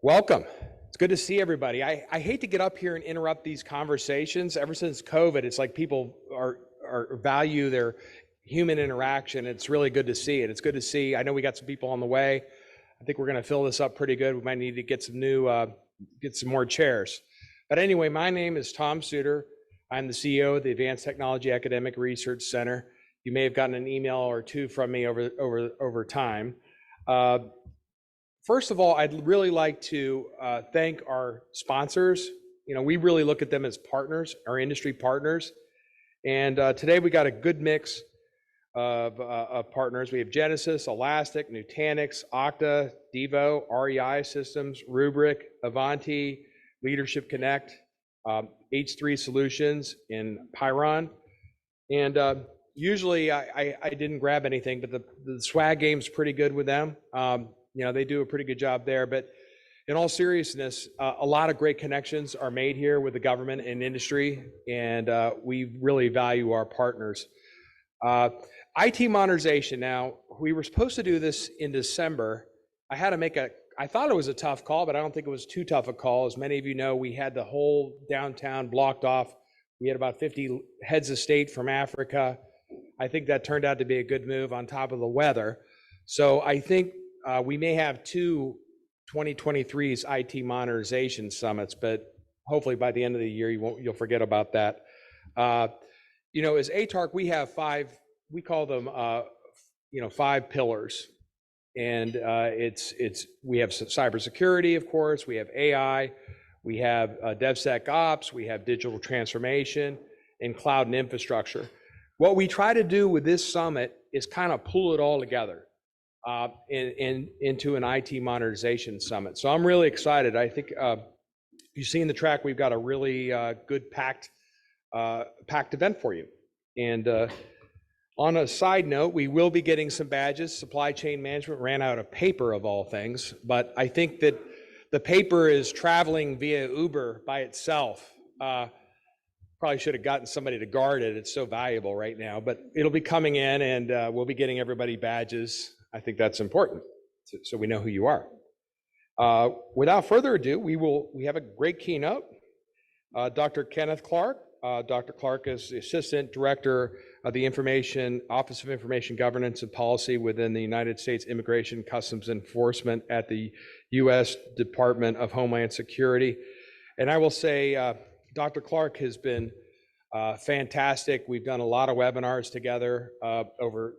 Welcome. It's good to see everybody. I hate to get up here and interrupt these conversations. Ever since COVID, it's like people value their human interaction. It's really good to see it. It's good to see. I know we got some people on the way. I think we're going to fill this up pretty good. We might need to get some more chairs. But anyway, my name is Tom Suter. I'm the CEO of the Advanced Technology Academic Research Center. You may have gotten an email or two from me over time. First of all, I'd really like to thank our sponsors. You know, we really look at them as partners, our industry partners. And today we got a good mix of partners. We have Genesis, Elastic, Nutanix, Okta, Devo, REI Systems, Rubrik, Avanti, Leadership Connect, H3 Solutions, and Pyron. And usually I didn't grab anything, but the swag game's pretty good with them. You know, they do a pretty good job there, but in all seriousness, a lot of great connections are made here with the government and industry, and we really value our partners. IT modernization. Now, we were supposed to do this in December. I had to I thought it was a tough call, but I don't think it was too tough a call. As many of you know, we had the whole downtown blocked off. We had about 50 heads of state from Africa. I think that turned out to be a good move on top of the weather. So I think we may have two 2023's IT modernization summits, but hopefully by the end of the year, you'll forget about that. You know, as ATARC, we have we call them, 5 pillars. And we have cybersecurity, of course, we have AI, we have DevSecOps, we have digital transformation, and cloud and infrastructure. What we try to do with this summit is kind of pull it all together into an IT modernization summit. So I'm really excited. I think you've seen the track. We've got a really good packed event for you. And on a side note, we will be getting some badges. Supply chain management ran out of paper of all things, but I think that the paper is traveling via Uber by itself. Probably should have gotten somebody to guard it. It's so valuable right now, but it'll be coming in, and we'll be getting everybody badges. I think that's important, so we know who you are. Without further ado, we have a great keynote. Dr. Kenneth Clark. Dr. Clark is the Assistant Director of the Office of Information Governance and Policy within the United States Immigration Customs Enforcement at the U.S. Department of Homeland Security. And I will say, Dr. Clark has been fantastic. We've done a lot of webinars together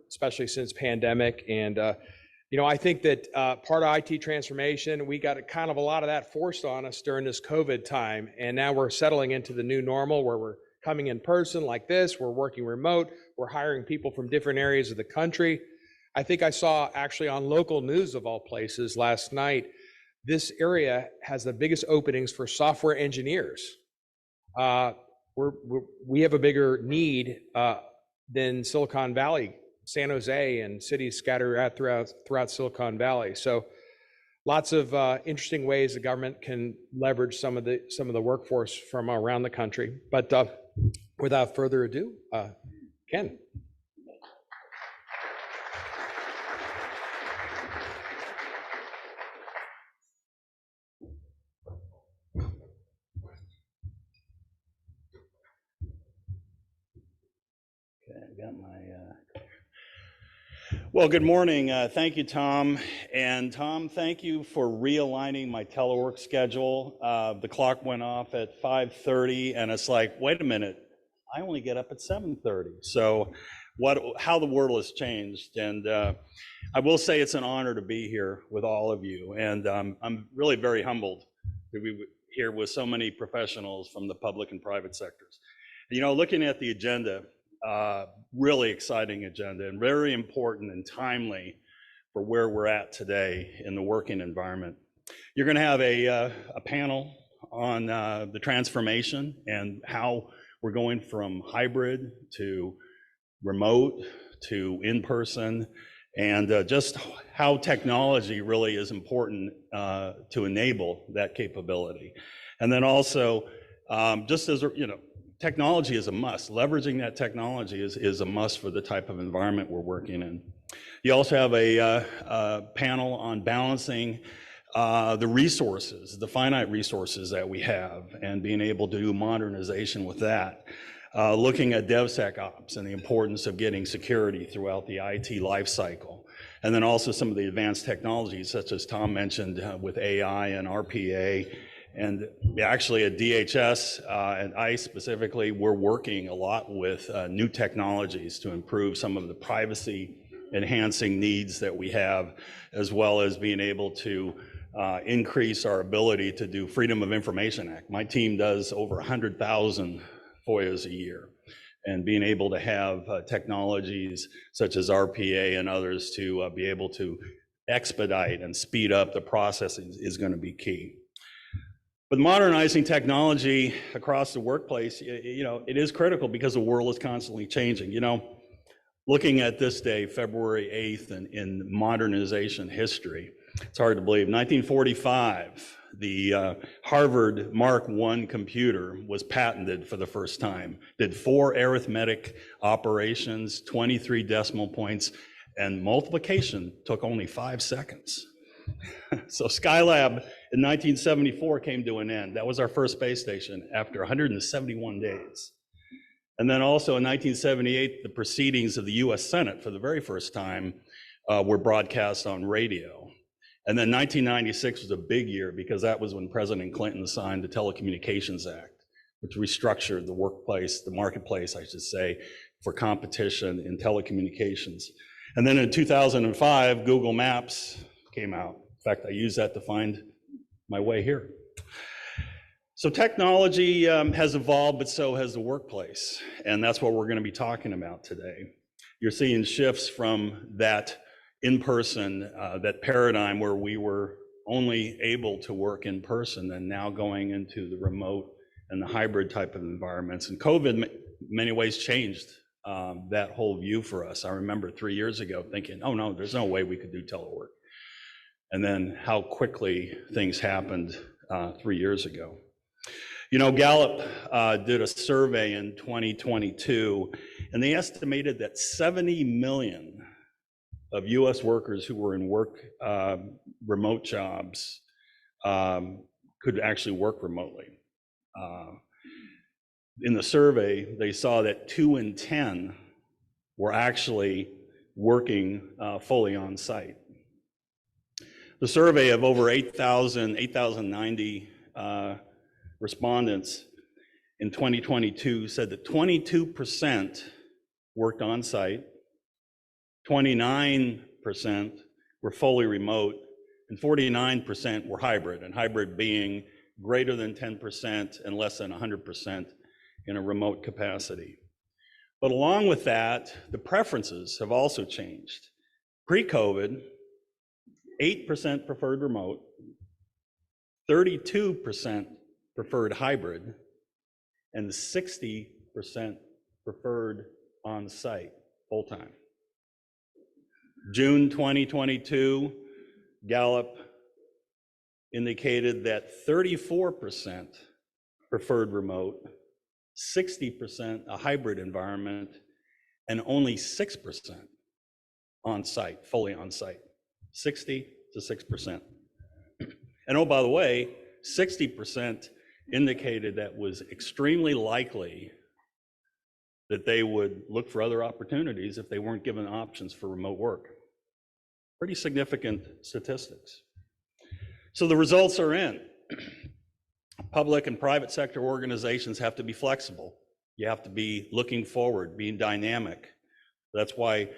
especially since pandemic. And, I think that part of IT transformation, we got kind of a lot of that forced on us during this COVID time. And now we're settling into the new normal where we're coming in person like this, we're working remote, we're hiring people from different areas of the country. I think I saw actually on local news of all places last night, this area has the biggest openings for software engineers. We have a bigger need than Silicon Valley, San Jose, and cities scattered out throughout Silicon Valley. So lots of interesting ways the government can leverage some of the workforce from around the country. But without further ado, Ken. Well, good morning. Thank you, Tom. And Tom, thank you for realigning my telework schedule. The clock went off at 5:30, and it's like, wait a minute, I only get up at 7:30. So how the world has changed. And I will say it's an honor to be here with all of you. And I'm really very humbled to be here with so many professionals from the public and private sectors. You know, looking at the agenda, really exciting agenda and very important and timely for where we're at today in the working environment. You're going to have a panel on the transformation and how we're going from hybrid to remote to in-person, and just how technology really is important to enable that capability. And then also, just as technology is a must. Leveraging that technology is a must for the type of environment we're working in. You also have a panel on balancing the resources, the finite resources that we have, and being able to do modernization with that. Looking at DevSecOps and the importance of getting security throughout the IT lifecycle. And then also some of the advanced technologies, such as Tom mentioned with AI and RPA. And actually at DHS and ICE specifically, we're working a lot with new technologies to improve some of the privacy enhancing needs that we have, as well as being able to increase our ability to do Freedom of Information Act. My team does over 100,000 FOIAs a year, and being able to have technologies such as RPA and others to be able to expedite and speed up the process is going to be key. But modernizing technology across the workplace, it is critical because the world is constantly changing. Looking at this day, February 8th, in modernization history, it's hard to believe. 1945, the Harvard Mark I computer was patented for the first time. Did 4 arithmetic operations, 23 decimal points, and multiplication took only 5 seconds. So Skylab in 1974 came to an end. That was our first space station after 171 days. And then also in 1978, the proceedings of the US Senate for the very first time were broadcast on radio. And then 1996 was a big year because that was when President Clinton signed the Telecommunications Act, which restructured the workplace, the marketplace, I should say, for competition in telecommunications. And then in 2005, Google Maps came out. In fact, I use that to find my way here. So technology has evolved, but so has the workplace. And that's what we're going to be talking about today. You're seeing shifts from that in-person, that paradigm where we were only able to work in person, and now going into the remote and the hybrid type of environments. And COVID in many ways changed that whole view for us. I remember 3 years ago thinking, oh no, there's no way we could do telework. And then how quickly things happened 3 years ago. Gallup did a survey in 2022, and they estimated that 70 million of US workers who were in remote jobs could actually work remotely. In the survey, they saw that 2 in 10 were actually working fully on site. The survey of over 8,090 respondents in 2022 said that 22% worked on site, 29% were fully remote, and 49% were hybrid, and hybrid being greater than 10% and less than 100% in a remote capacity. But along with that, the preferences have also changed. Pre-COVID, 8% preferred remote, 32% preferred hybrid, and 60% preferred on-site full-time. June 2022, Gallup indicated that 34% preferred remote, 60% a hybrid environment, and only 6% on-site, fully on-site. 60 to 6%. And oh, by the way, 60% indicated that was extremely likely that they would look for other opportunities if they weren't given options for remote work. Pretty significant statistics. So the results are in. Public and private sector organizations have to be flexible. You have to be looking forward, being dynamic. That's why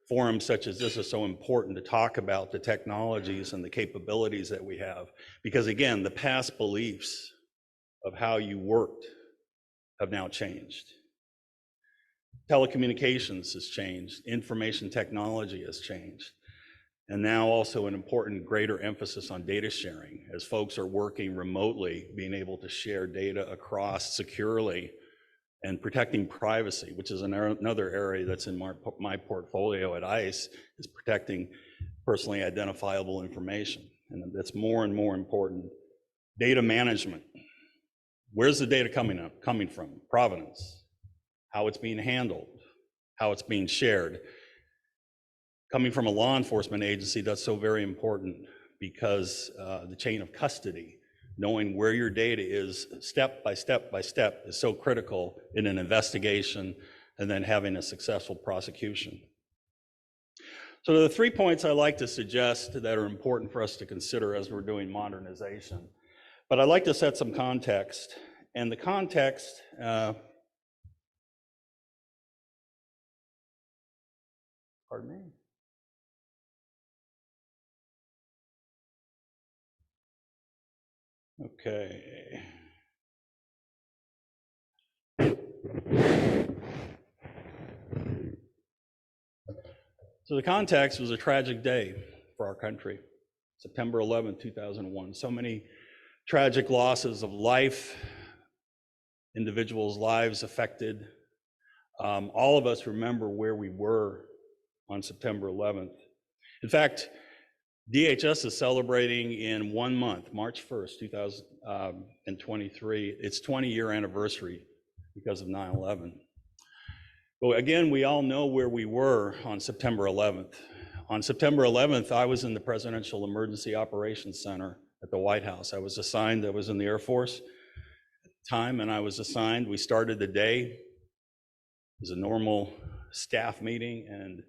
forums such as this are so important, to talk about the technologies and the capabilities that we have. Because again, the past beliefs of how you worked have now changed. Telecommunications has changed, information technology has changed. And now also an important greater emphasis on data sharing. As folks are working remotely, being able to share data across securely and protecting privacy, which is another area that's in my portfolio at ICE, is protecting personally identifiable information. And that's more and more important. Data management. Where's the data coming from? Provenance. How it's being handled. How it's being shared. Coming from a law enforcement agency, that's so very important, because the chain of custody, knowing where your data is step by step by step, is so critical in an investigation and then having a successful prosecution. So the 3 points I like to suggest that are important for us to consider as we're doing modernization. But I'd like to set some context. And the context, pardon me. Okay. So the context was a tragic day for our country, September 11, 2001. So many tragic losses of life, individuals' lives affected. All of us remember where we were on September 11th. In fact, DHS is celebrating in 1 month, March 1st, 2023, its 20-year anniversary because of 9/11. But again, we all know where we were on September 11th. On September 11th, I was in the Presidential Emergency Operations Center at the White House. I was assigned, I was in the Air Force at the time, and I was assigned, we started the day. It was a normal staff meeting, and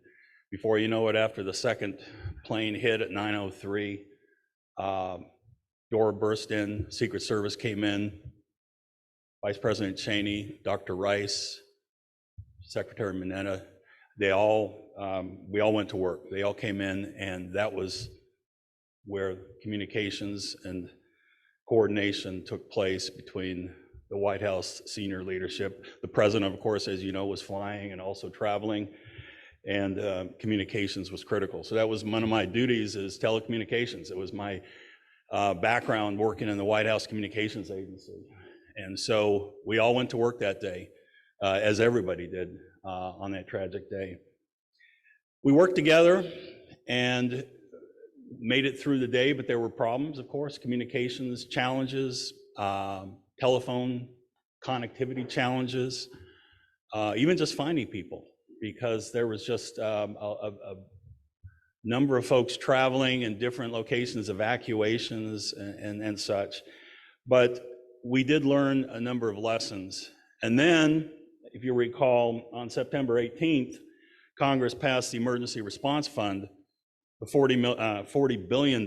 before you know it, after the second plane hit at 9:03, door burst in, Secret Service came in, Vice President Cheney, Dr. Rice, Secretary Mineta, we all went to work. They all came in, and that was where communications and coordination took place between the White House senior leadership. The president, of course, as you know, was flying and also traveling, and communications was critical. So that was one of my duties, is telecommunications. It was my background working in the White House Communications Agency. And so we all went to work that day, as everybody did on that tragic day. We worked together and made it through the day, but there were problems, of course, communications challenges, telephone connectivity challenges, even just finding people, because there was just a number of folks traveling in different locations, evacuations and such. But we did learn a number of lessons. And then, if you recall, on September 18th, Congress passed the Emergency Response Fund, the $40 billion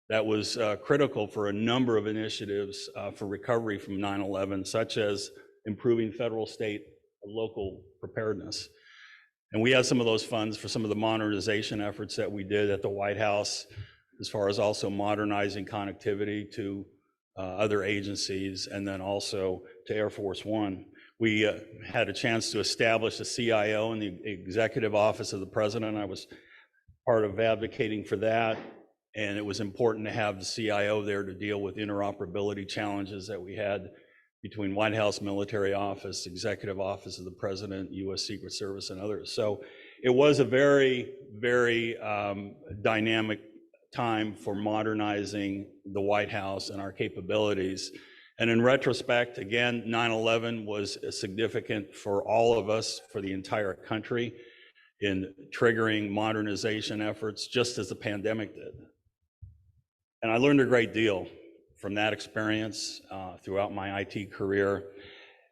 that was critical for a number of initiatives for recovery from 9/11, such as improving federal, state, and local preparedness. And we had some of those funds for some of the modernization efforts that we did at the White House, as far as also modernizing connectivity to other agencies, and then also to Air Force One. We had a chance to establish a CIO in the Executive Office of the President. I was part of advocating for that, and it was important to have the CIO there to deal with interoperability challenges that we had between White House Military Office, Executive Office of the President, U.S. Secret Service, and others. So it was a very, very dynamic time for modernizing the White House and our capabilities. And in retrospect, again, 9/11 was significant for all of us, for the entire country, in triggering modernization efforts, just as the pandemic did. And I learned a great deal from that experience throughout my IT career.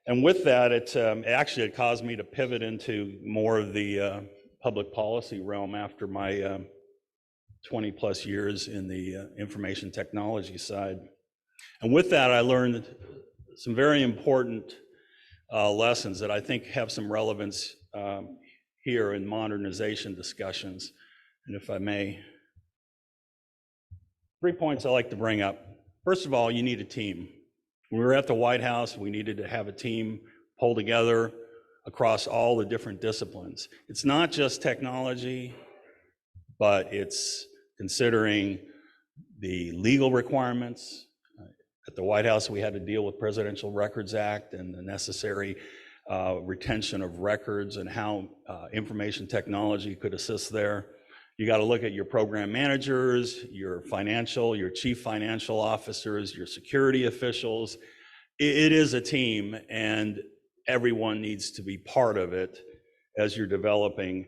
And with that, it actually caused me to pivot into more of the public policy realm after my 20 plus years in the information technology side. And with that, I learned some very important lessons that I think have some relevance here in modernization discussions. And if I may, 3 points I like to bring up. First of all, you need a team. When we were at the White House, we needed to have a team pull together across all the different disciplines. It's not just technology, but it's considering the legal requirements. At the White House, we had to deal with Presidential Records Act and the necessary retention of records and how information technology could assist there. You got to look at your program managers, your chief financial officers, your security officials. It is a team, and everyone needs to be part of it as you're developing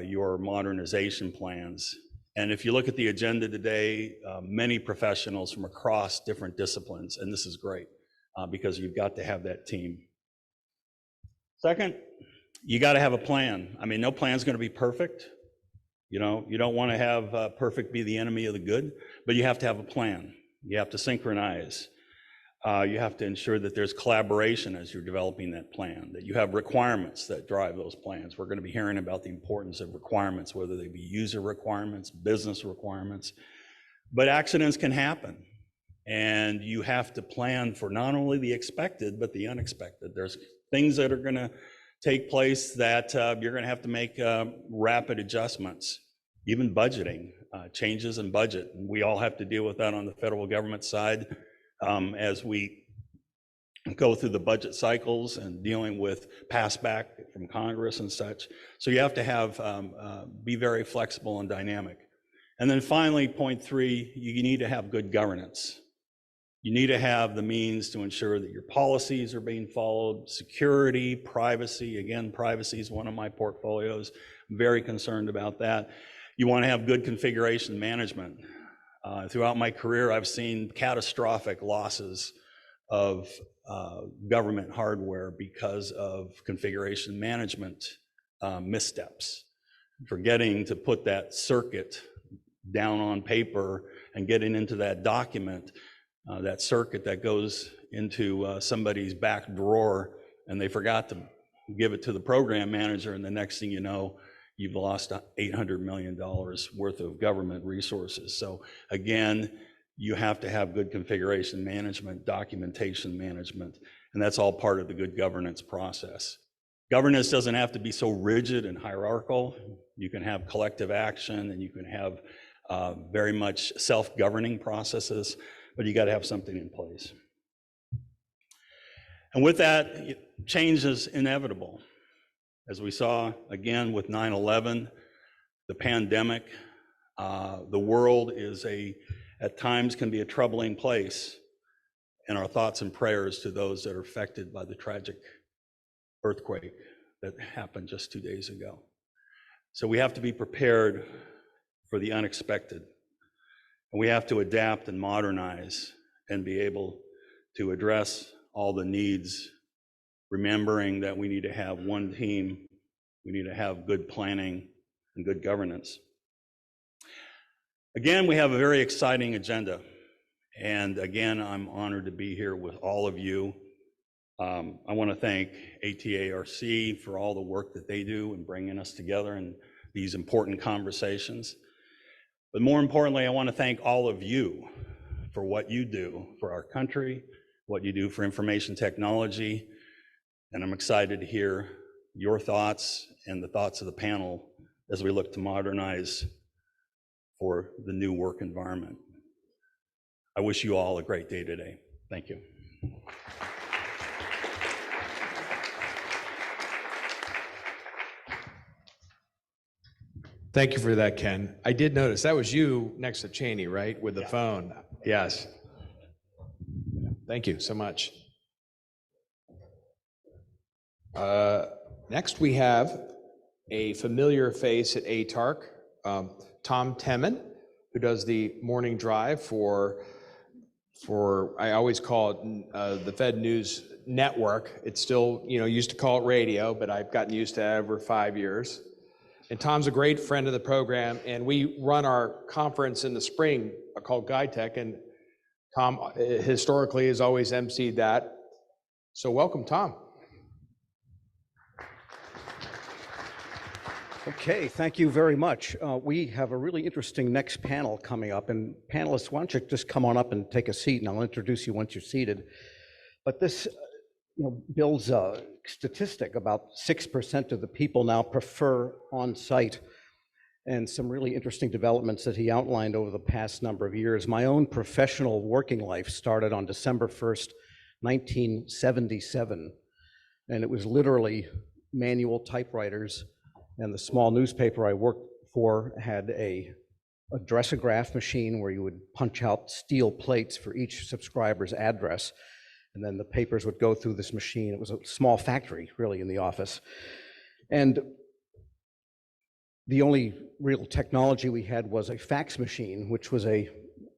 your modernization plans. And if you look at the agenda today, many professionals from across different disciplines, and this is great because you've got to have that team. Second, you got to have a plan. I mean, no plan's going to be perfect. You know, you don't want to have perfect be the enemy of the good, but you have to have a plan. You have to synchronize. You have to ensure that there's collaboration as you're developing that plan, that you have requirements that drive those plans. We're going to be hearing about the importance of requirements, whether they be user requirements, business requirements, but accidents can happen. And you have to plan for not only the expected, but the unexpected. There's things that are going to take place that you're going to have to make rapid adjustments, even budgeting, changes in budget. And we all have to deal with that on the federal government side. As we go through the budget cycles and dealing with passback from Congress and such. So you have to have, be very flexible and dynamic. And then finally, point three, you need to have good governance. You need to have the means to ensure that your policies are being followed, security, privacy. Again, privacy is one of my portfolios. I'm very concerned about that. You want to have good configuration management. Throughout my career, I've seen catastrophic losses of government hardware because of configuration management missteps. Forgetting to put that circuit down on paper and getting into that document, that circuit that goes into somebody's back drawer, and they forgot to give it to the program manager, and the next thing you know, you've lost $800 million worth of government resources. So again, you have to have good configuration management, documentation management, and that's all part of the good governance process. Governance doesn't have to be so rigid and hierarchical. You can have collective action, and you can have very much self-governing processes, but you got to have something in place. And with that, change is inevitable. As we saw again with 9/11, the pandemic, the world is at times can be a troubling place, and our thoughts and prayers to those that are affected by the tragic earthquake that happened just 2 days ago. So we have to be prepared for the unexpected, and we have to adapt and modernize and be able to address all the needs, remembering that we need to have one team, we need to have good planning and good governance. Again, we have a very exciting agenda. And again, I'm honored to be here with all of you. I want to thank ATARC for all the work that they do in bringing us together in these important conversations. But more importantly, I want to thank all of you for what you do for our country, what you do for information technology. And I'm excited to hear your thoughts and the thoughts of the panel as we look to modernize for the new work environment. I wish you all a great day today. Thank you. Thank you for that, Ken. I did notice that was you next to Cheney, right, with the phone? Yes. Thank you so much. Next, we have a familiar face at ATARC, Tom Temin, who does the morning drive for I always call it the Fed News Network. It's still, used to call it radio, but I've gotten used to it over 5 years. And Tom's a great friend of the program, and we run our conference in the spring called GuideTech, and Tom historically has always emceed that. So welcome, Tom. Okay, thank you very much. We have a really interesting next panel coming up, and panelists, why don't you just come on up and take a seat, and I'll introduce you once you're seated. But this builds a statistic. About 6% of the people now prefer on-site, and some really interesting developments that he outlined over the past number of years. My own professional working life started on December 1st, 1977, and it was literally manual typewriters. And the small newspaper I worked for had a addressograph machine where you would punch out steel plates for each subscriber's address, and then the papers would go through this machine. It was a small factory, really, in the office. And The only real technology we had was a fax machine, which was a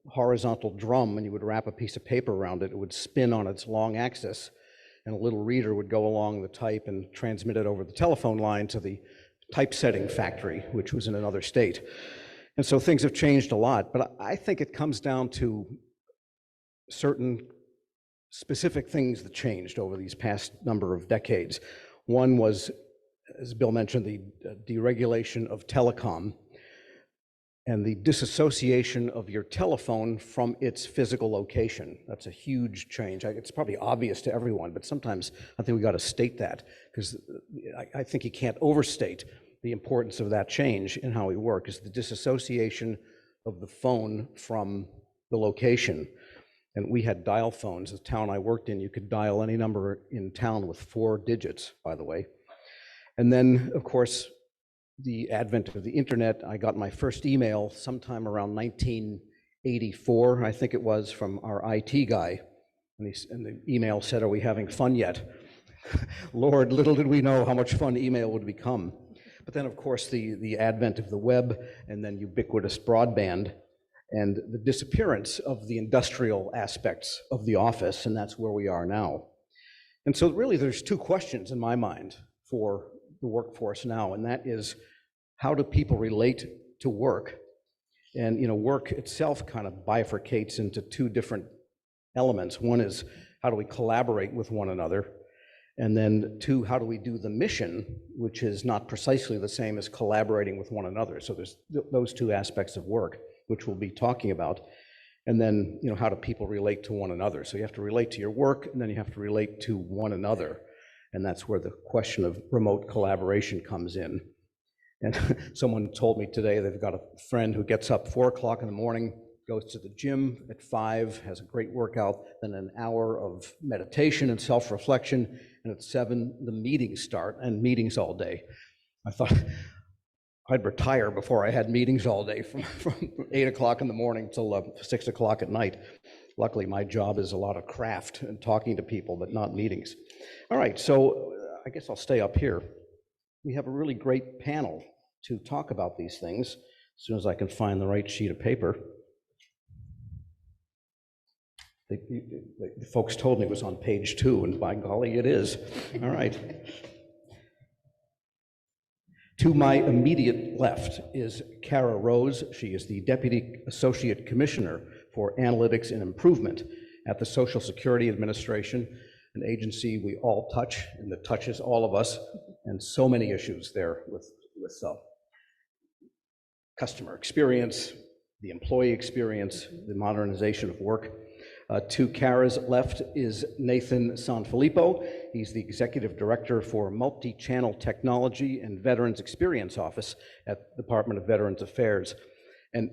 horizontal drum, and you would wrap a piece of paper around it. It would spin on its long axis, and a little reader would go along the type and transmit it over the telephone line to the typesetting factory, which was in another state. And so things have changed a lot, but I think it comes down to certain specific things that changed over these past number of decades. One was, as Bill mentioned, the deregulation of telecom and the disassociation of your telephone from its physical location. That's a huge change. It's probably obvious to everyone, but sometimes I think we got to state that, because I think you can't overstate the importance of that change in how we work, is the disassociation of the phone from the location. And we had dial phones. The town I worked in, you could dial any number in town with 4 digits, by the way. And then, of course, the advent of the internet. I got my first email sometime around 1984, I think it was, from our IT guy. And the email said, "Are we having fun yet?" Lord, little did we know how much fun email would become. But then, of course, the advent of the web, and then ubiquitous broadband, and the disappearance of the industrial aspects of the office, and that's where we are now. And so really there's 2 questions in my mind for the workforce now, and that is, how do people relate to work? And work itself kind of bifurcates into 2 different elements. One is, how do we collaborate with one another? And then 2, how do we do the mission, which is not precisely the same as collaborating with one another. So there's those 2 aspects of work, which we'll be talking about. And then, how do people relate to one another? So you have to relate to your work, and then you have to relate to one another. And that's where the question of remote collaboration comes in. And someone told me today they've got a friend who gets up 4 o'clock in the morning, goes to the gym at 5, has a great workout, then an hour of meditation and self-reflection, and at 7, the meetings start, and meetings all day. I thought I'd retire before I had meetings all day from 8 o'clock in the morning till 6 o'clock at night. Luckily, my job is a lot of craft and talking to people, but not meetings. All right, so I guess I'll stay up here. We have a really great panel to talk about these things, as soon as I can find the right sheet of paper. The folks told me it was on page 2, and by golly, it is. All right. To my immediate left is Kara Rose. She is the Deputy Associate Commissioner for Analytics and Improvement at the Social Security Administration, an agency we all touch, and that touches all of us, and so many issues there with customer experience, the employee experience, the modernization of work. To Kara's left is Nathan Sanfilippo. He's the Executive Director for Multi-Channel Technology and Veterans Experience Office at the Department of Veterans Affairs. And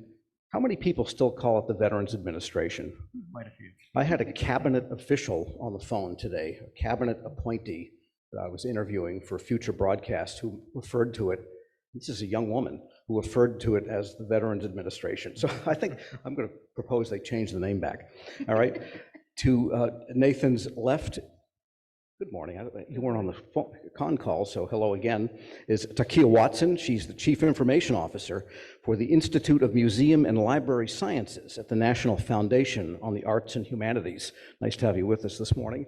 how many people still call it the Veterans Administration? Quite a few. I had a cabinet official on the phone today, a cabinet appointee that I was interviewing for future broadcasts, who referred to it, this is a young woman, who referred to it as the Veterans Administration. So I think I'm going to propose they change the name back. All right. To Nathan's left, good morning. You weren't on the phone, con call, so hello again, is Takia Watson. She's the Chief Information Officer for the Institute of Museum and Library Sciences at the National Foundation on the Arts and Humanities. Nice to have you with us this morning.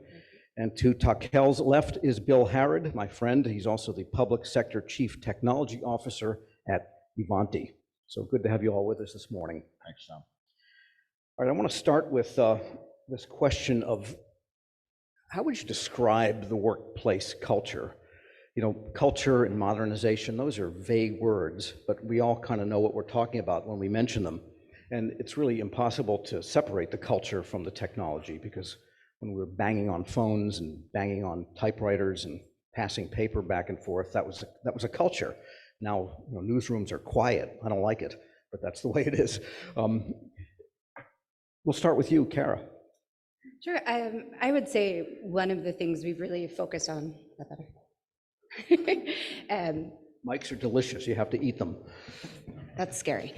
And to Takel's left is Bill Harrod, my friend. He's also the Public Sector Chief Technology Officer at Ivanti. So good to have you all with us this morning. Thanks, Tom. All right, I want to start with this question of, how would you describe the workplace culture? Culture and modernization, those are vague words, but we all kind of know what we're talking about when we mention them. And it's really impossible to separate the culture from the technology, because when we were banging on phones and banging on typewriters and passing paper back and forth, that was a culture. Now, newsrooms are quiet. I don't like it, but that's the way it is. We'll start with you, Kara. Sure. I would say one of the things we've really focused on. Is that better? Mics are delicious. You have to eat them. That's scary.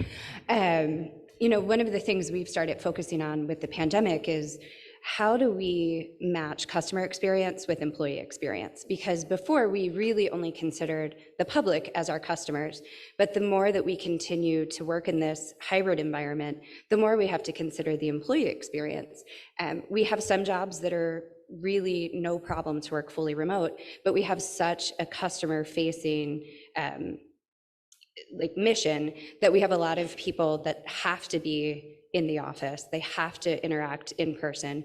One of the things we've started focusing on with the pandemic is how do we match customer experience with employee experience? Because before we really only considered the public as our customers, but the more that we continue to work in this hybrid environment, the more we have to consider the employee experience. We have some jobs that are really no problem to work fully remote, but we have such a customer facing mission that we have a lot of people that have to be in the office, they have to interact in person.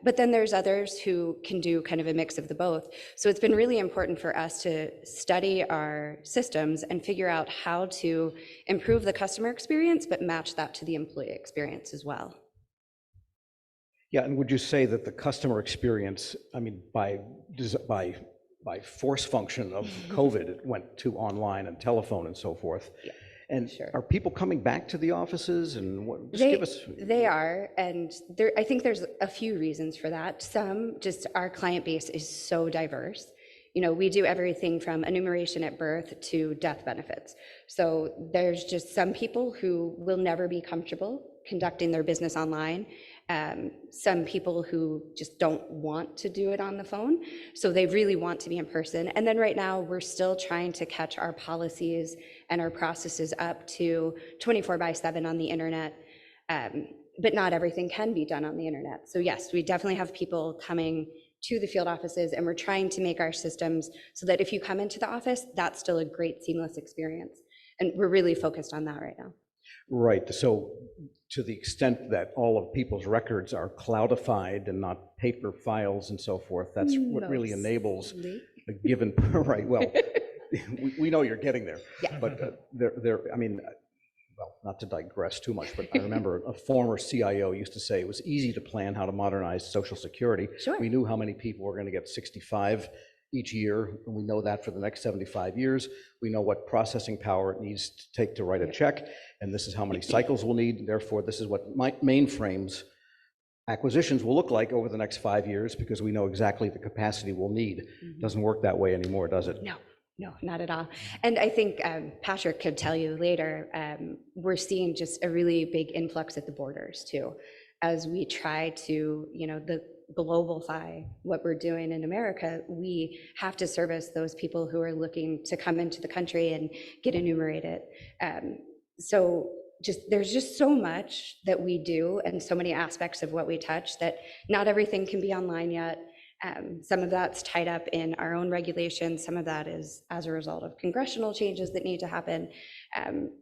But then there's others who can do kind of a mix of the both. So it's been really important for us to study our systems and figure out how to improve the customer experience, but match that to the employee experience as well. Yeah, and would you say that the customer experience, I mean, by force function of COVID, it went to online and telephone and so forth? Yeah. And Sure. are people coming back to the offices, and what, just They, give us? they are, and I think there's a few reasons for that. Some, just our client base is so diverse. You know, we do everything from enumeration at birth to death benefits. So there's just some people who will never be comfortable conducting their business online. Some people who just don't want to do it on the phone, so they really want to be in person. And then right now, we're still trying to catch our policies and our processes up to 24/7 on the internet, but not everything can be done on the internet. So yes, we definitely have people coming to the field offices, and we're trying to make our systems so that if you come into the office, that's still a great seamless experience. And we're really focused on that right now. Right, so to the extent that all of people's records are cloudified and not paper files and so forth, that's what really enables a given, right, well, we know you're getting there. Yeah. But I mean, well, not to digress too much, but I remember a former CIO used to say it was easy to plan how to modernize Social Security. Sure. We knew how many people were going to get 65 each year, and we know that for the next 75 years. We know what processing power it needs to take to write a check, and this is how many cycles we'll need. Therefore, this is what mainframes acquisitions will look like over the next 5 years, because we know exactly the capacity we'll need. Doesn't work that way anymore, does it? No, not at all. And I think Patrick could tell you later, we're seeing just a really big influx at the borders too, as we try to, the globalify what we're doing in America. We have to service those people who are looking to come into the country and get enumerated. So there's just so much that we do and so many aspects of what we touch that not everything can be online yet. Some of that's tied up in our own regulations. Some of that is as a result of congressional changes that need to happen.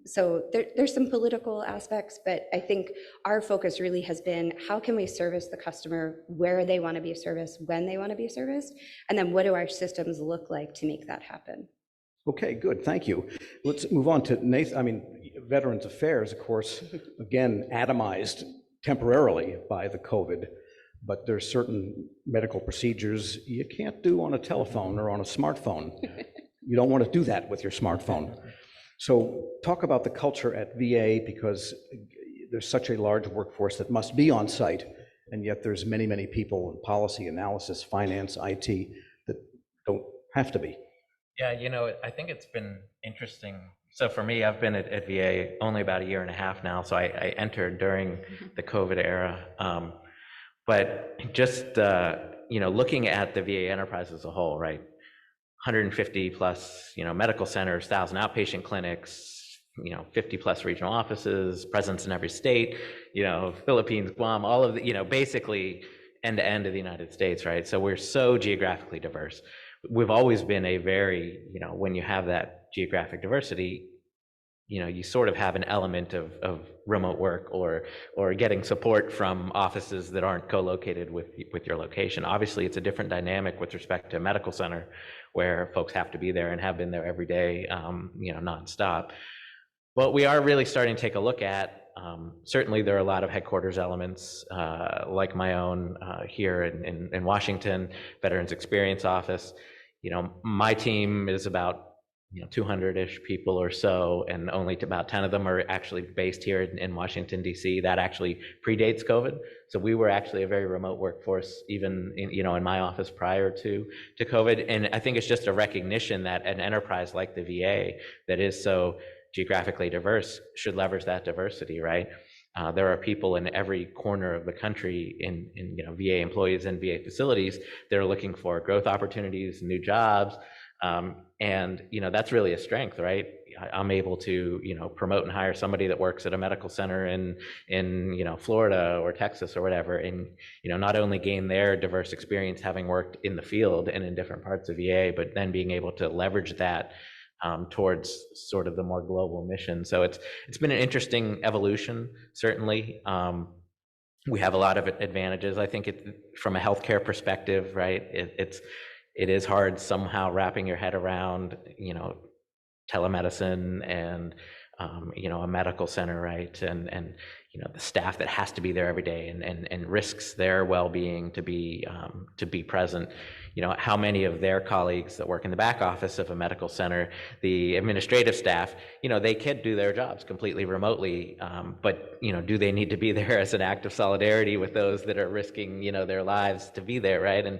So there's some political aspects, but I think our focus really has been, how can we service the customer where they want to be serviced, when they want to be serviced, and then what do our systems look like to make that happen? Okay, good, thank you. Let's move on to Veterans Affairs, of course, again, atomized temporarily by the COVID. But there's certain medical procedures you can't do on a telephone or on a smartphone. You don't want to do that with your smartphone. So talk about the culture at VA, because there's such a large workforce that must be on site, and yet there's many, many people in policy, analysis, finance, IT that don't have to be. Yeah, I think it's been interesting. So for me, I've been at VA only about 1.5 years now, so I entered during the COVID era. But just, looking at the VA enterprise as a whole, right? 150 plus, medical centers, 1,000 outpatient clinics, 50 plus regional offices, presence in every state, Philippines, Guam, all of the, basically end to end of the United States, right? So we're so geographically diverse. We've always been a very, when you have that geographic diversity, you sort of have an element of remote work or getting support from offices that aren't co-located with your location. Obviously, it's a different dynamic with respect to a medical center where folks have to be there and have been there every day, nonstop. What we are really starting to take a look at, certainly there are a lot of headquarters elements, like my own here in Washington, Veterans Experience Office. My team is about 200-ish people or so, and only about 10 of them are actually based here in Washington, D.C. That actually predates COVID. So we were actually a very remote workforce, even in my office prior to COVID. And I think it's just a recognition that an enterprise like the VA that is so geographically diverse should leverage that diversity, right? There are people in every corner of the country in VA employees and VA facilities. They're looking for growth opportunities, new jobs, and that's really a strength, right? I'm able to promote and hire somebody that works at a medical center in Florida or Texas or whatever, and not only gain their diverse experience having worked in the field and in different parts of VA, but then being able to leverage that towards sort of the more global mission. So it's been an interesting evolution, certainly. We have a lot of advantages. I think from a healthcare perspective, right? It is hard somehow wrapping your head around, telemedicine and a medical center, right? And the staff that has to be there every day and risks their well-being to be present. How many of their colleagues that work in the back office of a medical center, the administrative staff, they can do their jobs completely remotely, but do they need to be there as an act of solidarity with those that are risking their lives to be there, right? And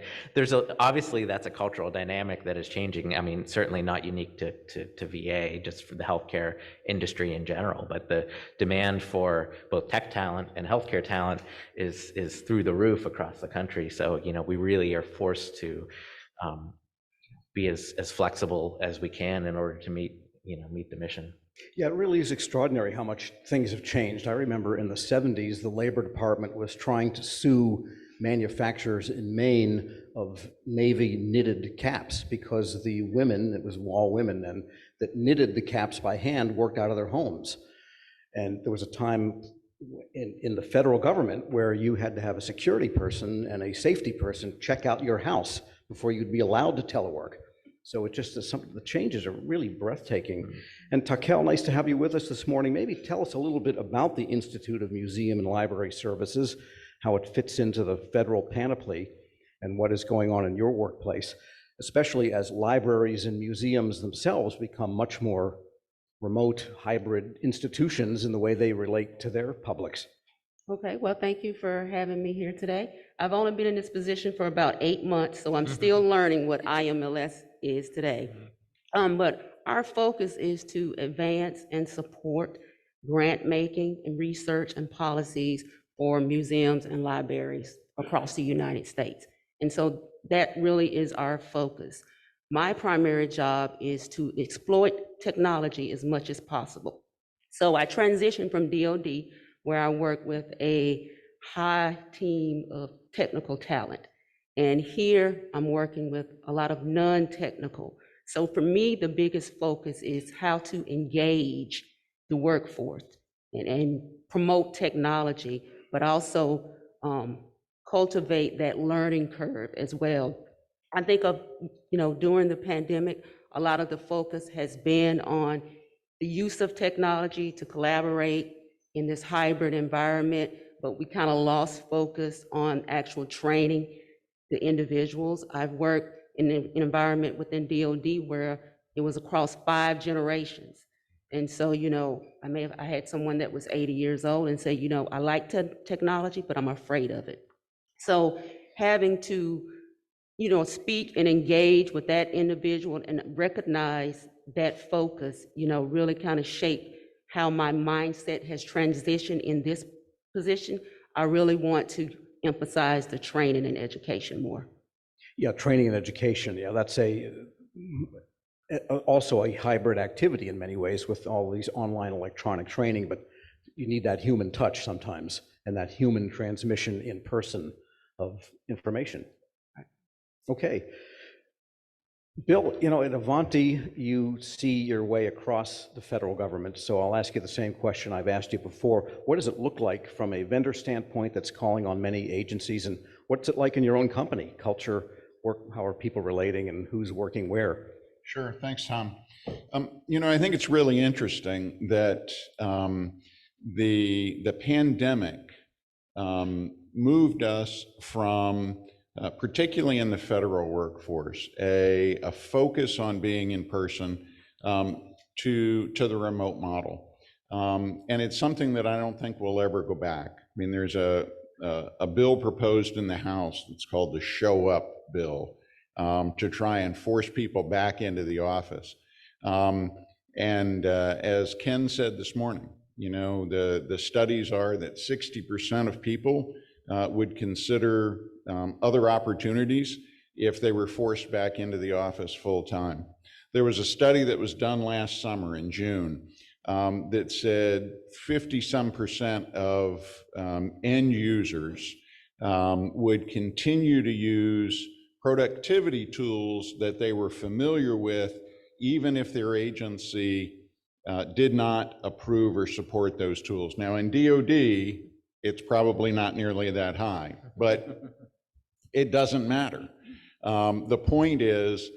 obviously that's a cultural dynamic that is changing. I mean, certainly not unique to VA, just for the healthcare industry in general, but the demand for both tech talent and healthcare talent is through the roof across the country. So we really are forced to be as flexible as we can in order to meet the mission. Yeah, it really is extraordinary how much things have changed. I remember in the 70s, the Labor Department was trying to sue manufacturers in Maine of Navy knitted caps because the women, it was all women then, that knitted the caps by hand worked out of their homes. And there was a time in the federal government where you had to have a security person and a safety person check out your house before you'd be allowed to telework. So it just is something, the changes are really breathtaking. And Takel, nice to have you with us this morning. Maybe tell us a little bit about the Institute of Museum and Library Services, how it fits into the federal panoply, and what is going on in your workplace, especially as libraries and museums themselves become much more remote, hybrid institutions in the way they relate to their publics. Okay, well, thank you for having me here today. I've only been in this position for about 8 months, so I'm still learning what IMLS is today. But our focus is to advance and support grant making and research and policies for museums and libraries across the United States. And so that really is our focus. My primary job is to exploit technology as much as possible. So I transitioned from DoD, where I work with a high team of technical talent. And here I'm working with a lot of non-technical. So for me, the biggest focus is how to engage the workforce and promote technology, but also cultivate that learning curve as well. I think of, during the pandemic, a lot of the focus has been on the use of technology to collaborate in this hybrid environment, but we kind of lost focus on actual training the individuals. I've worked in an environment within DoD where it was across 5 generations. And so, I had someone that was 80 years old and say, I like technology, but I'm afraid of it. So having to, speak and engage with that individual and recognize that focus, really kind of shape how my mindset has transitioned in this position. I really want to emphasize the training and education more. Yeah, training and education. Yeah, that's also a hybrid activity in many ways with all these online electronic training, but you need that human touch sometimes and that human transmission in person of information. Okay. Bill, at Avanti, you see your way across the federal government, so I'll ask you the same question I've asked you before. What does it look like from a vendor standpoint that's calling on many agencies, and what's it like in your own company? Culture, work, how are people relating, and who's working where? Sure, thanks, Tom. I think it's really interesting that the pandemic moved us from particularly in the federal workforce, a focus on being in person to the remote model. And it's something that I don't think will ever go back. I mean, there's a bill proposed in the House that's called the Show Up Bill to try and force people back into the office. And as Ken said this morning, You know, the studies are that 60% of people would consider other opportunities if they were forced back into the office full time. There was a study that was done last summer in June that said 50-some% of end users would continue to use productivity tools that they were familiar with, even if their agency did not approve or support those tools. Now in DoD, it's probably not nearly that high, but it doesn't matter. The point is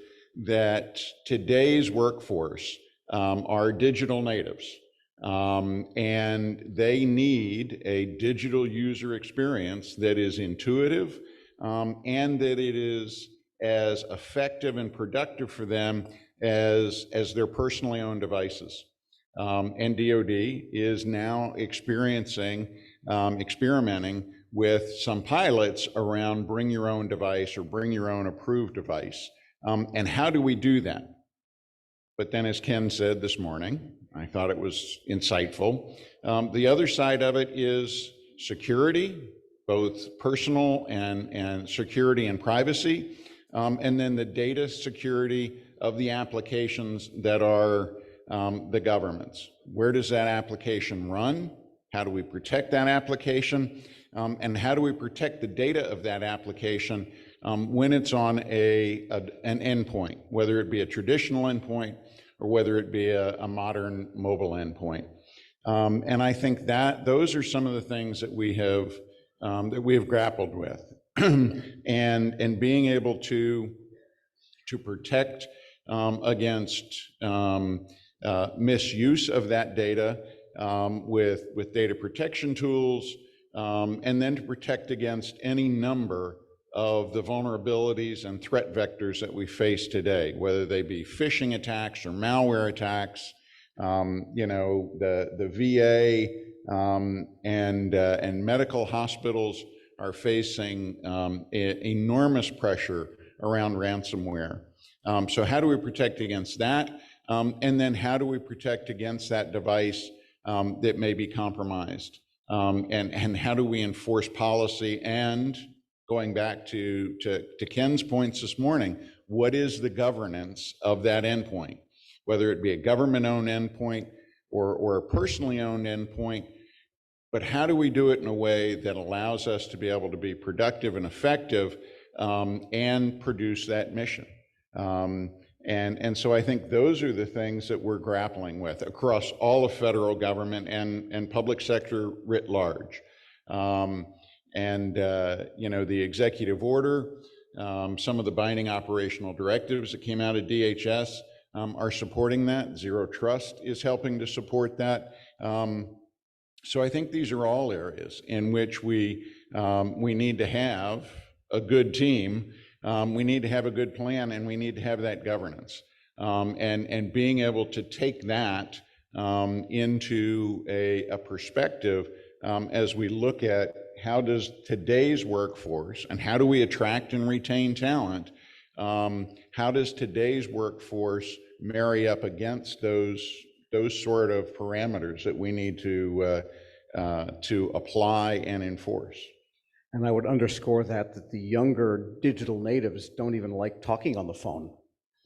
that today's workforce are digital natives, and they need a digital user experience that is intuitive and that it is as effective and productive for them as their personally owned devices. And DoD is now experimenting with some pilots around bring your own device or bring your own approved device. And how do we do that? But then, as Ken said this morning, I thought it was insightful. The other side of it is security, both personal and security and privacy, and then the data security of the applications that are the government's. Where does that application run? How do we protect that application? And how do we protect the data of that application when it's on an endpoint, whether it be a traditional endpoint or whether it be a modern mobile endpoint? And I think that those are some of the things that we have grappled with, and being able to protect against misuse of that data with data protection tools, and then to protect against any number of the vulnerabilities and threat vectors that we face today, whether they be phishing attacks or malware attacks. You know, the VA and medical hospitals are facing enormous pressure around ransomware. So how do we protect against that? And then how do we protect against that device that may be compromised? And how do we enforce policy? And going back to Ken's points this morning, what is the governance of that endpoint? Whether it be a government-owned endpoint or a personally owned endpoint, but how do we do it in a way that allows us to be able to be productive and effective and produce that mission? And so I think those are the things that we're grappling with across all of federal government and public sector writ large. You know, the executive order, some of the binding operational directives that came out of DHS are supporting that. Zero Trust is helping to support that. So I think these are all areas in which we need to have a good team. We need to have a good plan, and we need to have that governance. And being able to take that into a perspective as we look at how does today's workforce, and how do we attract and retain talent, how does today's workforce marry up against those sort of parameters that we need to apply and enforce? And I would underscore that the younger digital natives don't even like talking on the phone.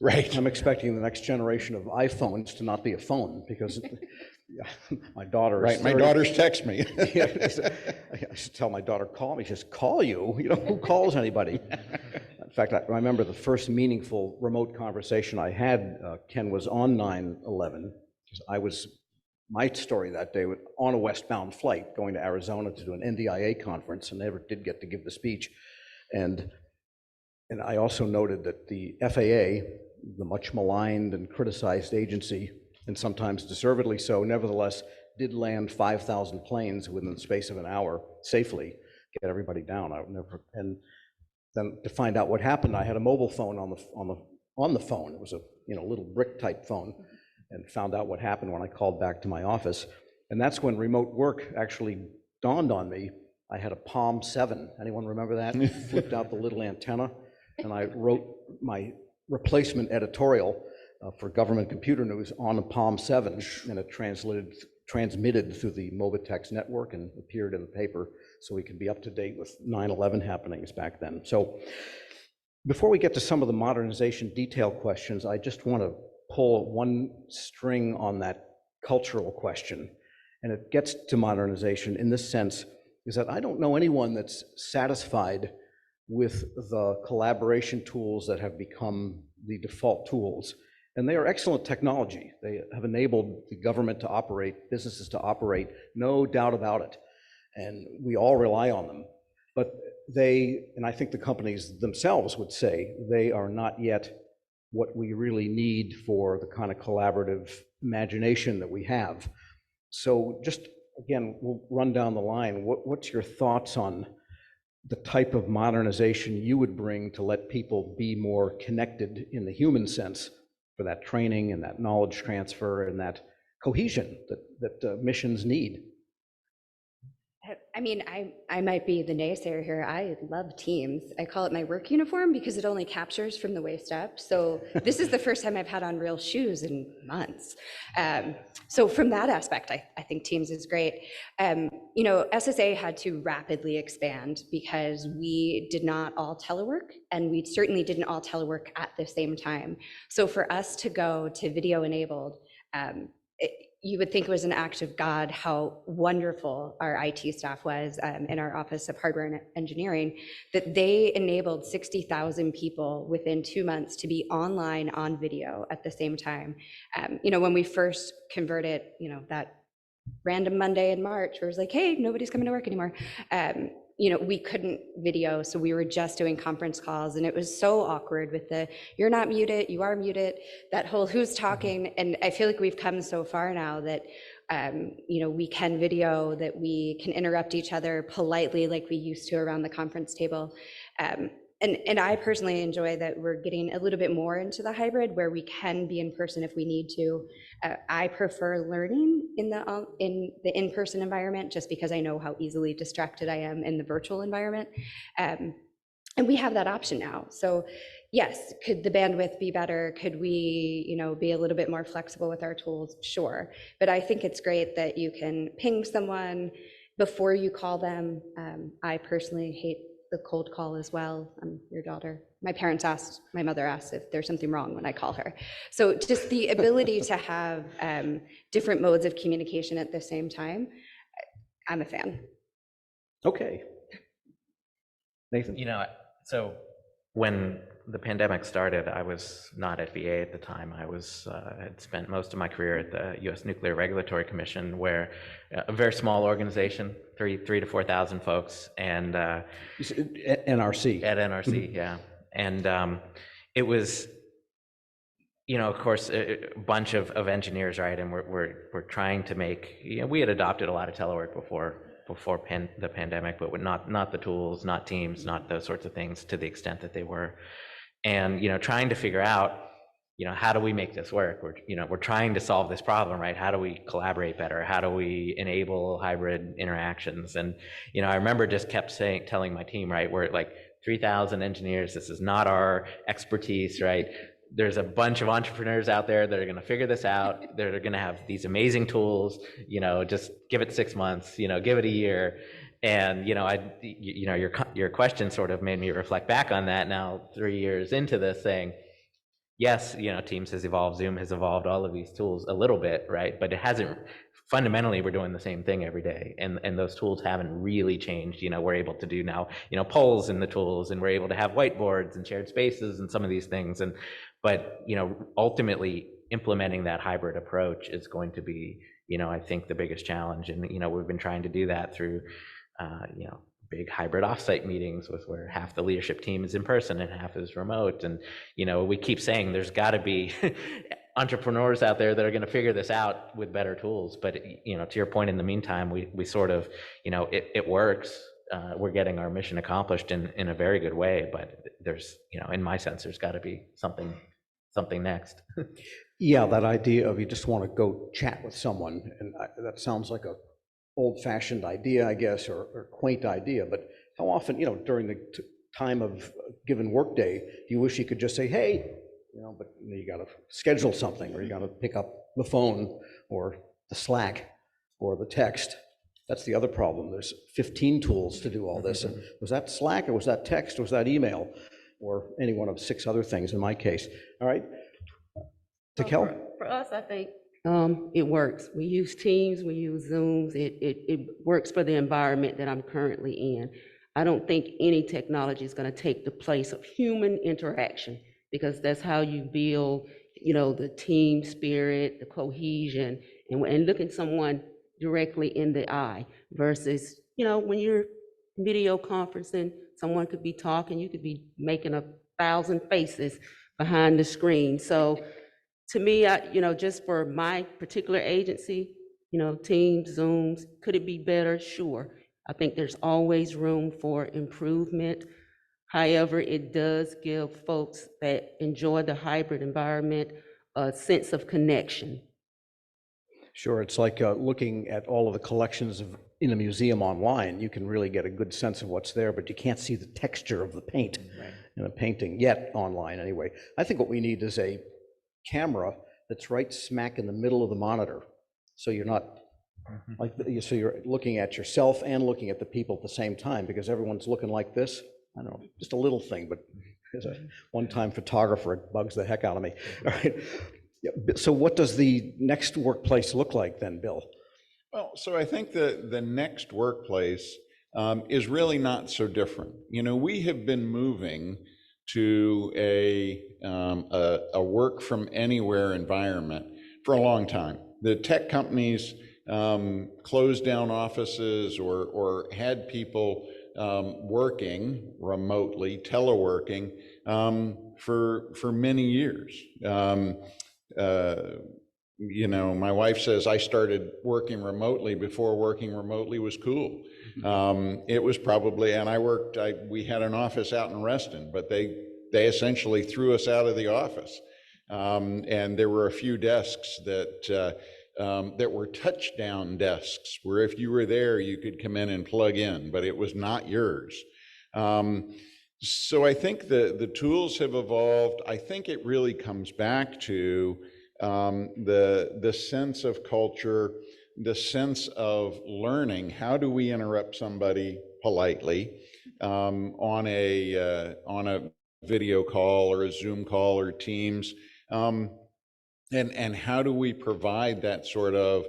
Right. I'm expecting the next generation of iPhones to not be a phone, because my daughter is 30. My daughters text me. I should tell my daughter, call me. She says, call you? You know, who calls anybody? In fact, I remember the first meaningful remote conversation I had, Ken, was on 9/11. My story that day was on a westbound flight going to Arizona to do an NDIA conference, and never did get to give the speech. And I also noted that the FAA, the much maligned and criticized agency, and sometimes deservedly so, nevertheless did land 5,000 planes within the space of an hour safely, get everybody down. And then to find out what happened, I had a mobile phone on the phone. It was a little brick type phone, and found out what happened when I called back to my office. And that's when remote work actually dawned on me. I had a Palm 7. Anyone remember that? Flipped out the little antenna, and I wrote my replacement editorial for Government Computer News on a Palm 7, and it translated transmitted through the Mobitex network and appeared in the paper, so we can be up to date with 9/11 happenings back then. So before we get to some of the modernization detail questions, I just want to pull one string on that cultural question. And it gets to modernization in this sense, is that I don't know anyone that's satisfied with the collaboration tools that have become the default tools. And they are excellent technology. They have enabled the government to operate, businesses to operate, no doubt about it. And we all rely on them. But they, and I think the companies themselves would say, they are not yet what we really need for the kind of collaborative imagination that we have. So just, again, we'll run down the line. What's your thoughts on the type of modernization you would bring to let people be more connected in the human sense for that training and that knowledge transfer and that cohesion that missions need? I mean, I might be the naysayer here. I love Teams. I call it my work uniform because it only captures from the waist up. So this is the first time I've had on real shoes in months. So from that aspect, I think Teams is great. You know, SSA had to rapidly expand because we did not all telework, and we certainly didn't all telework at the same time. So for us to go to video enabled, you would think it was an act of God how wonderful our IT staff was in our Office of Hardware and Engineering, that they enabled 60,000 people within 2 months to be online on video at the same time. You know, when we first converted, you know, that random Monday in March, where it was like, hey, nobody's coming to work anymore. You know, we couldn't video, so we were just doing conference calls, and it was so awkward with the, you're not muted, you are muted, that whole who's talking. And I feel like we've come so far now that, you know, we can video, that we can interrupt each other politely like we used to around the conference table. And I personally enjoy that we're getting a little bit more into the hybrid where we can be in person if we need to. I prefer learning in the in-person environment just because I know how easily distracted I am in the virtual environment. And we have that option now. So yes, could the bandwidth be better? Could we, you know, be a little bit more flexible with our tools? Sure. But I think it's great that you can ping someone before you call them. I personally hate the cold call as well. I'm your daughter. My mother asks if there's something wrong when I call her. So just the ability to have different modes of communication at the same time, I'm a fan. Okay. Nathan? You know, so when the pandemic started, I was not at VA at the time. I had spent most of my career at the U.S. Nuclear Regulatory Commission, where a very small organization, 3,000 to 4,000 folks, and NRC. At NRC, yeah. And it was, you know, of course, a bunch of engineers, right? And we're trying to make, you know, we had adopted a lot of telework before the pandemic, but not the tools, not Teams, not those sorts of things to the extent that they were. And, you know, trying to figure out, you know, how do we make this work? We're trying to solve this problem, right? How do we collaborate better? How do we enable hybrid interactions? And, you know, I remember just telling my team, right, we're like 3,000 engineers. This is not our expertise, right? There's a bunch of entrepreneurs out there that are going to figure this out. They're going to have these amazing tools, you know, just give it 6 months, you know, give it a year. And, you know, your question sort of made me reflect back on that now 3 years into this, saying, yes, you know, Teams has evolved, Zoom has evolved, all of these tools a little bit, right? But it hasn't, fundamentally, we're doing the same thing every day. And those tools haven't really changed. You know, we're able to do now, you know, polls in the tools, and we're able to have whiteboards and shared spaces and some of these things. But, you know, ultimately implementing that hybrid approach is going to be, you know, I think the biggest challenge. And, you know, we've been trying to do that through, you know, big hybrid offsite meetings where half the leadership team is in person and half is remote. And, you know, we keep saying there's got to be entrepreneurs out there that are going to figure this out with better tools. But, you know, to your point, in the meantime, we sort of, you know, it works. We're getting our mission accomplished in a very good way. But there's, you know, in my sense, there's got to be something next. Yeah, that idea of you just want to go chat with someone, and that sounds like a old-fashioned idea, I guess, or quaint idea, but how often, you know, during the time of a given workday, do you wish you could just say, hey, you know, but you got to schedule something, or you got to pick up the phone or the Slack. or the text. That's the other problem. There's 15 tools to do all this. And was that Slack, or was that text, or was that email, or any one of 6 other things in my case? All right. Takel? For us, I think it works. We use Teams, we use Zooms. It works for the environment that I'm currently in. I don't think any technology is going to take the place of human interaction, because that's how you build, the team spirit, the cohesion, and looking someone directly in the eye versus, when you're video conferencing, someone could be talking, you could be making 1,000 faces behind the screen. So to me, just for my particular agency, Teams, Zooms, could it be better? Sure. I think there's always room for improvement. However, it does give folks that enjoy the hybrid environment a sense of connection. Sure, it's like looking at all of the collections in a museum online. You can really get a good sense of what's there, but you can't see the texture of the paint in a painting yet online anyway. I think what we need is a camera that's right smack in the middle of the monitor. So you're not so you're looking at yourself and looking at the people at the same time, because everyone's looking like this. I don't know, just a little thing, but as a one-time photographer, it bugs the heck out of me. All right. Yeah, so what does the next workplace look like then, Bill? Well, so I think the next workplace is really not so different. We have been moving to a work from anywhere environment for a long time. The tech companies closed down offices or had people working remotely, teleworking, for many years. My wife says I started working remotely before working remotely was cool. It was probably, and we had an office out in Reston, but they essentially threw us out of the office. And there were a few desks that were touchdown desks, where if you were there, you could come in and plug in, but it was not yours. So I think the tools have evolved. I think it really comes back to the sense of culture, the sense of learning. How do we interrupt somebody politely on a video call or a Zoom call or Teams? And how do we provide that sort of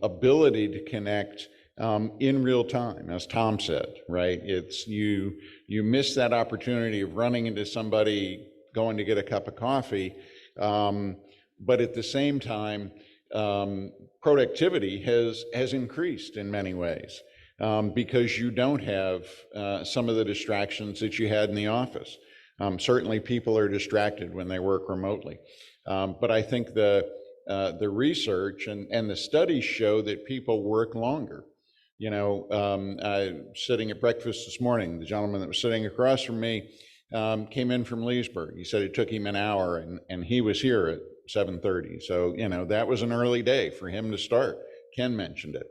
ability to connect in real time, as Tom said, right? It's you miss that opportunity of running into somebody going to get a cup of coffee, but at the same time, productivity has increased in many ways because you don't have some of the distractions that you had in the office. Certainly people are distracted when they work remotely. But I think the research and the studies show that people work longer. Sitting at breakfast this morning, the gentleman that was sitting across from me came in from Leesburg. He said it took him an hour, and he was here at 7:30. So, that was an early day for him to start. Ken mentioned it,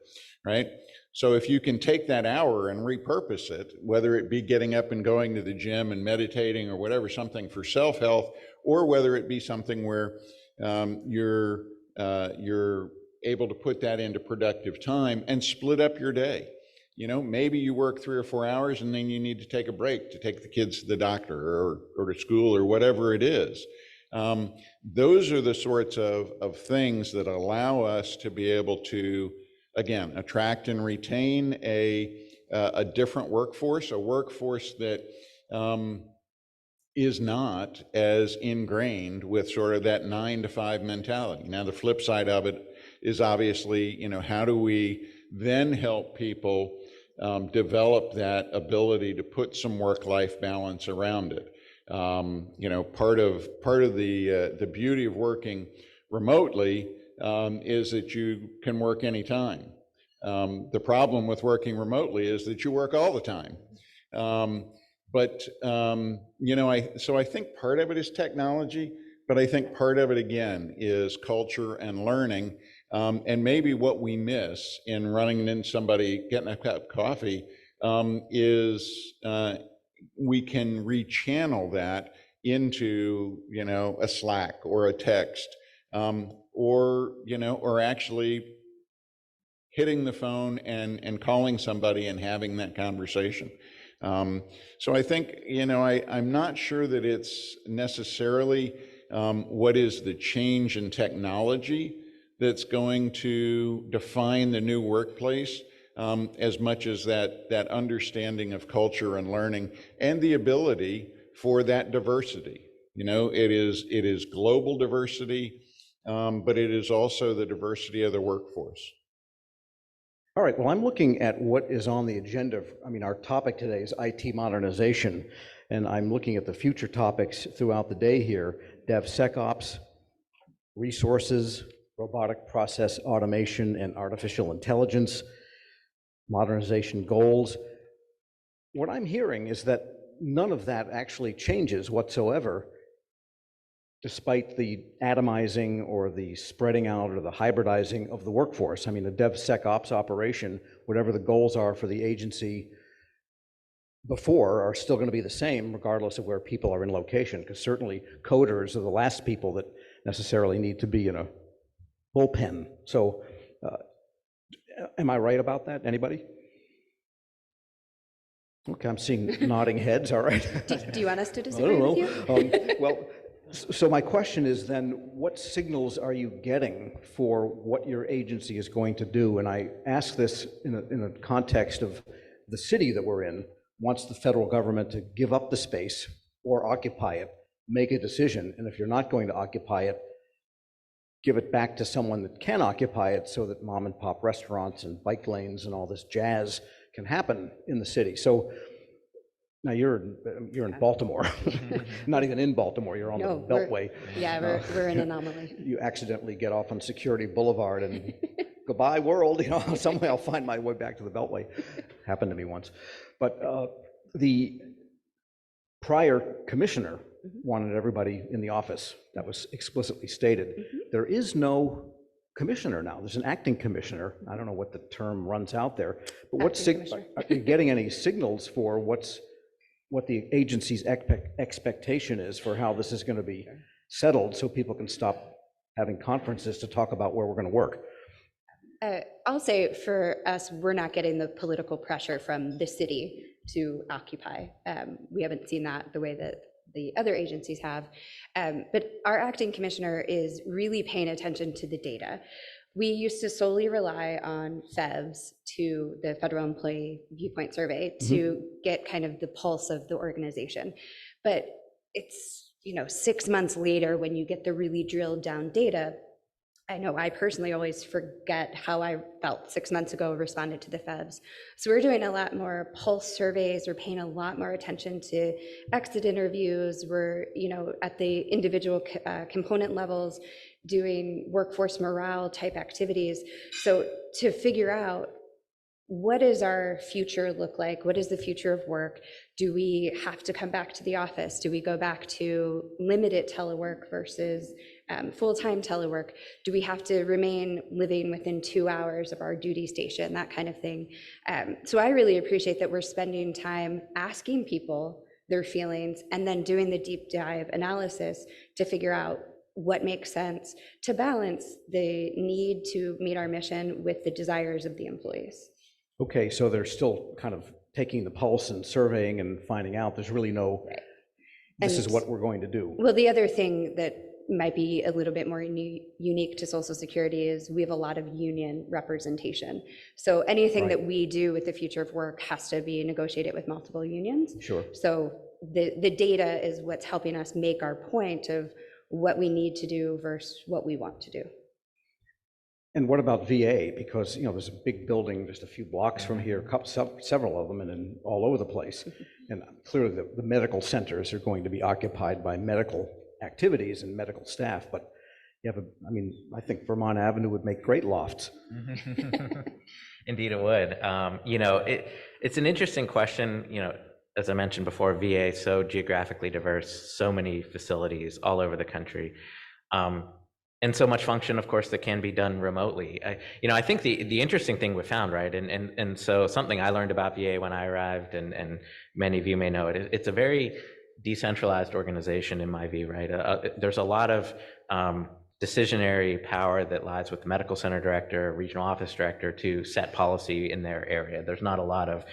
right? So if you can take that hour and repurpose it, whether it be getting up and going to the gym and meditating or whatever, something for self-health, or whether it be something where you're able to put that into productive time and split up your day. Maybe you work 3 or 4 hours and then you need to take a break to take the kids to the doctor or to school or whatever it is. Those are the sorts of things that allow us to be able to, again, attract and retain a different workforce, a workforce that is not as ingrained with sort of that 9 to 5 mentality. Now, the flip side of it is obviously, how do we then help people develop that ability to put some work-life balance around it? Part of the beauty of working remotely is that you can work anytime. The problem with working remotely is that you work all the time. So I think part of it is technology, but I think part of it, again, is culture and learning. And maybe what we miss in running into somebody, getting a cup of coffee, is we can rechannel that into, a Slack or a text, or actually hitting the phone and calling somebody and having that conversation. So I think, I'm not sure that it's necessarily what is the change in technology that's going to define the new workplace, as much as that understanding of culture and learning and the ability for that diversity. It is global diversity, but it is also the diversity of the workforce. All right, well, I'm looking at what is on the agenda. Our topic today is IT modernization, and I'm looking at the future topics throughout the day here: DevSecOps, resources, robotic process automation and artificial intelligence, modernization goals. What I'm hearing is that none of that actually changes whatsoever, despite the atomizing or the spreading out or the hybridizing of the workforce. A DevSecOps operation, whatever the goals are for the agency before, are still going to be the same regardless of where people are in location, because certainly coders are the last people that necessarily need to be in a bullpen. So am I right about that? Anybody? Okay, I'm seeing nodding heads, all right. Do you want us to I disagree don't with know. you? Well, so my question is then, what signals are you getting for what your agency is going to do? And I ask this in a context of the city that we're in wants the federal government to give up the space or occupy it, make a decision. And if you're not going to occupy it, give it back to someone that can occupy it so that mom and pop restaurants and bike lanes and all this jazz can happen in the city. So now you're in Baltimore, not even in Baltimore, you're on the Beltway. Yeah, we're an anomaly. You accidentally get off on Security Boulevard and goodbye world, somehow I'll find my way back to the Beltway. Happened to me once. But the prior commissioner wanted everybody in the office. That was explicitly stated. There is no commissioner now. There's an acting commissioner. I don't know what the term runs out there, but are you getting any signals for what the agency's expectation is for how this is going to be settled, so people can stop having conferences to talk about where we're going to work? I'll say for us, we're not getting the political pressure from the city to occupy. We haven't seen that the way that the other agencies have. But our acting commissioner is really paying attention to the data. We used to solely rely on FEVs, to the Federal Employee Viewpoint Survey, to get kind of the pulse of the organization. But it's 6 months later when you get the really drilled down data. I know I personally always forget how I felt 6 months ago responded to the FEVs. So we're doing a lot more pulse surveys. We're paying a lot more attention to exit interviews. We're, at the individual component levels, doing workforce morale type activities. So to figure out, what does our future look like? What is the future of work? Do we have to come back to the office? Do we go back to limited telework versus full-time telework? Do we have to remain living within 2 hours of our duty station? That kind of thing. So I really appreciate that we're spending time asking people their feelings and then doing the deep dive analysis to figure out what makes sense to balance the need to meet our mission with the desires of the employees. Okay, so they're still kind of taking the pulse and surveying and finding out. There's really no, this is what we're going to do. Well, the other thing that might be a little bit more unique to Social Security is we have a lot of union representation. So anything that we do with the future of work has to be negotiated with multiple unions. Sure. So the data is what's helping us make our point of what we need to do versus what we want to do. And what about VA? Because there's a big building just a few blocks from here, several of them, and then all over the place. And clearly the medical centers are going to be occupied by medical activities and medical staff. But you have I think Vermont Avenue would make great lofts. Indeed, it would. It's an interesting question. As I mentioned before, VA is so geographically diverse, so many facilities all over the country. And so much function, of course, that can be done remotely. I think the interesting thing we found, right, and so something I learned about VA when I arrived, and many of you may know it, it's a very decentralized organization in my view, right? There's a lot of decisionary power that lies with the medical center director, regional office director to set policy in their area. There's not a lot of,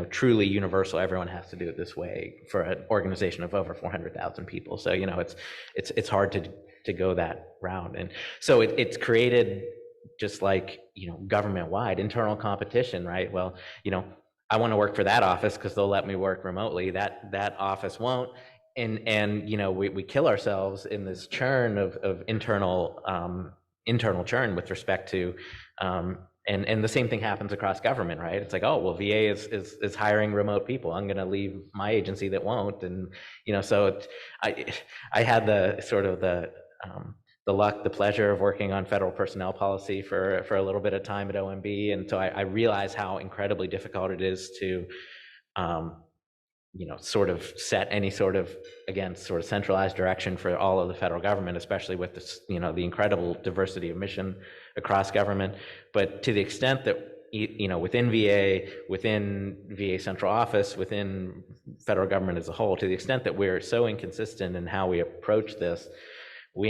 truly universal, everyone has to do it this way for an organization of over 400,000 people. So, it's hard to go that route. And so it's created just like, government-wide internal competition, right? Well, I want to work for that office because they'll let me work remotely. That office won't. And we kill ourselves in this churn of internal churn with respect to and the same thing happens across government, right? It's like, oh well, VA is hiring remote people. I'm going to leave my agency that won't, and so I had the sort of the luck, the pleasure of working on federal personnel policy for a little bit of time at OMB, and so I realized how incredibly difficult it is to sort of set any sort of, again, sort of centralized direction for all of the federal government, especially with this, the incredible diversity of mission across government. But to the extent that, within VA central office, within federal government as a whole, to the extent that we're so inconsistent in how we approach this, we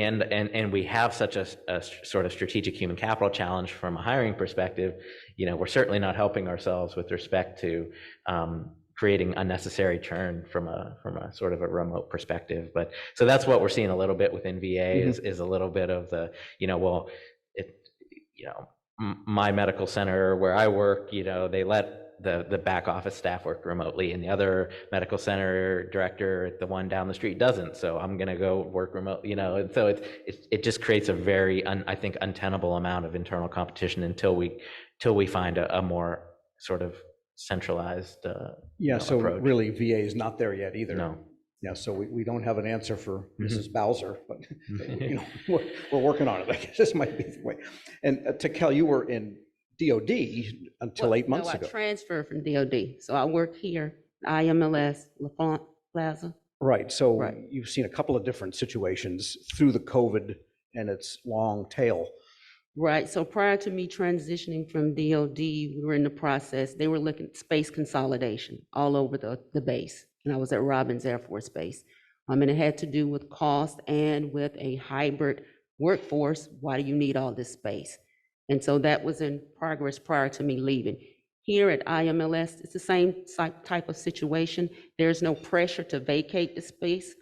we have such a sort of strategic human capital challenge from a hiring perspective. We're certainly not helping ourselves with respect to creating unnecessary churn from a sort of a remote perspective. But so that's what we're seeing a little bit within VA is a little bit of the, my medical center where I work, they let the back office staff work remotely, and the other medical center director, the one down the street, doesn't. So I'm going to go work remote, and so it just creates a very, I think, untenable amount of internal competition until we find a more sort of centralized so approach. really VA is not there yet either. No. Yeah, so we don't have an answer for Mrs. Bowser, but we're working on it. I guess this might be the way. And Tekel, you were in DOD until 8 months ago. I transferred from DOD, so I work here, IMLS, LaFont Plaza. Right, so Right. you've seen a couple of different situations through the COVID and its long tail. Right, so prior to me transitioning from DOD, we were in the process, they were looking at space consolidation all over the base. And I was at Robins Air Force Base. And it had to do with cost and with a hybrid workforce. Why do you need all this space? And so that was in progress prior to me leaving. Here at IMLS, it's the same type of situation. There's no pressure to vacate the space.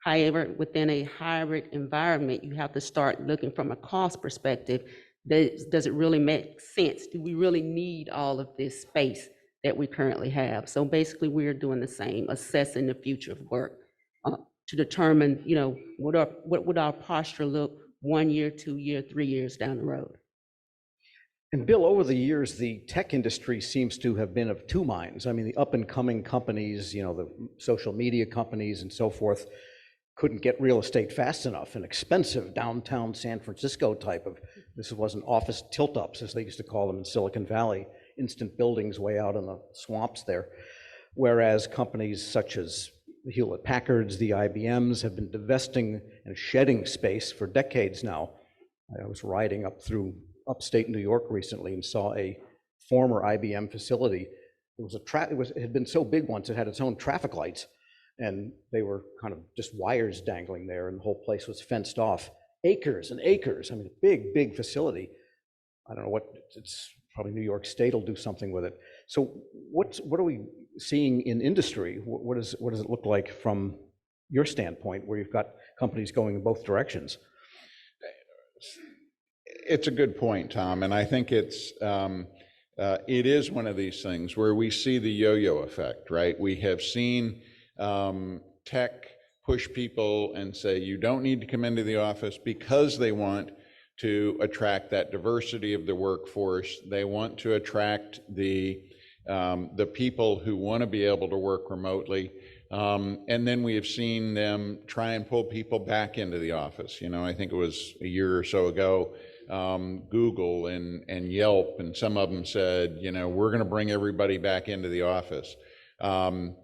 However, within a hybrid environment, you have to start looking from a cost perspective. Does it really make sense? Do we really need all of this space that we currently have? So basically, we're doing the same, assessing the future of work to determine, what would our posture look 1 year, 2 year, 3 years down the road. And Bill, over the years, the tech industry seems to have been of two minds. I mean, the up and coming companies, the social media companies and so forth, couldn't get real estate fast enough, and expensive downtown San Francisco type of, this wasn't office tilt-ups, as they used to call them in Silicon Valley, instant buildings way out in the swamps there. Whereas companies such as the Hewlett-Packards, the IBMs have been divesting and shedding space for decades now. I was riding up through upstate New York recently and saw a former IBM facility. It had been so big once, it had its own traffic lights, and they were kind of just wires dangling there, and the whole place was fenced off. Acres and acres. I mean, a big facility. I don't know it's probably New York State will do something with it. So what are we seeing in industry? What does it look like from your standpoint, where you've got companies going in both directions? It's a good point, Tom, and I think it is one of these things where we see the yo-yo effect, right? We have seen tech push people and say, you don't need to come into the office, because they want to attract that diversity of the workforce. They want to attract the people who want to be able to work remotely. And then we have seen them try and pull people back into the office. I think it was a year or so ago, Google and Yelp, and some of them said, we're going to bring everybody back into the office. And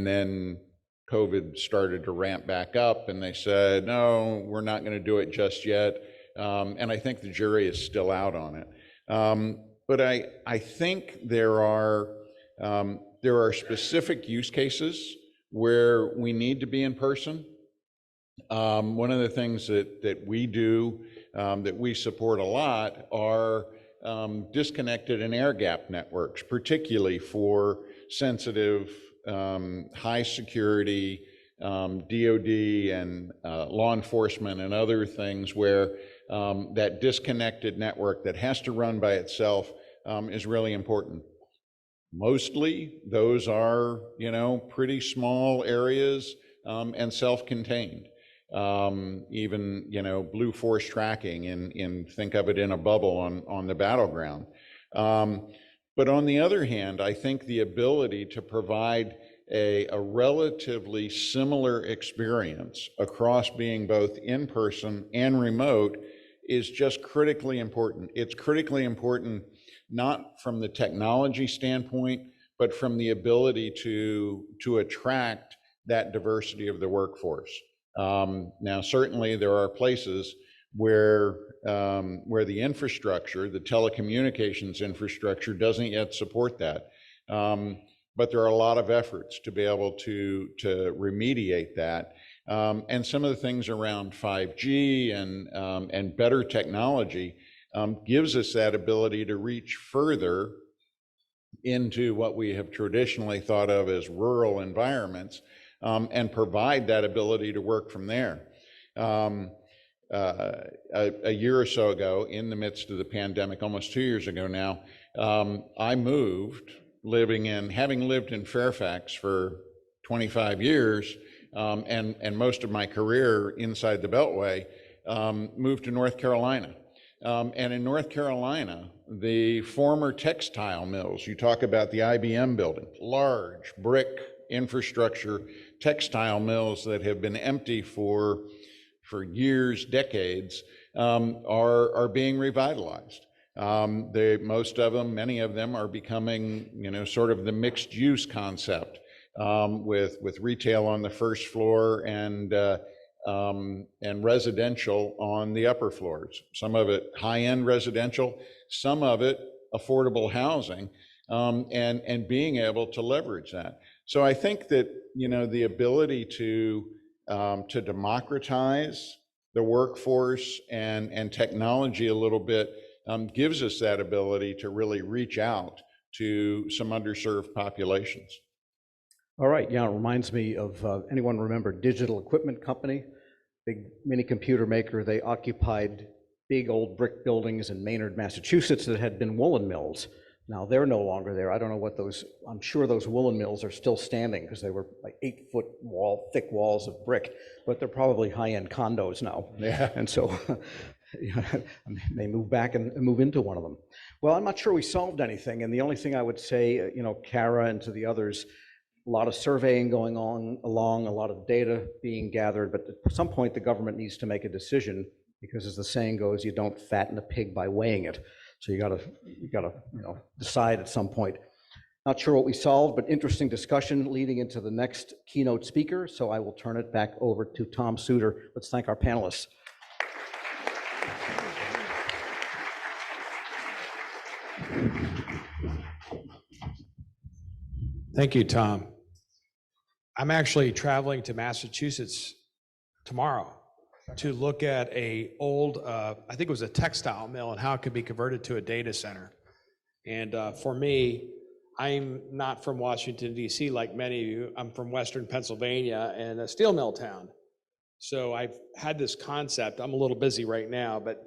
then COVID started to ramp back up, and they said, no, we're not going to do it just yet. And I think the jury is still out on it. But I think there are specific use cases where we need to be in person. One of the things that we do that we support a lot are disconnected and air gap networks, particularly for sensitive, high security, DoD and law enforcement and other things where that disconnected network that has to run by itself is really important. Mostly those are, pretty small areas and self-contained. Even, blue force tracking think of it in a bubble on the battleground. But on the other hand, I think the ability to provide a relatively similar experience across being both in person and remote is just critically important. It's critically important not from the technology standpoint, but from the ability to attract that diversity of the workforce. Now, certainly there are places where the infrastructure, the telecommunications infrastructure, doesn't yet support that. But there are a lot of efforts to be able to remediate that. And some of the things around 5G and better technology gives us that ability to reach further into what we have traditionally thought of as rural environments and provide that ability to work from there. A year or so ago, in the midst of the pandemic, almost 2 years ago now, I moved, having lived in Fairfax for 25 years and most of my career inside the Beltway, moved to North Carolina. And in North Carolina, the former textile mills, you talk about the IBM building, large brick infrastructure textile mills that have been empty for years, decades, are being revitalized. Most of them, many of them are becoming, sort of the mixed use concept with retail on the first floor and residential on the upper floors. Some of it high-end residential, some of it affordable housing, and being able to leverage that. So I think that, the ability to democratize the workforce and technology a little bit gives us that ability to really reach out to some underserved populations. All right, yeah, it reminds me of, anyone remember Digital Equipment Company? Big mini computer maker. They occupied big old brick buildings in Maynard, Massachusetts that had been woolen mills. Now they're no longer there. I don't know what those, I'm sure those woolen mills are still standing because they were like 8-foot thick walls of brick, but they're probably high-end condos now. Yeah. And so they move back and move into one of them. Well, I'm not sure we solved anything. And the only thing I would say, Kara and to the others, a lot of surveying going on along, a lot of data being gathered, but at some point the government needs to make a decision because as the saying goes, you don't fatten a pig by weighing it. So you gotta decide at some point. Not sure what we solved, but interesting discussion leading into the next keynote speaker. So I will turn it back over to Tom Suter. Let's thank our panelists. Thank you, Tom. I'm actually traveling to Massachusetts tomorrow to look at a old, I think it was a textile mill and how it could be converted to a data center. And for me, I'm not from Washington, D.C. like many of you. I'm from Western Pennsylvania and a steel mill town. So I've had this concept. I'm a little busy right now, but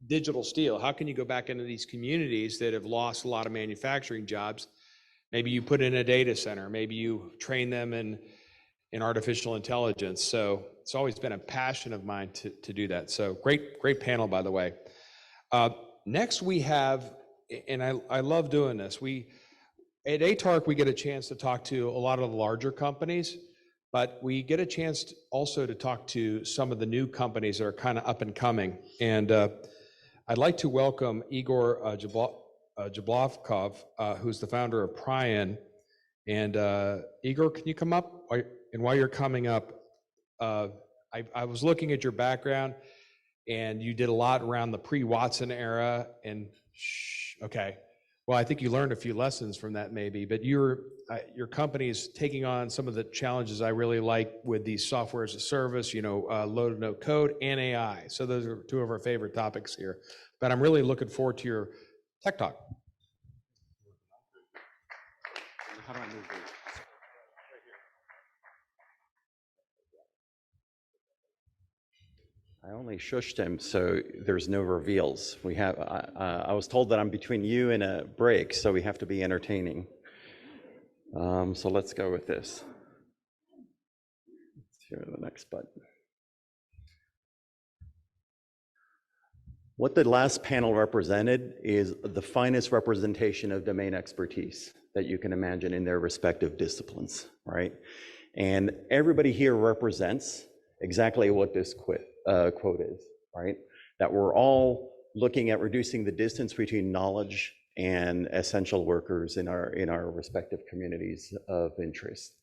digital steel, how can you go back into these communities that have lost a lot of manufacturing jobs? Maybe you put in a data center, maybe you train them in artificial intelligence. So it's always been a passion of mine to do that. So great panel, by the way. Next we have, and I love doing this, at ATARC we get a chance to talk to a lot of the larger companies, but we get a chance also to talk to some of the new companies that are kind of up and coming. And I'd like to welcome Igor Jablovkov, who's the founder of Prion. And Igor, can you come up? And while you're coming up, I was looking at your background, and you did a lot around the pre-Watson era. And okay, Well, I think you learned a few lessons from that maybe, but your company's taking on some of the challenges I really like with these software as a service, low to no code and AI. So those are two of our favorite topics here. But I'm really looking forward to your tech talk. How do I move these? I only shushed him, so there's no reveals. I was told that I'm between you and a break, so we have to be entertaining. So let's go with this. Let's hear the next button. What the last panel represented is the finest representation of domain expertise that you can imagine in their respective disciplines, right? And everybody here represents exactly what this quote is, right? That we're all looking at reducing the distance between knowledge and essential workers in our respective communities of interest.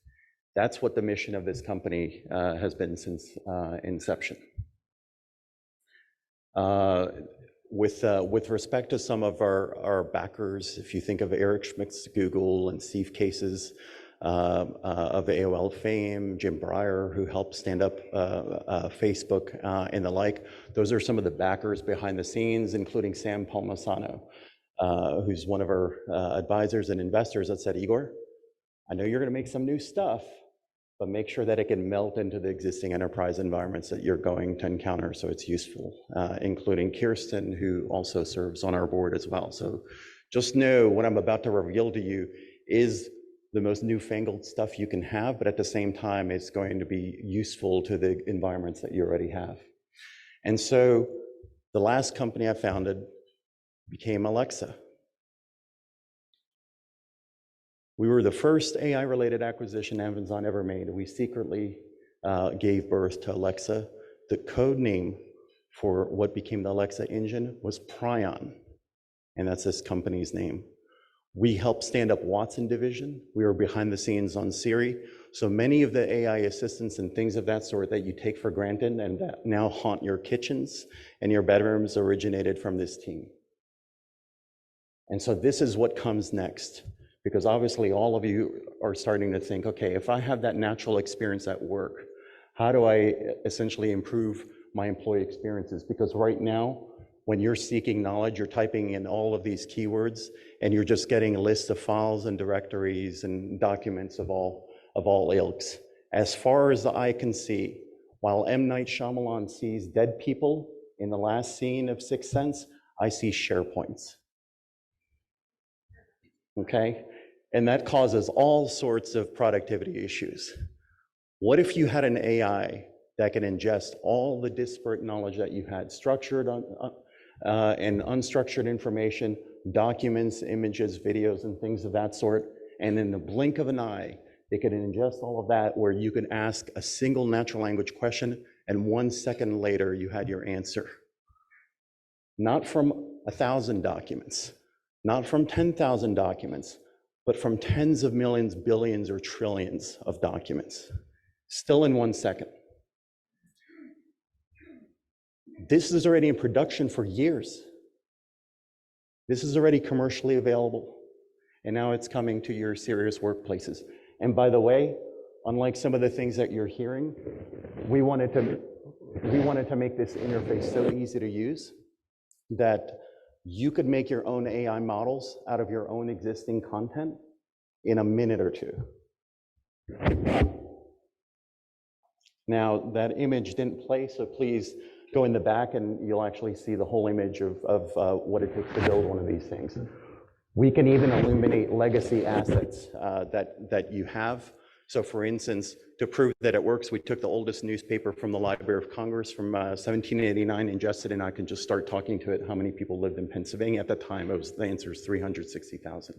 That's what the mission of this company has been since inception. With respect to some of our backers, if you think of Eric Schmidt's Google and Steve Case's of AOL fame, Jim Breyer, who helped stand up Facebook and the like, those are some of the backers behind the scenes, including Sam Palmisano, who's one of our advisors and investors that said, Igor, I know you're going to make some new stuff, but make sure that it can melt into the existing enterprise environments that you're going to encounter so it's useful, including Kirsten, who also serves on our board as well. So just know what I'm about to reveal to you is the most newfangled stuff you can have, but at the same time, it's going to be useful to the environments that you already have. And so the last company I founded became Alexa. We were the first AI-related acquisition Amazon ever made. We secretly gave birth to Alexa. The code name for what became the Alexa engine was Prion, and that's this company's name. We helped stand up Watson Division. We were behind the scenes on Siri. So many of the AI assistants and things of that sort that you take for granted and that now haunt your kitchens and your bedrooms originated from this team. And so this is what comes next, because obviously all of you are starting to think, okay, if I have that natural experience at work, how do I essentially improve my employee experiences? Because right now, when you're seeking knowledge, you're typing in all of these keywords and you're just getting lists of files and directories and documents of all ilks. As far as the eye can see, while M. Night Shyamalan sees dead people in the last scene of Sixth Sense, I see SharePoints. Okay? And that causes all sorts of productivity issues. What if you had an AI that can ingest all the disparate knowledge that you had, structured and unstructured information, documents, images, videos, and things of that sort, and in the blink of an eye, they could ingest all of that where you could ask a single natural language question and 1 second later you had your answer. Not from 1,000 documents, not from 10,000 documents, but from tens of millions, billions, or trillions of documents, still in 1 second. This is already in production for years. This is already commercially available, and now it's coming to your serious workplaces. And by the way, unlike some of the things that you're hearing, we wanted to make this interface so easy to use that you could make your own AI models out of your own existing content in a minute or two. Now, that image didn't play, so please go in the back and you'll actually see the whole image of what it takes to build one of these things. We can even illuminate legacy assets that you have. So for instance, to prove that it works, we took the oldest newspaper from the Library of Congress from 1789, ingested, and I can just start talking to it how many people lived in Pennsylvania. At the time, the answer is 360,000.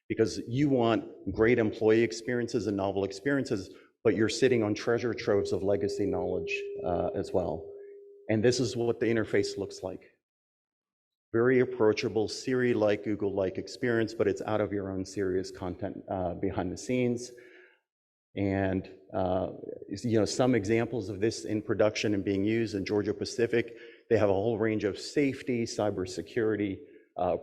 Because you want great employee experiences and novel experiences, but you're sitting on treasure troves of legacy knowledge as well. And this is what the interface looks like. Very approachable, Siri-like, Google-like experience, but it's out of your own serious content behind the scenes. And some examples of this in production and being used in Georgia Pacific, they have a whole range of safety, cybersecurity,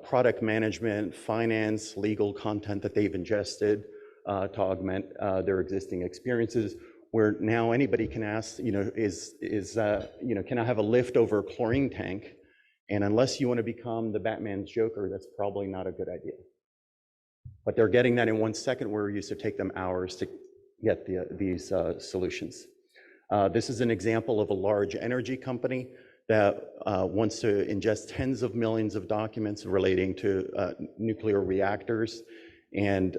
product management, finance, legal content that they've ingested to augment their existing experiences, where now anybody can ask, can I have a lift over a chlorine tank? And unless you want to become the Batman's Joker, that's probably not a good idea. But they're getting that in 1 second, where it used to take them hours to get these solutions. This is an example of a large energy company that wants to ingest tens of millions of documents relating to nuclear reactors and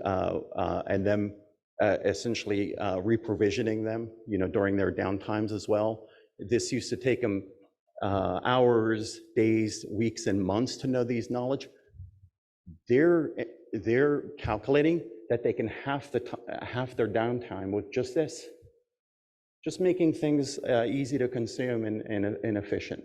them essentially reprovisioning them, during their downtimes as well. This used to take them hours, days, weeks, and months to know these knowledge. They're calculating that they can half their downtime with just this, just making things easy to consume and efficient.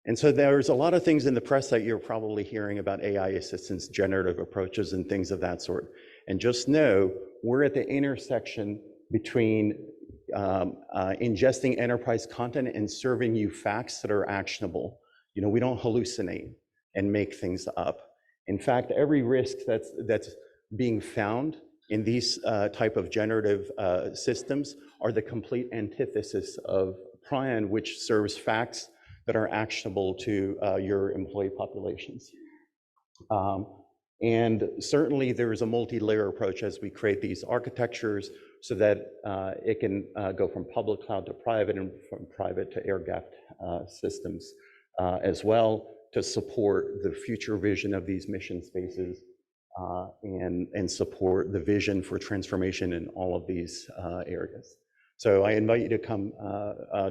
And so there's a lot of things in the press that you're probably hearing about AI assistance, generative approaches, and things of that sort. And just know we're at the intersection between ingesting enterprise content and serving you facts that are actionable. We don't hallucinate and make things up. In fact, every risk that's being found in these type of generative systems are the complete antithesis of Prion, which serves facts that are actionable to your employee populations. And certainly there is a multi-layer approach as we create these architectures so that it can go from public cloud to private and from private to air-gapped systems as well, to support the future vision of these mission spaces and support the vision for transformation in all of these areas. So I invite you to come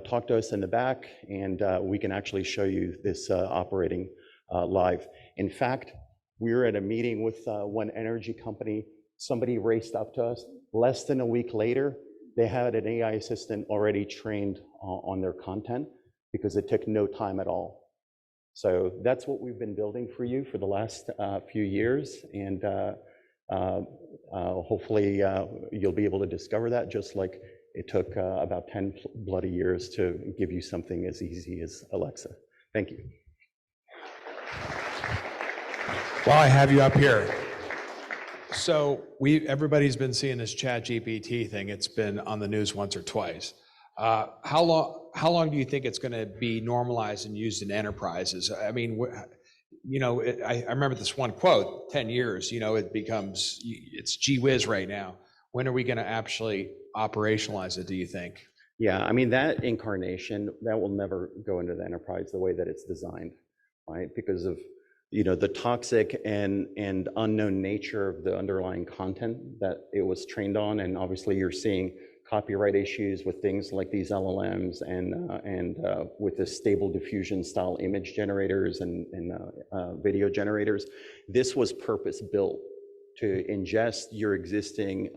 talk to us in the back, and we can actually show you this operating live. In fact, we were at a meeting with one energy company. Somebody raced up to us. Less than a week later, they had an AI assistant already trained on their content because it took no time at all. So that's what we've been building for you for the last few years, and hopefully you'll be able to discover that, just like it took about 10 bloody years to give you something as easy as Alexa. Thank you. While I have you up here, so everybody's been seeing this ChatGPT thing. It's been on the news once or twice. How long do you think it's going to be normalized and used in enterprises? I mean, I remember this one quote, 10 years, it's gee whiz right now. When are we going to actually operationalize it, do you think? Yeah, I mean, that incarnation, that will never go into the enterprise the way that it's designed, right? Because of, the toxic and unknown nature of the underlying content that it was trained on. And obviously you're seeing copyright issues with things like these LLMs and with the stable diffusion style image generators and video generators. This was purpose built to ingest your existing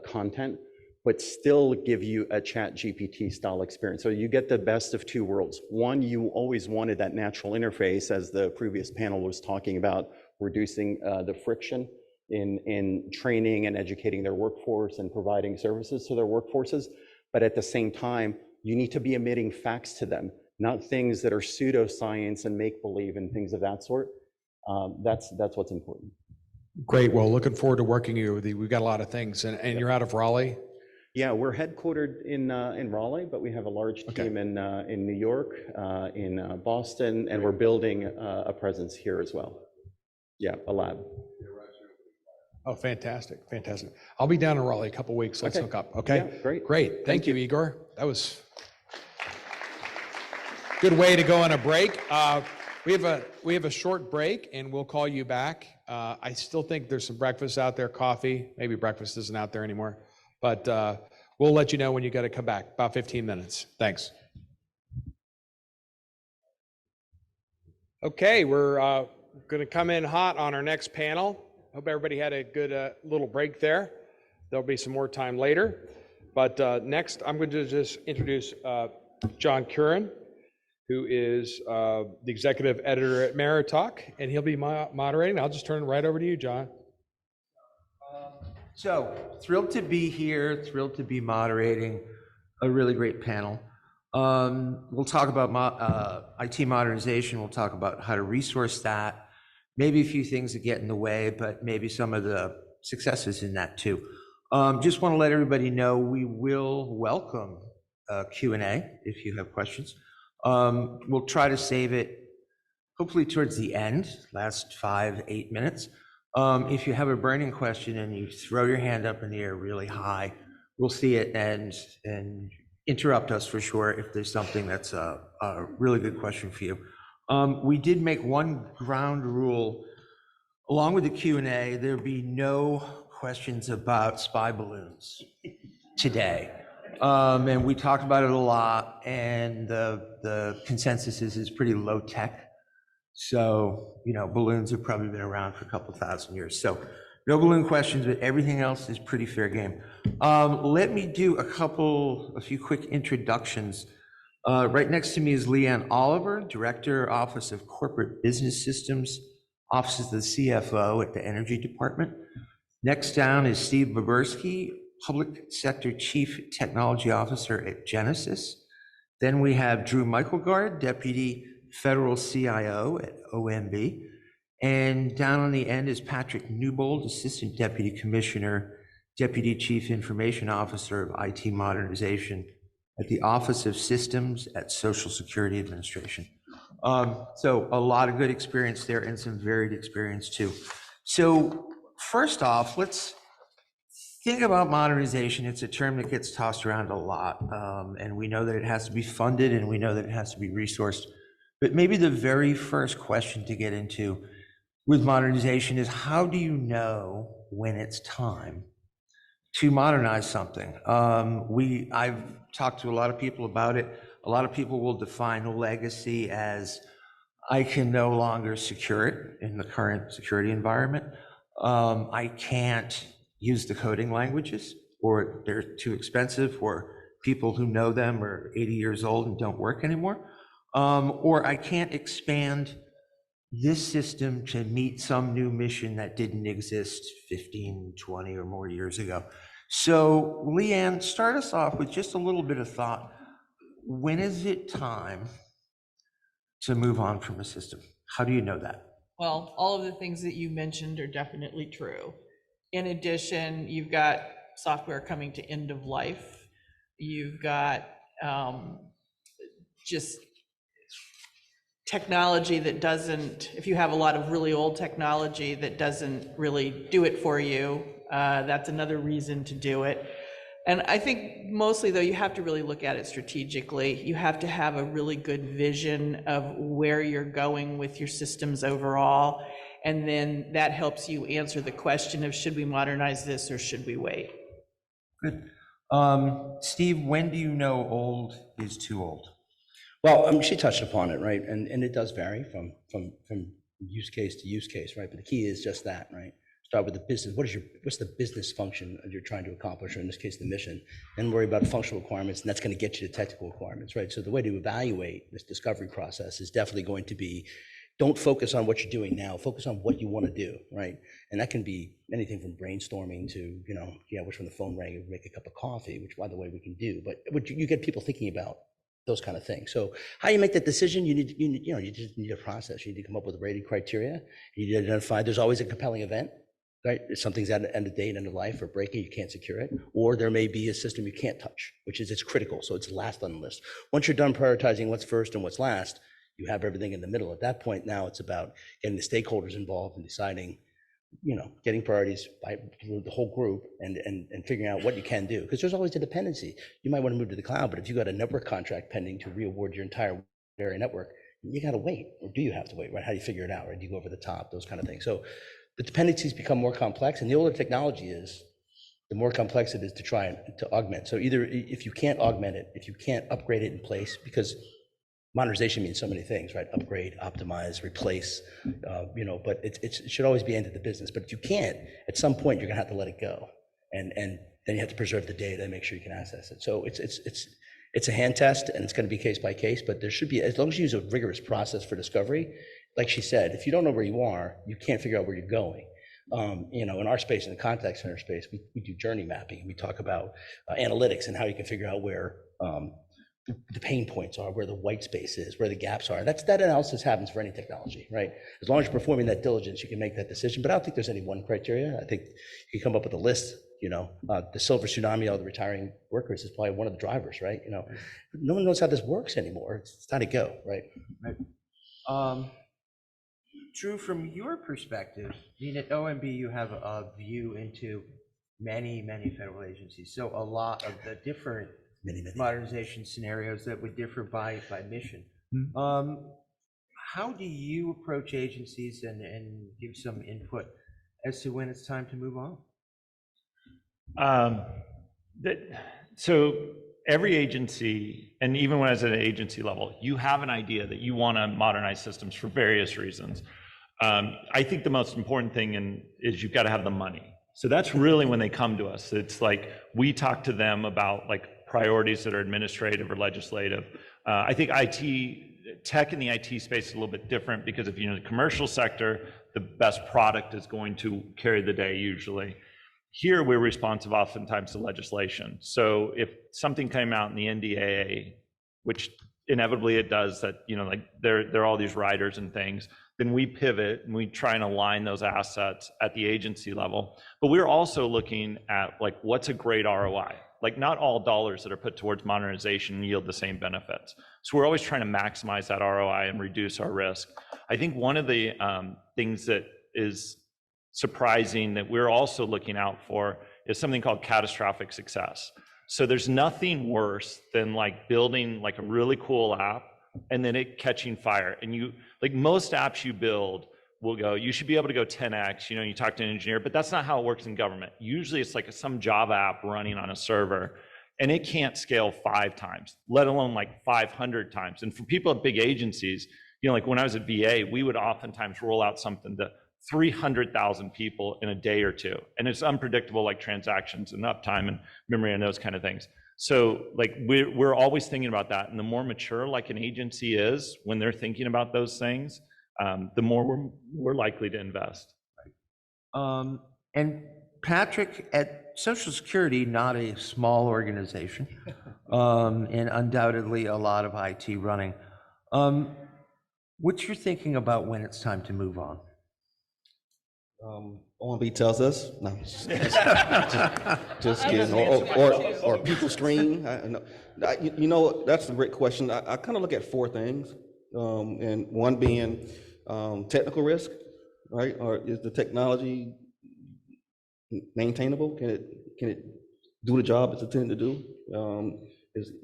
content, but still give you a ChatGPT style experience. So you get the best of two worlds. One, you always wanted that natural interface, as the previous panel was talking about, reducing the friction in training and educating their workforce and providing services to their workforces. But at the same time, you need to be emitting facts to them, not things that are pseudoscience and make-believe and things of that sort. That's what's important. Great. Well, looking forward to working with you. We've got a lot of things, and you're out of Raleigh? Yeah, we're headquartered in Raleigh, but we have a large team in New York, in Boston, and we're building a presence here as well. Yeah, a lab. Oh, fantastic, fantastic. I'll be down in Raleigh a couple weeks. Let's hook up, okay? Yeah, great. Great. Thank you, Igor. That was good way to go on a break. We have a short break, and we'll call you back. I still think there's some breakfast out there, coffee. Maybe breakfast isn't out there anymore, but we'll let you know when you got to come back. About 15 minutes. Thanks. Okay, we're going to come in hot on our next panel. Hope everybody had a good little break there. There'll be some more time later. But next, I'm going to just introduce John Curran, who is the executive editor at ATARC, and he'll be moderating. I'll just turn it right over to you, John. So thrilled to be here, thrilled to be moderating a really great panel. We'll talk about IT modernization. We'll talk about how to resource that. maybe a few things that get in the way, but maybe some of the successes in that too. Just want to let everybody know we will welcome Q&A if you have questions. We'll try to save it hopefully towards the end, last 5-8 minutes. If you have a burning question and you throw your hand up in the air really high, we'll see it and interrupt us for sure if there's something that's a really good question for you. We did make one ground rule. Along with the Q&A, there be no questions about spy balloons today. And we talked about it a lot, and the consensus is pretty low tech. So, balloons have probably been around for a couple thousand years. So no balloon questions, but everything else is pretty fair game. Let me do a few quick introductions. Right next to me is Leanne Oliver, Director, Office of Corporate Business Systems, Office of the CFO at the Energy Department. Next down is Steve Babursky, Public Sector Chief Technology Officer at Genesis. Then we have Drew Michaelgard, Deputy Federal CIO at OMB. And down on the end is Patrick Newbold, Assistant Deputy Commissioner, Deputy Chief Information Officer of IT Modernization at the Office of Systems at Social Security Administration. So a lot of good experience there and some varied experience too. So first off, let's think about modernization. It's a term that gets tossed around a lot, and we know that it has to be funded and we know that it has to be resourced. But maybe the very first question to get into with modernization is, how do you know when it's time to modernize something? I've talked to a lot of people about it. A lot of people will define legacy as, I can no longer secure it in the current security environment. I can't use the coding languages, or they're too expensive, or people who know them are 80 years old and don't work anymore. Or I can't expand this system to meet some new mission that didn't exist 15, 20 or more years ago. So Leanne, start us off with just a little bit of thought. When is it time to move on from a system? How do you know that? Well, all of the things that you mentioned are definitely true. In addition, you've got software coming to end of life. You've got just technology that doesn't, if you have a lot of really old technology that doesn't really do it for you, that's another reason to do it. And I think mostly though, you have to really look at it strategically. You have to have a really good vision of where you're going with your systems overall. And then that helps you answer the question of, should we modernize this or should we wait? Good. Steve, when do you know old is too old? Well, she touched upon it, right? And it does vary from use case to use case, right? But the key is just that, right? Start with the business. What's the business function that you're trying to accomplish, or in this case, the mission, and worry about functional requirements, and that's going to get you to technical requirements, right? So the way to evaluate this discovery process is definitely going to be, don't focus on what you're doing now, focus on what you want to do, right? And that can be anything from brainstorming to, wish when the phone rang, it would make a cup of coffee, which, by the way, we can do. But you get people thinking about those kind of things. So how you make that decision, you just need a process. You need to come up with rating criteria. You need to identify, there's always a compelling event, right? If something's at end of date, end of life, or breaking, you can't secure it. Or there may be a system you can't touch, which is it's critical, so it's last on the list. Once you're done prioritizing what's first and what's last, you have everything in the middle. At that point, now it's about getting the stakeholders involved and deciding, getting priorities by the whole group and figuring out what you can do. Because there's always a dependency. You might want to move to the cloud, but if you've got a network contract pending to re-award your entire area network, you got to wait. Or do you have to wait, right? How do you figure it out, right? Do you go over the top, those kind of things. So the dependencies become more complex, and the older technology is, the more complex it is to try and to augment. So either if you can't augment it, if you can't upgrade it in place, because modernization means so many things, right? Upgrade, optimize, replace, but it should always be end of the business. But if you can't, at some point, you're gonna have to let it go. And then you have to preserve the data and make sure you can access it. So it's a hand test, and it's gonna be case by case, but there should be, as long as you use a rigorous process for discovery, like she said, if you don't know where you are, you can't figure out where you're going. In our space, in the contact center space, we do journey mapping. We talk about analytics and how you can figure out where the pain points are, where the white space is, where the gaps are. That analysis happens for any technology, right? As long as you're performing that diligence, you can make that decision. But I don't think there's any one criteria. I think you can come up with a list. The silver tsunami of the retiring workers is probably one of the drivers, right? No one knows how this works anymore. It's time to go, right? Right. Drew, from your perspective, at OMB, you have a view into many, many federal agencies. So a lot of the different modernization scenarios that would differ by mission. How do you approach agencies and give some input as to when it's time to move on? So every agency, and even when I was at an agency level, you have an idea that you want to modernize systems for various reasons. I think the most important thing is you've got to have the money. So that's really when they come to us. It's like we talk to them about like priorities that are administrative or legislative. I think tech in the IT space is a little bit different because if you're in the commercial sector, the best product is going to carry the day usually. Here, we're responsive oftentimes to legislation. So if something came out in the NDAA, which inevitably it does, that like there are all these riders and things, then we pivot and we try and align those assets at the agency level. But we're also looking at like what's a great ROI. Like not all dollars that are put towards modernization yield the same benefits. So we're always trying to maximize that ROI and reduce our risk. I think one of the things that is surprising that we're also looking out for is something called catastrophic success. So there's nothing worse than like building like a really cool app and then it catching fire. And like most apps you build will go, you should be able to go 10x, you talk to an engineer, but that's not how it works in government. Usually it's like some Java app running on a server and it can't scale 5 times, let alone like 500 times. And for people at big agencies, like when I was at VA, we would oftentimes roll out something to 300,000 people in a day or two. And it's unpredictable, like transactions and uptime and memory and those kind of things. So like we're always thinking about that. And the more mature like an agency is when they're thinking about those things, the more we're likely to invest. And Patrick, at Social Security, not a small organization, and undoubtedly a lot of IT running. What's your thinking about when it's time to move on? OMB tells us, no, just kidding, or people stream. That's a great question. I kind of look at 4 things, and one being technical risk, right? Or is the technology maintainable? Can it do the job it's intended to do?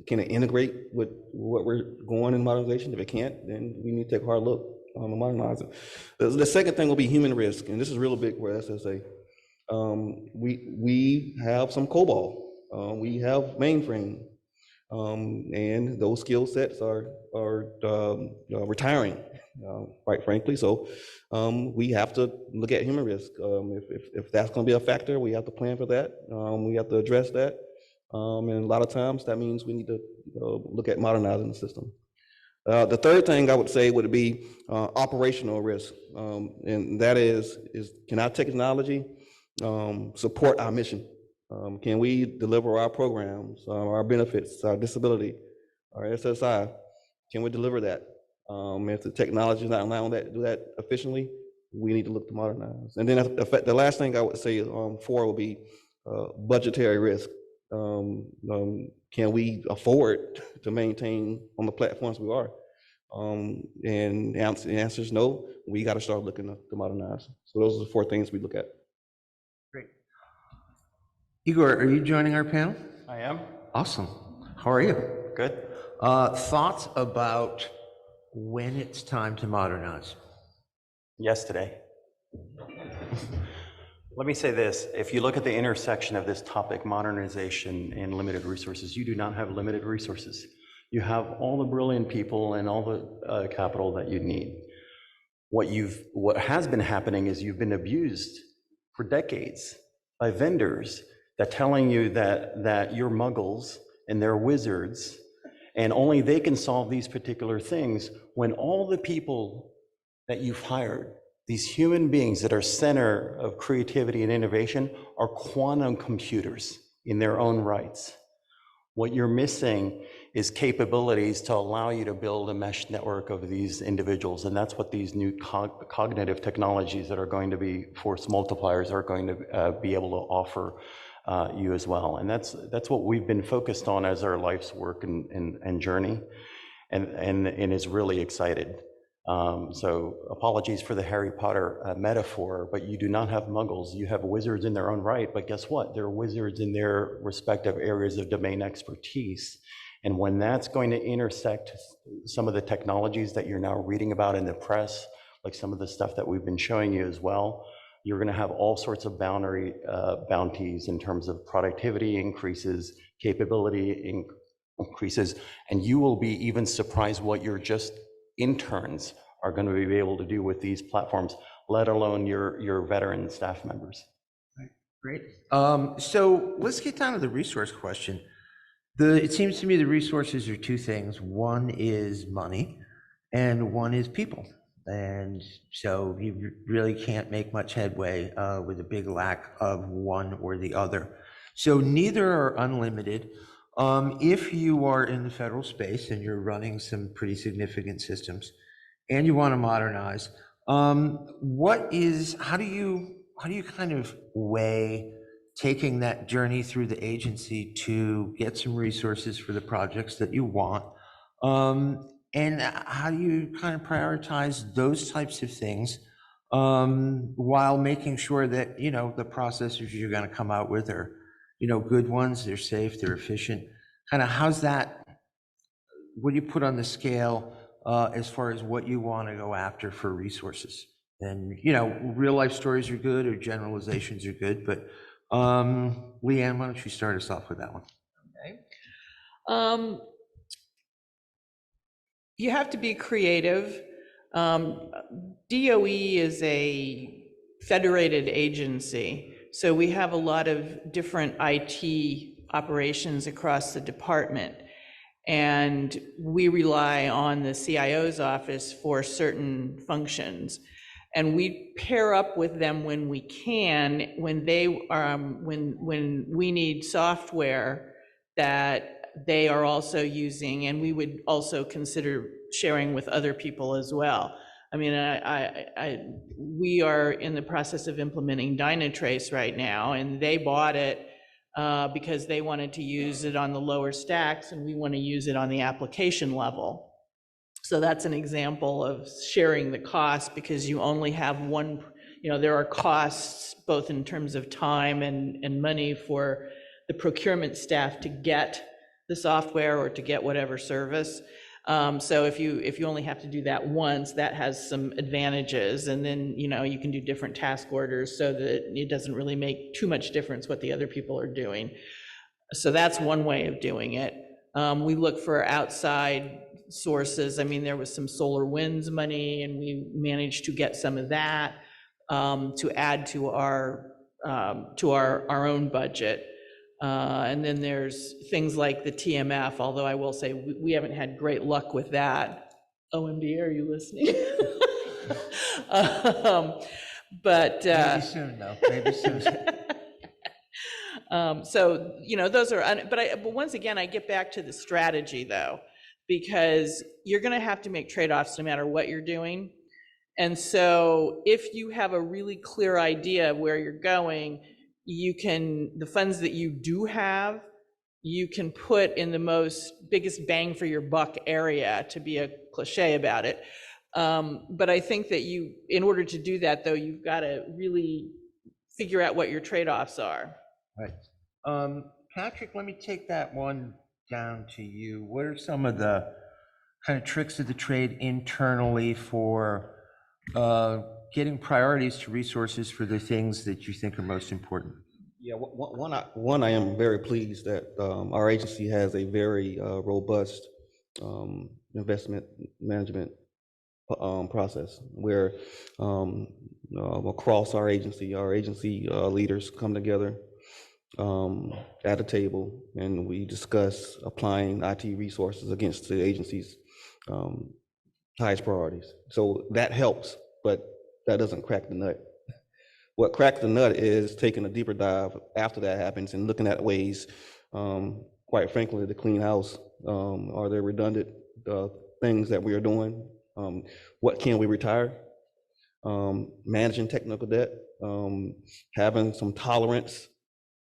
Can it integrate with what we're going in modernization? If it can't, then we need to take a hard look. Modernize it. The second thing will be human risk, and this is real big for SSA. We have some COBOL, we have mainframe, and those skill sets are retiring, quite frankly. So we have to look at human risk. If that's going to be a factor, we have to plan for that. We have to address that, and a lot of times that means we need to look at modernizing the system. The third thing I would say would be operational risk, and that is can our technology support our mission? Can we deliver our programs, our benefits, our disability, our SSI? Can we deliver that? If the technology is not allowing that to do that efficiently, we need to look to modernize. And then the last thing I would say 4 will be budgetary risk. Can we afford to maintain on the platforms we are? And the answer is no. We got to start looking to modernize. So those are the 4 things we look at. Great. Igor, are you joining our panel? I am. Awesome. How are you? Good. Thoughts about when it's time to modernize? Yesterday. Let me say this. If you look at the intersection of this topic, modernization and limited resources, you do not have limited resources. You have all the brilliant people and all the capital that you need. What has been happening is you've been abused for decades by vendors that telling you that you're muggles and they're wizards and only they can solve these particular things, when all the people that you've hired, these human beings that are center of creativity and innovation, are quantum computers in their own rights. What you're missing is capabilities to allow you to build a mesh network of these individuals. And that's what these new cognitive technologies that are going to be force multipliers are going to be able to offer you as well. And that's what we've been focused on as our life's work and journey, and is really excited. So apologies for the Harry Potter metaphor, but you do not have muggles. You have wizards in their own right, but guess what? They're wizards in their respective areas of domain expertise. And when that's going to intersect some of the technologies that you're now reading about in the press, like some of the stuff that we've been showing you as well, you're going to have all sorts of bounties in terms of productivity increases, capability increases, and you will be even surprised what your just interns are going to be able to do with these platforms, let alone your veteran staff members. Right. Great. So let's get down to the resource question. It seems to me the resources are two things. One is money and one is people. And so you really can't make much headway with a big lack of one or the other. So neither are unlimited. If you are in the federal space and you're running some pretty significant systems and you want to modernize, how do you kind of weigh taking that journey through the agency to get some resources for the projects that you want? And how do you kind of prioritize those types of things while making sure that, the processors you're going to come out with are, good ones, they're safe, they're efficient? Kind of what do you put on the scale as far as what you want to go after for resources? And, real life stories are good or generalizations are good, but Leanne, why don't you start us off with that one? Okay. You have to be creative. DOE is a federated agency, so we have a lot of different IT operations across the department, and we rely on the CIO's office for certain functions. And we pair up with them when we can, when we need software that they are also using, and we would also consider sharing with other people as well. I mean, we are in the process of implementing Dynatrace right now, and they bought it because they wanted to use it on the lower stacks, and we want to use it on the application level. So that's an example of sharing the cost, because you only have one, there are costs both in terms of time and money for the procurement staff to get the software or to get whatever service. So if you only have to do that once, that has some advantages. And then, you can do different task orders so that it doesn't really make too much difference what the other people are doing. So that's one way of doing it. We look for outside sources. I mean, there was some SolarWinds money, and we managed to get some of that to add to our own budget. And then there's things like the TMF, although I will say we haven't had great luck with that. OMD, are you listening? But maybe soon, though. Maybe soon. So, those are, but once again, I get back to the strategy, though, because you're going to have to make trade-offs no matter what you're doing. And so if you have a really clear idea of where you're going, the funds that you do have, you can put in the biggest bang for your buck area, to be a cliche about it. But I think that in order to do that, though, you've got to really figure out what your trade-offs are. Right. Patrick, let me take that one down to you. What are some of the kind of tricks of the trade internally for getting priorities to resources for the things that you think are most important? Yeah, one, I am very pleased that our agency has a very robust investment management process where across our agency leaders come together at a table, and we discuss applying IT resources against the agency's highest priorities. So that helps, but that doesn't crack the nut. What cracks the nut is taking a deeper dive after that happens and looking at ways, quite frankly, to clean house Are there redundant things that we are doing? What can we retire? Managing technical debt, having some tolerance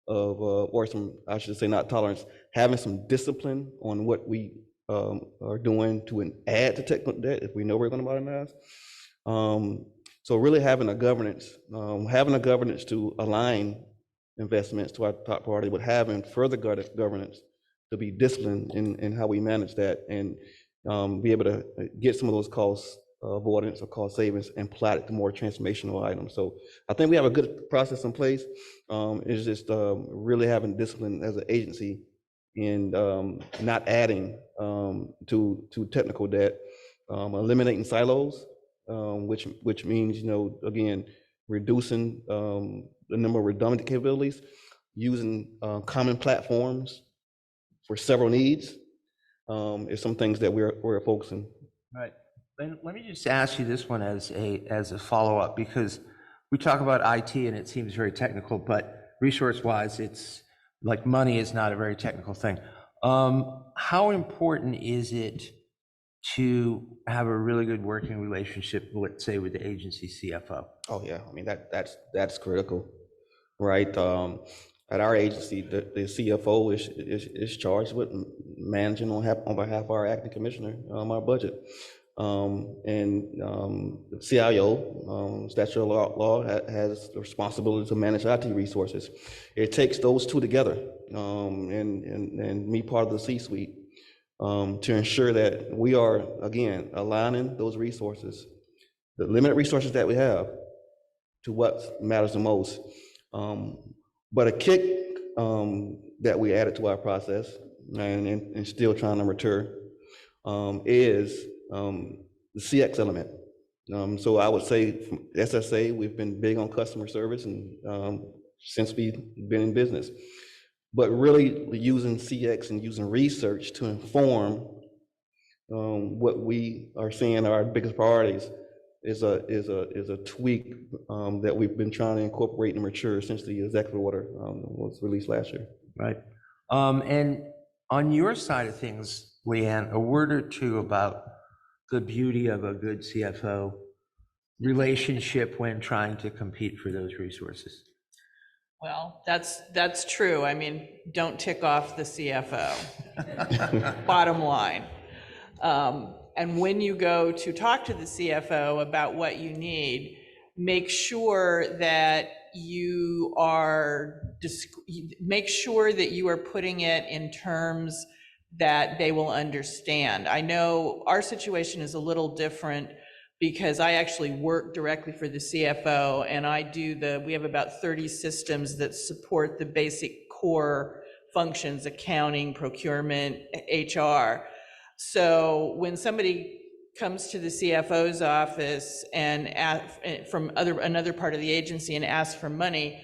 of, or some, I should say not tolerance, having some discipline on what we are doing to add to technical debt if we know we're going to modernize. So really having a governance to align investments to our top priority, but having further governance to be disciplined in how we manage that and be able to get some of those cost avoidance or cost savings and plot it to more transformational items. So I think we have a good process in place. It's just really having discipline as an agency and not adding to technical debt, eliminating silos, which means, again, reducing the number of redundant capabilities, using common platforms for several needs is some things that we're focusing. Right. And let me just ask you this one as a follow-up, because we talk about IT and it seems very technical, but resource-wise, it's like money is not a very technical thing. How important is it to have a really good working relationship, let's say, with the agency CFO? Oh yeah, I mean that's critical, right? At our agency, the CFO is charged with managing on behalf of our acting commissioner our budget, and the CIO, statutory law has the responsibility to manage IT resources. It takes those two together, and me part of the C-suite, to ensure that we are, again, aligning those resources, the limited resources that we have, to what matters the most. But a kick that we added to our process and still trying to mature is the CX element. So I would say from SSA, we've been big on customer service and since we've been in business. But really using CX and using research to inform what we are seeing are our biggest priorities is a tweak that we've been trying to incorporate and mature since the executive order was released last year. Right. And on your side of things, Leanne, a word or two about the beauty of a good CFO relationship when trying to compete for those resources. Well, that's true. I mean, don't tick off the CFO, bottom line. And when you go to talk to the CFO about what you need, make sure that you are putting it in terms that they will understand. I know our situation is a little different because I actually work directly for the CFO, and we have about 30 systems that support the basic core functions, accounting, procurement, HR. So when somebody comes to the CFO's office and from another part of the agency and asks for money,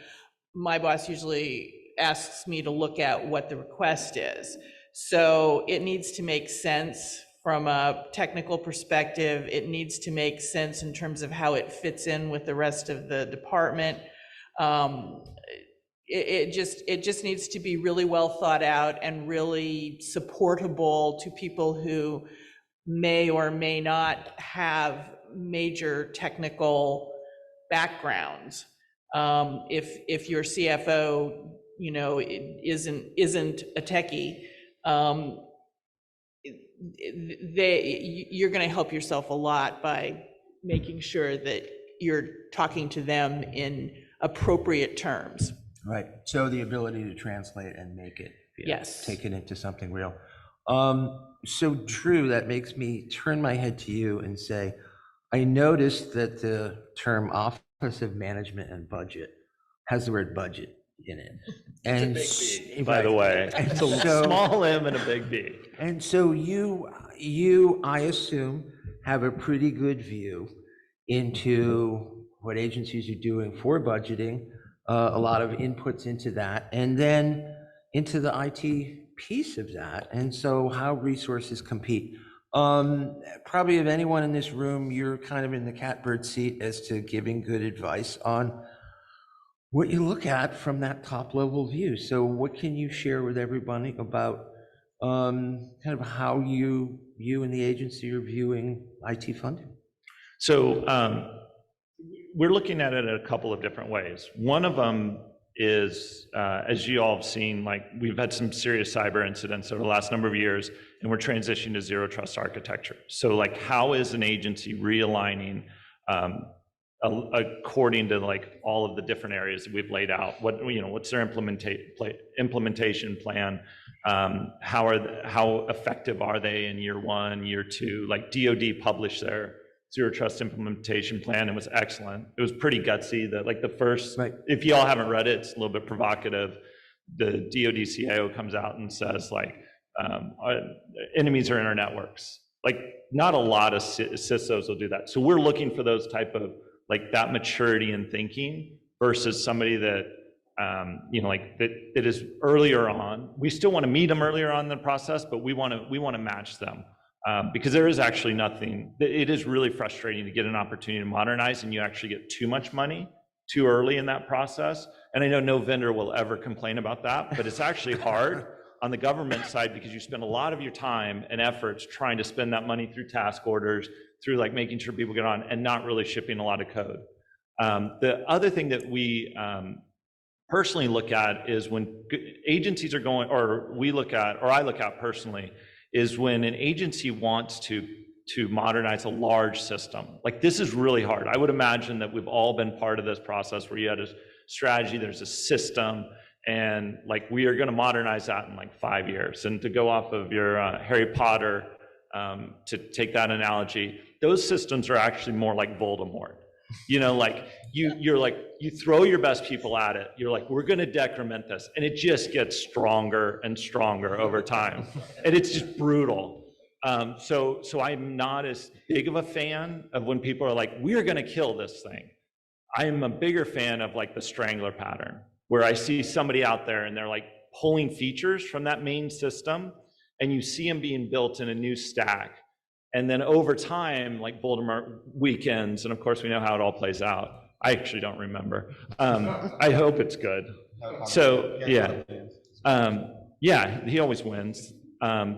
my boss usually asks me to look at what the request is. So it needs to make sense from a technical perspective. It needs to make sense in terms of how it fits in with the rest of the department. It just needs to be really well thought out and really supportable to people who may or may not have major technical backgrounds. If your CFO, isn't a techie, you're going to help yourself a lot by making sure that you're talking to them in appropriate terms. Right. So the ability to translate and make it, yes, take it into something real. So Drew, that makes me turn my head to you and say, I noticed that the term Office of Management and Budget has the word budget in it. And it's a big B, by the way. It's a small M and a big B. And so you, I assume, have a pretty good view into what agencies are doing for budgeting, a lot of inputs into that, and then into the IT piece of that, and so how resources compete. Probably of anyone in this room, you're kind of in the catbird seat as to giving good advice on what you look at from that top level view. So what can you share with everybody about kind of how you and the agency are viewing IT funding. So we're looking at it in a couple of different ways. One of them is, as you all have seen, like we've had some serious cyber incidents over the last number of years, and we're transitioning to zero trust architecture. So like, how is an agency realigning according to like all of the different areas that we've laid out? What's their implementation plan? How effective are they in year 1, year 2? Like DoD published their zero trust implementation plan. It was excellent. It was pretty gutsy. The first, if you all haven't read it, it's a little bit provocative. The DoD CIO comes out and says like, enemies are in our networks. Like not a lot of CISOs will do that. So we're looking for those type of like that maturity in thinking versus somebody that, that is earlier on. We still want to meet them earlier on in the process, but we want to match them. Because there is actually nothing, it is really frustrating to get an opportunity to modernize and you actually get too much money too early in that process. And I know no vendor will ever complain about that, but it's actually hard on the government side because you spend a lot of your time and efforts trying to spend that money through task orders, through like making sure people get on and not really shipping a lot of code. The other thing that we personally look at is when agencies are going, or I look at personally, is when an agency wants to modernize a large system. Like this is really hard. I would imagine that we've all been part of this process where you had a strategy, there's a system, and like we are gonna modernize that in like 5 years. And to go off of your Harry Potter, to take that analogy, those systems are actually more like Voldemort. Like you throw your best people at it. You're like, we're going to decrement this. And it just gets stronger and stronger over time. And it's just brutal. So I'm not as big of a fan of when people are like, we're going to kill this thing. I am a bigger fan of like the strangler pattern, where I see somebody out there and they're like pulling features from that main system and you see them being built in a new stack. And then over time, like Voldemort weekends, and of course we know how it all plays out. I actually don't remember. I hope it's good. So yeah, he always wins.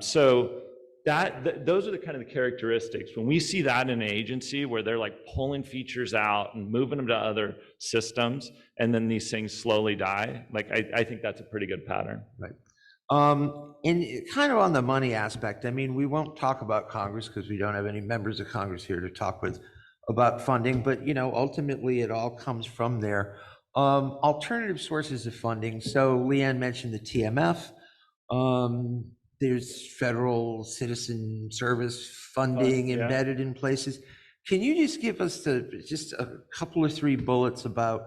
So those are the kind of the characteristics. When we see that in an agency where they're like pulling features out and moving them to other systems, and then these things slowly die, like I think that's a pretty good pattern. Right. And kind of on the money aspect, I mean, we won't talk about Congress because we don't have any members of Congress here to talk with about funding, but ultimately it all comes from there. Alternative sources of funding. So Leanne mentioned the TMF. There's federal citizen service funding embedded in places. Can you just give us just a couple or 3 bullets about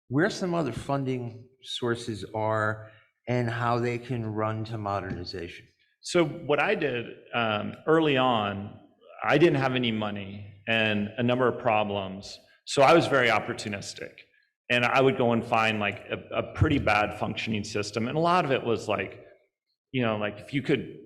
where some other funding sources are and how they can run to modernization? So what I did early on, I didn't have any money and a number of problems. So I was very opportunistic. And I would go and find like a pretty bad functioning system. And a lot of it was like, like if you could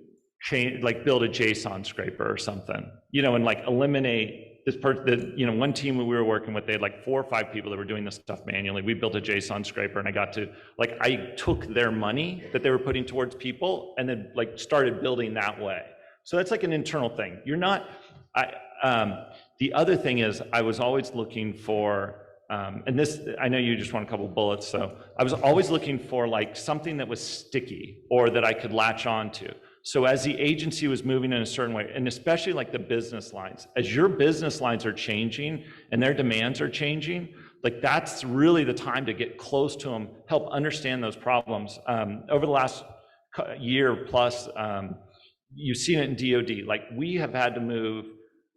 change, like build a JSON scraper or something, and like eliminate this one team we were working with, they had like 4 or 5 people that were doing this stuff manually. We built a JSON scraper and I took their money that they were putting towards people and then like started building that way. So that's like an internal thing. The other thing is I was always looking for, and this, I know you just want a couple bullets, so I was always looking for like something that was sticky or that I could latch on to. So as the agency was moving in a certain way, and especially like the business lines, as your business lines are changing and their demands are changing, like that's really the time to get close to them, help understand those problems. Over the last year plus, you've seen it in DoD. Like we have had to move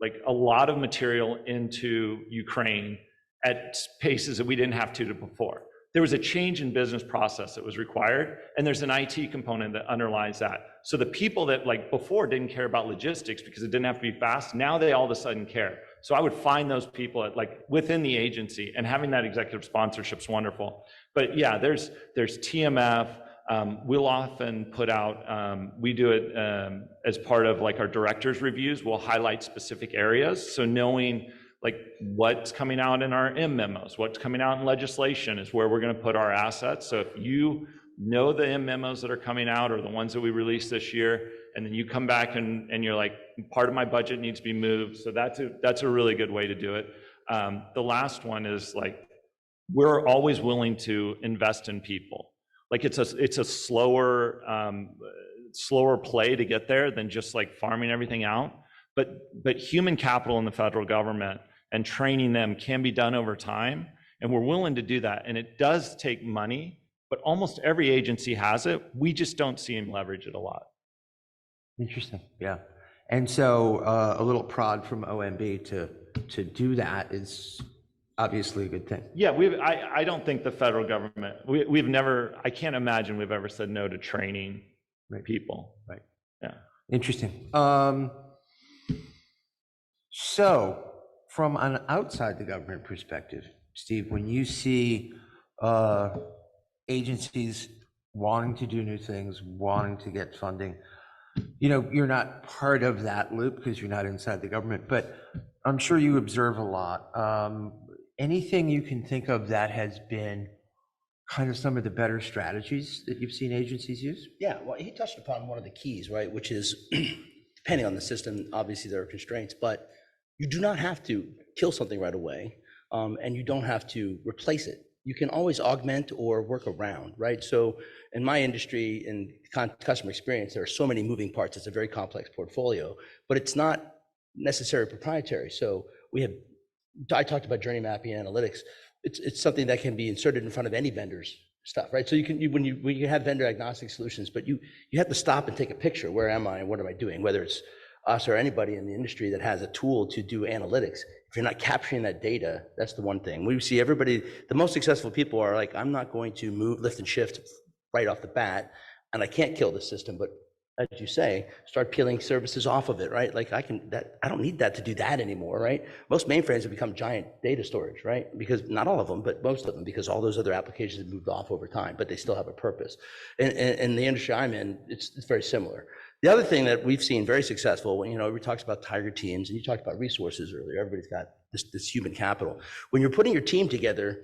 like a lot of material into Ukraine at paces that we didn't have to before. There was a change in business process that was required, and there's an IT component that underlies that. So the people that like before didn't care about logistics because it didn't have to be fast, now they all of a sudden care. So I would find those people at like within the agency, and having that executive sponsorship is wonderful. But yeah, there's TMF. We'll often put out, we do it as part of like our directors' reviews, we'll highlight specific areas. So knowing like what's coming out in our M memos, what's coming out in legislation is where we're going to put our assets. So if you know the memos that are coming out or the ones that we released this year, and then you come back and you're like, part of my budget needs to be moved. So that's a really good way to do it. The last one is like, we're always willing to invest in people. Like it's a slower play to get there than just like farming everything out. But human capital in the federal government and training them can be done over time. And we're willing to do that. And it does take money, but almost every agency has it. We just don't see them leverage it a lot. Interesting, yeah. And so a little prod from OMB to do that is obviously a good thing. Yeah, I don't think the federal government, I can't imagine we've ever said no to training people. Right. Yeah. Interesting. So from an outside the government perspective, Steve, when you see agencies wanting to do new things, wanting to get funding, you're not part of that loop because you're not inside the government, but I'm sure you observe a lot. Anything you can think of that has been kind of some of the better strategies that you've seen agencies use? Yeah, well, he touched upon one of the keys, right, which is depending on the system, obviously there are constraints, but you do not have to kill something right away, and you don't have to replace it. You can always augment or work around, right? So in my industry, in customer experience, there are so many moving parts. It's a very complex portfolio, but it's not necessarily proprietary. So I talked about journey mapping analytics. It's something that can be inserted in front of any vendor's stuff, right? So when you have vendor agnostic solutions, but you have to stop and take a picture. Where am I and what am I doing? Whether it's us or anybody in the industry that has a tool to do analytics, if you're not capturing that data, that's the one thing. We see everybody, the most successful people are like, I'm not going to move, lift and shift right off the bat, and I can't kill the system, but as you say, start peeling services off of it, right? Like I don't need that to do that anymore, right? Most mainframes have become giant data storage, right? Because not all of them, but most of them, because all those other applications have moved off over time, but they still have a purpose. And the industry I'm in, it's very similar. The other thing that we've seen very successful, when everybody talks about tiger teams, and you talked about resources earlier, everybody's got this human capital. When you're putting your team together,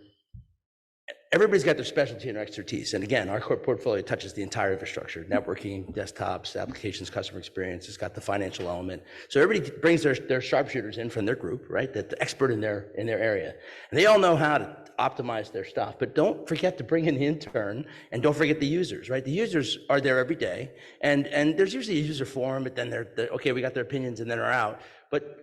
everybody's got their specialty and expertise. And again, our core portfolio touches the entire infrastructure, networking, desktops, applications, customer experience. It's got the financial element. So everybody brings their sharpshooters in from their group, right? The expert in their area. And they all know how to optimize their stuff, but don't forget to bring in the intern and don't forget the users, right? The users are there every day. And there's usually a user forum, but then they're okay, we got their opinions and then they're out. But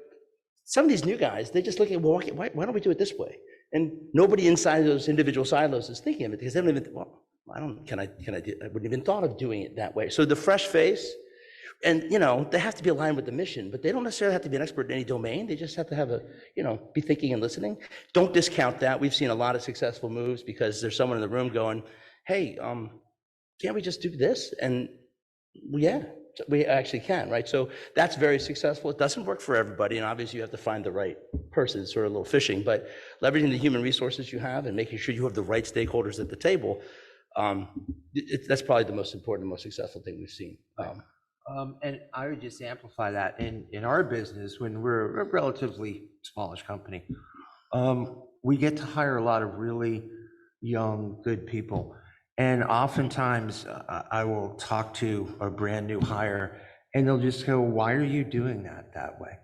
some of these new guys, they just look at, well, why don't we do it this way? And nobody inside those individual silos is thinking of it because they don't even, well, I wouldn't even thought of doing it that way. So the fresh face, and they have to be aligned with the mission, but they don't necessarily have to be an expert in any domain. They just have to have be thinking and listening. Don't discount that. We've seen a lot of successful moves because there's someone in the room going, hey, can't we just do this? And yeah, we actually can, right? So that's very successful. It doesn't work for everybody, and obviously you have to find the right person. It's sort of a little fishing, but leveraging the human resources you have and making sure you have the right stakeholders at the table, that's probably the most important and most successful thing we've seen. And I would just amplify that in our business, when we're a relatively smallish company, we get to hire a lot of really young, good people. And oftentimes I will talk to a brand new hire and they'll just go, why are you doing that way?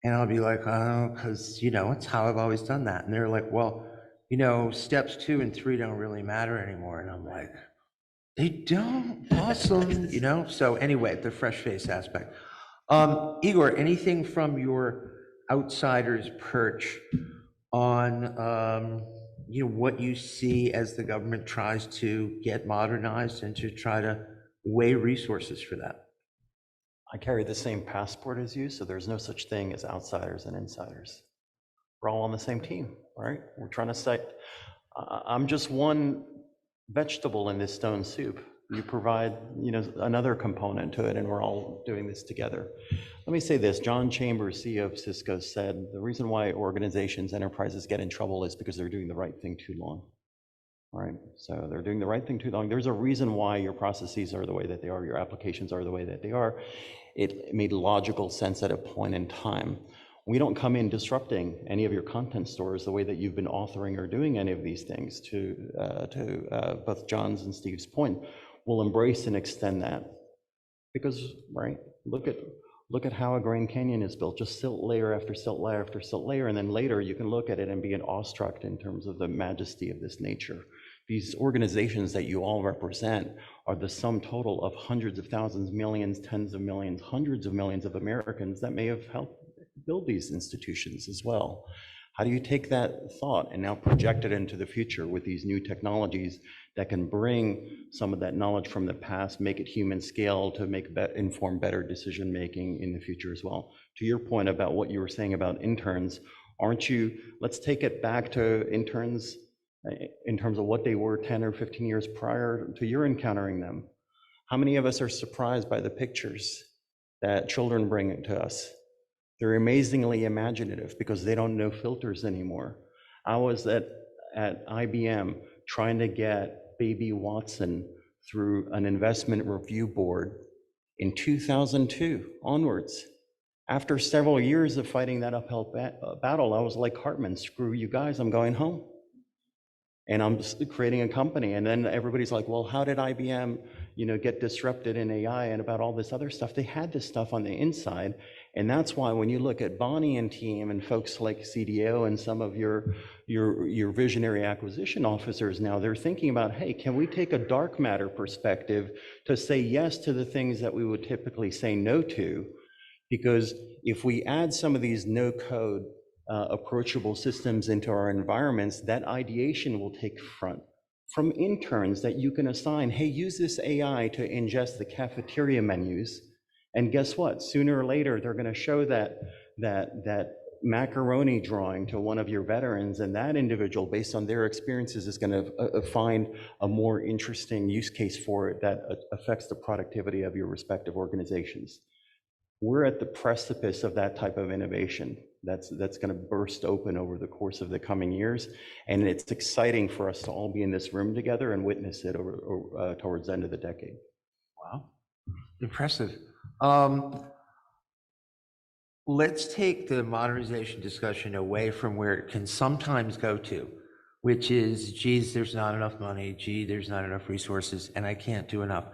And I'll be like, oh, because, it's how I've always done that. And they're like, well, steps 2 and 3 don't really matter anymore. And I'm like, they don't, awesome, So anyway, the fresh face aspect. Igor, anything from your outsider's perch on what you see as the government tries to get modernized and to try to weigh resources for that? I carry the same passport as you, so there's no such thing as outsiders and insiders. We're all on the same team, right? We're trying to say, I'm just one vegetable in this stone soup. You provide, another component to it, and we're all doing this together. Let me say this, John Chambers, CEO of Cisco, said, the reason why organizations, enterprises get in trouble is because they're doing the right thing too long. All right, so they're doing the right thing too long. There's a reason why your processes are the way that they are, your applications are the way that they are. It made logical sense at a point in time. We don't come in disrupting any of your content stores the way that you've been authoring or doing any of these things, to both John's and Steve's point. We'll embrace and extend that. Because, right, look at how a Grand Canyon is built, just silt layer after silt layer after silt layer, and then later you can look at it and be awestruck in terms of the majesty of this nature. These organizations that you all represent are the sum total of hundreds of thousands, millions, tens of millions, hundreds of millions of Americans that may have helped build these institutions as well. How do you take that thought and now project it into the future with these new technologies that can bring some of that knowledge from the past, make it human scale to inform better decision making in the future as well? To your point about what you were saying about interns, let's take it back to interns in terms of what they were 10 or 15 years prior to your encountering them. How many of us are surprised by the pictures that children bring to us? They're amazingly imaginative because they don't know filters anymore. I was at IBM trying to get Baby Watson through an investment review board in 2002 onwards. After several years of fighting that uphill battle, I was like, Hartman, screw you guys, I'm going home. And I'm just creating a company. And then everybody's like, well, how did IBM, get disrupted in AI and about all this other stuff? They had this stuff on the inside. And that's why when you look at Bonnie and team and folks like CDO and some of your visionary acquisition officers now, they're thinking about, hey, can we take a dark matter perspective to say yes to the things that we would typically say no to? Because if we add some of these no-code approachable systems into our environments, that ideation will take front from interns that you can assign, hey, use this AI to ingest the cafeteria menus. And guess what? Sooner or later, they're going to show that macaroni drawing to one of your veterans, and that individual, based on their experiences, is going to find a more interesting use case for it that affects the productivity of your respective organizations. We're at the precipice of that type of innovation that's going to burst open over the course of the coming years. And it's exciting for us to all be in this room together and witness it towards the end of the decade. Wow, impressive. Let's take the modernization discussion away from where it can sometimes go to, which is, geez, there's not enough money, gee, there's not enough resources, and I can't do enough.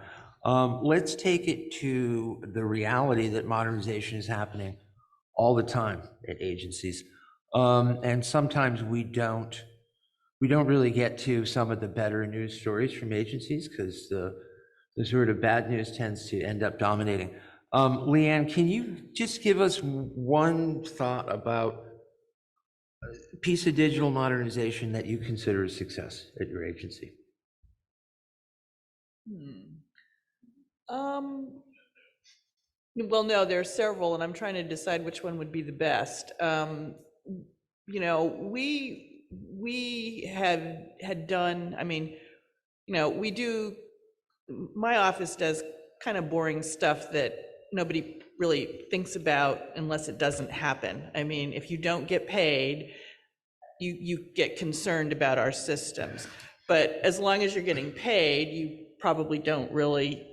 Let's take it to the reality that modernization is happening all the time at agencies. And sometimes we don't really get to some of the better news stories from agencies because the sort of bad news tends to end up dominating. Leanne, can you just give us one thought about a piece of digital modernization that you consider a success at your agency? Well, no, there are several, and I'm trying to decide which one would be the best. We had done, my office does kind of boring stuff that nobody really thinks about unless it doesn't happen. I mean, if you don't get paid, you get concerned about our systems. But as long as you're getting paid, you probably don't really,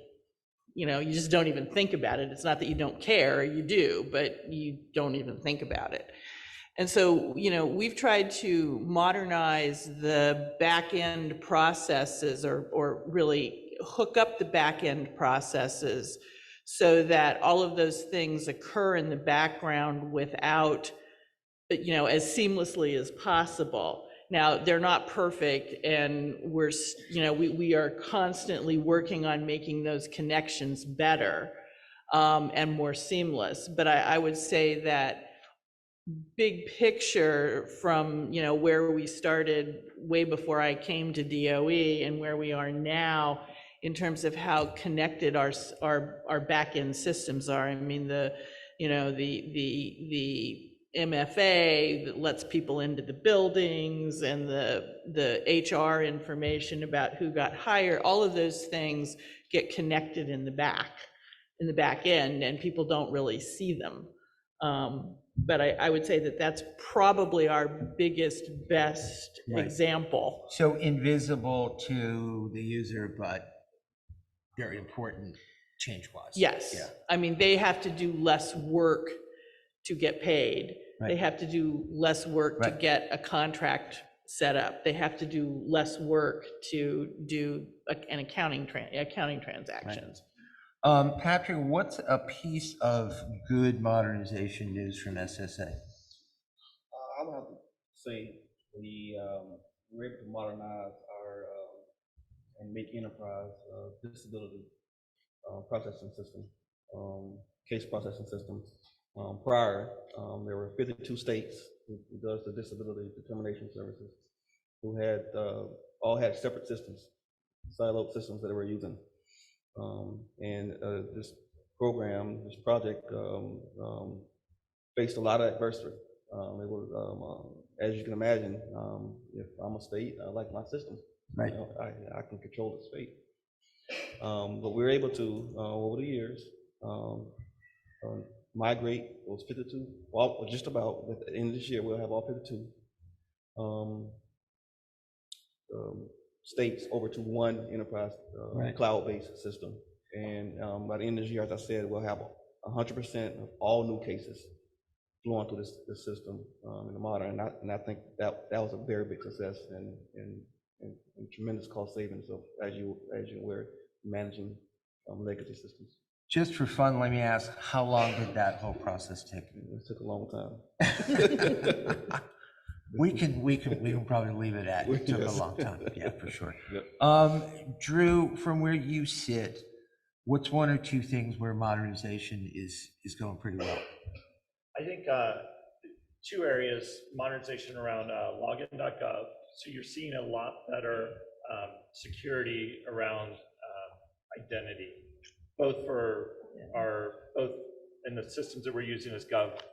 you just don't even think about it. It's not that you don't care, you do, but you don't even think about it. And so, we've tried to modernize the back-end processes or really hook up the back-end processes so that all of those things occur in the background without, as seamlessly as possible. Now, they're not perfect, and we are constantly working on making those connections better and more seamless. But I would say that big picture from where we started way before I came to DOE and where we are now in terms of how connected our back-end systems are. I mean, the MFA that lets people into the buildings and the HR information about who got hired, all of those things get connected in the back end, and people don't really see them. But I would say that that's probably our biggest, best example. So invisible to the user, but very important change-wise. Yes. Yeah. I mean, they have to do less work to get paid. They have to do less work to get a contract set up. They have to do less work to do an accounting transactions. Patrick, what's a piece of good modernization news from SSA? I would have to say we were able to modernize our and make enterprise disability processing system, case processing system. Prior, there were 52 states who does the disability determination services who had all had separate systems, siloed systems that they were using. This program, this project, faced a lot of adversity. It was, as you can imagine, if I'm a state, I like my system. Right. You know, I can control the state. But we were able to, over the years, migrate those 52, well, just about at the end of this year, we'll have all 52 states over to one enterprise cloud-based system. And by the end of this year, as I said, we'll have 100% of all new cases flowing through this system in the modern. And I think that was a very big success and tremendous cost savings of, as you were managing legacy systems. Just for fun, let me ask, how long did that whole process take? It took a long time. We can probably leave it at, it took a long time, yeah, for sure. Yep. Drew, from where you sit, what's one or two things where modernization is going pretty well? I think two areas, modernization around login.gov. So you're seeing a lot better security around identity, both for both in the systems that we're using as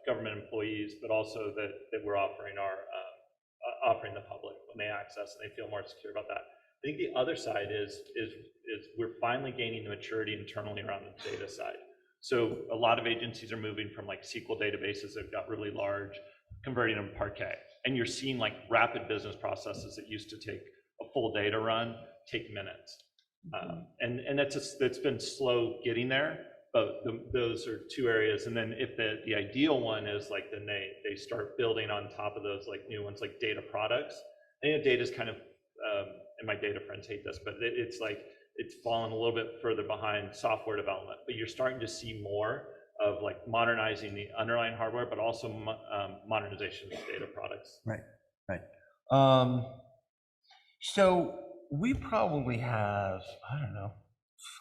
government employees, but also that we're offering offering the public when they access and they feel more secure about that. I think the other side is we're finally gaining the maturity internally around the data side. So a lot of agencies are moving from like SQL databases that got really large, converting them to Parquet. And you're seeing like rapid business processes that used to take a full data run, take minutes. And that's been slow getting there, but those are two areas. And then if the ideal one is like, then they start building on top of those like new ones, like data products. I think data is kind of, and my data friends hate this, but it's like, it's fallen a little bit further behind software development, but you're starting to see more of like modernizing the underlying hardware, but also modernization of data products. Right. So we probably have, I don't know,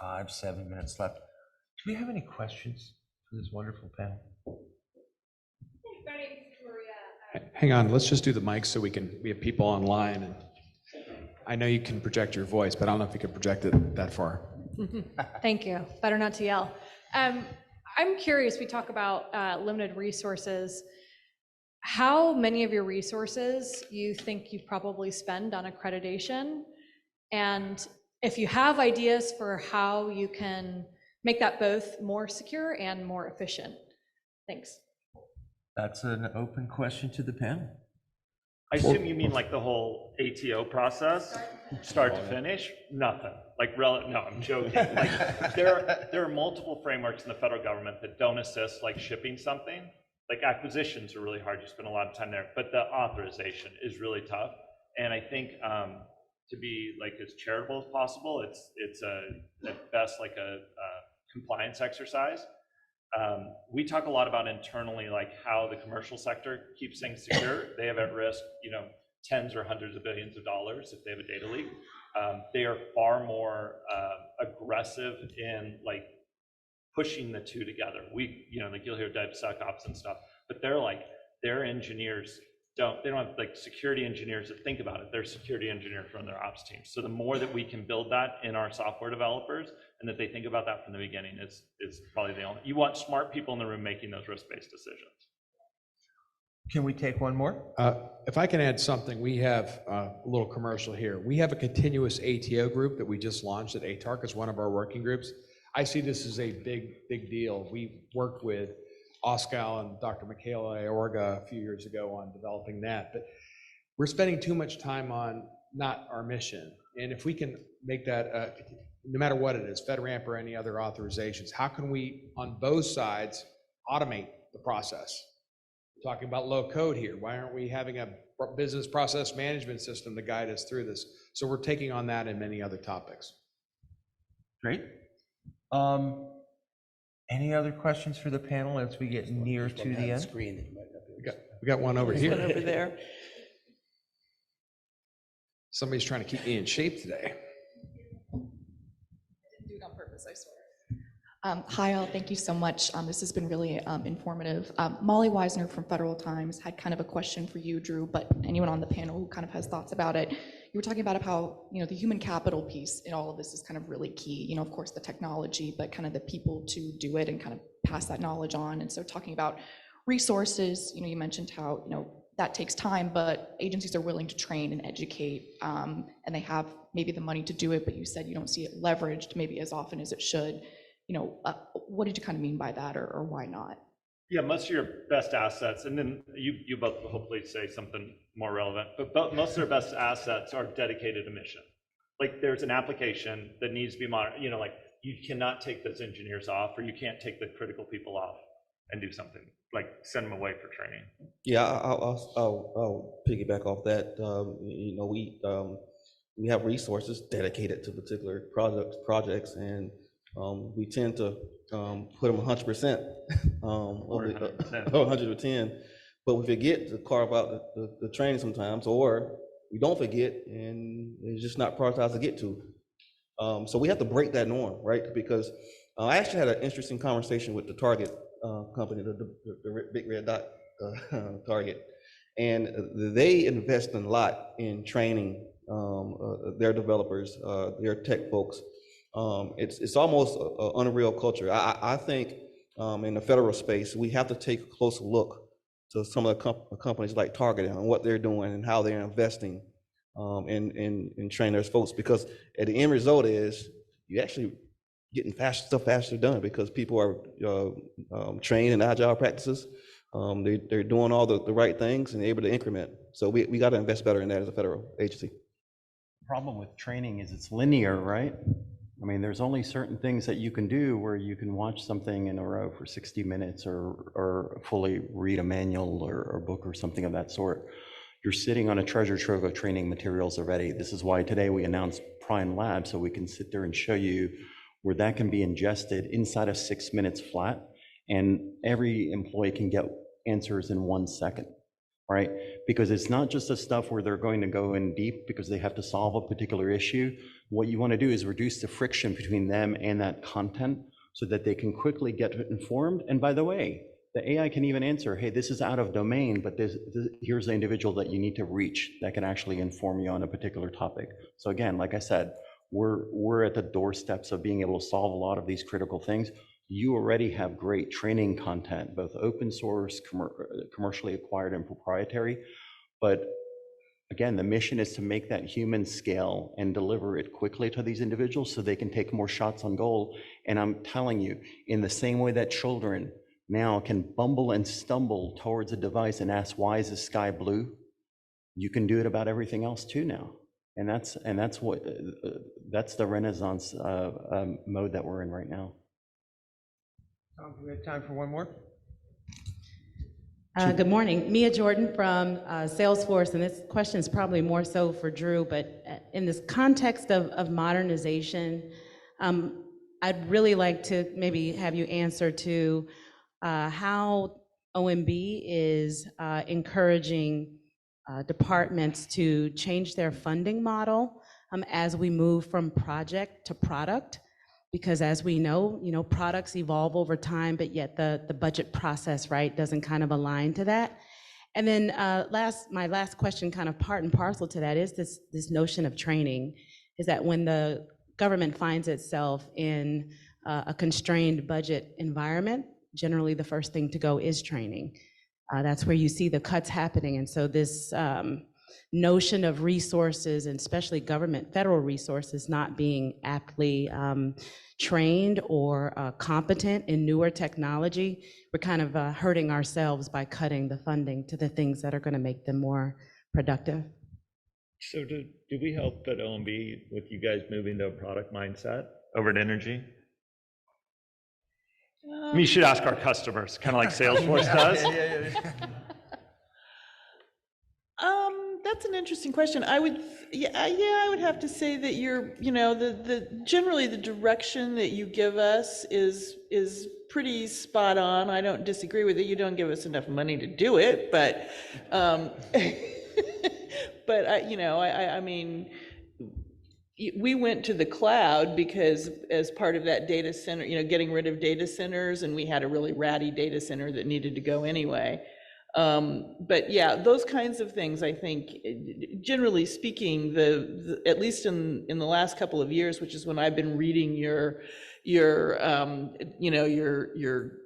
5-7 minutes left. Do we have any questions for this wonderful panel? Hang on, let's just do the mic so we have people online. And I know you can project your voice, but I don't know if you can project it that far. Thank you. Better not to yell. I'm curious, we talk about limited resources. How many of your resources you think you probably spend on accreditation? And if you have ideas for how you can make that both more secure and more efficient. Thanks. That's an open question to the panel. I assume you mean like the whole ATO process, start to finish? Nothing. Like, no, I'm joking. Like, there are multiple frameworks in the federal government that don't assist like shipping something. Like acquisitions are really hard. You spend a lot of time there, but the authorization is really tough. And I think to be like as charitable as possible, it's at best like a compliance exercise. We talk a lot about internally, like how the commercial sector keeps things secure. They have at risk, tens or hundreds of billions of dollars if they have a data leak. They are far more aggressive in like pushing the two together. Like you'll hear DevSecOps and stuff, but their engineers they don't have like security engineers that think about it. They're security engineers from their ops teams. So the more that we can build that in our software developers and that they think about that from the beginning is probably the only, you want smart people in the room making those risk-based decisions. Can we take one more? If I can add something, we have a little commercial here. We have a continuous ATO group that we just launched at ATARC as one of our working groups. I see this as a big deal. We worked with Oskal and Dr. Michaela Iorga a few years ago on developing that, but we're spending too much time on not our mission. And if we can make that, no matter what it is, FedRAMP or any other authorizations, how can we, on both sides, automate the process? talking about low code here. Why aren't we having a business process management system to guide us through this? So we're taking on that and many other topics. Great. Any other questions for the panel as we get near to the end? Screen that you might not be able to see. We got one over There's one here. over there. Somebody's trying to keep me in shape today. Didn't do it on purpose, I swear. Hi all, thank you so much. This has been really informative. Molly Weisner from Federal Times had kind of a question for you, Drew, but anyone on the panel who kind of has thoughts about it. You were talking about how, the human capital piece in all of this is kind of really key. Of course, the technology, but kind of the people to do it and kind of pass that knowledge on. And so talking about resources, you mentioned how, that takes time, but agencies are willing to train and educate, and they have maybe the money to do it, but you said you don't see it leveraged maybe as often as it should. What did you kind of mean by that, or why not? Yeah, most of your best assets, and then you both will hopefully say something more relevant, but most of their best assets are dedicated to mission. Like there's an application that needs to be monitored, like you cannot take those engineers off, or you can't take the critical people off and do something, like send them away for training. Yeah, I'll piggyback off that. We have resources dedicated to particular projects, and we tend to put them 100%, or 110. But we forget to carve out the training sometimes, or we don't forget, and it's just not prioritized to get to. So we have to break that norm, right? Because I actually had an interesting conversation with the Target company, the big red dot Target, and they invest a lot in training their developers, their tech folks. It's almost an unreal culture. I think in the federal space, we have to take a closer look to some of the companies like Target and what they're doing and how they're investing in training their folks, because at the end result is you actually getting stuff faster done because people are trained in agile practices. They're doing all the right things and able to increment. So we got to invest better in that as a federal agency. The problem with training is it's linear, right? I mean, there's only certain things that you can do where you can watch something in a row for 60 minutes or fully read a manual or a book or something of that sort. You're sitting on a treasure trove of training materials already. This is why today we announced Prime Lab, so we can sit there and show you where that can be ingested inside of 6 minutes flat, and every employee can get answers in 1 second, right? Because it's not just the stuff where they're going to go in deep because they have to solve a particular issue. What you want to do is reduce the friction between them and that content so that they can quickly get informed. And by the way, the AI can even answer, hey, this is out of domain, but here's the individual that you need to reach that can actually inform you on a particular topic. So again, like I said, we're at the doorsteps of being able to solve a lot of these critical things. You already have great training content, both open source, commercially acquired, and proprietary. But again, the mission is to make that human scale and deliver it quickly to these individuals so they can take more shots on goal. And I'm telling you, in the same way that children now can bumble and stumble towards a device and ask, why is the sky blue? You can do it about everything else too now. And that's the Renaissance mode that we're in right now. Tom, do we have time for one more? Good morning, Mia Jordan from Salesforce, and this question is probably more so for Drew, but in this context of modernization, I'd really like to maybe have you answer to how OMB is encouraging departments to change their funding model as we move from project to product. Because as we know, products evolve over time, but yet the budget process, right, doesn't kind of align to that. And then my last question, kind of part and parcel to that, is this notion of training, is that when the government finds itself in a constrained budget environment, generally the first thing to go is training. That's where you see the cuts happening. And so this notion of resources, and especially government, federal resources, not being aptly trained or competent in newer technology, we're kind of hurting ourselves by cutting the funding to the things that are going to make them more productive. So do we help at OMB with you guys moving to a product mindset over at Energy? I mean, you should ask our customers, kind of like Salesforce does. That's an interesting question. I would, I would have to say that generally the direction that you give us is pretty spot on. I don't disagree with it. You don't give us enough money to do it, but, but I mean, we went to the cloud because as part of that data center, getting rid of data centers, and we had a really ratty data center that needed to go anyway. But yeah, those kinds of things, I think, generally speaking, at least in the last couple of years, which is when I've been reading your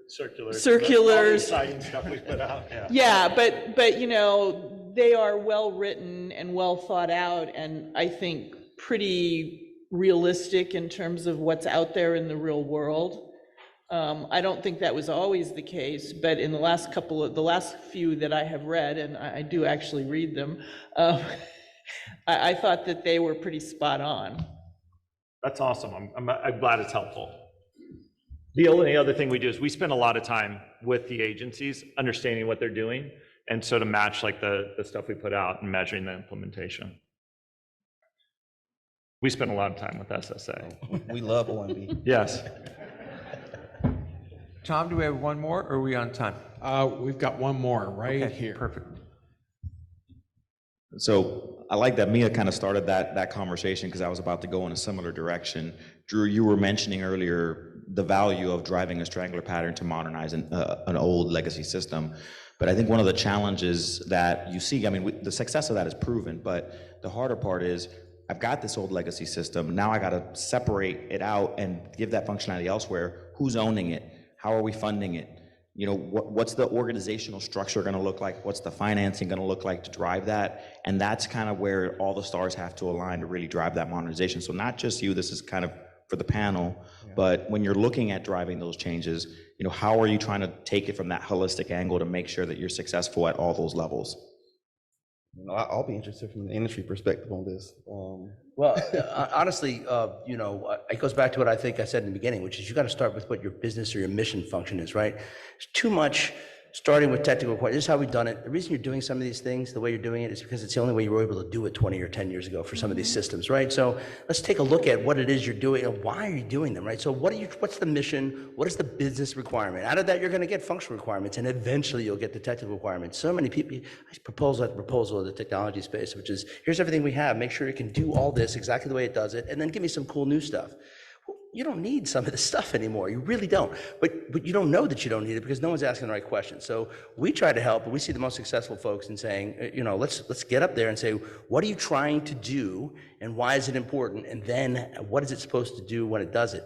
circulars, exciting stuff we put out. Yeah, but they are well written and well thought out, and I think pretty realistic in terms of what's out there in the real world. I don't think that was always the case, but in the last few that I have read, and I do actually read them, I thought that they were pretty spot on. That's awesome. I'm glad it's helpful. The only other thing we do is we spend a lot of time with the agencies understanding what they're doing, and so to match like the stuff we put out and measuring the implementation. We spend a lot of time with SSA. We love OMB. Yes. Tom, do we have one more, or are we on time? We've got one more right here. Perfect. So I like that Mia kind of started that conversation because I was about to go in a similar direction. Drew, you were mentioning earlier the value of driving a strangler pattern to modernize an old legacy system. But I think one of the challenges that you see, I mean, the success of that is proven, but the harder part is I've got this old legacy system. Now I got to separate it out and give that functionality elsewhere. Who's owning it? How are we funding it? What's the organizational structure going to look like? What's the financing going to look like to drive that? And that's kind of where all the stars have to align to really drive that modernization. So not just you, this is kind of for the panel, but when you're looking at driving those changes, how are you trying to take it from that holistic angle to make sure that you're successful at all those levels? I'll be interested from the industry perspective on this. Well, honestly, it goes back to what I think I said in the beginning, which is you got to start with what your business or your mission function is, right? It's too much starting with technical questions. This is how we've done it. The reason you're doing some of these things the way you're doing it is because it's the only way you were able to do it 20 or 10 years ago for some of these systems, right? So let's take a look at what it is you're doing and why are you doing them, right? So what's the mission? What is the business requirement? Out of that, you're going to get functional requirements, and eventually you'll get the technical requirements. So many people, I propose that proposal in the technology space, which is, here's everything we have. Make sure it can do all this exactly the way it does it, and then give me some cool new stuff. You don't need some of this stuff anymore. You really don't. But you don't know that you don't need it because no one's asking the right questions. So we try to help, and we see the most successful folks in saying, let's get up there and say, what are you trying to do, and why is it important? And then what is it supposed to do when it does it?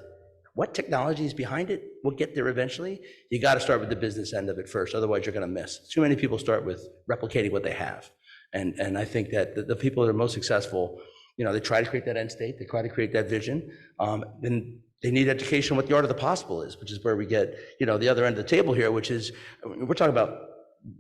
What technology is behind it? We'll get there eventually. You got to start with the business end of it first. Otherwise, you're going to miss. Too many people start with replicating what they have. And I think that the people that are most successful, they try to create that end state, they try to create that vision, then they need education on what the art of the possible is, which is where we get, the other end of the table here, which is, we're talking about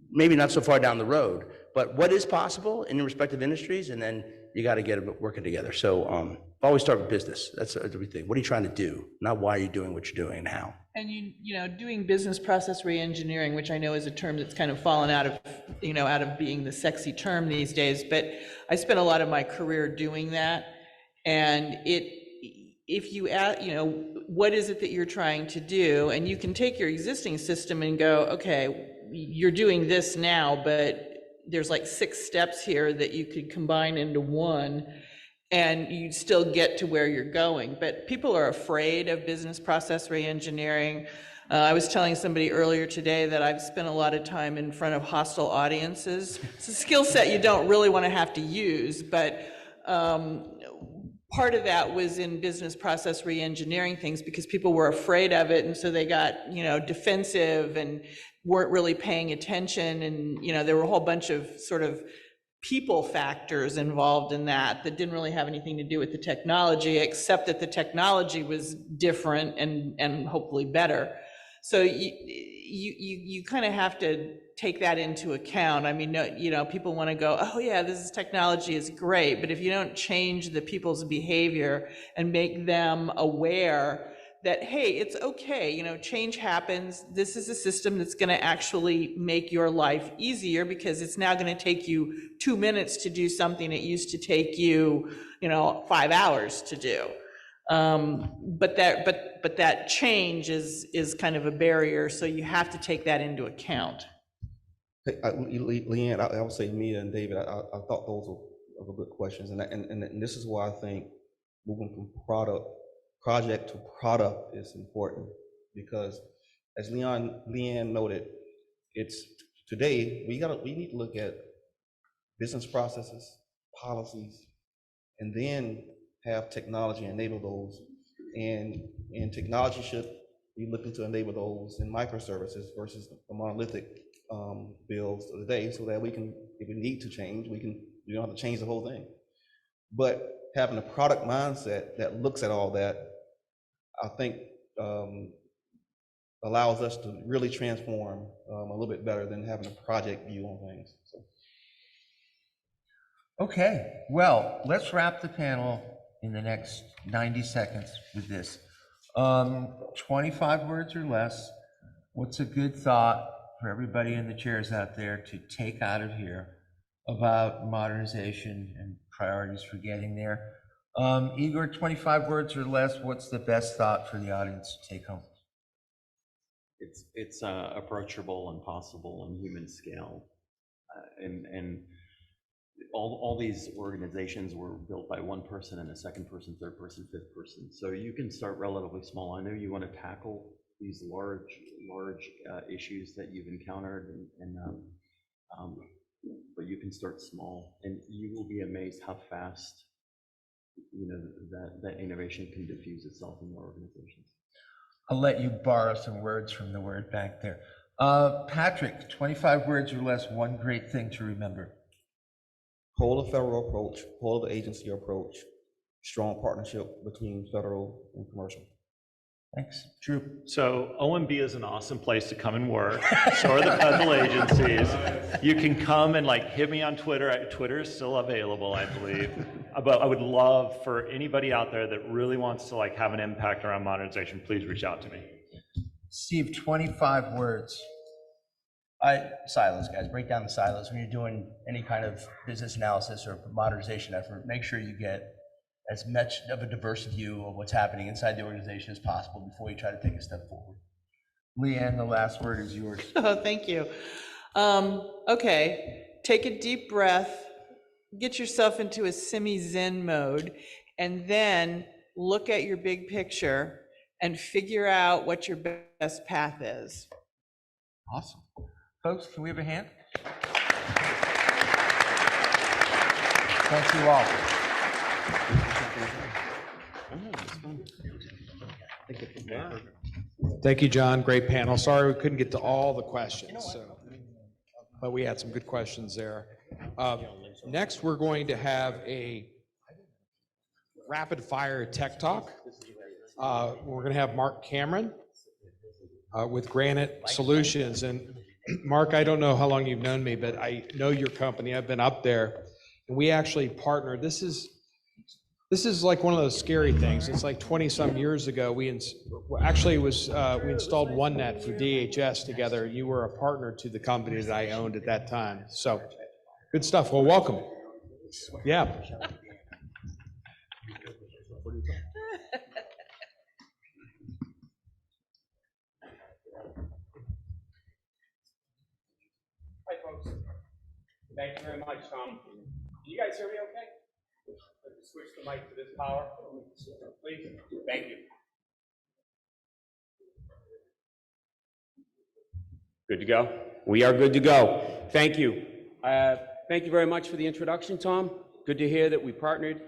maybe not so far down the road, but what is possible in your respective industries, and then you got to get it working together. So always start with business. That's everything. What are you trying to do? Not why are you doing what you're doing and how. And doing business process reengineering, which I know is a term that's kind of fallen out of being the sexy term these days, but I spent a lot of my career doing that. And if you ask, what is it that you're trying to do? And you can take your existing system and go, okay, you're doing this now, but there's like 6 steps here that you could combine into one, and you still get to where you're going. But people are afraid of business process reengineering. I was telling somebody earlier today that I've spent a lot of time in front of hostile audiences. It's a skill set you don't really want to have to use, but part of that was in business process reengineering things because people were afraid of it, and so they got defensive and weren't really paying attention, and there were a whole bunch of sort of people factors involved in that didn't really have anything to do with the technology, except that the technology was different and hopefully better. So you kind of have to take that into account. I mean, people want to go, oh yeah, technology is great, but if you don't change the people's behavior and make them aware that, hey, it's okay, you know, change happens. This is a system that's going to actually make your life easier because it's now going to take you 2 minutes to do something it used to take you, you know, 5 hours to do. But that change is kind of a barrier, so you have to take that into account. Hey, Leanne, I would say Mia and David, I thought those were good questions, and this is why I think moving from project to product is important, because as Leanne noted, it's today we need to look at business processes, policies, and then have technology enable those, and technology should be looking to enable those in microservices versus the monolithic builds of the day, so that we can, if we need to change, we don't have to change the whole thing. But having a product mindset that looks at all that, I think allows us to really transform a little bit better than having a project view on things. So. Okay, well, let's wrap the panel in the next 90 seconds with this. 25 words or less. What's a good thought for everybody in the chairs out there to take out of here about modernization and priorities for getting there? Igor, 25 words or less, what's the best thought for the audience to take home? It's approachable and possible on human scale. And all these organizations were built by one person and a second person, third person, fifth person. So you can start relatively small. I know you want to tackle these large issues that you've encountered, but you can start small, and you will be amazed how fast, you know, that innovation can diffuse itself in your organizations. I'll let you borrow some words from the word bank there. Patrick, 25 words or less, one great thing to remember. Hold a federal approach, hold the agency approach, strong partnership between federal and commercial. Thanks. Drew. So OMB is an awesome place to come and work. So are the federal agencies. You can come and like hit me on Twitter. Twitter is still available, I believe. But I would love for anybody out there that really wants to like have an impact around modernization, please reach out to me. Steve, 25 words. Silos, guys, break down the silos. When you're doing any kind of business analysis or modernization effort, make sure you get as much of a diverse view of what's happening inside the organization as possible before you try to take a step forward. Leanne, the last word is yours. Oh, thank you. Okay, take a deep breath, get yourself into a semi-zen mode, and then look at your big picture and figure out what your best path is. Awesome. Folks, can we have a hand? Thank you all. Thank you, John. Great panel. Sorry we couldn't get to all the questions, but we had some good questions there. Next, we're going to have a rapid fire tech talk. We're going to have Mark Cameron with Granite Solutions. And Mark, I don't know how long you've known me, but I know your company. I've been up there, and we actually partnered. This is like one of those scary things. It's like 20-some years ago. We installed OneNet for DHS together. You were a partner to the company that I owned at that time. So good stuff. Well, welcome. Yeah. Hi, folks. Thank you very much, Tom. Do you guys hear me okay? Let's switch the mic to this power, please. Thank you. Good to go? We are good to go. Thank you. Thank you very much for the introduction, Tom. Good to hear that we partnered.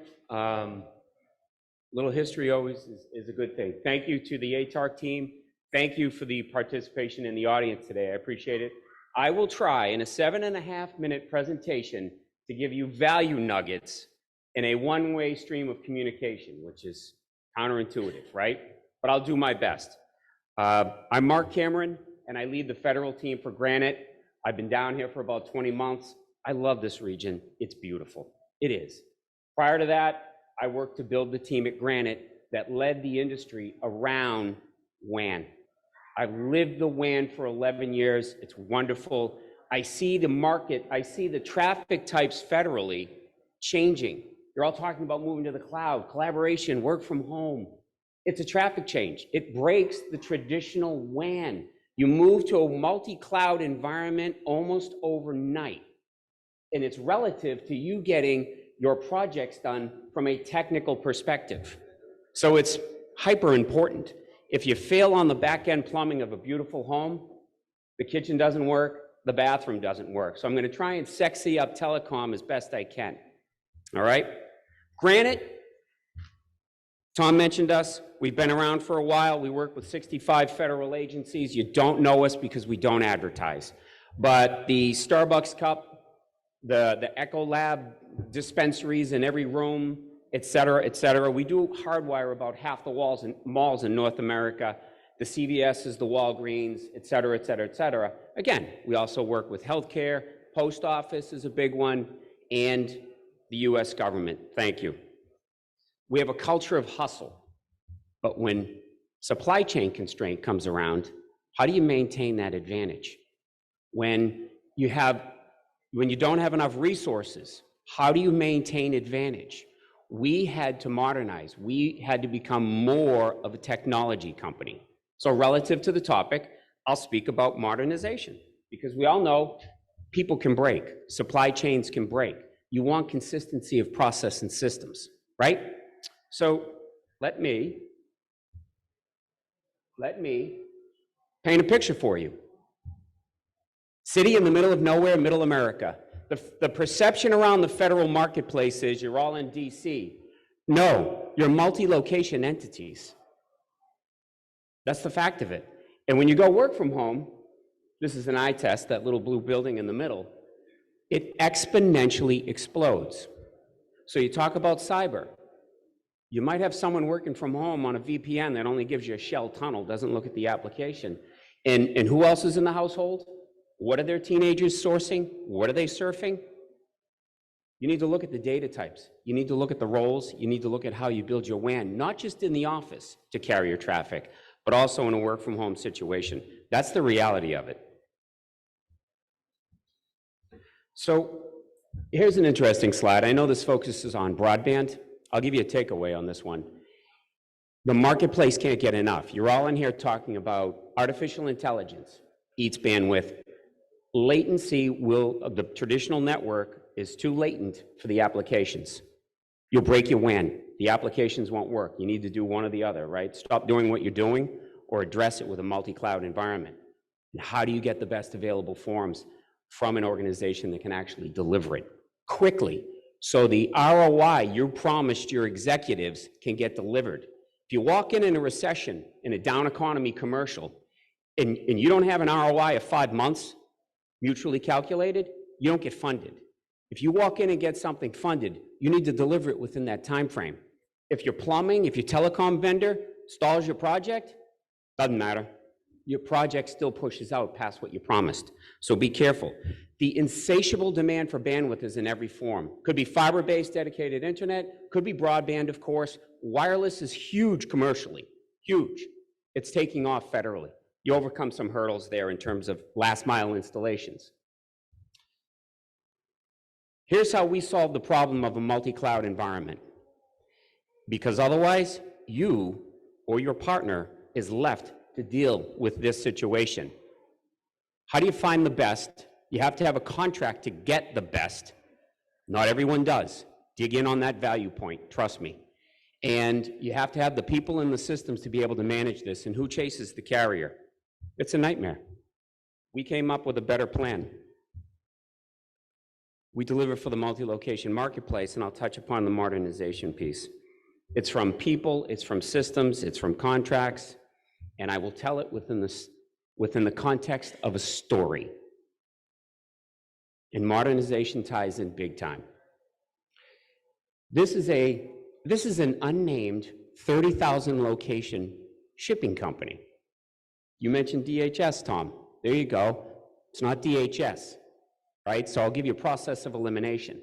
Little history always is a good thing. Thank you to the ATARC team. Thank you for the participation in the audience today. I appreciate it. I will try in a 7.5-minute presentation to give you value nuggets in a one-way stream of communication, which is counterintuitive, right? But I'll do my best. I'm Mark Cameron, and I lead the federal team for Granite. I've been down here for about 20 months. I love this region. It's beautiful. It is. Prior to that, I worked to build the team at Granite that led the industry around WAN. I've lived the WAN for 11 years. It's wonderful. I see the market, I see the traffic types federally changing. They're all talking about moving to the cloud, collaboration, work from home. It's a traffic change. It breaks the traditional WAN. You move to a multi-cloud environment almost overnight. And it's relative to you getting your projects done from a technical perspective. So it's hyper important. If you fail on the back end plumbing of a beautiful home, the kitchen doesn't work, the bathroom doesn't work. So I'm going to try and sexy up telecom as best I can. All right? Granted, Tom mentioned us. We've been around for a while. We work with 65 federal agencies. You don't know us because we don't advertise. But the Starbucks cup, the Echo Lab dispensaries in every room, et cetera, et cetera. We do hardwire about half the walls in malls in North America. The CVS's, the Walgreens, et cetera, et cetera, et cetera. Again, we also work with healthcare. Post office is a big one, and the US government. Thank you. We have a culture of hustle, but when supply chain constraint comes around, how do you maintain that advantage? When you don't have enough resources, how do you maintain advantage? We had to modernize. We had to become more of a technology company. So relative to the topic, I'll speak about modernization, because we all know people can break, supply chains can break. You want consistency of process and systems, right? So let me paint a picture for you. City in the middle of nowhere, middle America. The perception around the federal marketplace is you're all in DC. No, you're multi-location entities. That's the fact of it. And when you go work from home, this is an eye test, that little blue building in the middle, it exponentially explodes. So you talk about cyber. You might have someone working from home on a VPN that only gives you a shell tunnel, doesn't look at the application. And who else is in the household? What are their teenagers sourcing? What are they surfing? You need to look at the data types. You need to look at the roles. You need to look at how you build your WAN, not just in the office to carry your traffic, but also in a work from home situation. That's the reality of it. So here's an interesting slide. I know this focuses on broadband. I'll give you a takeaway on this one. The marketplace can't get enough. You're all in here talking about artificial intelligence eats bandwidth. Latency the traditional network is too latent for the applications. You'll break your WAN. The applications won't work. You need to do one or the other, right? Stop doing what you're doing or address it with a multi-cloud environment. And how do you get the best available forms from an organization that can actually deliver it quickly so the ROI you promised your executives can get delivered? If you walk in a recession, in a down economy commercial, and you don't have an ROI of 5 months, mutually calculated, you don't get funded. If you walk in and get something funded, you need to deliver it within that time frame. If your plumbing, if your telecom vendor stalls your project, doesn't matter. Your project still pushes out past what you promised. So be careful. The insatiable demand for bandwidth is in every form. Could be fiber-based dedicated internet, could be broadband, of course. Wireless is huge commercially, huge. It's taking off federally. You overcome some hurdles there in terms of last mile installations. Here's how we solve the problem of a multi-cloud environment. Because otherwise, you or your partner is left to deal with this situation. How do you find the best? You have to have a contract to get the best. Not everyone does. Dig in on that value point, trust me. And you have to have the people and the systems to be able to manage this. And who chases the carrier? It's a nightmare. We came up with a better plan. We deliver for the multi-location marketplace, and I'll touch upon the modernization piece. It's from people, it's from systems, it's from contracts, and I will tell it within the context of a story. And modernization ties in big time. This is an unnamed 30,000 location shipping company. You mentioned DHS, Tom. There you go. It's not DHS, right? So I'll give you a process of elimination.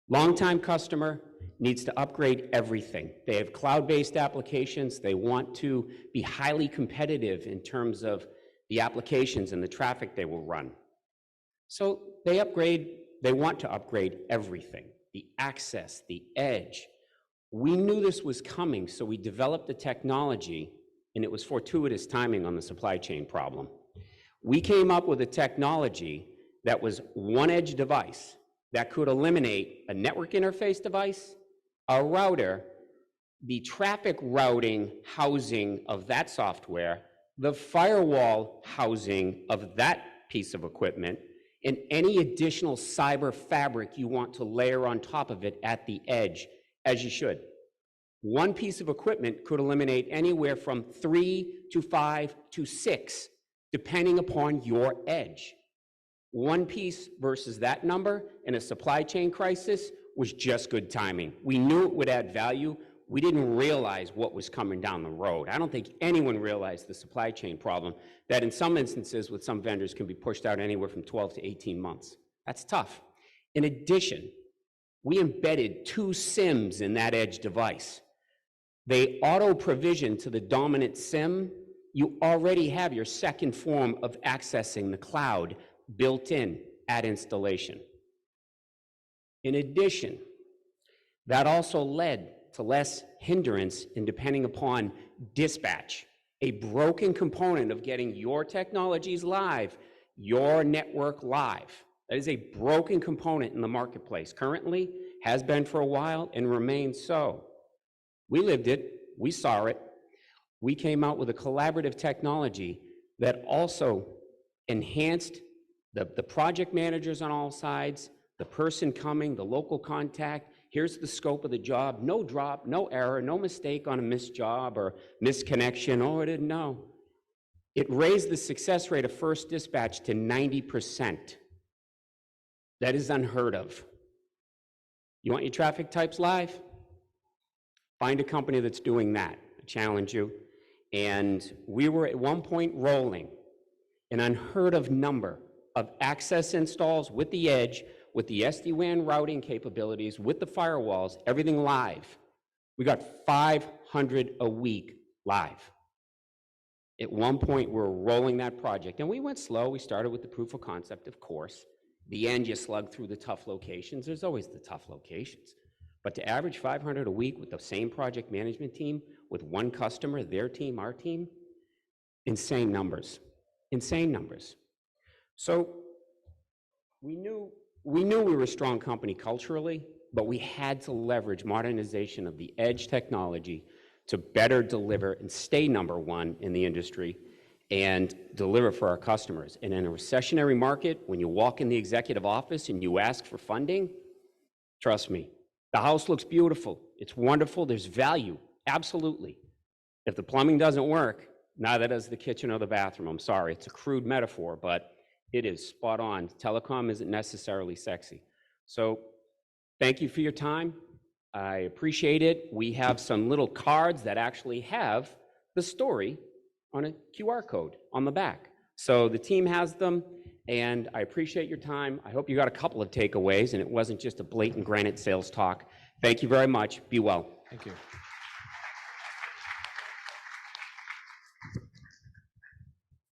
Longtime customer needs to upgrade everything. They have cloud-based applications. They want to be highly competitive in terms of the applications and the traffic they will run. So they want to upgrade everything, the access, the edge. We knew this was coming, so we developed the technology, and it was fortuitous timing on the supply chain problem. We came up with a technology that was one edge device that could eliminate a network interface device, a router, the traffic routing housing of that software, the firewall housing of that piece of equipment, and any additional cyber fabric you want to layer on top of it at the edge, as you should. One piece of equipment could eliminate anywhere from 3 to 5 to 6, depending upon your edge. One piece versus that number in a supply chain crisis was just good timing. We knew it would add value. We didn't realize what was coming down the road. I don't think anyone realized the supply chain problem that in some instances with some vendors can be pushed out anywhere from 12 to 18 months. That's tough. In addition, we embedded 2 SIMs in that edge device. They auto-provision to the dominant SIM. You already have your second form of accessing the cloud built in at installation. In addition, that also led to less hindrance in depending upon dispatch, a broken component of getting your technologies live, your network live. That is a broken component in the marketplace. Currently, has been for a while and remains so. We lived it, we saw it. We came out with a collaborative technology that also enhanced the project managers on all sides, the person coming, the local contact. Here's the scope of the job, no drop, no error, no mistake on a missed job or misconnection. Oh, I didn't know. It raised the success rate of first dispatch to 90%. That is unheard of. You want your traffic types live? Find a company that's doing that. I challenge you. And we were at one point rolling an unheard of number of access installs with the edge, with the SD-WAN routing capabilities, with the firewalls, everything live. We got 500 a week live. At one point, we were rolling that project, and we went slow. We started with the proof of concept, of course. The end, you slug through the tough locations. There's always the tough locations. But to average 500 a week with the same project management team, with one customer, their team, our team, insane numbers, insane numbers. So we knew we were a strong company culturally, but we had to leverage modernization of the edge technology to better deliver and stay number one in the industry and deliver for our customers. And in a recessionary market, when you walk in the executive office and you ask for funding, trust me, the house looks beautiful. It's wonderful. There's value. Absolutely. If the plumbing doesn't work, neither does the kitchen or the bathroom. I'm sorry. It's a crude metaphor, but it is spot on. Telecom isn't necessarily sexy. So thank you for your time. I appreciate it. We have some little cards that actually have the story on a QR code on the back. So the team has them, and I appreciate your time. I hope you got a couple of takeaways, and it wasn't just a blatant granite sales talk. Thank you very much. Be well. Thank you.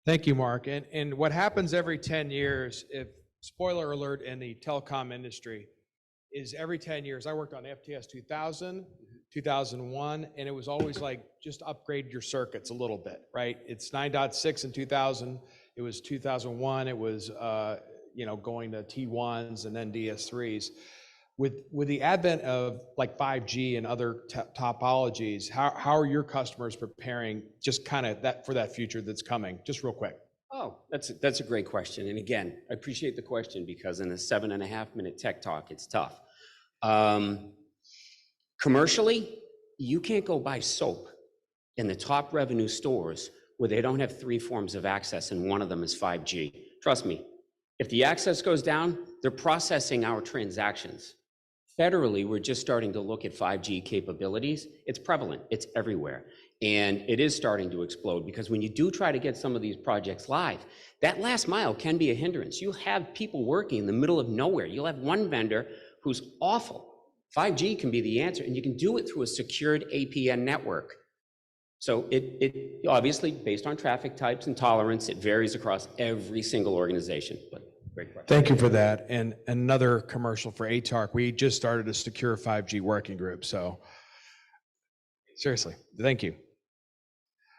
Thank you, Mark. And what happens every 10 years, if spoiler alert in the telecom industry, is every 10 years, I worked on FTS 2000, 2001, and it was always like, just upgrade your circuits a little bit, right? It's 9.6 in 2000, it was 2001, it was going to T1s and then DS3s. With the advent of like 5G and other topologies, how are your customers preparing just kind of for that future that's coming? Just real quick. Oh, that's a great question. And again, I appreciate the question because in a 7.5-minute tech talk, it's tough. Commercially, you can't go buy soap in the top revenue stores where they don't have 3 forms of access and one of them is 5G. Trust me, if the access goes down, they're processing our transactions. Federally, we're just starting to look at 5G capabilities. It's prevalent, it's everywhere. And it is starting to explode because when you do try to get some of these projects live, that last mile can be a hindrance. You'll have people working in the middle of nowhere. You'll have one vendor who's awful 5G can be the answer, and you can do it through a secured APN network. So it obviously, based on traffic types and tolerance, it varies across every single organization, but great question. Thank you for that. And another commercial for ATARC. We just started a secure 5G working group, so seriously, thank you.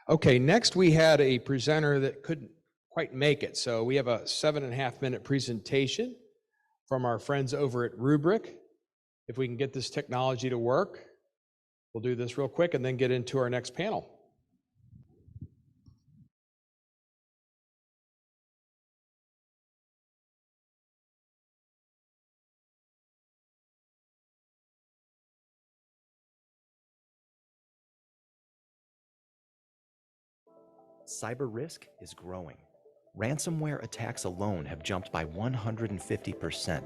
Okay, next we had a presenter that couldn't quite make it, so we have a 7.5-minute presentation from our friends over at Rubrik. If we can get this technology to work, we'll do this real quick and then get into our next panel. Cyber risk is growing. Ransomware attacks alone have jumped by 150%.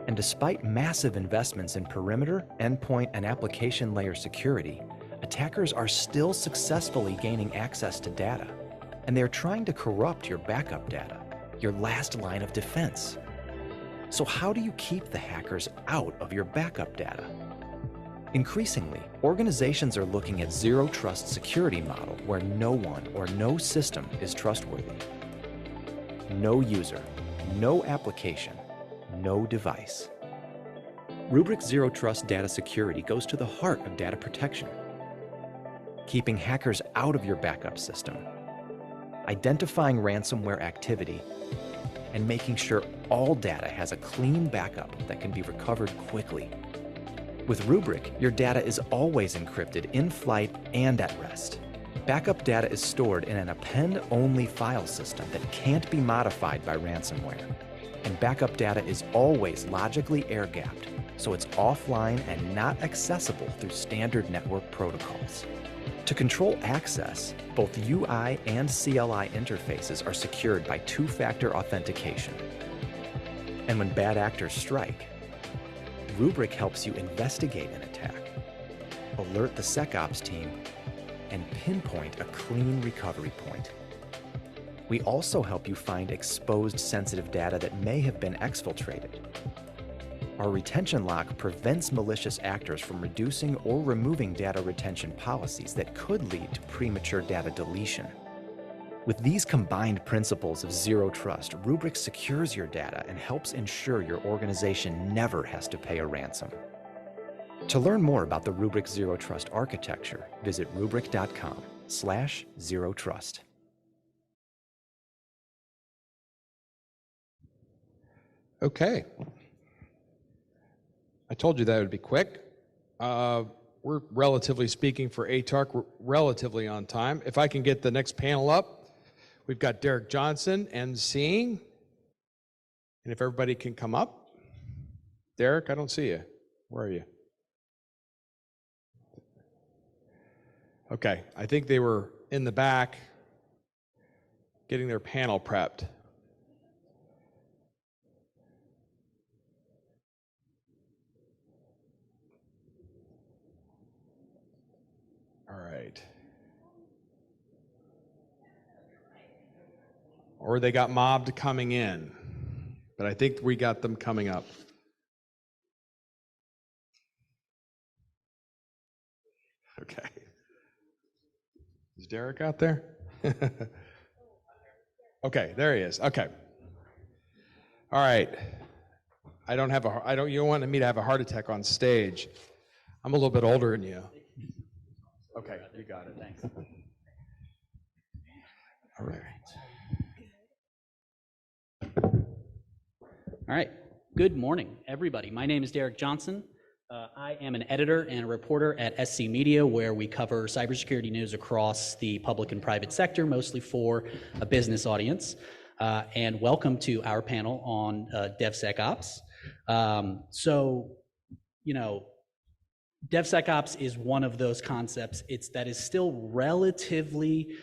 And despite massive investments in perimeter, endpoint, and application layer security, attackers are still successfully gaining access to data. And they're trying to corrupt your backup data, your last line of defense. So how do you keep the hackers out of your backup data? Increasingly, organizations are looking at zero trust security model where no one or no system is trustworthy. No user, no application, no device. Rubrik Zero Trust Data Security goes to the heart of data protection, keeping hackers out of your backup system, identifying ransomware activity, and making sure all data has a clean backup that can be recovered quickly. With Rubrik, your data is always encrypted in flight and at rest. Backup data is stored in an append-only file system that can't be modified by ransomware. And backup data is always logically air-gapped, so it's offline and not accessible through standard network protocols. To control access, both UI and CLI interfaces are secured by two-factor authentication. And when bad actors strike, Rubrik helps you investigate an attack, alert the SecOps team, and pinpoint a clean recovery point. We also help you find exposed sensitive data that may have been exfiltrated. Our retention lock prevents malicious actors from reducing or removing data retention policies that could lead to premature data deletion. With these combined principles of zero trust, Rubrik secures your data and helps ensure your organization never has to pay a ransom. To learn more about the Rubrik Zero Trust architecture, visit rubrik.com/zerotrust. Okay. I told you that would be quick. We're relatively speaking for ATARC, we're relatively on time. If I can get the next panel up, we've got Derek Johnson emceeing. And if everybody can come up. Derek, I don't see you. Where are you? Okay, I think they were in the back getting their panel prepped. All right. Or they got mobbed coming in, but I think we got them coming up. Okay. Is Derek out there? Okay, there he is. Okay. All right. You don't want me to have a heart attack on stage. I'm a little bit older than you. Okay, you got it. Thanks. All right. All right. Good morning, everybody. My name is Derek Johnson. I am an editor and a reporter at SC Media, where we cover cybersecurity news across the public and private sector, mostly for a business audience. And welcome to our panel on DevSecOps. DevSecOps is one of those concepts that is still relatively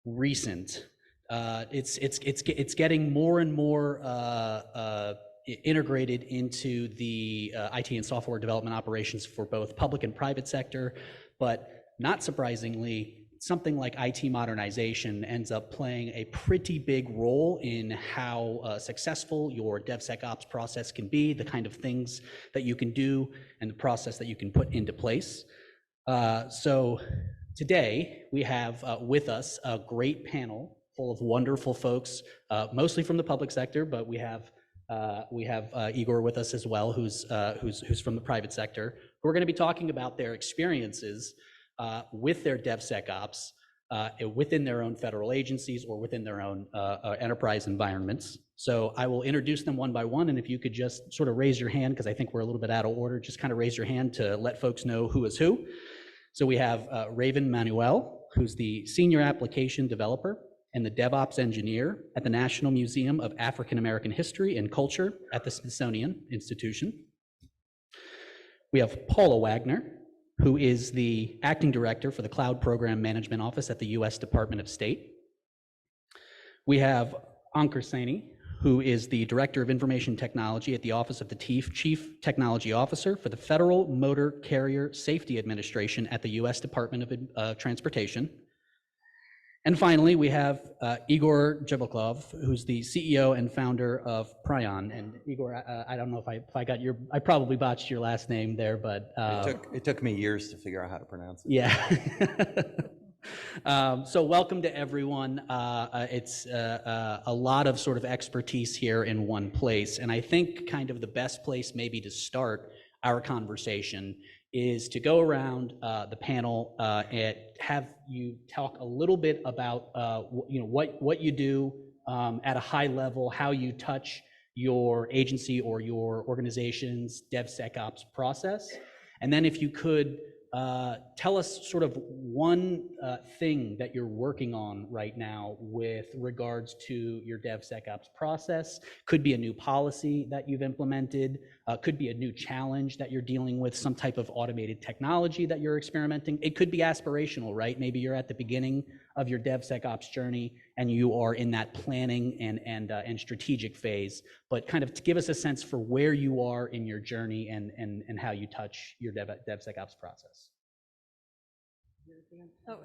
recent. It's getting more and more integrated into the IT and software development operations for both public and private sector, but not surprisingly, something like IT modernization ends up playing a pretty big role in how successful your DevSecOps process can be, the kind of things that you can do, and the process that you can put into place. So today we have with us a great panel full of wonderful folks, mostly from the public sector, but we have Igor with us as well, who's from the private sector. We're going to be talking about their experiences with their DevSecOps within their own federal agencies or within their own enterprise environments. So I will introduce them one by one, and if you could just sort of raise your hand, because I think we're a little bit out of order, just kind of raise your hand to let folks know who is who. So we have Raven Manuel, who's the Senior Application Developer and the DevOps Engineer at the National Museum of African American History and Culture at the Smithsonian Institution. We have Paula Wagner, who is the Acting Director for the Cloud Program Management Office at the U.S. Department of State. We have Ankur Saini, who is the Director of Information Technology at the Office of the Chief Technology Officer for the Federal Motor Carrier Safety Administration at the U.S. Department of Transportation. And finally, we have Igor Jablokov, who's the CEO and founder of Prion. And Igor, I don't know if I got I probably botched your last name there, but it took me years to figure out how to pronounce it. Yeah. So welcome to everyone. It's a lot of sort of expertise here in one place. And I think kind of the best place maybe to start our conversation is to go around the panel and have you talk a little bit about what you do at a high level, how you touch your agency or your organization's DevSecOps process. And then if you could tell us sort of one thing that you're working on right now with regards to your DevSecOps process. Could be a new policy that you've implemented, could be a new challenge that you're dealing with, some type of automated technology that you're experimenting. It could be aspirational, right? Maybe you're at the beginning of your DevSecOps journey and you are in that planning and strategic phase, but kind of to give us a sense for where you are in your journey and how you touch your DevSecOps process. Oh.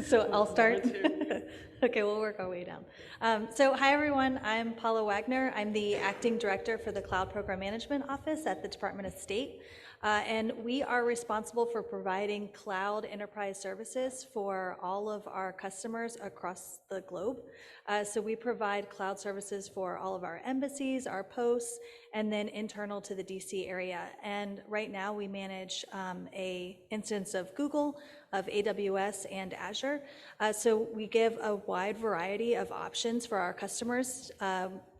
So I'll start. Okay, we'll work our way down. So hi everyone, I'm Paula Wagner. I'm the Acting Director for the Cloud Program Management Office at the Department of State. And we are responsible for providing cloud enterprise services for all of our customers across the globe. So we provide cloud services for all of our embassies, our posts, and then internal to the DC area. And right now we manage a instance of Google, of AWS and Azure. So we give a wide variety of options for our customers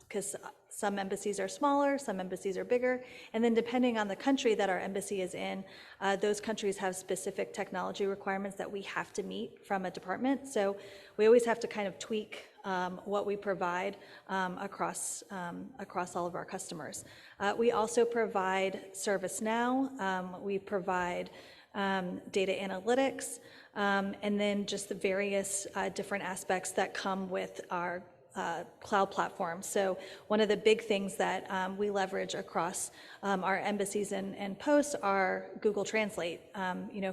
because some embassies are smaller, some embassies are bigger, and then depending on the country that our embassy is in, those countries have specific technology requirements that we have to meet from a department. So we always have to kind of tweak what we provide across all of our customers. We also provide ServiceNow, we provide data analytics, and then just the various different aspects that come with our cloud platform. So one of the big things that we leverage across our embassies and posts are Google Translate.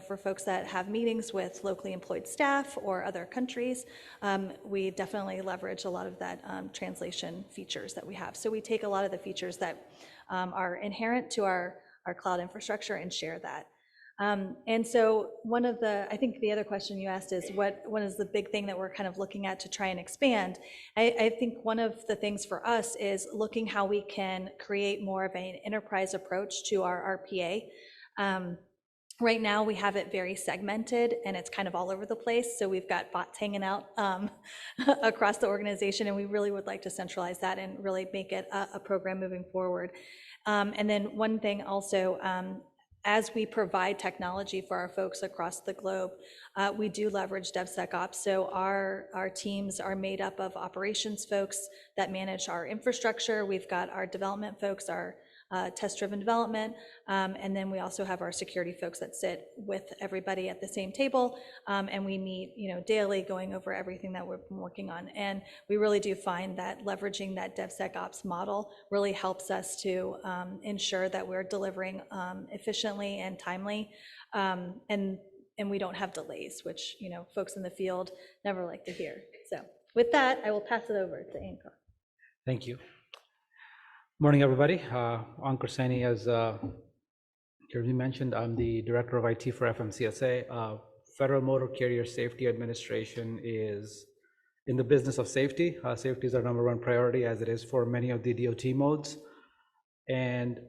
For folks that have meetings with locally employed staff or other countries, we definitely leverage a lot of that translation features that we have. So we take a lot of the features that are inherent to our cloud infrastructure and share that. And so I think the other question you asked is what is the big thing that we're kind of looking at to try and expand? I think one of the things for us is looking how we can create more of an enterprise approach to our RPA. Right now we have it very segmented and it's kind of all over the place. So we've got bots hanging out across the organization, and we really would like to centralize that and really make it a program moving forward. And then one thing also, as we provide technology for our folks across the globe, we do leverage DevSecOps. So our teams are made up of operations folks that manage our infrastructure. We've got our development folks, our test-driven development, and then we also have our security folks that sit with everybody at the same table, and we meet daily going over everything that we've been working on. And we really do find that leveraging that DevSecOps model really helps us to ensure that we're delivering efficiently and timely. And and we don't have delays, which, folks in the field never like to hear. So with that, I will pass it over to Ankur. Thank you. Morning, everybody. Ankur Saini, as Jeremy mentioned, I'm the Director of IT for FMCSA. Federal Motor Carrier Safety Administration is in the business of safety. Safety is our #1 priority, as it is for many of the DOT modes. And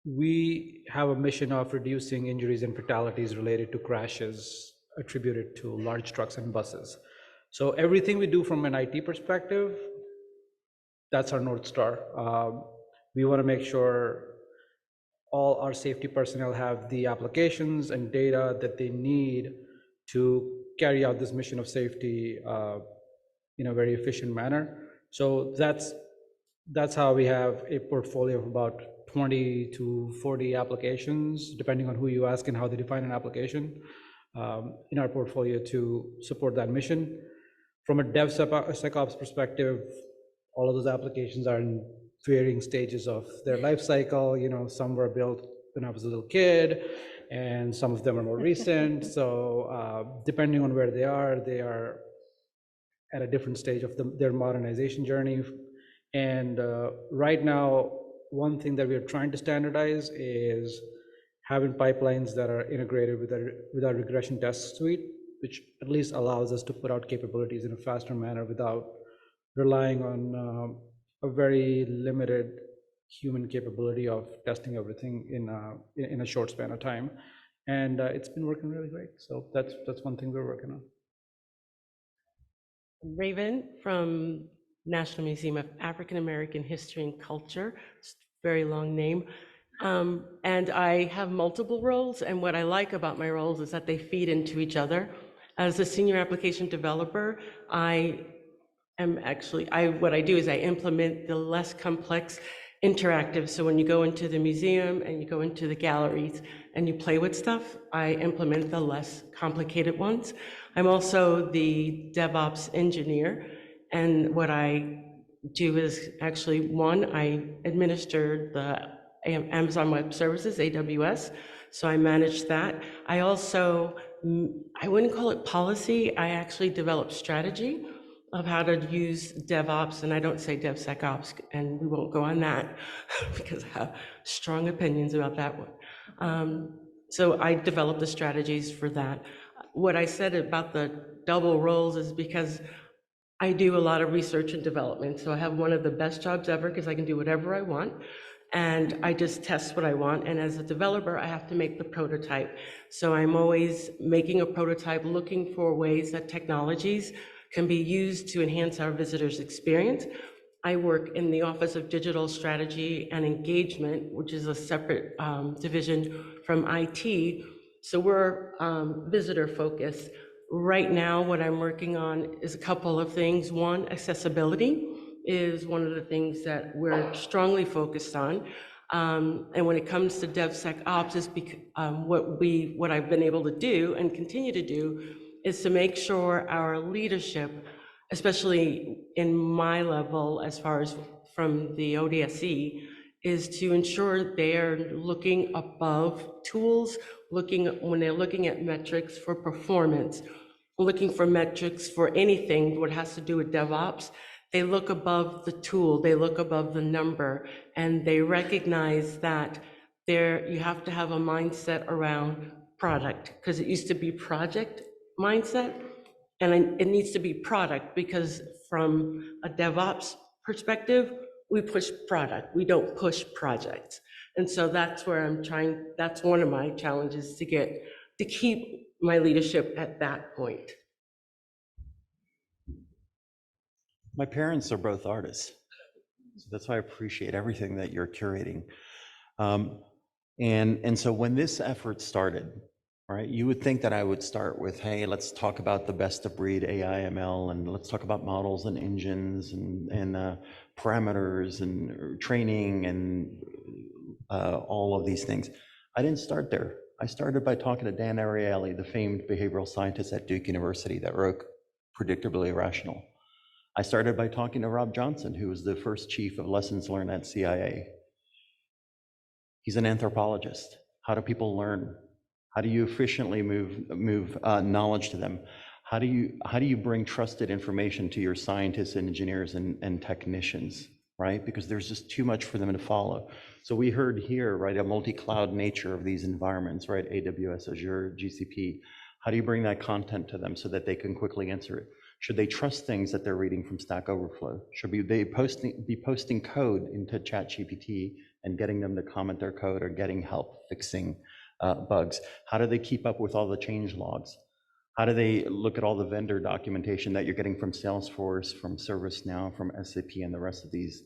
we have a mission of reducing injuries and fatalities related to crashes attributed to large trucks and buses. So everything we do from an IT perspective, that's our North Star. We want to make sure all our safety personnel have the applications and data that they need to carry out this mission of safety in a very efficient manner. So that's how we have a portfolio of about 20 to 40 applications, depending on who you ask and how they define an application, in our portfolio to support that mission. From a DevSecOps perspective, all of those applications are in varying stages of their life cycle. Some were built when I was a little kid, and some of them are more recent. So depending on where they are at a different stage of their modernization journey. And right now, one thing that we are trying to standardize is having pipelines that are integrated with our regression test suite, which at least allows us to put out capabilities in a faster manner without relying on a very limited human capability of testing everything in a short span of time. And it's been working really great. So that's one thing we're working on. Raven from National Museum of African American History and Culture. It's a very long name. And I have multiple roles, and what I like about my roles is that they feed into each other. As a senior application developer, what I do is I implement the less complex interactive. So when you go into the museum and you go into the galleries and you play with stuff, I implement the less complicated ones. I'm also the DevOps engineer, and what I do is actually, one, I administer the Amazon Web Services, AWS, so I manage that. I also, I wouldn't call it policy, I actually develop strategy of how to use DevOps, and I don't say DevSecOps, and we won't go on that because I have strong opinions about that one. So I develop the strategies for that. What I said about the double roles is because I do a lot of research and development. So I have one of the best jobs ever because I can do whatever I want. And I just test what I want. And as a developer, I have to make the prototype. So I'm always making a prototype, looking for ways that technologies can be used to enhance our visitors' experience. I work in the Office of Digital Strategy and Engagement, which is a separate division from IT. So we're visitor focused. Right now, what I'm working on is a couple of things. One, accessibility is one of the things that we're strongly focused on. And when it comes to DevSecOps, is what I've been able to do and continue to do is to make sure our leadership, especially in my level as far as from the ODSE, is to ensure they're looking above tools, when they're looking at metrics for performance, looking for metrics for anything what has to do with DevOps. They look above the tool, they look above the number, and they recognize that you have to have a mindset around product, because it used to be project mindset, and it needs to be product, because from a DevOps perspective, we push product, we don't push projects. And so that's where that's one of my challenges to keep my leadership at that point. My parents are both artists, so that's why I appreciate everything that you're curating. And so when this effort started, right, you would think that I would start with, hey, let's talk about the best of breed AI, ML, and let's talk about models and engines and parameters and training and all of these things. I didn't start there. I started by talking to Dan Ariely, the famed behavioral scientist at Duke University that wrote Predictably Irrational. I started by talking to Rob Johnson, who was the first chief of lessons learned at CIA. He's an anthropologist. How do people learn? How do you efficiently move knowledge to them? How do you bring trusted information to your scientists and engineers and technicians, right? Because there's just too much for them to follow. So we heard here, right, a multi-cloud nature of these environments, right? AWS, Azure, GCP. How do you bring that content to them so that they can quickly answer it? Should they trust things that they're reading from Stack Overflow? Should they be posting code into ChatGPT and getting them to comment their code or getting help fixing bugs? How do they keep up with all the change logs? How do they look at all the vendor documentation that you're getting from Salesforce, from ServiceNow, from SAP, and the rest of these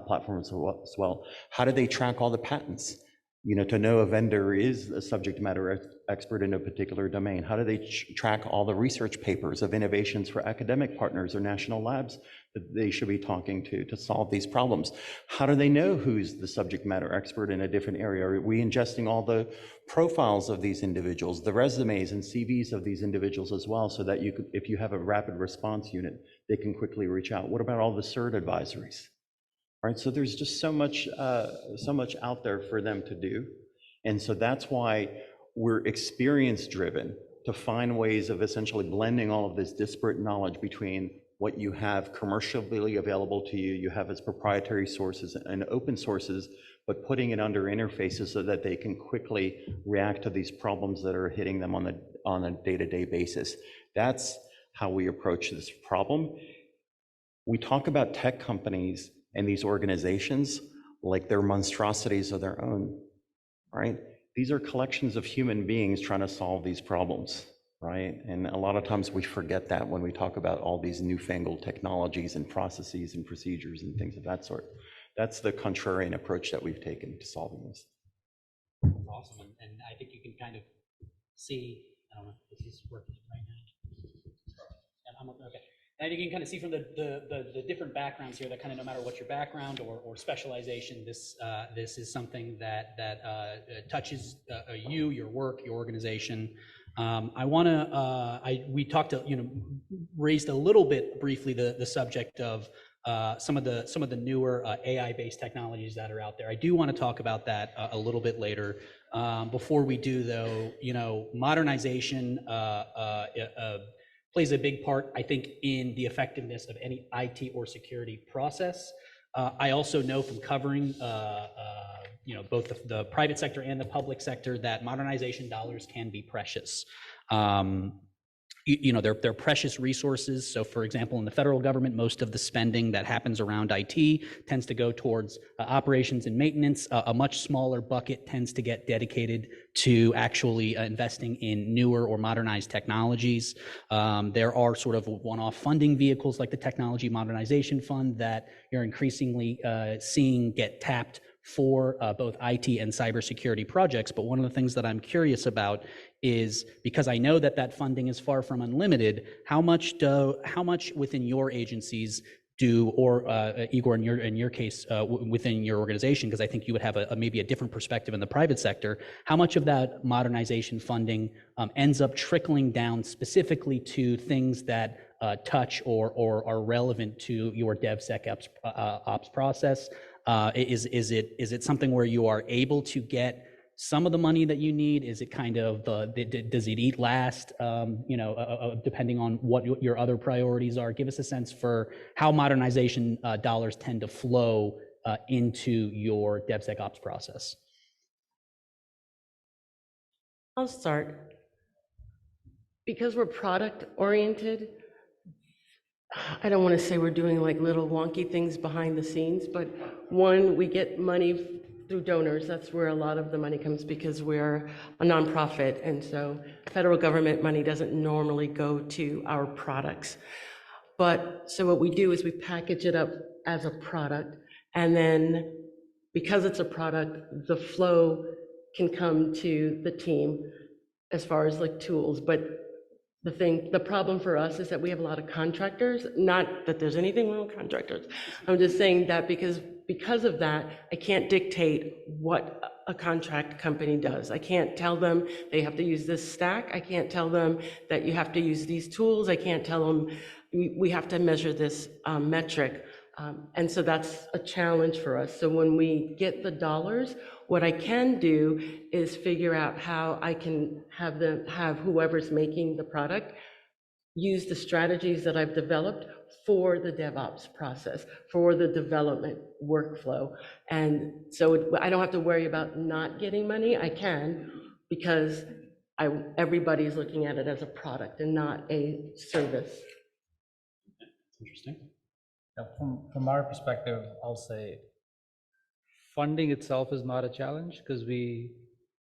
platforms as well? How do they track all the patents? You know, to know a vendor is a subject matter expert in a particular domain. How do they track all the research papers of innovations for academic partners or national labs that they should be talking to solve these problems? How do they know who's the subject matter expert in a different area? Are we ingesting all the profiles of these individuals, the resumes and CVs of these individuals as well, so that you could, if you have a rapid response unit, they can quickly reach out? What about all the CERT advisories? Right, so there's just so much out there for them to do. And so that's why we're experience driven to find ways of essentially blending all of this disparate knowledge between what you have commercially available to you, you have as proprietary sources and open sources, but putting it under interfaces so that they can quickly react to these problems that are hitting them on a day-to-day basis. That's how we approach this problem. We talk about tech companies and these organizations like they're monstrosities of their own, right? These are collections of human beings trying to solve these problems, right? And a lot of times we forget that when we talk about all these newfangled technologies and processes and procedures and things of that sort. That's the contrarian approach that we've taken to solving this. Awesome, and I think you can kind of see, I don't know if this is working right now. Okay. And you can kind of see from the different backgrounds here that kind of no matter what your background or specialization, this is something that touches you, your work, your organization. We talked, raised a little bit briefly the subject of some of the newer AI-based technologies that are out there. I do want to talk about that a little bit later. Before we do, though, modernization plays a big part, I think, in the effectiveness of any IT or security process. I also know from covering, both the private sector and the public sector that modernization dollars can be precious. They're precious resources. So for example, in the federal government, most of the spending that happens around IT tends to go towards operations and maintenance. A much smaller bucket tends to get dedicated to actually investing in newer or modernized technologies. There are sort of one-off funding vehicles like the Technology Modernization Fund that you're increasingly seeing get tapped for both IT and cybersecurity projects. But one of the things that I'm curious about is, because I know that funding is far from unlimited, how much within your agencies or Igor, in your case, within your organization, because I think you would have maybe a different perspective in the private sector, how much of that modernization funding ends up trickling down specifically to things that touch or are relevant to your DevSecOps ops process? Is it something where you are able to get some of the money that you need? Is it kind of does it eat last? Depending on what your other priorities are. Give us a sense for how modernization dollars tend to flow into your DevSecOps process. I'll start. Because we're product oriented, I don't want to say we're doing like little wonky things behind the scenes, but one, we get money through donors. That's where a lot of the money comes, because we're a nonprofit, and so federal government money doesn't normally go to our products. But so what we do is we package it up as a product, and then because it's a product, the flow can come to the team as far as like tools. But the problem for us is that we have a lot of contractors. Not that there's anything wrong with contractors. I'm just saying that because of that, I can't dictate what a contract company does. I can't tell them they have to use this stack. I can't tell them that you have to use these tools. I can't tell them we have to measure this metric. And so that's a challenge for us. So when we get the dollars, what I can do is figure out how I can have whoever's making the product use the strategies that I've developed for the DevOps process, for the development workflow. And so I don't have to worry about not getting money. I can, because everybody's looking at it as a product and not a service. Interesting. Yeah, from our perspective, I'll say funding itself is not a challenge because we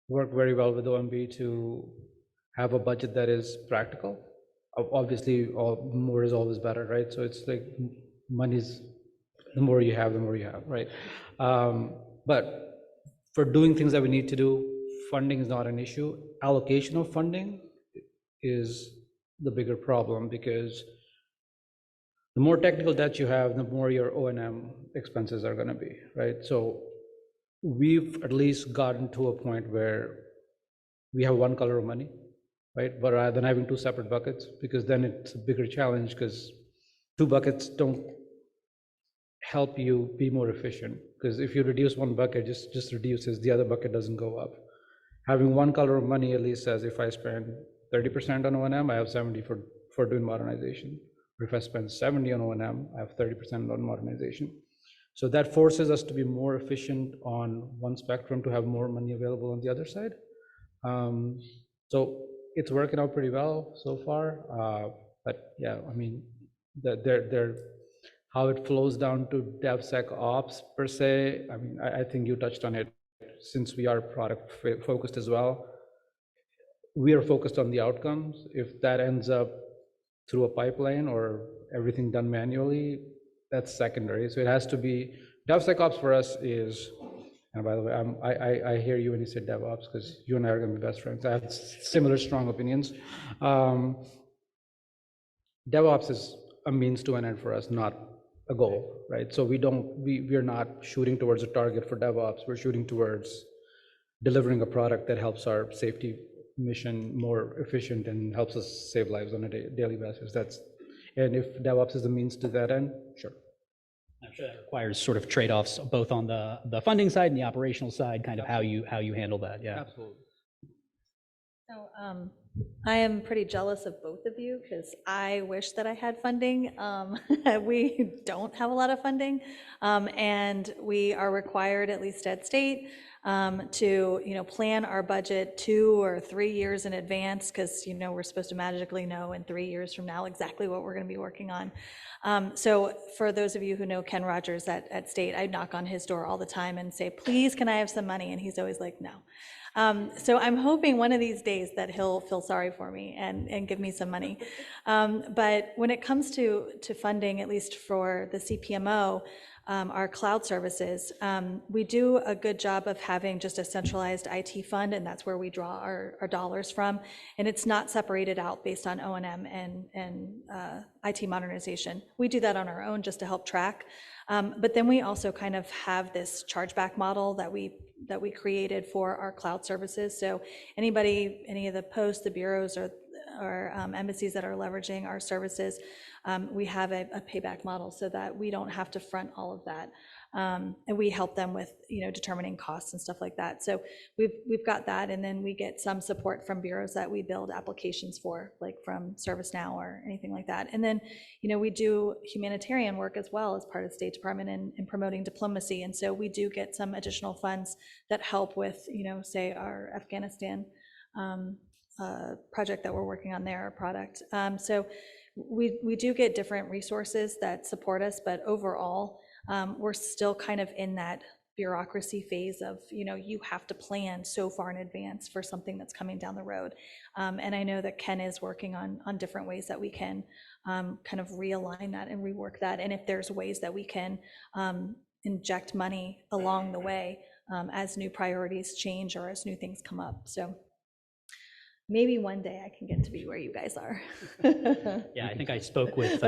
work very well with OMB to have a budget that is practical. Obviously, more is always better, right? So it's like money's, the more you have, right? But for doing things that we need to do, funding is not an issue. Allocation of funding is the bigger problem because the more technical debt you have, the more your O&M expenses are going to be, right? So we've at least gotten to a point where we have one color of money, right? But rather than having two separate buckets, because then it's a bigger challenge because two buckets don't help you be more efficient. Because if you reduce one bucket, just reduces, the other bucket doesn't go up. Having one color of money at least says if I spend 30% on O&M, I have 70 for doing modernization. Or if I spend 70 on O&M, I have 30% on modernization. So that forces us to be more efficient on one spectrum to have more money available on the other side. So it's working out pretty well so far. But yeah, I mean, how it flows down to DevSecOps per se, I mean, I think you touched on it. Since we are product focused as well, we are focused on the outcomes. If that ends up through a pipeline or everything done manually, that's secondary. So it has to be, DevSecOps for us is, and by the way, I hear you when you say DevOps because you and I are going to be best friends. I have similar strong opinions. DevOps is a means to an end for us, not a goal, right? So we're not shooting towards a target for DevOps. We're shooting towards delivering a product that helps our safety mission more efficient and helps us save lives on a daily basis. And if DevOps is the means to that end, sure. I'm sure that requires sort of trade-offs both on the funding side and the operational side, kind of how you handle that. Yeah. Absolutely. So I am pretty jealous of both of you because I wish that I had funding. We don't have a lot of funding, and we are required, at least at state, to plan our budget 2 or 3 years in advance because we're supposed to magically know in 3 years from now exactly what we're going to be working on. So for those of you who know Ken Rogers at state, I knock on his door all the time and say, please, can I have some money? And he's always like, no. So I'm hoping one of these days that he'll feel sorry for me and give me some money. But when it comes to funding, at least for the CPMO, our cloud services, we do a good job of having just a centralized IT fund, and that's where we draw our dollars from. And it's not separated out based on O&M and IT modernization. We do that on our own just to help track. But then we also kind of have this chargeback model that we created for our cloud services. So any of the posts, the bureaus, or embassies that are leveraging our services, we have a payback model so that we don't have to front all of that. And we help them with determining costs and stuff like that. So we've got that, and then we get some support from bureaus that we build applications for, like from ServiceNow or anything like that. And then we do humanitarian work as well as part of the State Department in promoting diplomacy. And so we do get some additional funds that help with say our Afghanistan project that we're working on there, our product. So we do get different resources that support us, but overall, we're still kind of in that bureaucracy phase of, you have to plan so far in advance for something that's coming down the road. And I know that Ken is working on different ways that we can kind of realign that and rework that. And if there's ways that we can inject money along the way as new priorities change or as new things come up. So maybe one day I can get to be where you guys are. Yeah, I think I spoke with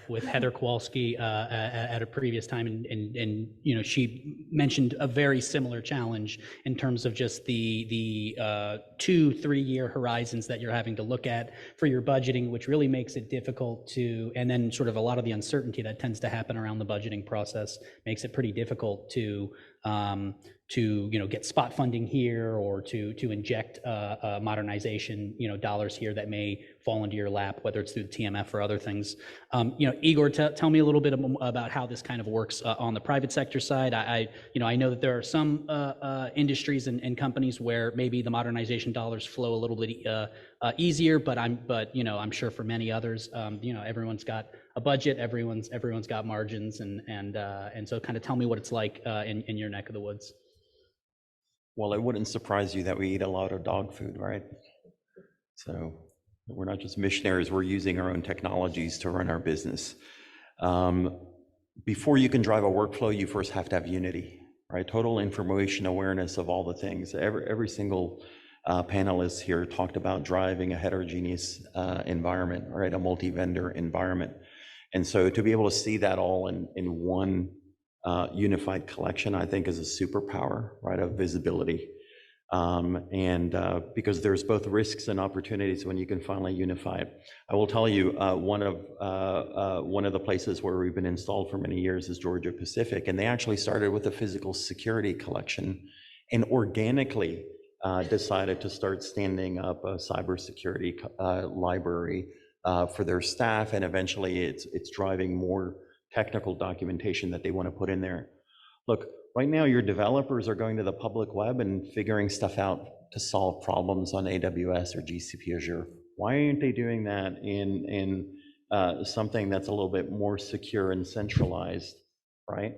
with Heather Kowalski at a previous time, and you know, she mentioned a very similar challenge in terms of just the 2-3 year horizons that you're having to look at for your budgeting, which really makes it difficult to, and then sort of a lot of the uncertainty that tends to happen around the budgeting process makes it pretty difficult to you know, get spot funding here or to inject modernization, you know, dollars here that may fall into your lap, whether it's through the TMF or other things. You know, Igor, tell me a little bit about how this kind of works on the private sector side. You know, I know that there are some industries and companies where maybe the modernization dollars flow a little bit easier, but you know, I'm sure for many others, you know, everyone's got a budget, everyone's got margins, and so kind of tell me what it's like in your neck of the woods. Well, it wouldn't surprise you that we eat a lot of dog food, right? So we're not just missionaries, we're using our own technologies to run our business. Before you can drive a workflow, you first have to have unity, right? Total information awareness of all the things. Every single panelist here talked about driving a heterogeneous environment, right? A multi-vendor environment. And so to be able to see that all in one unified collection, I think is a superpower, right, of visibility. Because there's both risks and opportunities when you can finally unify it. I will tell you, one of the places where we've been installed for many years is Georgia Pacific, and they actually started with a physical security collection and organically decided to start standing up a cybersecurity library for their staff, and eventually it's driving more technical documentation that they want to put in there. Look, right now your developers are going to the public web and figuring stuff out to solve problems on AWS or GCP Azure. Why aren't they doing that in something that's a little bit more secure and centralized, right?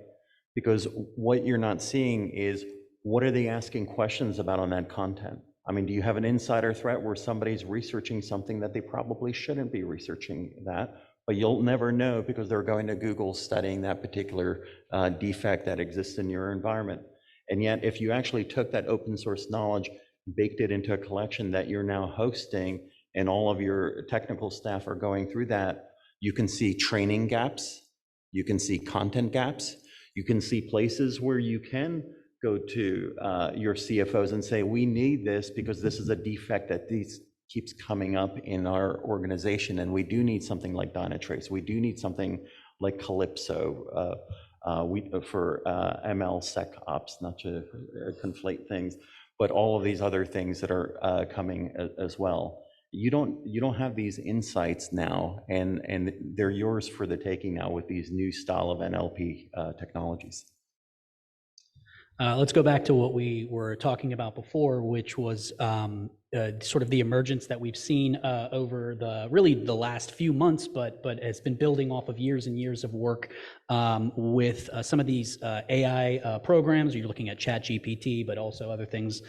Because what you're not seeing is, what are they asking questions about on that content? I mean, do you have an insider threat where somebody's researching something that they probably shouldn't be researching that? But you'll never know because they're going to Google studying that particular defect that exists in your environment. And yet, if you actually took that open source knowledge, baked it into a collection that you're now hosting, and all of your technical staff are going through that, you can see training gaps, you can see content gaps, you can see places where you can go to your CFOs and say, we need this because this is a defect that keeps coming up in our organization, and we do need something like Dynatrace. We do need something like Calypso for ML SecOps, not to conflate things, but all of these other things that are coming as well. You don't have these insights now, and they're yours for the taking now with these new style of NLP technologies. Let's go back to what we were talking about before, which was sort of the emergence that we've seen over the last few months, but has been building off of years and years of work with some of these AI programs. You're looking at ChatGPT, but also other things,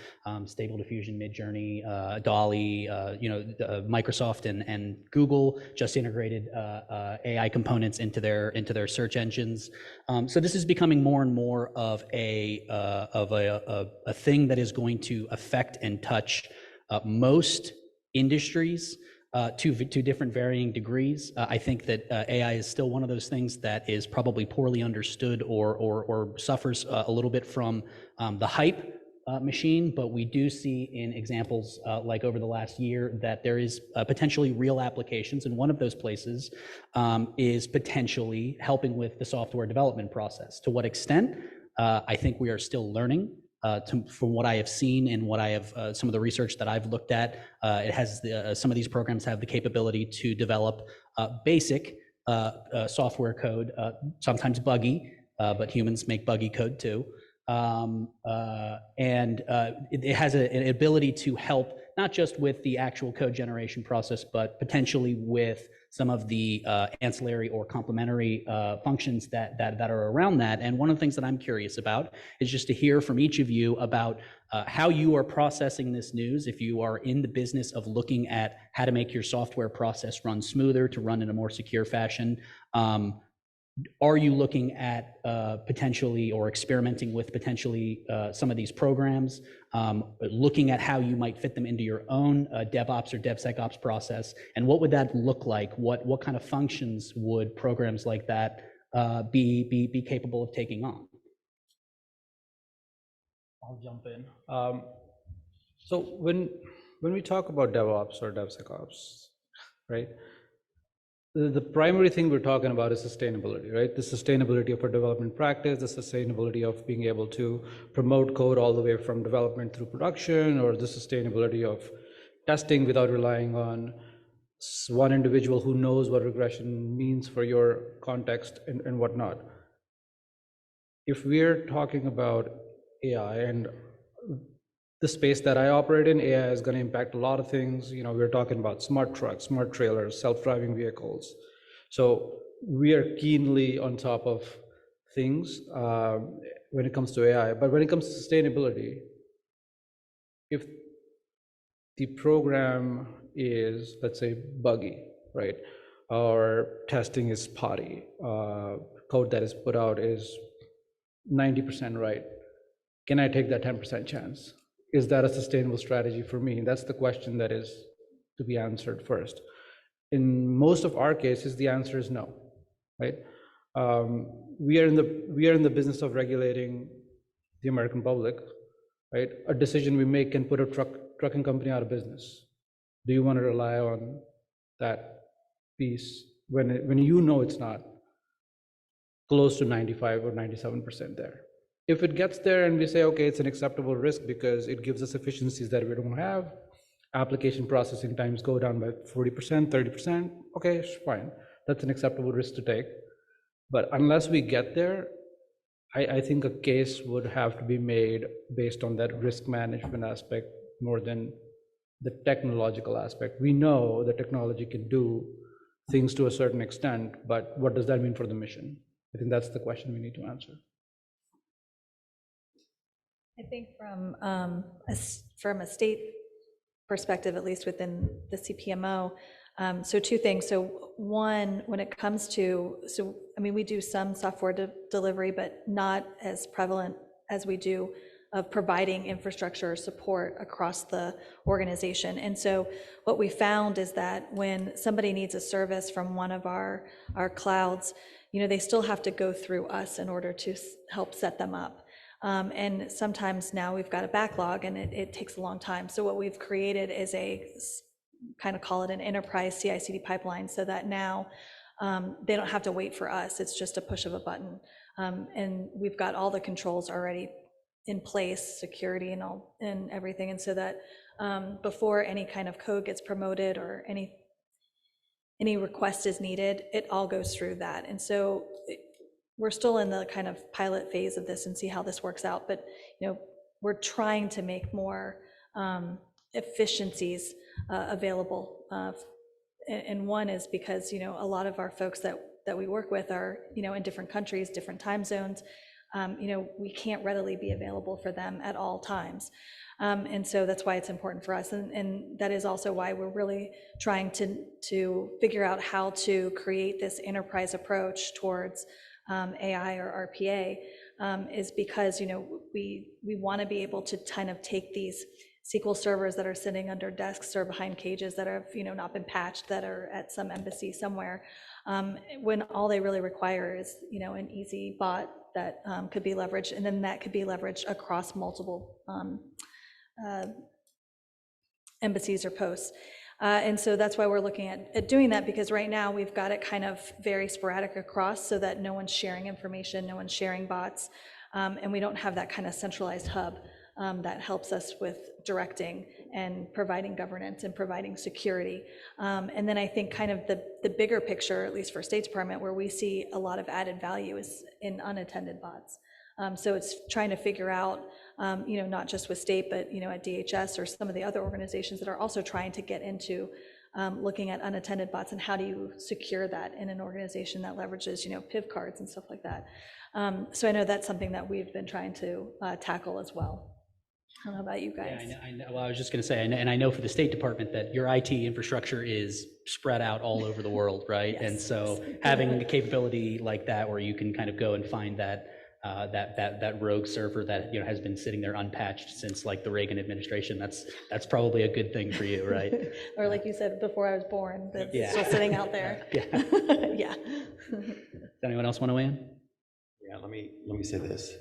Stable Diffusion, Midjourney, DALL-E, you know, Microsoft and Google just integrated AI components into their search engines. So this is becoming more and more of a thing that is going to affect and touch most industries to different varying degrees. I think that AI is still one of those things that is probably poorly understood or suffers a little bit from the hype machine, but we do see in examples like over the last year that there is potentially real applications, and one of those places is potentially helping with the software development process. To what extent? I think we are still learning. From what I have seen and what I have, some of the research that I've looked at, it has some of these programs have the capability to develop basic software code, sometimes buggy, but humans make buggy code too. It has an ability to help not just with the actual code generation process, but potentially with some of the ancillary or complementary functions that are around that. And one of the things that I'm curious about is just to hear from each of you about how you are processing this news. If you are in the business of looking at how to make your software process run smoother, to run in a more secure fashion, are you looking at potentially or experimenting with potentially some of these programs, looking at how you might fit them into your own DevOps or DevSecOps process? And what would that look like? What kind of functions would programs like that be capable of taking on? I'll jump in. So when we talk about DevOps or DevSecOps, right? The primary thing we're talking about is sustainability, right? The sustainability of our development practice, the sustainability of being able to promote code all the way from development through production, or the sustainability of testing without relying on one individual who knows what regression means for your context and whatnot. If we're talking about AI and the space that I operate in, AI is going to impact a lot of things. You know, we're talking about smart trucks, smart trailers, self-driving vehicles. So we are keenly on top of things when it comes to AI. But when it comes to sustainability, if the program is, let's say, buggy, right, or testing is spotty, code that is put out is 90% right, can I take that 10% chance? Is that a sustainable strategy for me? That's the question that is to be answered first. In most of our cases, the answer is no, right? We are in the business of regulating the American public, right? A decision we make can put a trucking company out of business. Do you want to rely on that piece when you know it's not close to 95 or 97% there? If it gets there and we say, okay, it's an acceptable risk because it gives us efficiencies that we don't have, application processing times go down by 40%, 30%, okay, fine. That's an acceptable risk to take. But unless we get there, I think a case would have to be made based on that risk management aspect more than the technological aspect. We know the technology can do things to a certain extent, but what does that mean for the mission? I think that's the question we need to answer. I think from a state perspective, at least within the CPMO, so two things. So one, when it comes to, I mean, we do some software delivery, but not as prevalent as we do of providing infrastructure support across the organization. And so what we found is that when somebody needs a service from one of our clouds, you know, they still have to go through us in order to help set them up. And sometimes now we've got a backlog and it takes a long time. So what we've created is a kind of call it an enterprise CI/CD pipeline, so that now they don't have to wait for us. It's just a push of a button. And we've got all the controls already in place, security and everything. And so that before any kind of code gets promoted or any request is needed, it all goes through that. And so we're still in the kind of pilot phase of this and see how this works out. But, you know, we're trying to make more efficiencies available. And one is because, you know, a lot of our folks that we work with are, you know, in different countries, different time zones. You know, we can't readily be available for them at all times. And so that's why it's important for us. And that is also why we're really trying to figure out how to create this enterprise approach towards AI or RPA, is because, you know, we want to be able to kind of take these SQL servers that are sitting under desks or behind cages that have, you know, not been patched, that are at some embassy somewhere, when all they really require is, you know, an easy bot that could be leveraged, and then that could be leveraged across multiple embassies or posts. And so that's why we're looking at doing that, because right now we've got it kind of very sporadic across, so that no one's sharing information, no one's sharing bots, and we don't have that kind of centralized hub that helps us with directing and providing governance and providing security. And then I think kind of the bigger picture, at least for State Department, where we see a lot of added value is in unattended bots. So it's trying to figure out, you know, not just with state, but, you know, at DHS or some of the other organizations that are also trying to get into looking at unattended bots, and how do you secure that in an organization that leverages, you know, PIV cards and stuff like that. So I know that's something that we've been trying to tackle as well. I don't know about you guys. Yeah, I know. Well, I was just going to say, and I know for the State Department that your IT infrastructure is spread out all over the world, right? Yes, And so yes. having a capability like that, where you can kind of go and find that rogue server that has been sitting there unpatched since like the Reagan administration, that's probably a good thing for you, right? Or like you said, before I was born, that's Yeah. still sitting out there. Yeah. Yeah. Does anyone else want to weigh in? Yeah, let me say this.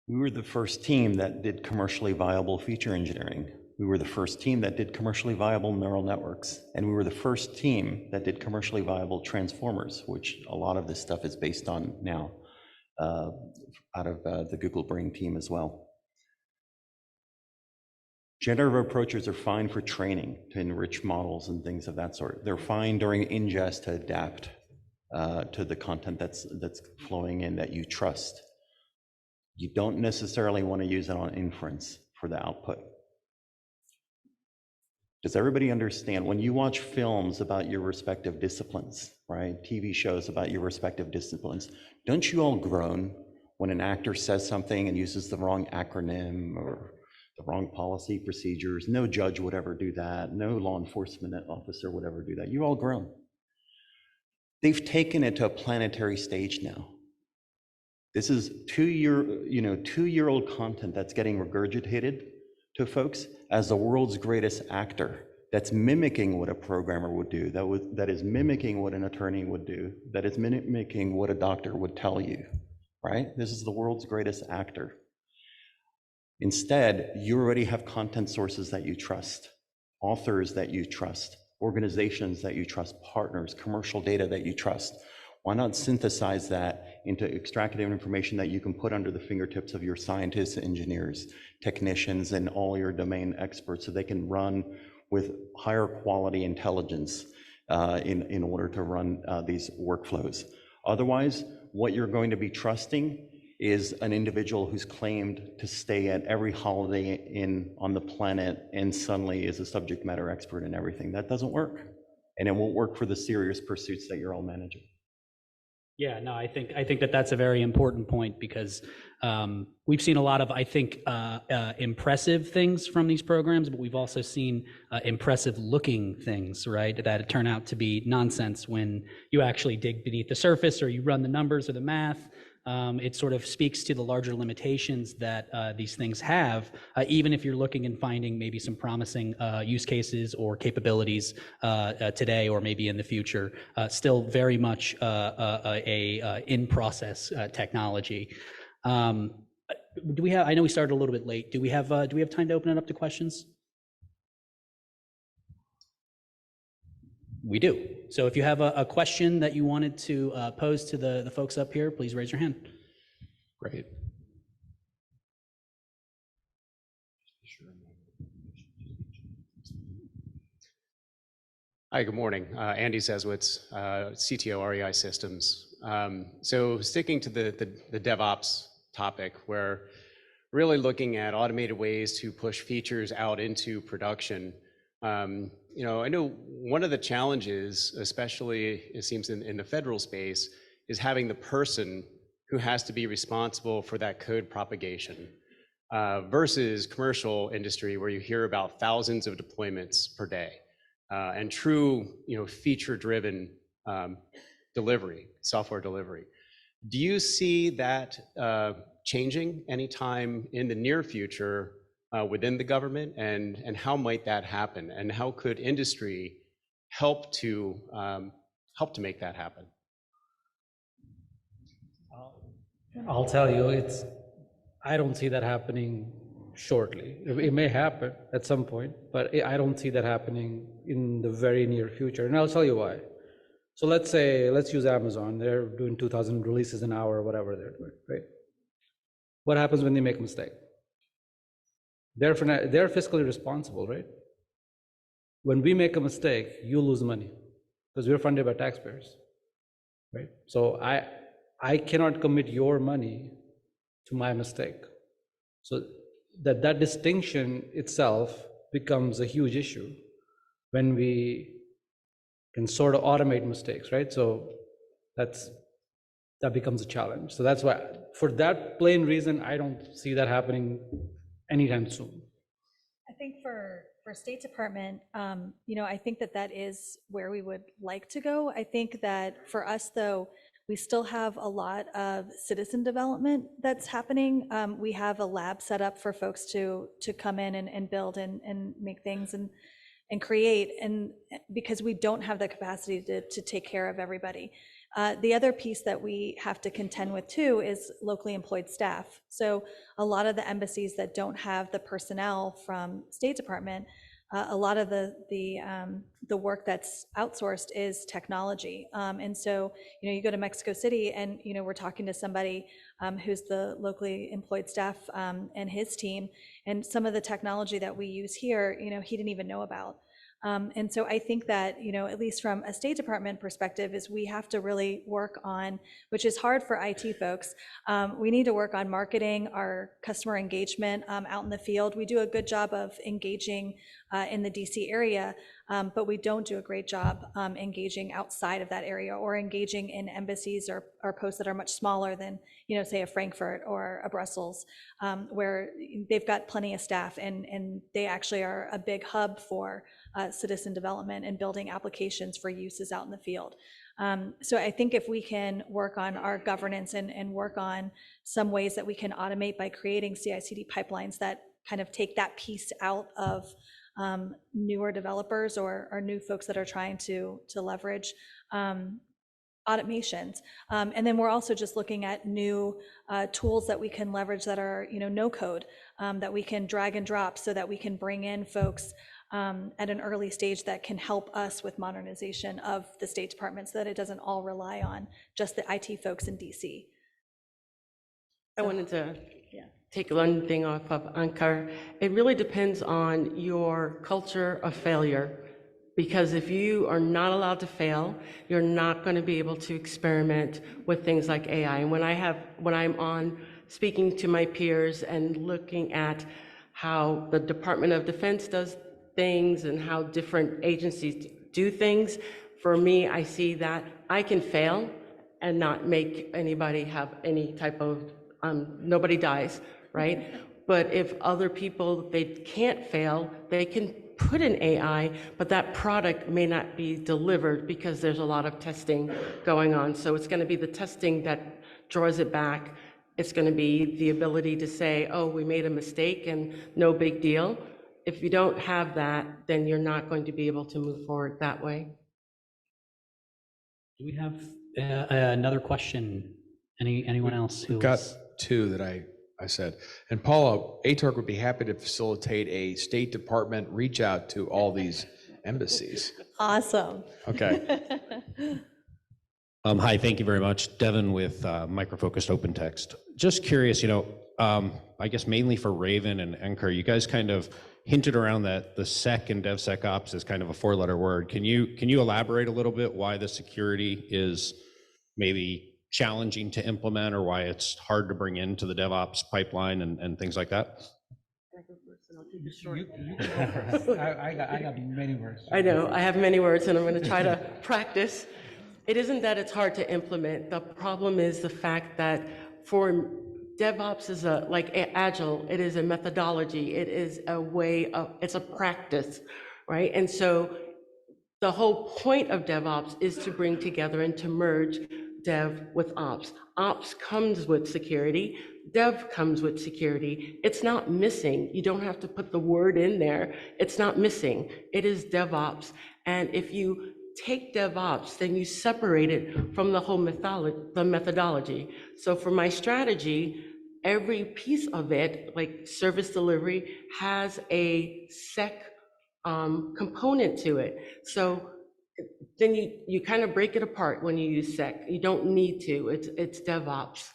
We were the first team that did commercially viable feature engineering. We were the first team that did commercially viable neural networks. And we were the first team that did commercially viable transformers, which a lot of this stuff is based on now, out of the Google Brain team as well. Generative approaches are fine for training, to enrich models and things of that sort. They're fine during ingest to adapt to the content that's flowing in that you trust. You don't necessarily want to use it on inference for the output. Does everybody understand when you watch films about your respective disciplines, right? TV shows about your respective disciplines, don't you all groan when an actor says something and uses the wrong acronym or the wrong policy procedures? No judge would ever do that. No law enforcement officer would ever do that. You all groan. They've taken it to a planetary stage now. This is two-year-old content that's getting regurgitated to folks as the world's greatest actor, that's mimicking what a programmer would do, that is mimicking what an attorney would do, that is mimicking what a doctor would tell you, right? This is the world's greatest actor. Instead, you already have content sources that you trust, authors that you trust, organizations that you trust, partners, commercial data that you trust. Why not synthesize that into extractive information that you can put under the fingertips of your scientists, engineers, technicians, and all your domain experts so they can run with higher quality intelligence in order to run these workflows. Otherwise, what you're going to be trusting is an individual who's claimed to stay at every Holiday Inn on the planet and suddenly is a subject matter expert in everything. That doesn't work. And it won't work for the serious pursuits that you're all managing. Yeah, no, I think that that's a very important point because we've seen a lot of, I think, impressive things from these programs, but we've also seen impressive looking things, right, that turn out to be nonsense when you actually dig beneath the surface or you run the numbers or the math. It sort of speaks to the larger limitations that these things have, even if you're looking and finding maybe some promising use cases or capabilities today or maybe in the future. Still very much a in-process technology. Do we have? I know we started a little bit late. Do we have time to open it up to questions? We do. So if you have a question that you wanted to pose to the folks up here, please raise your hand. Great. Hi, good morning. Andy Zezwitz, CTO REI Systems. So sticking to the DevOps topic, we're really looking at automated ways to push features out into production. I know one of the challenges, especially it seems in the federal space, is having the person who has to be responsible for that code propagation versus commercial industry where you hear about thousands of deployments per day and true, feature-driven delivery, software delivery. Do you see that changing anytime in the near future within the government, and how might that happen, and how could industry help to make that happen? I'll tell you, I don't see that happening shortly. It may happen at some point, but I don't see that happening in the very near future. And I'll tell you why. So let's use Amazon. They're doing 2,000 releases an hour or whatever they're doing, right? What happens when they make a mistake? They're fiscally responsible, right? When we make a mistake, you lose money because we're funded by taxpayers, right? So I cannot commit your money to my mistake. So that distinction itself becomes a huge issue when we can sort of automate mistakes, right? So that becomes a challenge. So that's why, for that plain reason, I don't see that happening anytime soon. I think for State Department, I think that is where we would like to go. I think that for us, though, we still have a lot of citizen development that's happening. We have a lab set up for folks to come in and build and make things and create, and because we don't have the capacity to take care of everybody. The other piece that we have to contend with too is locally employed staff. So a lot of the embassies that don't have the personnel from State Department, a lot of the work that's outsourced is technology. And so, you go to Mexico City and, we're talking to somebody who's the locally employed staff and his team, and some of the technology that we use here, he didn't even know about. And so I think that, at least from a State Department perspective, is we have to really work on, which is hard for IT folks, we need to work on marketing, our customer engagement out in the field. We do a good job of engaging in the DC area, but we don't do a great job engaging outside of that area, or engaging in embassies or posts that are much smaller than, say a Frankfurt or a Brussels, where they've got plenty of staff and they actually are a big hub for citizen development and building applications for uses out in the field. So I think if we can work on our governance and work on some ways that we can automate by creating CI/CD pipelines that kind of take that piece out of newer developers or new folks that are trying to leverage automations. And then we're also just looking at new tools that we can leverage that are, no code, that we can drag and drop so that we can bring in folks at an early stage that can help us with modernization of the State Department, so that it doesn't all rely on just the IT folks in DC. I wanted to take one thing off of Ankar. It really depends on your culture of failure, because if you are not allowed to fail, you're not going to be able to experiment with things like AI. And when I'm on speaking to my peers and looking at how the Department of Defense does things and how different agencies do things, for me, I see that I can fail and not make anybody have any type of, nobody dies, right? But if other people, they can't fail, they can put in AI, but that product may not be delivered because there's a lot of testing going on. So it's going to be the testing that draws it back. It's going to be the ability to say, oh, we made a mistake and no big deal. If you don't have that, then you're not going to be able to move forward that way. Do we have another question? Anyone else who We've got two that I said. And Paula, ATARC would be happy to facilitate a State Department reach out to all these embassies. Awesome. Okay. Hi, thank you very much. Devin with Microfocused Open Text. Just curious, I guess mainly for Raven and Ankar, you guys kind of hinted around that the sec and DevSecOps is kind of a four-letter word. Can you elaborate a little bit why the security is maybe challenging to implement, or why it's hard to bring into the DevOps pipeline and things like that? I got many words. I know, I have many words and I'm going to try to practice. It isn't that it's hard to implement. The problem is the fact that for DevOps is like Agile, it is a methodology. It is a way of, it's a practice, right? And so the whole point of DevOps is to bring together and to merge Dev with Ops. Ops comes with security. Dev comes with security. It's not missing. You don't have to put the word in there. It's not missing. It is DevOps. And if you take DevOps, then you separate it from the whole methodology. So for my strategy, every piece of it, like service delivery, has a sec component to it. So then you kind of break it apart when you use sec. You don't need to. It's DevOps.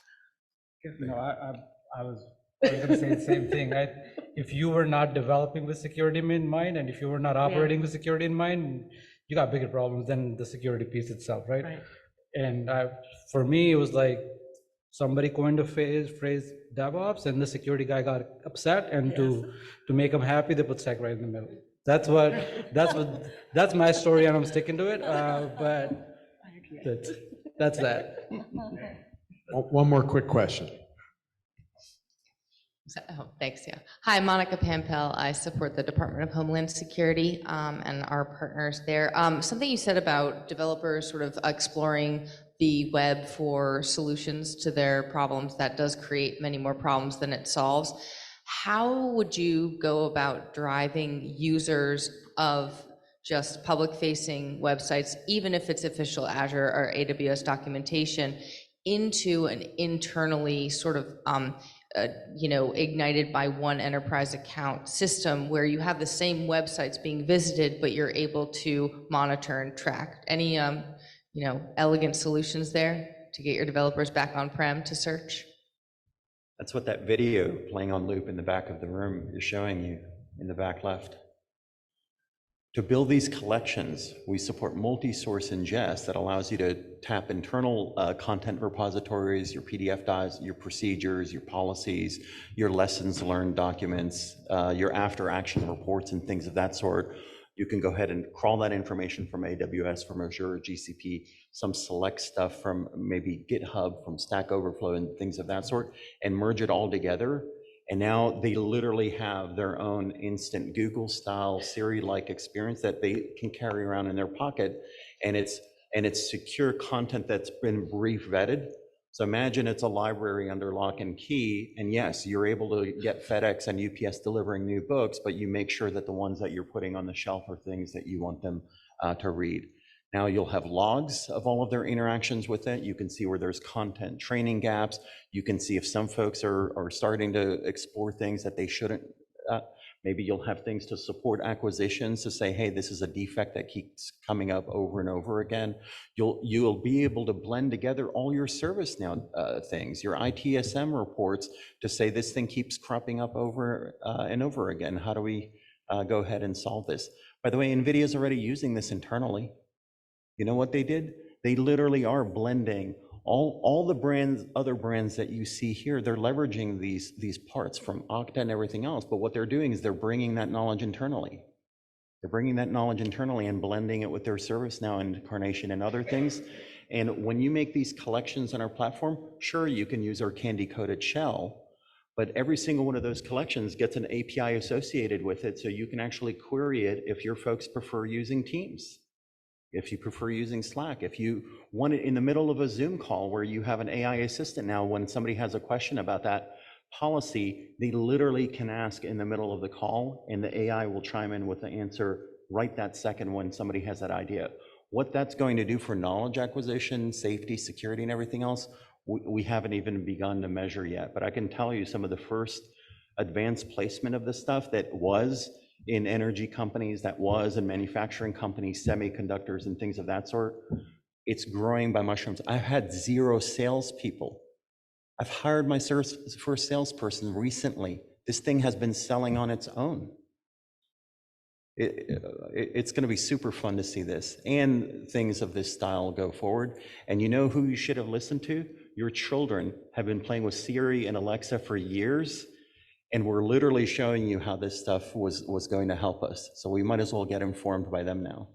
I was going to say the same thing, right? If you were not developing with security in mind, and if you were not operating with security in mind, you got bigger problems than the security piece itself, right? And for me, it was like somebody coined a phrase DevOps, and the security guy got upset, and to make him happy, they put sec right in the middle. That's my story, and I'm sticking to it. But that's that. One more quick question. Oh, thanks, yeah. Hi, Monica Pampel. I support the Department of Homeland Security and our partners there. Something you said about developers sort of exploring the web for solutions to their problems, that does create many more problems than it solves. How would you go about driving users of just public-facing websites, even if it's official Azure or AWS documentation, into an internally sort of ignited by one enterprise account system where you have the same websites being visited, but you're able to monitor and track? Any elegant solutions there to get your developers back on-prem to search? That's what that video playing on loop in the back of the room is showing you in the back left. To build these collections, we support multi-source ingest that allows you to tap internal content repositories, your PDF files, your procedures, your policies, your lessons learned documents, your after-action reports and things of that sort. You can go ahead and crawl that information from AWS, from Azure, or GCP, some select stuff from maybe GitHub, from Stack Overflow and things of that sort, and merge it all together. And now they literally have their own instant Google-style, Siri-like experience that they can carry around in their pocket, and it's secure content that's been brief vetted. So imagine it's a library under lock and key, and yes, you're able to get FedEx and UPS delivering new books, but you make sure that the ones that you're putting on the shelf are things that you want them to read. Now you'll have logs of all of their interactions with it. You can see where there's content training gaps. You can see if some folks are starting to explore things that they shouldn't. Maybe you'll have things to support acquisitions to say, hey, this is a defect that keeps coming up over and over again. You'll be able to blend together all your ServiceNow things, your ITSM reports, to say this thing keeps cropping up over and over again. How do we go ahead and solve this? By the way, NVIDIA's already using this internally. You know what they did? They literally are blending all the brands, other brands that you see here. They're leveraging these parts from Okta and everything else. But what they're doing is they're bringing that knowledge internally. They're bringing that knowledge internally and blending it with their ServiceNow incarnation and other things. And when you make these collections on our platform, sure, you can use our candy-coated shell, but every single one of those collections gets an API associated with it, so you can actually query it if your folks prefer using Teams. If you prefer using Slack, if you want it in the middle of a Zoom call where you have an AI assistant now, when somebody has a question about that policy, they literally can ask in the middle of the call and the AI will chime in with the answer right that second when somebody has that idea. What that's going to do for knowledge acquisition, safety, security, and everything else, we haven't even begun to measure yet. But I can tell you some of the first advanced placement of this stuff that was in energy companies, that was in manufacturing companies, semiconductors and things of that sort, it's growing by mushrooms. I've had 0 salespeople. I've hired my first salesperson recently. This thing has been selling on its own. It's going to be super fun to see this and things of this style go forward. And you know who you should have listened to? Your children have been playing with Siri and Alexa for years. And we're literally showing you how this stuff was going to help us. So we might as well get informed by them now.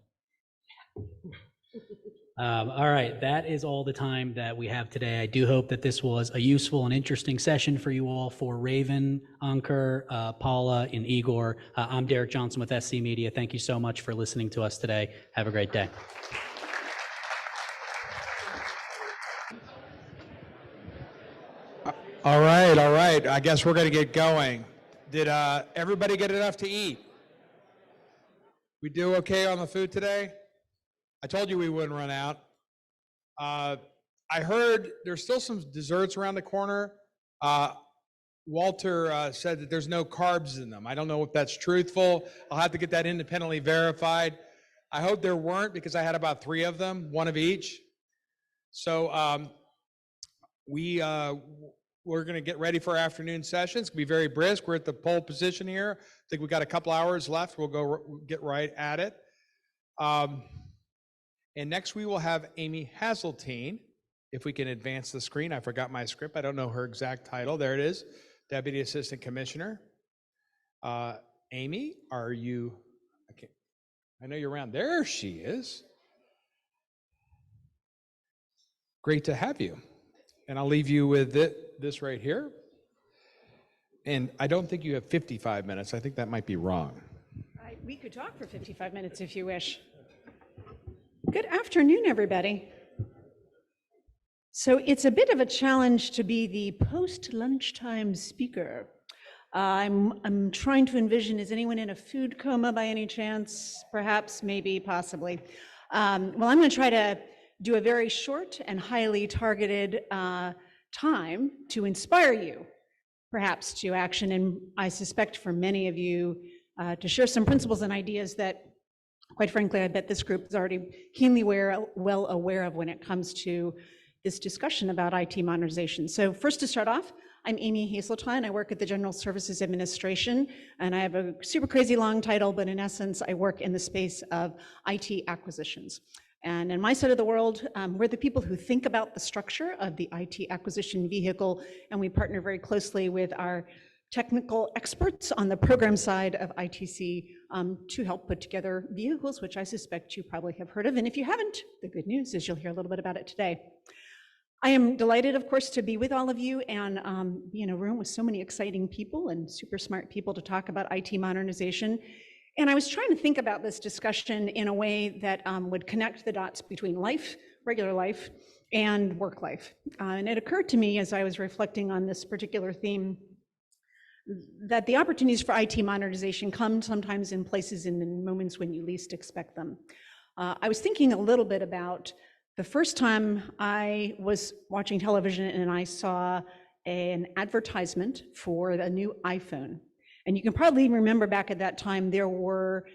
All right, that is all the time that we have today. I do hope that this was a useful and interesting session for you all. For Raven, Ankur, Paula, and Igor, I'm Derek Johnson with SC Media. Thank you so much for listening to us today. Have a great day. All right. I guess we're going to get going. Did everybody get enough to eat? We do okay on the food today? I told you we wouldn't run out. I heard there's still some desserts around the corner. Walter said that there's no carbs in them. I don't know if that's truthful. I'll have to get that independently verified. I hope there weren't, because I had about 3 of them, 1 of each. So we're going to get ready for our afternoon session. It's going to be very brisk. We're at the pole position here. I think we've got a couple hours left. We'll get right at it. And next we will have Amy Hazeltine. If we can advance the screen. I forgot my script. I don't know her exact title. There it is. Deputy Assistant Commissioner. Amy, are you? I know you're around. There she is. Great to have you. And I'll leave you with this right here. And I don't think you have 55 minutes. I think that might be wrong. We could talk for 55 minutes if you wish. Good afternoon, everybody. So it's a bit of a challenge to be the post-lunchtime speaker. I'm trying to envision, is anyone in a food coma by any chance? Perhaps, maybe, possibly. Well, I'm going to try to do a very short and highly targeted time to inspire you, perhaps, to action, and I suspect for many of you to share some principles and ideas that, quite frankly, I bet this group is already keenly well aware of when it comes to this discussion about IT modernization. So first, to start off, I'm Amy Hazeltine. I work at the General Services Administration, and I have a super crazy long title, but in essence, I work in the space of IT acquisitions. And in my side of the world, we're the people who think about the structure of the IT acquisition vehicle, and we partner very closely with our technical experts on the program side of ITC to help put together vehicles, which I suspect you probably have heard of. And if you haven't, the good news is you'll hear a little bit about it today. I am delighted, of course, to be with all of you and be in a room with so many exciting people and super smart people to talk about IT modernization. And I was trying to think about this discussion in a way that would connect the dots between life, regular life, and work life. And it occurred to me as I was reflecting on this particular theme that the opportunities for IT modernization come sometimes in places and in moments when you least expect them. I was thinking a little bit about the first time I was watching television and I saw an advertisement for a new iPhone. And you can probably remember back at that time, there were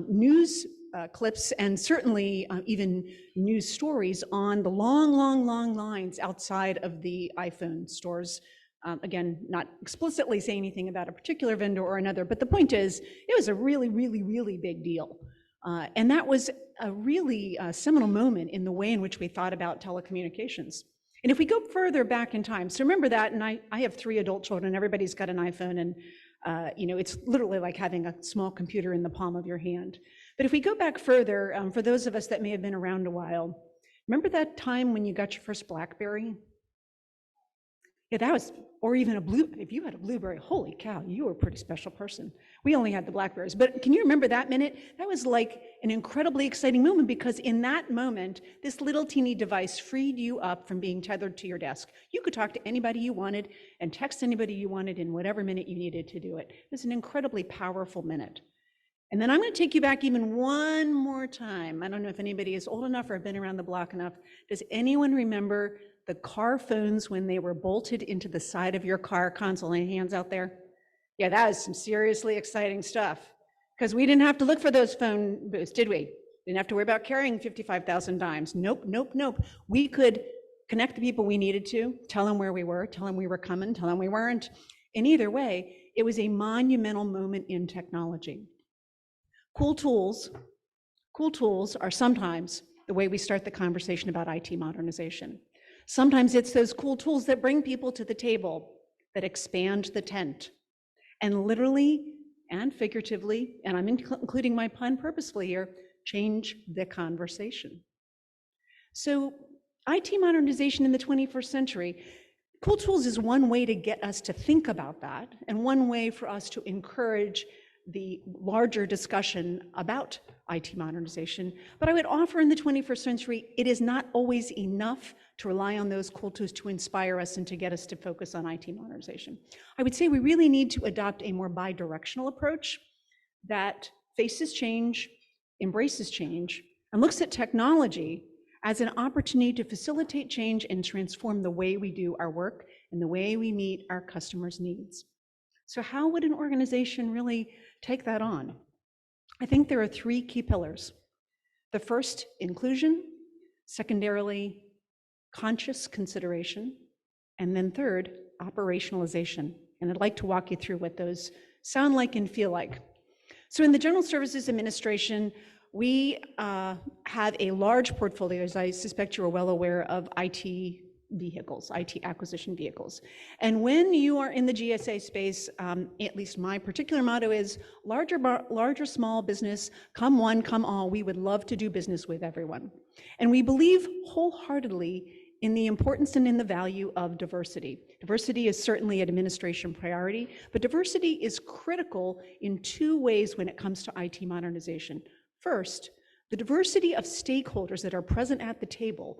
news clips and certainly even news stories on the long lines outside of the iPhone stores. Again, not explicitly saying anything about a particular vendor or another, but the point is, it was a really big deal. And that was a really seminal moment in the way in which we thought about telecommunications. And if we go further back in time, so remember that, and I have 3 adult children, everybody's got an iPhone, and it's literally like having a small computer in the palm of your hand. But if we go back further, for those of us that may have been around a while, remember that time when you got your first BlackBerry? Yeah, that was, or even if you had a Blueberry, holy cow, you were a pretty special person. We only had the Blackberries, but can you remember that minute? That was like an incredibly exciting moment because in that moment, this little teeny device freed you up from being tethered to your desk. You could talk to anybody you wanted and text anybody you wanted in whatever minute you needed to do it. It was an incredibly powerful minute. And then I'm going to take you back even one more time. I don't know if anybody is old enough or have been around the block enough. Does anyone remember the car phones when they were bolted into the side of your car console? Any hands out there? Yeah, that was some seriously exciting stuff because we didn't have to look for those phone booths, did we? Didn't have to worry about carrying 55,000 dimes. Nope. We could connect the people we needed to, tell them where we were, tell them we were coming, tell them we weren't. In either way, it was a monumental moment in technology. Cool tools are sometimes the way we start the conversation about IT modernization. Sometimes it's those cool tools that bring people to the table, that expand the tent, and literally and figuratively, and I'm including my pun purposefully here, change the conversation. So IT modernization in the 21st century, cool tools is one way to get us to think about that, and one way for us to encourage the larger discussion about IT modernization. But I would offer in the 21st century, it is not always enough to rely on those cool tools to inspire us and to get us to focus on IT modernization. I would say we really need to adopt a more bi-directional approach that faces change, embraces change, and looks at technology as an opportunity to facilitate change and transform the way we do our work and the way we meet our customers' needs. So how would an organization really take that on? I think there are 3 key pillars. The first, inclusion. Secondarily, conscious consideration. And then third, operationalization. And I'd like to walk you through what those sound like and feel like. So in the General Services Administration, we have a large portfolio, as I suspect you're well aware, of IT vehicles, IT acquisition vehicles. And when you are in the GSA space, at least my particular motto is larger, small business, come one, come all. We would love to do business with everyone. And we believe wholeheartedly in the importance and in the value of diversity. Diversity is certainly an administration priority, but diversity is critical in two ways when it comes to IT modernization. First, the diversity of stakeholders that are present at the table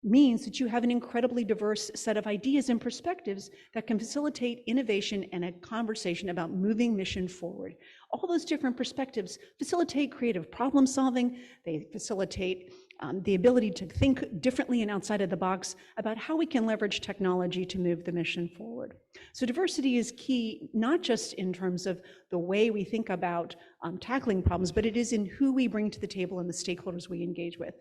means that you have an incredibly diverse set of ideas and perspectives that can facilitate innovation and a conversation about moving mission forward. All those different perspectives facilitate creative problem solving. They facilitate the ability to think differently and outside of the box about how we can leverage technology to move the mission forward. So diversity is key, not just in terms of the way we think about tackling problems, but it is in who we bring to the table and the stakeholders we engage with.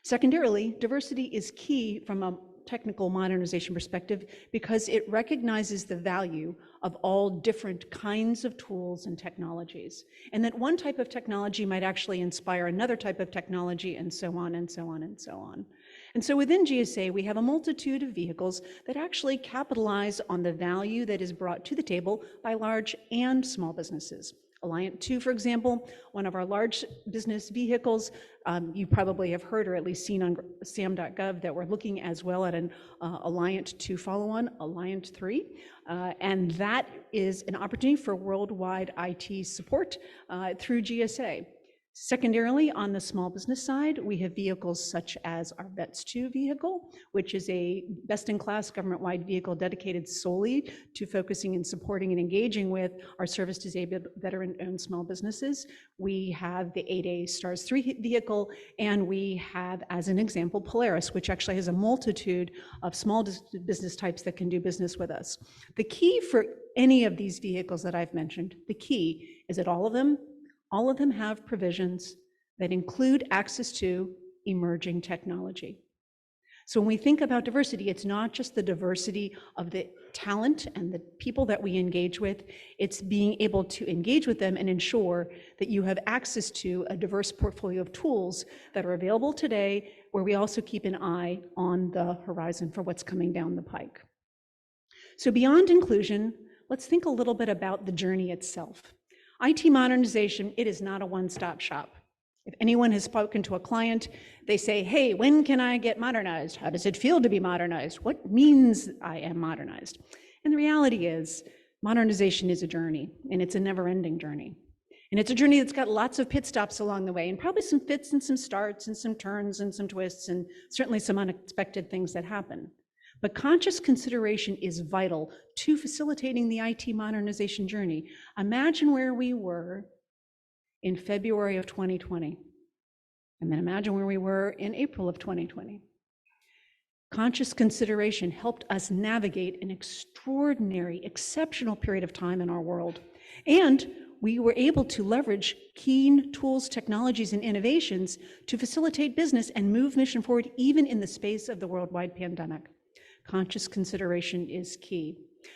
Secondarily, diversity is key from a technical modernization perspective because it recognizes the value of all different kinds of tools and technologies, and that one type of technology might actually inspire another type of technology, and so on and so on and so on. And so within GSA, we have a multitude of vehicles that actually capitalize on the value that is brought to the table by large and small businesses. Alliant 2, for example, one of our large business vehicles, you probably have heard or at least seen on sam.gov that we're looking as well at an Alliant 2 follow-on, Alliant 3, and that is an opportunity for worldwide IT support through GSA. Secondarily, on the small business side, we have vehicles such as our VETS 2 vehicle, which is a best-in-class government-wide vehicle dedicated solely to focusing and supporting and engaging with our service-disabled veteran-owned small businesses. We have the 8A STARS 3 vehicle, and we have, as an example, Polaris, which actually has a multitude of small business types that can do business with us. The key for any of these vehicles that I've mentioned, the key is that all of them have provisions that include access to emerging technology. So when we think about diversity, it's not just the diversity of the talent and the people that we engage with, it's being able to engage with them and ensure that you have access to a diverse portfolio of tools that are available today, where we also keep an eye on the horizon for what's coming down the pike. So beyond inclusion, let's think a little bit about the journey itself. IT modernization, it is not a one-stop shop. If anyone has spoken to a client, they say, hey, when can I get modernized? How does it feel to be modernized? What means I am modernized? And the reality is, modernization is a journey, and it's a never-ending journey. And it's a journey that's got lots of pit stops along the way, and probably some fits and some starts and some turns and some twists, and certainly some unexpected things that happen. But conscious consideration is vital to facilitating the IT modernization journey. Imagine where we were in February of 2020, and then imagine where we were in April of 2020. Conscious consideration helped us navigate an extraordinary, exceptional period of time in our world. And we were able to leverage keen tools, technologies, and innovations to facilitate business and move mission forward, even in the space of the worldwide pandemic. Conscious consideration is key.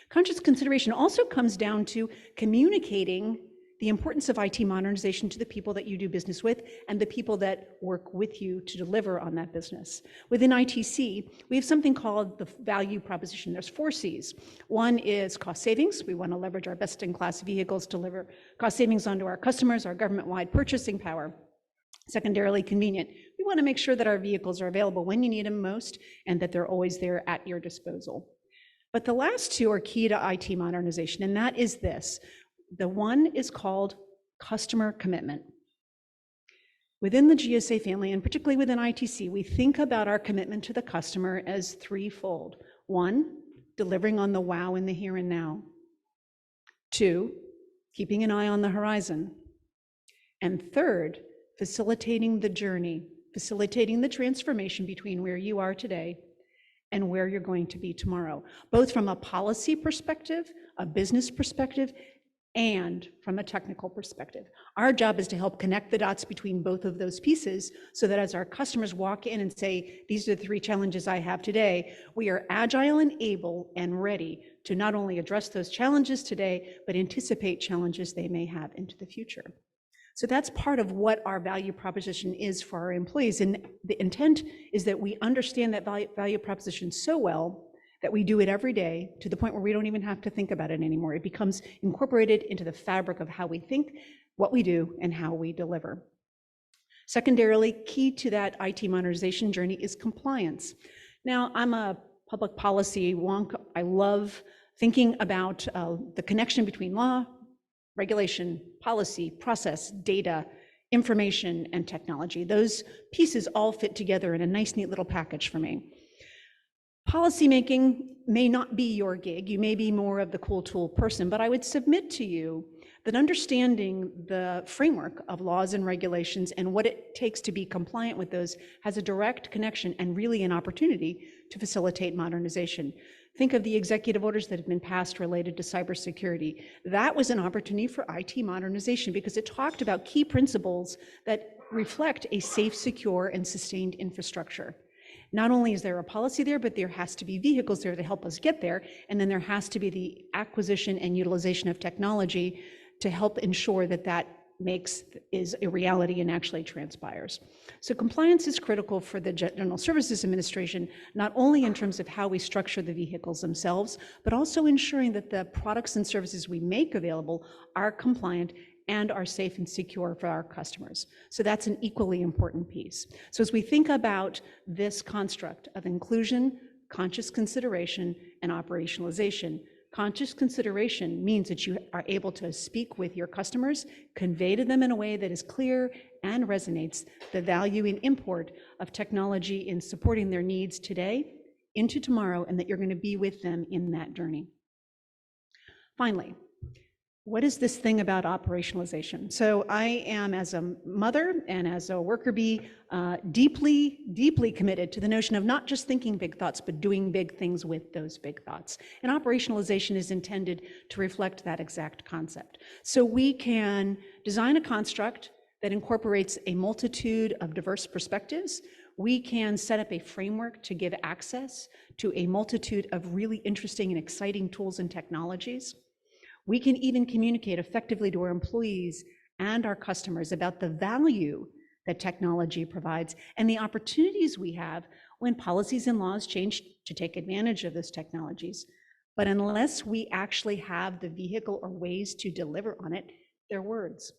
Conscious consideration also comes down to communicating the importance of IT modernization to the people that you do business with and the people that work with you to deliver on that business. Within ITC, we have something called the value proposition. There's 4 C's. One is cost savings. We want to leverage our best-in-class vehicles to deliver cost savings onto our customers, our government-wide purchasing power. Secondarily, convenient. We want to make sure that our vehicles are available when you need them most and that they're always there at your disposal. But the last 2 are key to IT modernization, and that is this. The one is called customer commitment. Within the GSA family, and particularly within ITC, we think about our commitment to the customer as threefold. 1, delivering on the wow in the here and now. 2, keeping an eye on the horizon. And 3rd, facilitating the journey, facilitating the transformation between where you are today and where you're going to be tomorrow, both from a policy perspective, a business perspective, and from a technical perspective. Our job is to help connect the dots between both of those pieces so that as our customers walk in and say, these are the 3 challenges I have today, we are agile and able and ready to not only address those challenges today, but anticipate challenges they may have into the future. So that's part of what our value proposition is for our employees. And the intent is that we understand that value proposition so well that we do it every day to the point where we don't even have to think about it anymore. It becomes incorporated into the fabric of how we think, what we do, and how we deliver. Secondarily, key to that IT modernization journey is compliance. Now, I'm a public policy wonk. I love thinking about the connection between law, regulation, policy, process, data, information, and technology. Those pieces all fit together in a nice, neat little package for me. Policymaking may not be your gig. You may be more of the cool tool person, but I would submit to you that understanding the framework of laws and regulations and what it takes to be compliant with those has a direct connection and really an opportunity to facilitate modernization. Think of the executive orders that have been passed related to cybersecurity. That was an opportunity for IT modernization because it talked about key principles that reflect a safe, secure, and sustained infrastructure. Not only is there a policy there, but there has to be vehicles there to help us get there, and then there has to be the acquisition and utilization of technology to help ensure that that is a reality and actually transpires. So compliance is critical for the General Services Administration, not only in terms of how we structure the vehicles themselves, but also ensuring that the products and services we make available are compliant and are safe and secure for our customers. So that's an equally important piece. So as we think about this construct of inclusion, conscious consideration, and operationalization, conscious consideration means that you are able to speak with your customers, convey to them in a way that is clear and resonates the value and import of technology in supporting their needs today into tomorrow, and that you're going to be with them in that journey. Finally, what is this thing about operationalization? So I am, as a mother and as a worker bee, deeply, deeply committed to the notion of not just thinking big thoughts, but doing big things with those big thoughts. And operationalization is intended to reflect that exact concept. So we can design a construct that incorporates a multitude of diverse perspectives. We can set up a framework to give access to a multitude of really interesting and exciting tools and technologies. We can even communicate effectively to our employees and our customers about the value that technology provides and the opportunities we have when policies and laws change to take advantage of those technologies. But unless we actually have the vehicle or ways to deliver on it, they're words.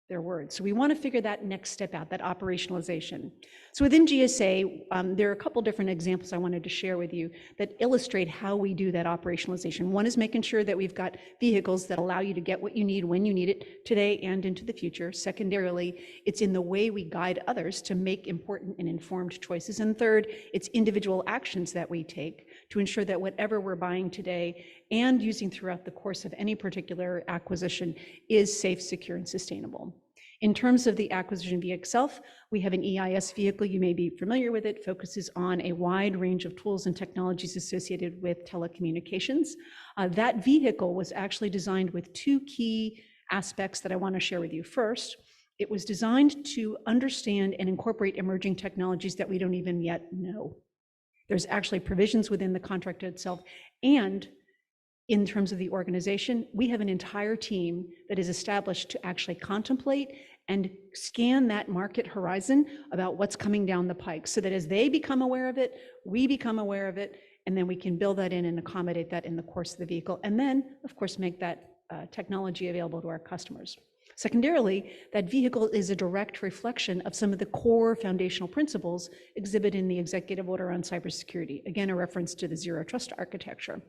They're words. So we want to figure that next step out, that operationalization. So within GSA, there are a couple different examples I wanted to share with you that illustrate how we do that operationalization. One is making sure that we've got vehicles that allow you to get what you need when you need it today and into the future. Secondarily, it's in the way we guide others to make important and informed choices. And third, it's individual actions that we take to ensure that whatever we're buying today and using throughout the course of any particular acquisition is safe, secure, and sustainable. In terms of the acquisition vehicle itself, we have an EIS vehicle. You may be familiar with it. Focuses on a wide range of tools and technologies associated with telecommunications. That vehicle was actually designed with two key aspects that I want to share with you. First, it was designed to understand and incorporate emerging technologies that we don't even yet know. There's actually provisions within the contract itself, and in terms of the organization, we have an entire team that is established to actually contemplate and scan that market horizon about what's coming down the pike, so that as they become aware of it, we become aware of it, and then we can build that in and accommodate that in the course of the vehicle, and then, of course, make that technology available to our customers. Secondarily, that vehicle is a direct reflection of some of the core foundational principles exhibited in the executive order on cybersecurity. Again, a reference to the zero trust architecture.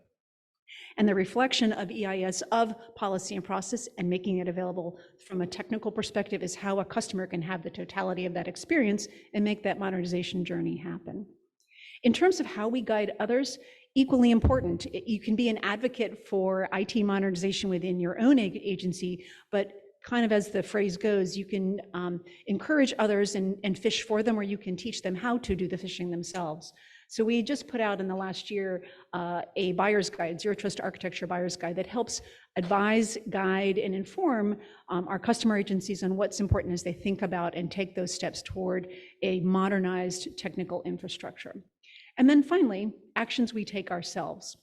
And the reflection of EIS of policy and process and making it available from a technical perspective is how a customer can have the totality of that experience and make that modernization journey happen. In terms of how we guide others, equally important, you can be an advocate for IT modernization within your own agency, but kind of as the phrase goes, you can encourage others and fish for them, or you can teach them how to do the fishing themselves. So we just put out in the last year a buyer's guide, Zero Trust Architecture Buyer's Guide, that helps advise, guide, and inform our customer agencies on what's important as they think about and take those steps toward a modernized technical infrastructure. And then finally, actions we take ourselves.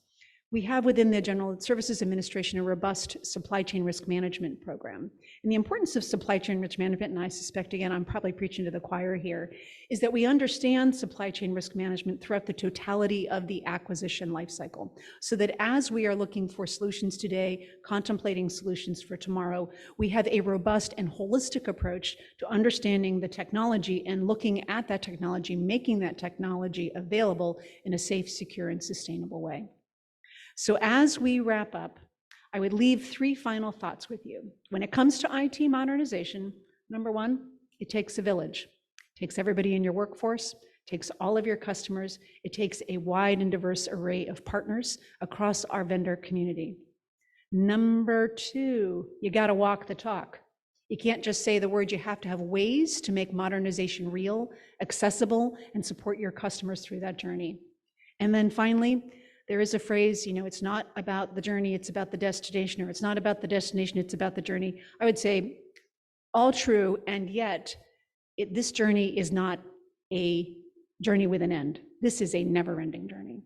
We have within the General Services Administration a robust supply chain risk management program. And the importance of supply chain risk management, and I suspect, again, I'm probably preaching to the choir here, is that we understand supply chain risk management throughout the totality of the acquisition lifecycle. So that as we are looking for solutions today, contemplating solutions for tomorrow, we have a robust and holistic approach to understanding the technology and looking at that technology, making that technology available in a safe, secure, and sustainable way. So as we wrap up, I would leave 3 final thoughts with you. When it comes to IT modernization, number 1, it takes a village. It takes everybody in your workforce, it takes all of your customers, it takes a wide and diverse array of partners across our vendor community. Number 2, you gotta walk the talk. You can't just say the words, you have to have ways to make modernization real, accessible, and support your customers through that journey. And then finally, there is a phrase, it's not about the journey, it's about the destination, or it's not about the destination, it's about the journey. I would say all true, and yet this journey is not a journey with an end. This is a never-ending journey.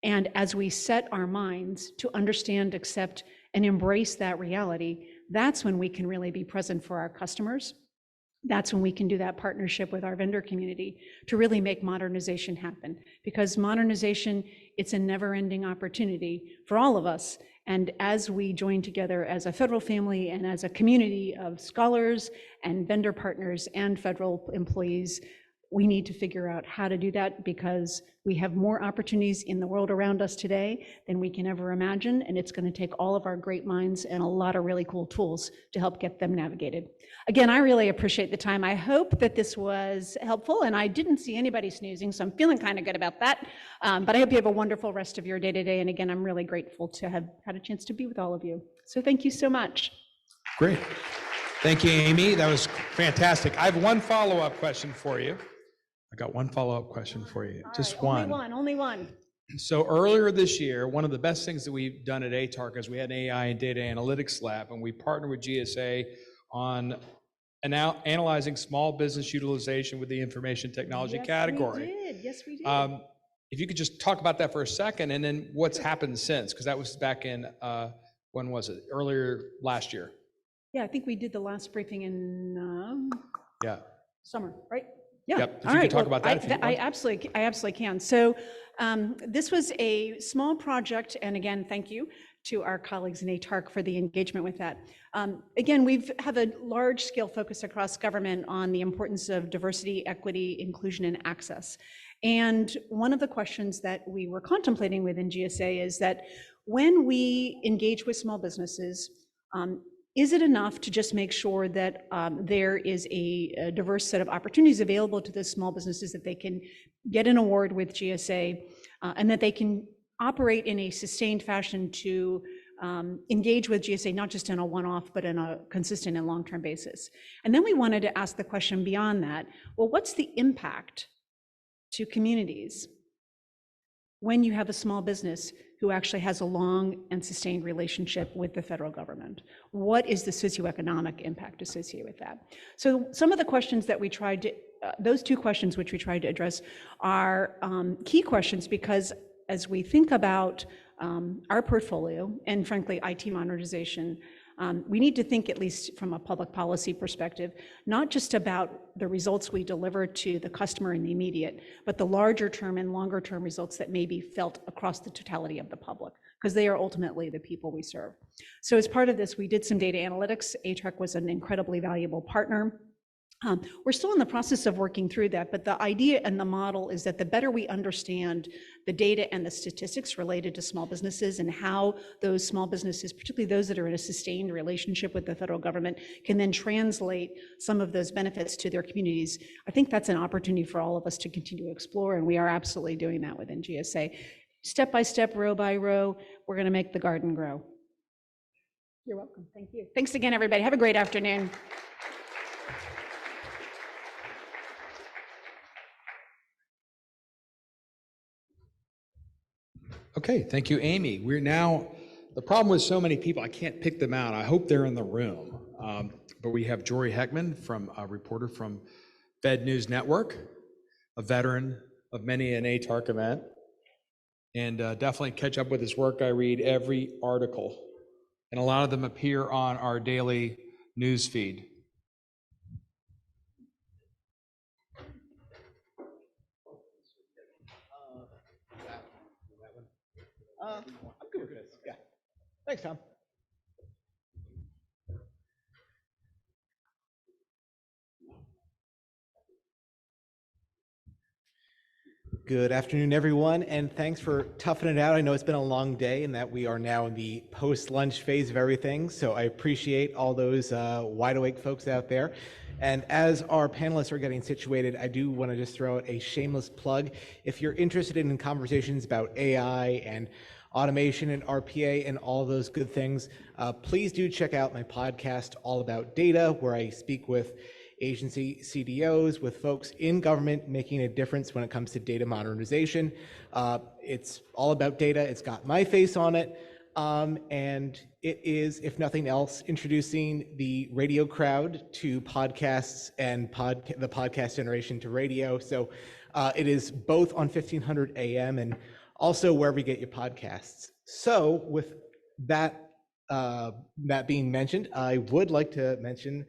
And as we set our minds to understand, accept, and embrace that reality, that's when we can really be present for our customers. That's when we can do that partnership with our vendor community to really make modernization happen. Because modernization, it's a never-ending opportunity for all of us. And as we join together as a federal family and as a community of scholars and vendor partners and federal employees, we need to figure out how to do that, because we have more opportunities in the world around us today than we can ever imagine. And it's going to take all of our great minds and a lot of really cool tools to help get them navigated. Again, I really appreciate the time. I hope that this was helpful, and I didn't see anybody snoozing, so I'm feeling kind of good about that. But I hope you have a wonderful rest of your day today. And again, I'm really grateful to have had a chance to be with all of you. So thank you so much. Great. Thank you, Amy. That was fantastic. I have one follow-up question for you. I got one follow-up question for you. Just one. Only one. So earlier this year, one of the best things that we've done at ATARC is we had an AI and data analytics lab, and we partnered with GSA on analyzing small business utilization with the information technology category. Yes, we did. If you could just talk about that for a second, and then what's happened since, because that was back in, when was it? Earlier last year. Yeah, I think we did the last briefing in summer, right? Yeah. Yep. If All you right. could talk about that if you want. I absolutely can. So this was a small project, and again, thank you to our colleagues in ATARC for the engagement with that. Again, we have a large-scale focus across government on the importance of diversity, equity, inclusion, and access. And one of the questions that we were contemplating within GSA is that when we engage with small businesses, is it enough to just make sure that there is a diverse set of opportunities available to the small businesses, that they can get an award with GSA, and that they can operate in a sustained fashion to engage with GSA, not just in a one-off, but in a consistent and long-term basis? And then we wanted to ask the question beyond that, well, what's the impact to communities when you have a small business who actually has a long and sustained relationship with the federal government? What is the socioeconomic impact associated with that? So some of the questions that we tried to, those 2 questions which we tried to address are key questions, because as we think about our portfolio and frankly, IT modernization, we need to think, at least from a public policy perspective, not just about the results we deliver to the customer in the immediate, but the larger term and longer term results that may be felt across the totality of the public, because they are ultimately the people we serve. So as part of this, we did some data analytics. ATARC was an incredibly valuable partner. We're still in the process of working through that, but the idea and the model is that the better we understand the data and the statistics related to small businesses and how those small businesses, particularly those that are in a sustained relationship with the federal government, can then translate some of those benefits to their communities, I think that's an opportunity for all of us to continue to explore, and we are absolutely doing that within GSA. Step by step, row by row, we're going to make the garden grow. You're welcome. Thank you. Thanks again, everybody. Have a great afternoon. Okay, thank you, Amy. We're now, the problem with so many people, I can't pick them out. I hope they're in the room. But we have Jory Heckman, a reporter from Fed News Network, a veteran of many an ATARC event. and definitely catch up with his work. I read every article, and a lot of them appear on our daily news feed. I'm good with this. Yeah. Thanks, Tom. Good afternoon, everyone, and thanks for toughing it out. I know it's been a long day and that we are now in the post-lunch phase of everything, so I appreciate all those wide-awake folks out there. And as our panelists are getting situated, I do want to just throw out a shameless plug. If you're interested in conversations about AI and automation and RPA and all of those good things, please do check out my podcast, All About Data, where I speak with agency CDOs, with folks in government making a difference when it comes to data modernization. It's all about data. It's got my face on it. And it is, if nothing else, introducing the radio crowd to podcasts and the podcast generation to radio. So it is both on 1500 AM and also wherever you get your podcasts. So with that, that being mentioned, I would like to mention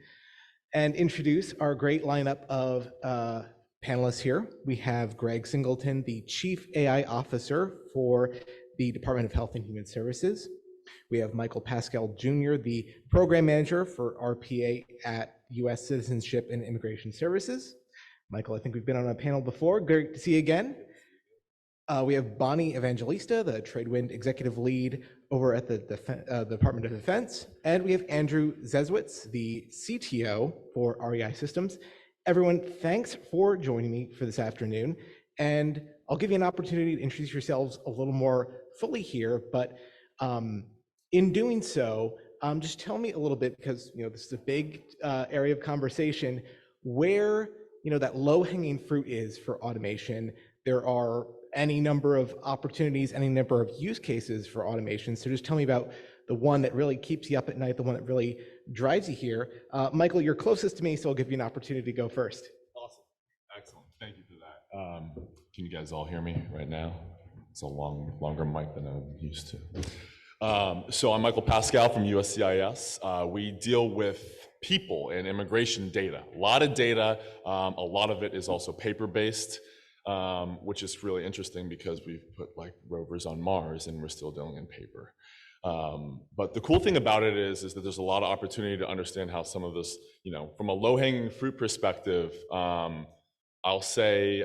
and introduce our great lineup of panelists here. We have Greg Singleton, the Chief AI Officer for the Department of Health and Human Services. We have Michael Pascal Jr., the Program Manager for RPA at U.S. Citizenship and Immigration Services. Michael, I think we've been on a panel before. Great to see you again. We have Bonnie Evangelista, the Tradewind Executive Lead over at the Department of Defense. And we have Andrew Zezwitz, the CTO for REI Systems. Everyone, thanks for joining me for this afternoon. And I'll give you an opportunity to introduce yourselves a little more fully here. But in doing so, just tell me a little bit, because this is a big area of conversation, where that low-hanging fruit is for automation. There are any number of opportunities, any number of use cases for automation. So just tell me about the one that really keeps you up at night, the one that really drives you here. Michael, you're closest to me, so I'll give you an opportunity to go first. Awesome. Excellent. Thank you for that. Can you guys all hear me right now? It's a longer mic than I'm used to. So I'm Michael Pascal from USCIS. We deal with people and immigration data. A lot of data. A lot of it is also paper-based. Which is really interesting because we've put like rovers on Mars and we're still dealing in paper. But the cool thing about it is that there's a lot of opportunity to understand how some of this, from a low-hanging fruit perspective, I'll say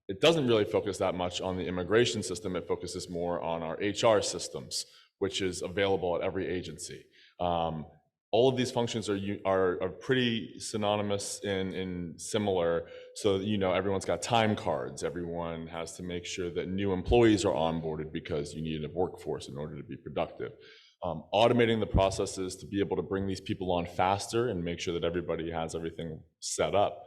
it doesn't really focus that much on the immigration system. It focuses more on our HR systems, which is available at every agency. All of these functions are pretty synonymous and similar. So everyone's got time cards. Everyone has to make sure that new employees are onboarded because you need a workforce in order to be productive. Automating the processes to be able to bring these people on faster and make sure that everybody has everything set up.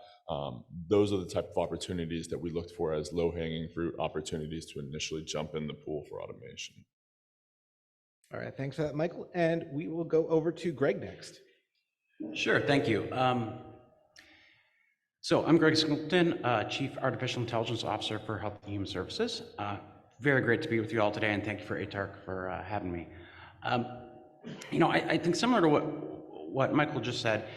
Those are the type of opportunities that we looked for as low-hanging fruit opportunities to initially jump in the pool for automation. All right, thanks for that, Michael. And we will go over to Greg next. Sure, thank you. So I'm Greg Singleton, Chief Artificial Intelligence Officer for Health and Human Services. Very great to be with you all today, and thank you for ATARC for having me. I think similar to what Michael just said,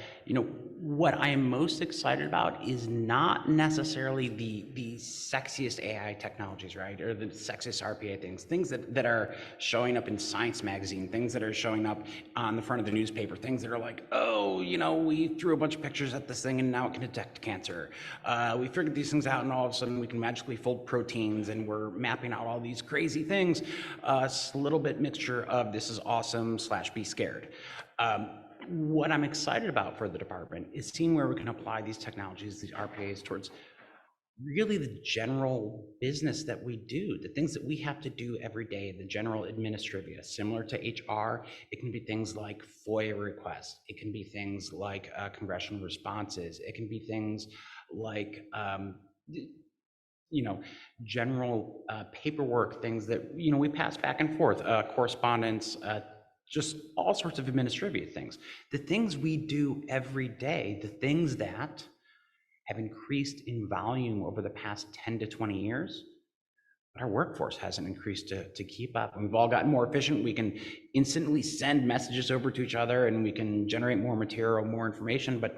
what I am most excited about is not necessarily the sexiest AI technologies, right? Or the sexiest RPA things that are showing up in Science magazine, things that are showing up on the front of the newspaper, things that are like, oh, we threw a bunch of pictures at this thing and now it can detect cancer. We figured these things out and all of a sudden we can magically fold proteins and we're mapping out all these crazy things. It's a little bit mixture of this is awesome / be scared. What I'm excited about for the department is seeing where we can apply these technologies, these RPAs, towards really the general business that we do, the things that we have to do every day, the general administrivia. Similar to HR, it can be things like FOIA requests. It can be things like congressional responses. It can be things like general paperwork, things that we pass back and forth, correspondence, just all sorts of administrative things. The things we do every day, the things that have increased in volume over the past 10 to 20 years, our workforce hasn't increased to keep up. And we've all gotten more efficient. We can instantly send messages over to each other, and we can generate more material, more information, but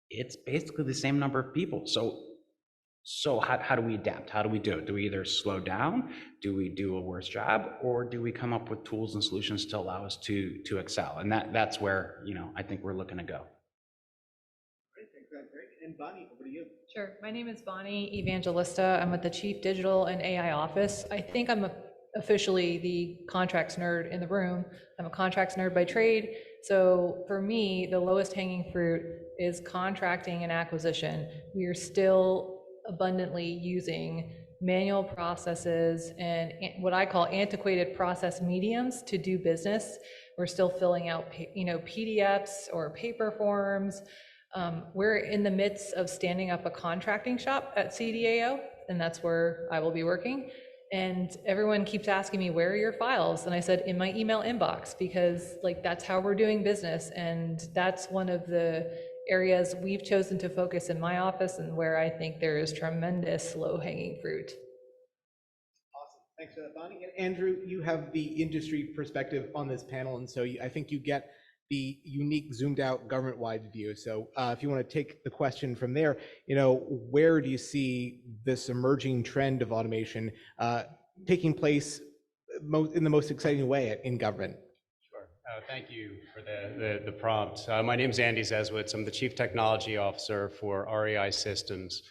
it's basically the same number of people. So how do we adapt? How do we do it? Do we either slow down? Do we do a worse job? Or do we come up with tools and solutions to allow us to excel? And that's where, you know, I think we're looking to go. Great, thanks for that, Greg. And Bonnie, over to you. Sure. My name is Bonnie Evangelista. I'm with the Chief Digital and AI Office. I think I'm officially the contracts nerd in the room. I'm a contracts nerd by trade. So for me, the lowest hanging fruit is contracting and acquisition. We are still abundantly using manual processes and what I call antiquated process mediums to do business. We're still filling out, PDFs or paper forms. We're in the midst of standing up a contracting shop at CDAO, and that's where I will be working. And everyone keeps asking me, where are your files? And I said, in my email inbox, because that's how we're doing business. And that's one of the areas we've chosen to focus in my office and where I think there is tremendous low-hanging fruit. Awesome. Thanks for that, Bonnie. And Andrew, you have the industry perspective on this panel, and so I think you get the unique zoomed out government-wide view. So if you want to take the question from there, where do you see this emerging trend of automation taking place in the most exciting way in government? Thank you for the prompt. My name is Andy Zeswitz. I'm the Chief Technology Officer for REI Systems.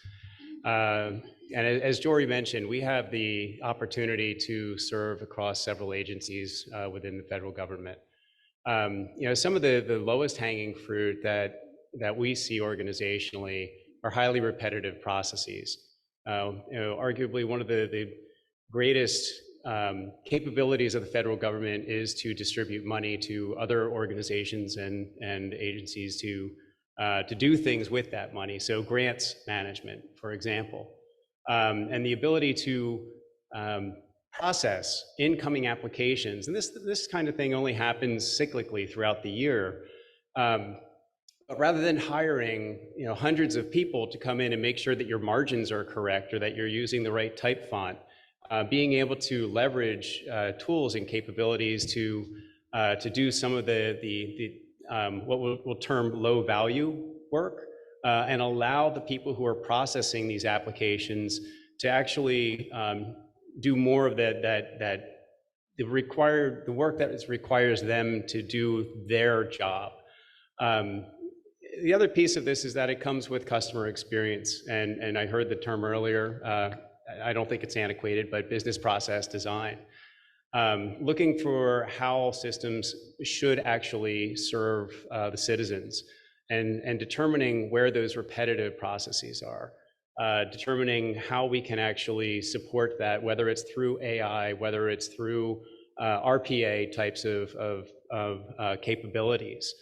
And as Jory mentioned, we have the opportunity to serve across several agencies within the federal government. Some of the lowest hanging fruit that we see organizationally are highly repetitive processes. Arguably one of the greatest capabilities of the federal government is to distribute money to other organizations and agencies to do things with that money. So grants management, for example, and the ability to process incoming applications. And this kind of thing only happens cyclically throughout the year. But rather than hiring hundreds of people to come in and make sure that your margins are correct or that you're using the right type font, being able to leverage tools and capabilities to do some of the what we'll term low value work and allow the people who are processing these applications to actually do more of the work that requires them to do their job. The other piece of this is that it comes with customer experience, and I heard the term earlier. I don't think it's antiquated, but business process design. Looking for how systems should actually serve the citizens and determining where those repetitive processes are. Determining how we can actually support that, whether it's through AI, whether it's through RPA types of capabilities.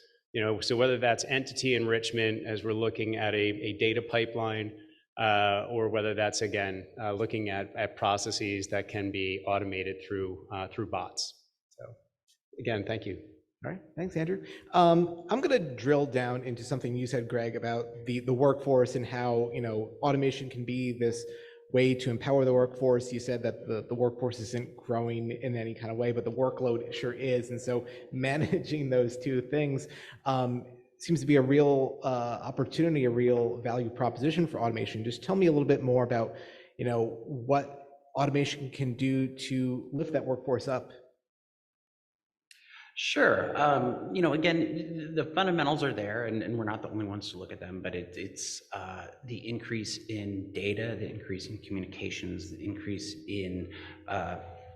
So whether that's entity enrichment as we're looking at a data pipeline, or whether that's, again, looking at processes that can be automated through bots. So again, thank you. All right, thanks, Andrew. I'm going to drill down into something you said, Greg, about the workforce and how automation can be this way to empower the workforce. You said that the workforce isn't growing in any kind of way, but the workload sure is. And so managing those two things seems to be a real opportunity, a real value proposition for automation. Just tell me a little bit more about what automation can do to lift that workforce up. Sure. Again, the fundamentals are there, and we're not the only ones to look at them, but it's the increase in data, the increase in communications, the increase in,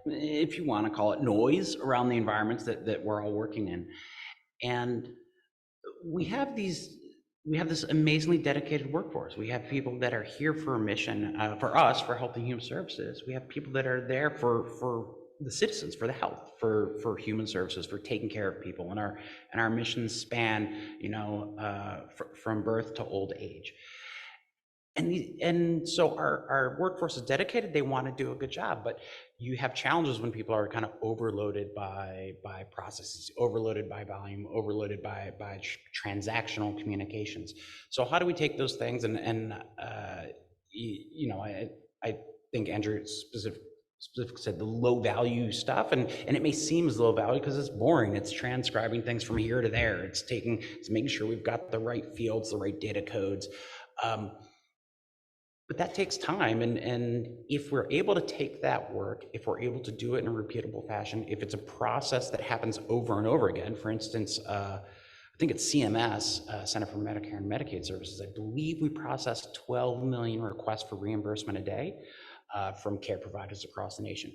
if you want to call it, noise around the environments that we're all working in. And we have this amazingly dedicated workforce. We have people that are here for a mission, for us, for Health and Human Services. We have people that are there for the citizens, for the health, for human services, for taking care of people, and our missions span, from birth to old age. And so our workforce is dedicated. They want to do a good job, but you have challenges when people are kind of overloaded by processes, overloaded by volume, overloaded by transactional communications. So how do we take those things and I think Andrew specifically said, the low value stuff. And it may seem as low value because it's boring. It's transcribing things from here to there. It's making sure we've got the right fields, the right data codes. But that takes time. And if we're able to take that work, if we're able to do it in a repeatable fashion, if it's a process that happens over and over again, for instance, I think it's CMS, Center for Medicare and Medicaid Services, I believe we process 12 million requests for reimbursement a day from care providers across the nation.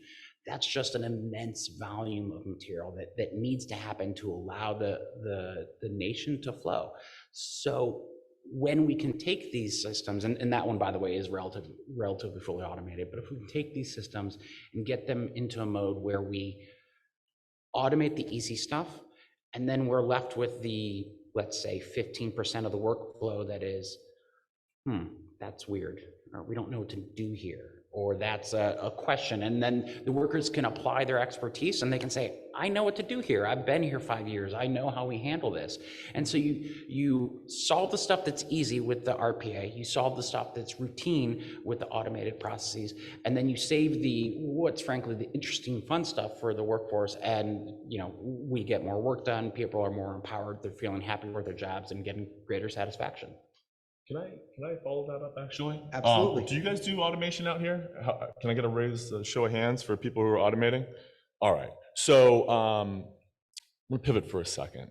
That's just an immense volume of material that needs to happen to allow the nation to flow. So when we can take these systems, and that one, by the way, is relatively fully automated, but if we can take these systems and get them into a mode where we automate the easy stuff, and then we're left with the, let's say, 15% of the workflow that is, that's weird, or we don't know what to do here, or that's a question. And then the workers can apply their expertise and they can say, I know what to do here. I've been here 5 years. I know how we handle this. And so you solve the stuff that's easy with the RPA. You solve the stuff that's routine with the automated processes. And then you save what's frankly the interesting, fun stuff for the workforce. And, we get more work done. People are more empowered. They're feeling happy with their jobs and getting greater satisfaction. Can I follow that up, actually? Absolutely. Do you guys do automation out here? Can I get a show of hands for people who are automating? All right. So we'll pivot for a second.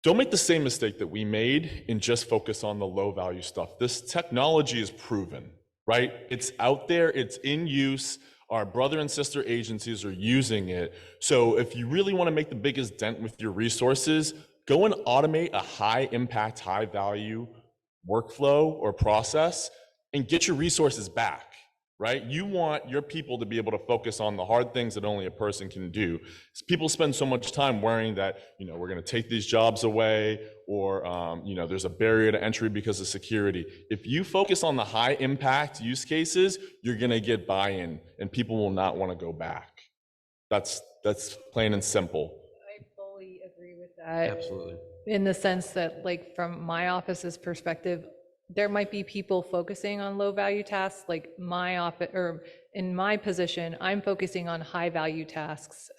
Don't make the same mistake that we made and just focus on the low value stuff. This technology is proven, right? It's out there, it's in use. Our brother and sister agencies are using it. So if you really want to make the biggest dent with your resources, go and automate a high impact, high value workflow or process and get your resources back, right? You want your people to be able to focus on the hard things that only a person can do. People spend so much time worrying that, we're going to take these jobs away, or, there's a barrier to entry because of security. If you focus on the high impact use cases, you're going to get buy-in and people will not want to go back. That's plain and simple. I fully agree with that. Absolutely. In the sense that, like, from my office's perspective, there might be people focusing on low value tasks, like my office, or in my position, I'm focusing on high value tasks.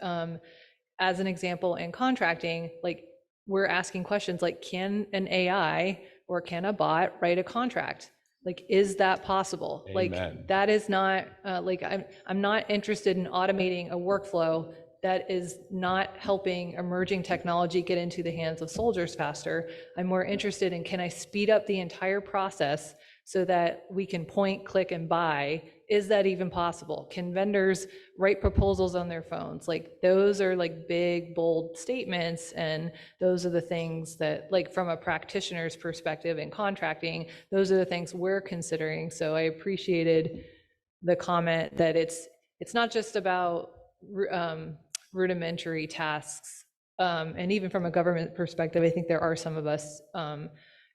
As an example, in contracting, like, we're asking questions like, can an AI or can a bot write a contract? Like, is that possible? Amen. Like, that is not, I'm not interested in automating a workflow that is not helping emerging technology get into the hands of soldiers faster. I'm more interested in, can I speed up the entire process so that we can point, click, and buy? Is that even possible? Can vendors write proposals on their phones? Like, those are like big, bold statements, and those are the things that, like, from a practitioner's perspective in contracting, those are the things we're considering. So I appreciated the comment that it's not just about rudimentary tasks. And even from a government perspective, I think there are some of us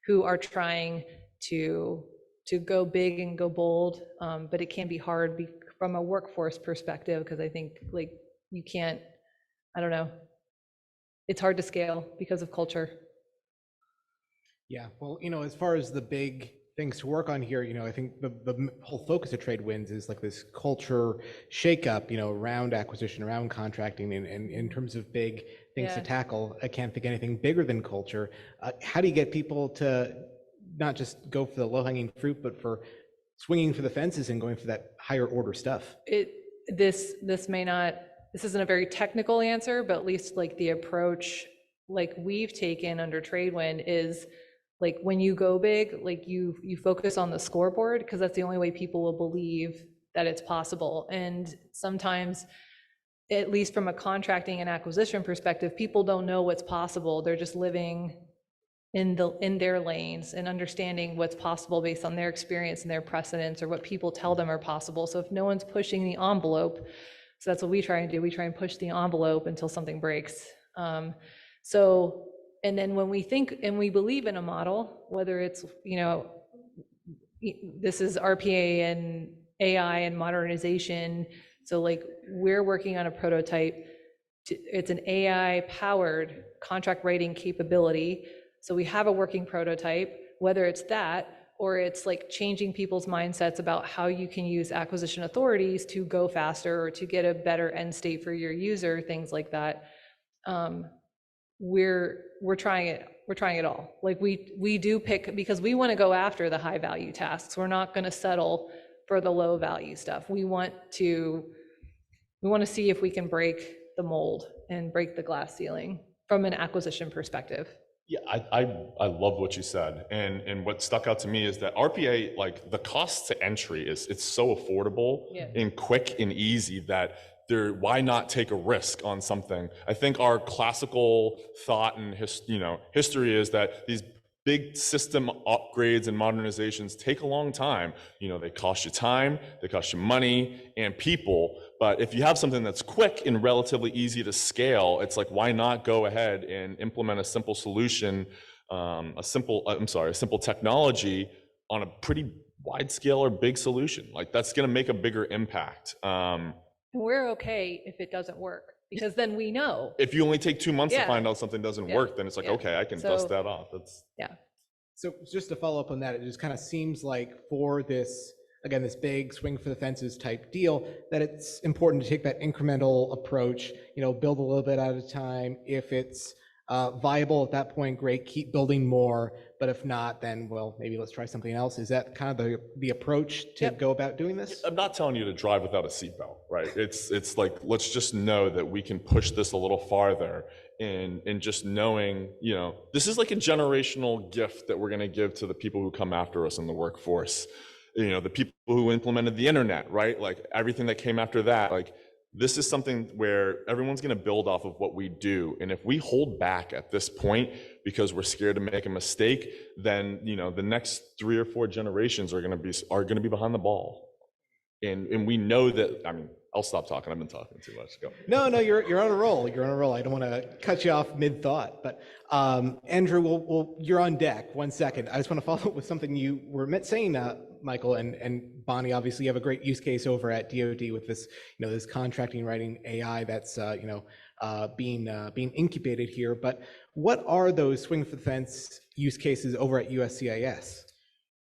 who are trying to go big and go bold, but it can be hard from a workforce perspective, because I think, like, you can't, I don't know, it's hard to scale because of culture. Yeah, well, as far as the big things to work on here, I think the whole focus of Trade Winds is like this culture shakeup, around acquisition, around contracting, and in terms of big things to tackle. I can't think anything bigger than culture. How do you get people to not just go for the low-hanging fruit, but for swinging for the fences and going for that higher order stuff? This isn't a very technical answer, but at least, like, the approach, like, we've taken under Tradewind is, like, when you go big, like, you focus on the scoreboard, because that's the only way people will believe that it's possible. And sometimes, at least from a contracting and acquisition perspective, people don't know what's possible. They're just living in their lanes and understanding what's possible based on their experience and their precedents, or what people tell them are possible. So if no one's pushing the envelope, so that's what we try and do. We try and push the envelope until something breaks. And then when we think and we believe in a model, whether it's, this is RPA and AI and modernization. So, like, we're working on a prototype. It's an AI-powered contract writing capability. So we have a working prototype, whether it's that, or it's like changing people's mindsets about how you can use acquisition authorities to go faster or to get a better end state for your user, things like that. We're trying it. We're trying it all. Like we do pick, because we want to go after the high value tasks. We're not going to settle for the low value stuff. We want to see if we can break the mold and break the glass ceiling from an acquisition perspective. Yeah, I love what you said, and what stuck out to me is that RPA, like the cost to entry it's so affordable and quick and easy that why not take a risk on something? I think our classical thought and history is that these big system upgrades and modernizations take a long time. They cost you time, they cost you money and people. But if you have something that's quick and relatively easy to scale, it's like, why not go ahead and implement a simple solution, a simple technology on a pretty wide scale or big solution? Like that's going to make a bigger impact. And we're okay if it doesn't work, because then we know. If you only take 2 months to find out something doesn't work, then it's like, okay, I can dust that off. So just to follow up on that, it just kind of seems like for this, again, this big swing for the fences type deal, that it's important to take that incremental approach, build a little bit at a time. If it's viable at that point, great, keep building more. But if not, then, well, maybe let's try something else. Is that kind of the approach to go about doing this? I'm not telling you to drive without a seatbelt, right? It's like, let's just know that we can push this a little farther, and just knowing, this is like a generational gift that we're going to give to the people who come after us in the workforce. The people who implemented the internet, right? Like everything that came after that, like this is something where everyone's going to build off of what we do. And if we hold back at this point because we're scared to make a mistake, then, the next 3 or 4 generations are going to be behind the ball. And we know that, I'll stop talking. I've been talking too much. Go. No, you're on a roll. You're on a roll. I don't want to cut you off mid-thought, but Andrew, you're on deck. 1 second. I just want to follow up with something you were saying, Michael and Bonnie. Obviously, you have a great use case over at DoD with this, this contracting writing AI that's, being incubated here. But what are those swing for the fence use cases over at USCIS?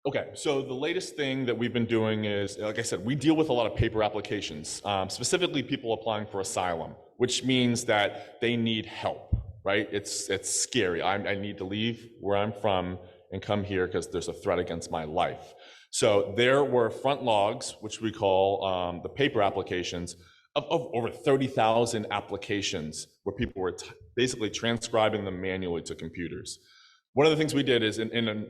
Okay, so the latest thing that we've been doing is, like I said, we deal with a lot of paper applications, specifically people applying for asylum, which means that they need help, right? It's scary. I need to leave where I'm from and come here because there's a threat against my life. So there were front logs, which we call the paper applications, of over 30,000 applications where people were basically transcribing them manually to computers. One of the things we did is I don't know,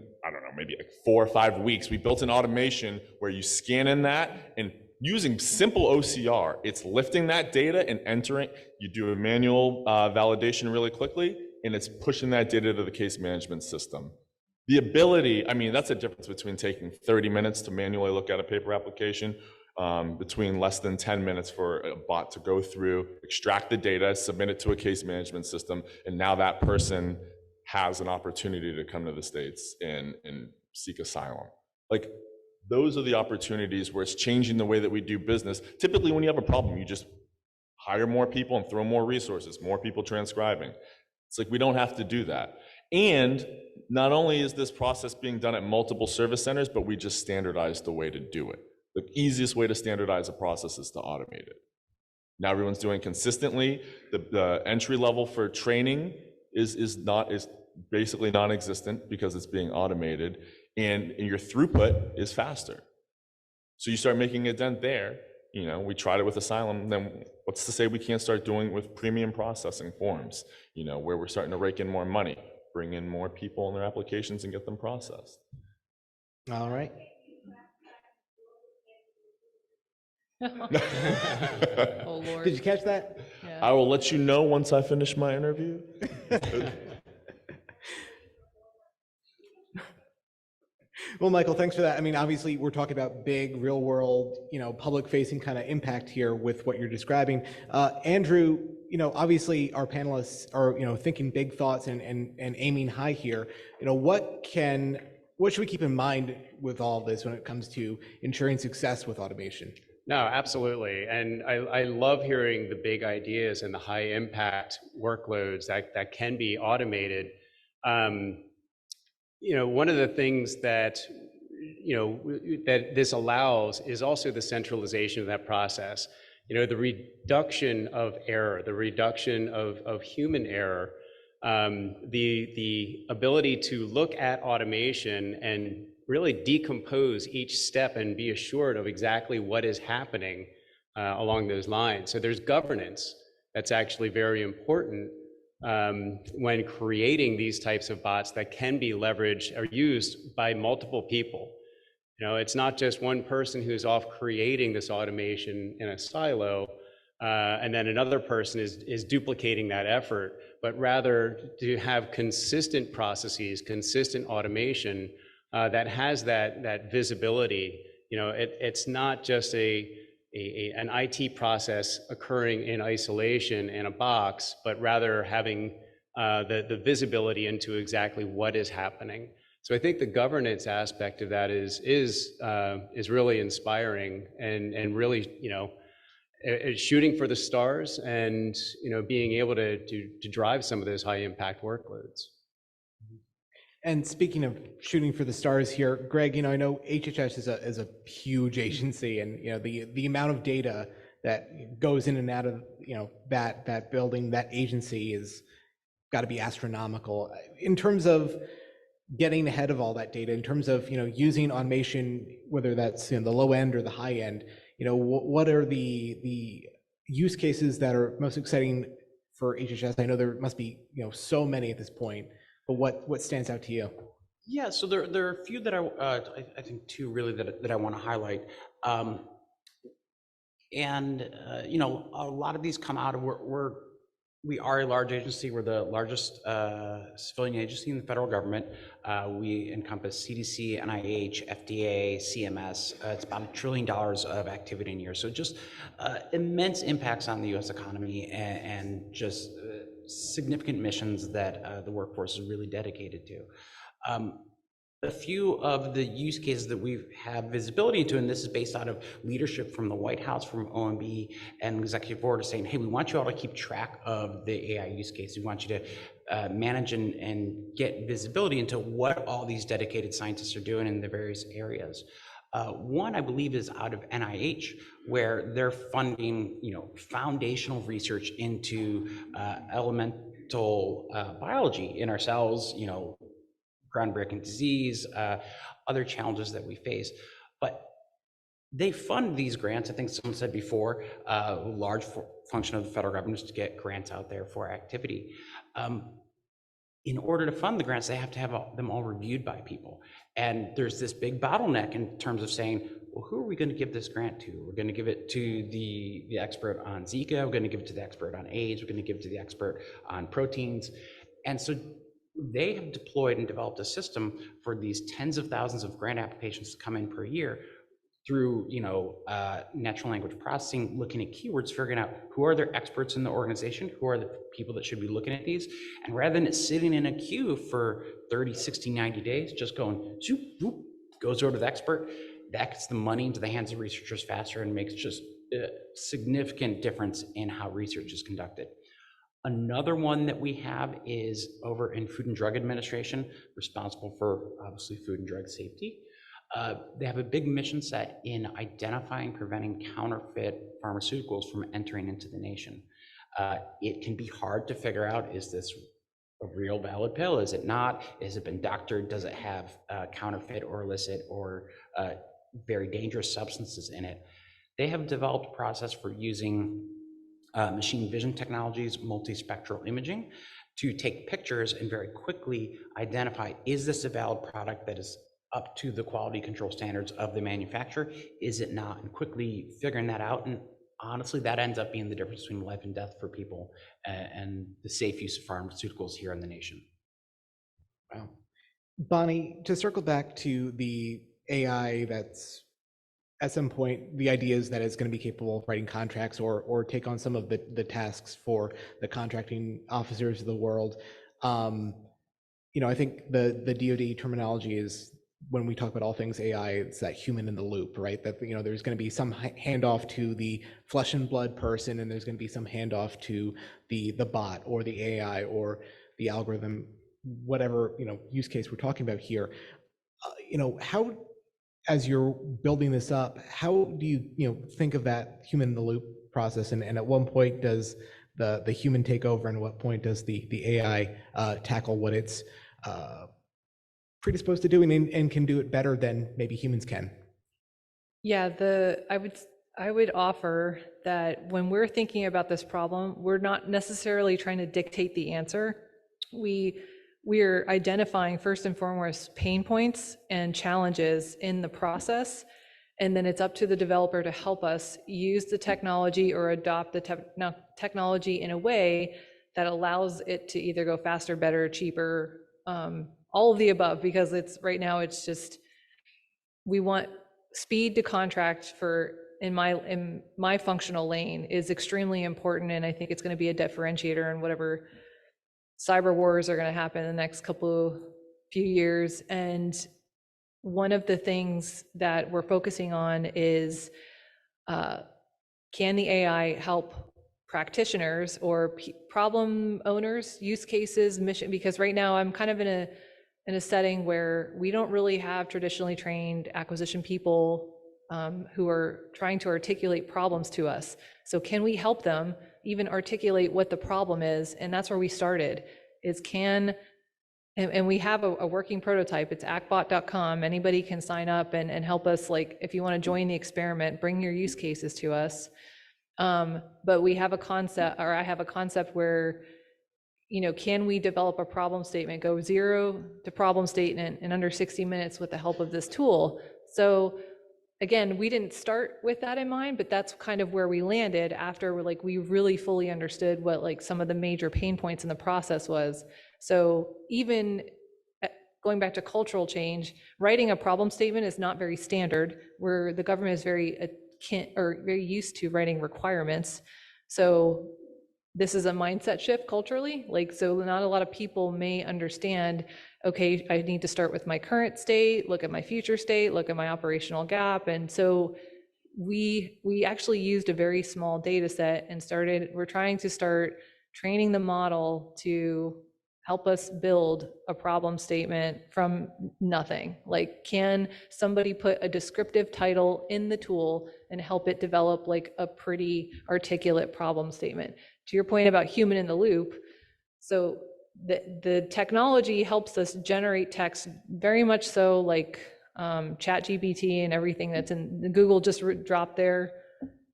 maybe like 4 or 5 weeks, we built an automation where you scan in that, and using simple OCR, it's lifting that data and entering. You do a manual validation really quickly, and it's pushing that data to the case management system. The ability, that's a difference between taking 30 minutes to manually look at a paper application, between less than 10 minutes for a bot to go through, extract the data, submit it to a case management system, and now that person has an opportunity to come to the States and seek asylum. Like, those are the opportunities where it's changing the way that we do business. Typically, when you have a problem, you just hire more people and throw more resources, more people transcribing. It's like, we don't have to do that. And not only is this process being done at multiple service centers, but we just standardized the way to do it. The easiest way to standardize a process is to automate it. Now everyone's doing consistently. The entry level for training is basically non-existent because it's being automated, and your throughput is faster. So you start making a dent there. We tried it with asylum, then what's to say we can't start doing it with premium processing forms, where we're starting to rake in more money, bring in more people in their applications and get them processed. All right. Oh, Lord. Did you catch that? Yeah. I will let you know once I finish my interview. Well, Michael, thanks for that. Obviously, we're talking about big, real world, public-facing kind of impact here with what you're describing. Andrew, obviously, our panelists are, thinking big thoughts and aiming high here. What should we keep in mind with all this when it comes to ensuring success with automation? No, absolutely. And I love hearing the big ideas and the high impact workloads that can be automated. One of the things that that this allows is also the centralization of that process. The reduction of error, the reduction of human error, the ability to look at automation and really decompose each step and be assured of exactly what is happening along those lines. So there's governance that's actually very important when creating these types of bots that can be leveraged or used by multiple people. It's not just one person who's off creating this automation in a silo, and then another person is duplicating that effort, but rather to have consistent processes, consistent automation that has that visibility. It's not just an IT process occurring in isolation in a box, but rather having the visibility into exactly what is happening. So I think the governance aspect of that is really inspiring and really, shooting for the stars and, being able to drive some of those high impact workloads. And speaking of shooting for the stars here, Greg, I know HHS is a huge agency, and the amount of data that goes in and out of that building, that agency, is got to be astronomical. In terms of getting ahead of all that data, in terms of using automation, whether that's the low end or the high end, what are the use cases that are most exciting for HHS? I know there must be so many at this point, but what stands out to you? Yeah, so there are a few that I think two really that I want to highlight. A lot of these come out of we are a large agency. We're the largest civilian agency in the federal government. We encompass CDC, NIH, FDA, CMS. It's about $1 trillion of activity in a year. So just immense impacts on the U.S. economy and just significant missions that the workforce is really dedicated to. A few of the use cases that we have visibility into, and this is based out of leadership from the White House, from OMB and executive board, are saying, hey, we want you all to keep track of the AI use case. We want you to manage and get visibility into what all these dedicated scientists are doing in the various areas. One, I believe, is out of NIH, where they're funding, foundational research into elemental biology in our cells, groundbreaking disease, other challenges that we face. But they fund these grants. I think someone said before, a large function of the federal government is to get grants out there for activity. In order to fund the grants, they have to have them all reviewed by people. And there's this big bottleneck in terms of saying, well, who are we going to give this grant to? We're going to give it to the expert on Zika. We're going to give it to the expert on AIDS. We're going to give it to the expert on proteins. And so they have deployed and developed a system for these tens of thousands of grant applications to come in per year through natural language processing, looking at keywords, figuring out who are their experts in the organization, who are the people that should be looking at these. And rather than it sitting in a queue for 30, 60, 90 days, just going, zoop, zoop, goes over to the expert, that gets the money into the hands of researchers faster and makes just a significant difference in how research is conducted. Another one that we have is over in Food and Drug Administration, responsible for obviously food and drug safety. They have a big mission set in identifying, preventing counterfeit pharmaceuticals from entering into the nation. It can be hard to figure out, is this a real valid pill? Is it not? Has it been doctored? Does it have counterfeit or illicit or very dangerous substances in it? They have developed a process for using machine vision technologies, multispectral imaging, to take pictures and very quickly identify, is this a valid product that is up to the quality control standards of the manufacturer? Is it not? And quickly figuring that out. And honestly, that ends up being the difference between life and death for people and the safe use of pharmaceuticals here in the nation. Wow. Bonnie, to circle back to the AI that's at some point, the idea is that it's going to be capable of writing contracts or take on some of the tasks for the contracting officers of the world. I think the DoD terminology is, when we talk about all things AI, it's that human in the loop, right? That there's going to be some handoff to the flesh and blood person, and there's going to be some handoff to the bot or the AI or the algorithm, whatever use case we're talking about here. How as you're building this up, how do you think of that human in the loop process? And at what point does the human take over, and at what point does the AI tackle what it's predisposed to doing and can do it better than maybe humans can? Yeah, I would offer that when we're thinking about this problem, we're not necessarily trying to dictate the answer. We're identifying first and foremost pain points and challenges in the process, and then it's up to the developer to help us use the technology or adopt the technology in a way that allows it to either go faster, better, cheaper, all of the above, because right now it's just, we want speed to contract in my functional lane is extremely important, and I think it's going to be a differentiator in whatever cyber wars are going to happen in the next few years. And one of the things that we're focusing on is, can the AI help practitioners or problem owners, use cases, mission? Because right now I'm kind of in a setting where we don't really have traditionally trained acquisition people who are trying to articulate problems to us. So can we help them even articulate what the problem is? And that's where we started, and we have a working prototype. It's acbot.com. Anybody can sign up and help us. Like, if you want to join the experiment, bring your use cases to us. But we have a concept, or I have a concept where, can we develop a problem statement, go zero to problem statement in under 60 minutes with the help of this tool? So again, we didn't start with that in mind, but that's kind of where we landed after we really fully understood what some of the major pain points in the process was. So even going back to cultural change, writing a problem statement is not very standard, where the government is very used to writing requirements. So this is a mindset shift culturally. So not a lot of people may understand, okay, I need to start with my current state, look at my future state, look at my operational gap. And so we actually used a very small data set and we're trying to start training the model to help us build a problem statement from nothing. Can somebody put a descriptive title in the tool and help it develop a pretty articulate problem statement? To your point about human in the loop, so the technology helps us generate text very much so ChatGPT and everything that's in Google just dropped their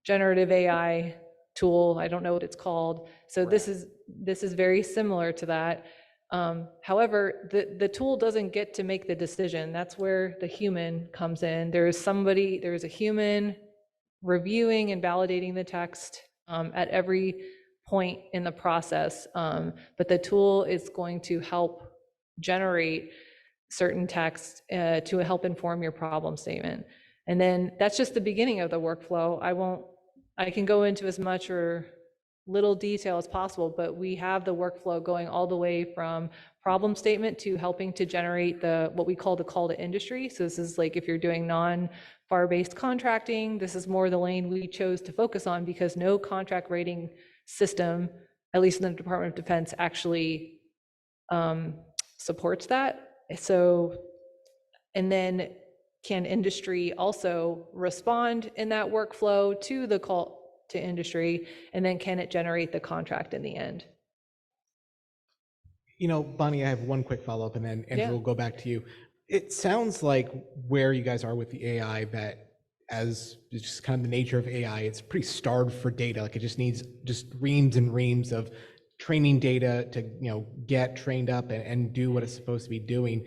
generative AI tool. I don't know what it's called. So this is very similar to that. However, the tool doesn't get to make the decision. That's where the human comes in. There's a human reviewing and validating the text at every point in the process. But the tool is going to help generate certain text to help inform your problem statement. And then that's just the beginning of the workflow. I can go into as much or little detail as possible, but we have the workflow going all the way from problem statement to helping to generate what we call the call to industry. So this is if you're doing non-FAR-based contracting, this is more the lane we chose to focus on, because no contract rating system, at least in the Department of Defense, actually supports that. So, and then can industry also respond in that workflow to the call to industry, and then can it generate the contract in the end? Bonnie, I have one quick follow-up, and then Andrew, we'll go back to you. It sounds like where you guys are with the AI, that as just kind of the nature of AI, it's pretty starved for data. It just needs reams and reams of training data to get trained up and do what it's supposed to be doing.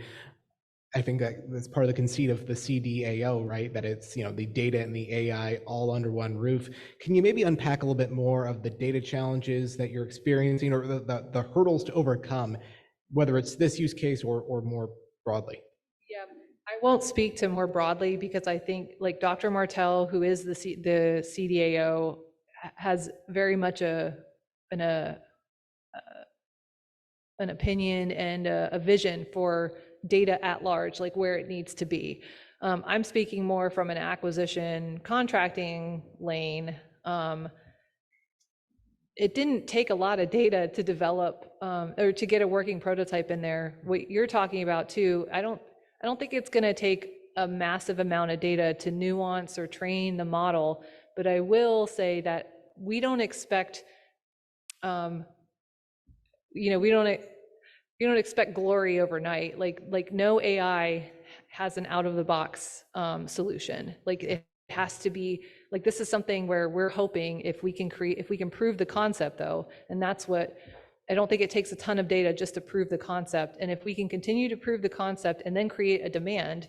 I think that's part of the conceit of the CDAO, right? That it's the data and the AI all under one roof. Can you maybe unpack a little bit more of the data challenges that you're experiencing, or the hurdles to overcome, whether it's this use case or more broadly? Yeah, I won't speak to more broadly, because I think Dr. Martell, who is the CDAO, has very much an opinion and a vision for data at large, where it needs to be. I'm speaking more from an acquisition contracting lane. It didn't take a lot of data to develop or to get a working prototype in there. What you're talking about too, I don't think it's going to take a massive amount of data to nuance or train the model. But I will say that we don't expect, we don't expect glory overnight. Like no AI has an out of the box solution. Like it has to be, like this is something where we're hoping if we can prove the concept though, and that's what, I don't think it takes a ton of data just to prove the concept. And if we can continue to prove the concept and then create a demand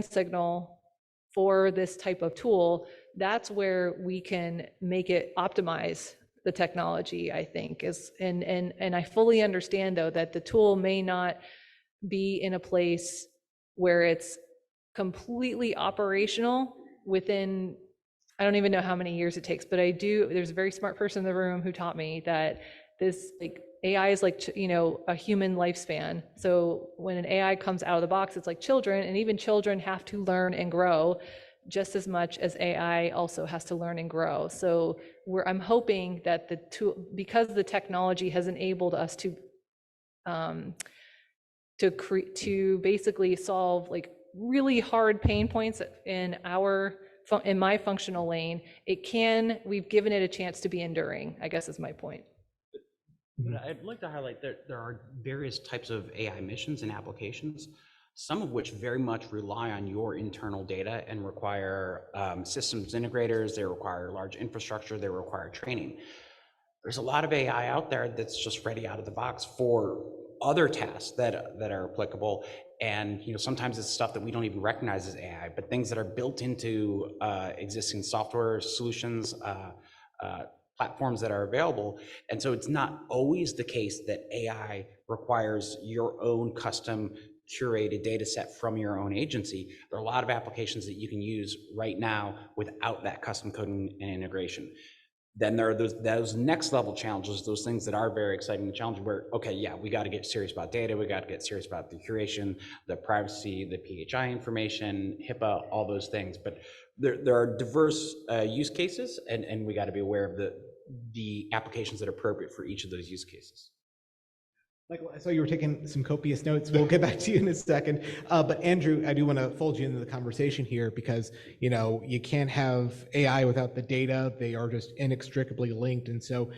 signal for this type of tool, that's where we can make it optimize the technology, I think. And I fully understand though that the tool may not be in a place where it's completely operational within, I don't even know how many years it takes, but there's a very smart person in the room who taught me that this, like, AI is like, a human lifespan. So when an AI comes out of the box, it's like children, and even children have to learn and grow just as much as AI also has to learn and grow. So I'm hoping that the tool, because the technology has enabled us to basically solve like really hard pain points in my functional lane, we've given it a chance to be enduring, I guess is my point. But I'd like to highlight that there are various types of AI missions and applications, some of which very much rely on your internal data and require systems integrators, they require large infrastructure, they require training. There's a lot of AI out there that's just ready out of the box for other tasks that are applicable. And sometimes it's stuff that we don't even recognize as AI, but things that are built into existing software solutions, platforms that are available. And so it's not always the case that AI requires your own custom curated data set from your own agency. There are a lot of applications that you can use right now without that custom coding and integration. Then there are those next level challenges, those things that are very exciting and challenging where, okay, yeah, we got to get serious about data. We got to get serious about the curation, the privacy, the PHI information, HIPAA, all those things. But there are diverse use cases, and we got to be aware of the applications that are appropriate for each of those use cases. Michael, I saw you were taking some copious notes. We'll get back to you in a second. But Andrew, I do want to fold you into the conversation here because, you can't have AI without the data. They are just inextricably linked. And so,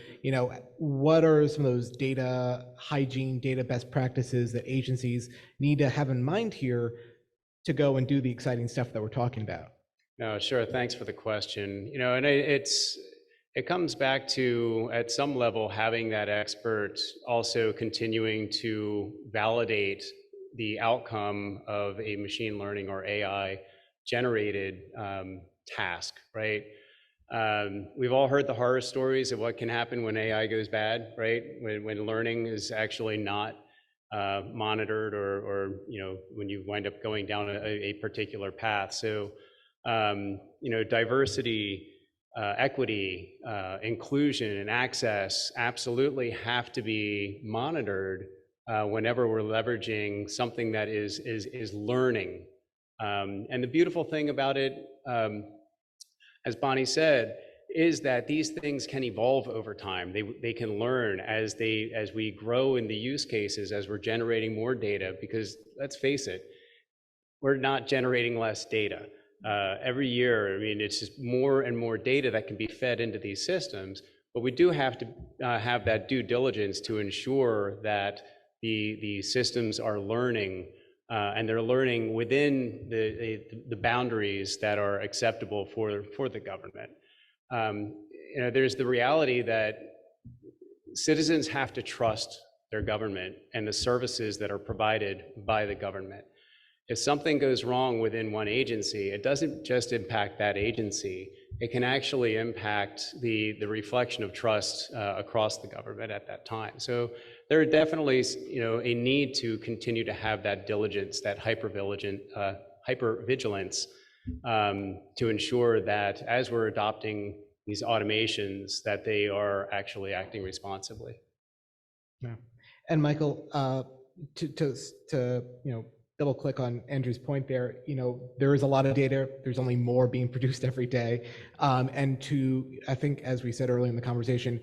what are some of those data hygiene, data best practices that agencies need to have in mind here to go and do the exciting stuff that we're talking about? No, sure. Thanks for the question. And it comes back to, at some level, having that expert also continuing to validate the outcome of a machine learning or AI generated task, right? We've all heard the horror stories of what can happen when AI goes bad, right? When learning is actually not monitored or when you wind up going down a particular path. So, diversity, equity, inclusion, and access absolutely have to be monitored whenever we're leveraging something that is learning. And the beautiful thing about it, as Bonnie said, is that these things can evolve over time. They can learn as we grow in the use cases, as we're generating more data, because let's face it, we're not generating less data. Every year, it's just more and more data that can be fed into these systems, but we do have to have that due diligence to ensure that the systems are learning, and they're learning within the boundaries that are acceptable for the government. There's the reality that citizens have to trust their government and the services that are provided by the government. If something goes wrong within one agency, it doesn't just impact that agency, it can actually impact the reflection of trust across the government at that time. So there are definitely a need to continue to have that diligence, that hypervigilance, to ensure that as we're adopting these automations, that they are actually acting responsibly. Yeah. And Michael, to double click on Andrew's point there, there is a lot of data. There's only more being produced every day. And I think, as we said earlier in the conversation,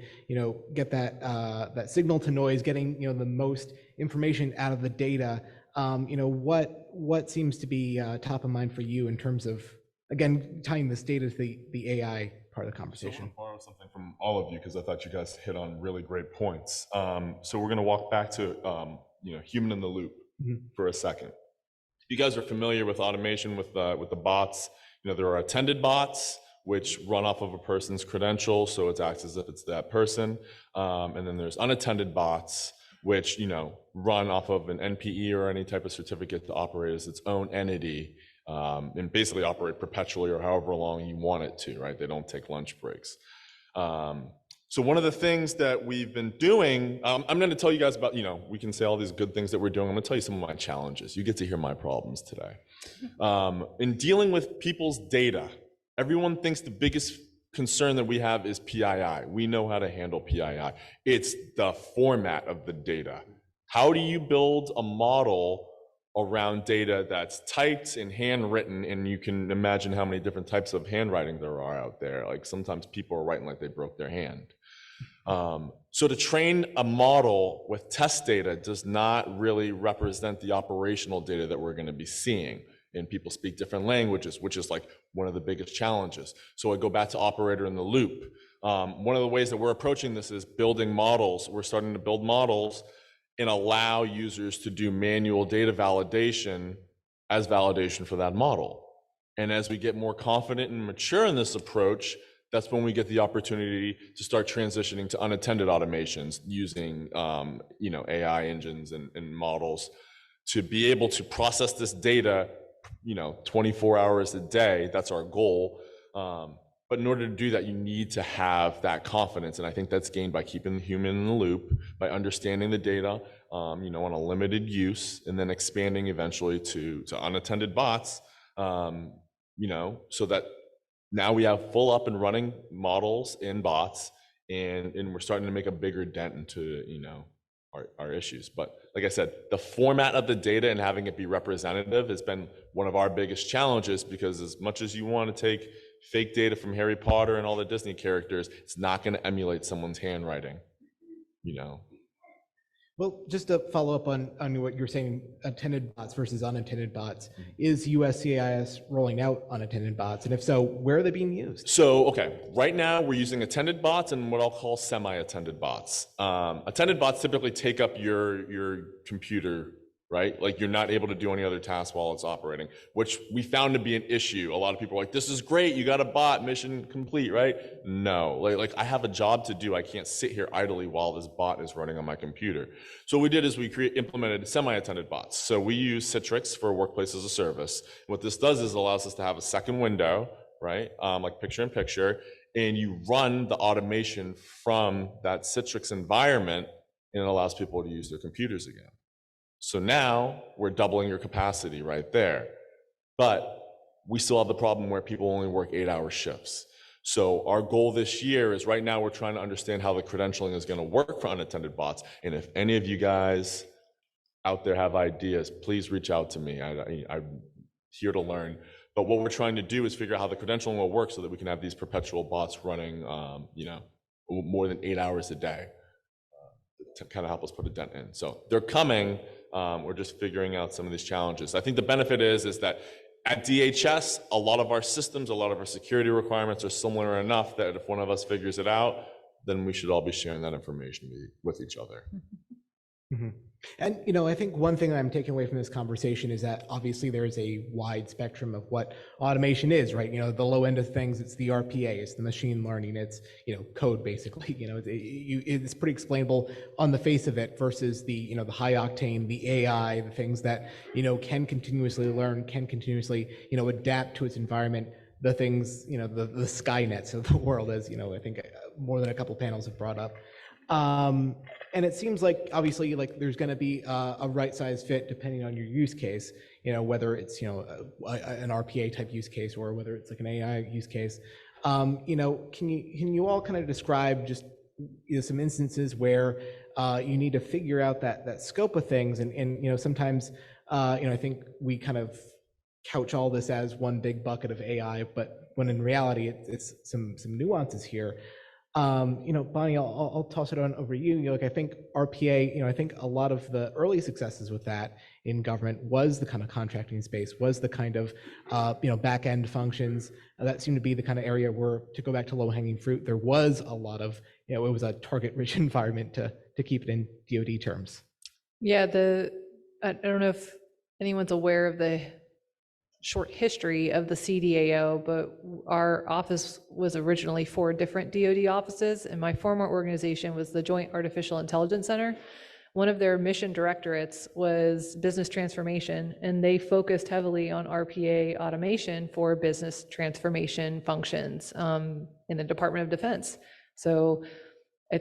get that signal to noise, getting, the most information out of the data what seems to be top of mind for you in terms of, again, tying this data to the AI part of the So I conversation? want to borrow something from all of you because I thought you guys hit on really great points. So we're going to walk back to human in the loop for a second. You guys are familiar with automation with the bots. There are attended bots which run off of a person's credentials, so it acts as if it's that person. And then there's unattended bots which run off of an NPE or any type of certificate to operate as its own entity, and basically operate perpetually or however long you want it to, right? They don't take lunch breaks. So one of the things that we've been doing, I'm going to tell you guys about, we can say all these good things that we're doing. I'm going to tell you some of my challenges. You get to hear my problems today. In dealing with people's data, everyone thinks the biggest concern that we have is PII. We know how to handle PII. It's the format of the data. How do you build a model around data that's typed and handwritten, and you can imagine how many different types of handwriting there are out there. Like sometimes people are writing like they broke their hand. So to train a model with test data does not really represent the operational data that we're going to be seeing. And people speak different languages, which is like one of the biggest challenges. So I go back to operator in the loop. One of the ways that we're approaching this is building models. We're starting to build models and allow users to do manual data validation as validation for that model. And as we get more confident and mature in this approach, that's when we get the opportunity to start transitioning to unattended automations using AI engines and models to be able to process this data 24 hours a day. That's our goal. But in order to do that, you need to have that confidence. And I think that's gained by keeping the human in the loop, by understanding the data, on a limited use, and then expanding eventually to unattended bots, so that now we have full up and running models and bots, and we're starting to make a bigger dent into, our issues. But like I said, the format of the data and having it be representative has been one of our biggest challenges, because as much as you want to take fake data from Harry Potter and all the Disney characters, it's not going to emulate someone's handwriting, Well, just to follow up on what you're saying, attended bots versus unattended bots, is USCIS rolling out unattended bots? And if so, where are they being used? So, okay, right now we're using attended bots and what I'll call semi-attended bots. Attended bots typically take up your computer, right? Like you're not able to do any other tasks while it's operating, which we found to be an issue. A lot of people are like, this is great, you got a bot, mission complete, right? No, like I have a job to do. I can't sit here idly while this bot is running on my computer. So what we did is we implemented semi-attended bots. So we use Citrix for Workplace as a Service. What this does is it allows us to have a second window, right? Like picture in picture, and you run the automation from that Citrix environment, and it allows people to use their computers again. So now we're doubling your capacity right there. But we still have the problem where people only work 8-hour shifts. So our goal this year is, right now we're trying to understand how the credentialing is going to work for unattended bots. And if any of you guys out there have ideas, please reach out to me. I'm here to learn. But what we're trying to do is figure out how the credentialing will work so that we can have these perpetual bots running, more than 8 hours a day, to kind of help us put a dent in. So they're coming. We're just figuring out some of these challenges. I think the benefit is that at DHS, a lot of our systems, a lot of our security requirements are similar enough that if one of us figures it out, then we should all be sharing that information with each other. Mm-hmm. And, I think one thing that I'm taking away from this conversation is that obviously there is a wide spectrum of what automation is, right? The low end of things, it's the RPA, it's the machine learning, it's, code basically, it's pretty explainable on the face of it versus the, the high octane, the AI, the things that, can continuously learn, can continuously, adapt to its environment, the things, the Skynets of the world, as, I think more than a couple panels have brought up. And it seems like obviously there's going to be a right size fit depending on your use case, whether it's an RPA type use case or whether it's like an AI use case. Can you all kind of describe just some instances where you need to figure out that scope of things, and sometimes I think we kind of couch all this as one big bucket of AI, but when in reality it's some nuances here. Bonnie, I'll toss it on over to you. Like, I think RPA, I think a lot of the early successes with that in government was the kind of contracting space, was the kind of, back end functions that seemed to be the kind of area where, to go back to low hanging fruit, there was a lot of, it was a target rich environment to keep it in DoD terms. Yeah, I don't know if anyone's aware of the short history of the CDAO, but our office was originally 4 different DoD offices, and my former organization was the Joint Artificial Intelligence Center. One of their mission directorates was business transformation, and they focused heavily on RPA automation for business transformation functions in the Department of Defense. So I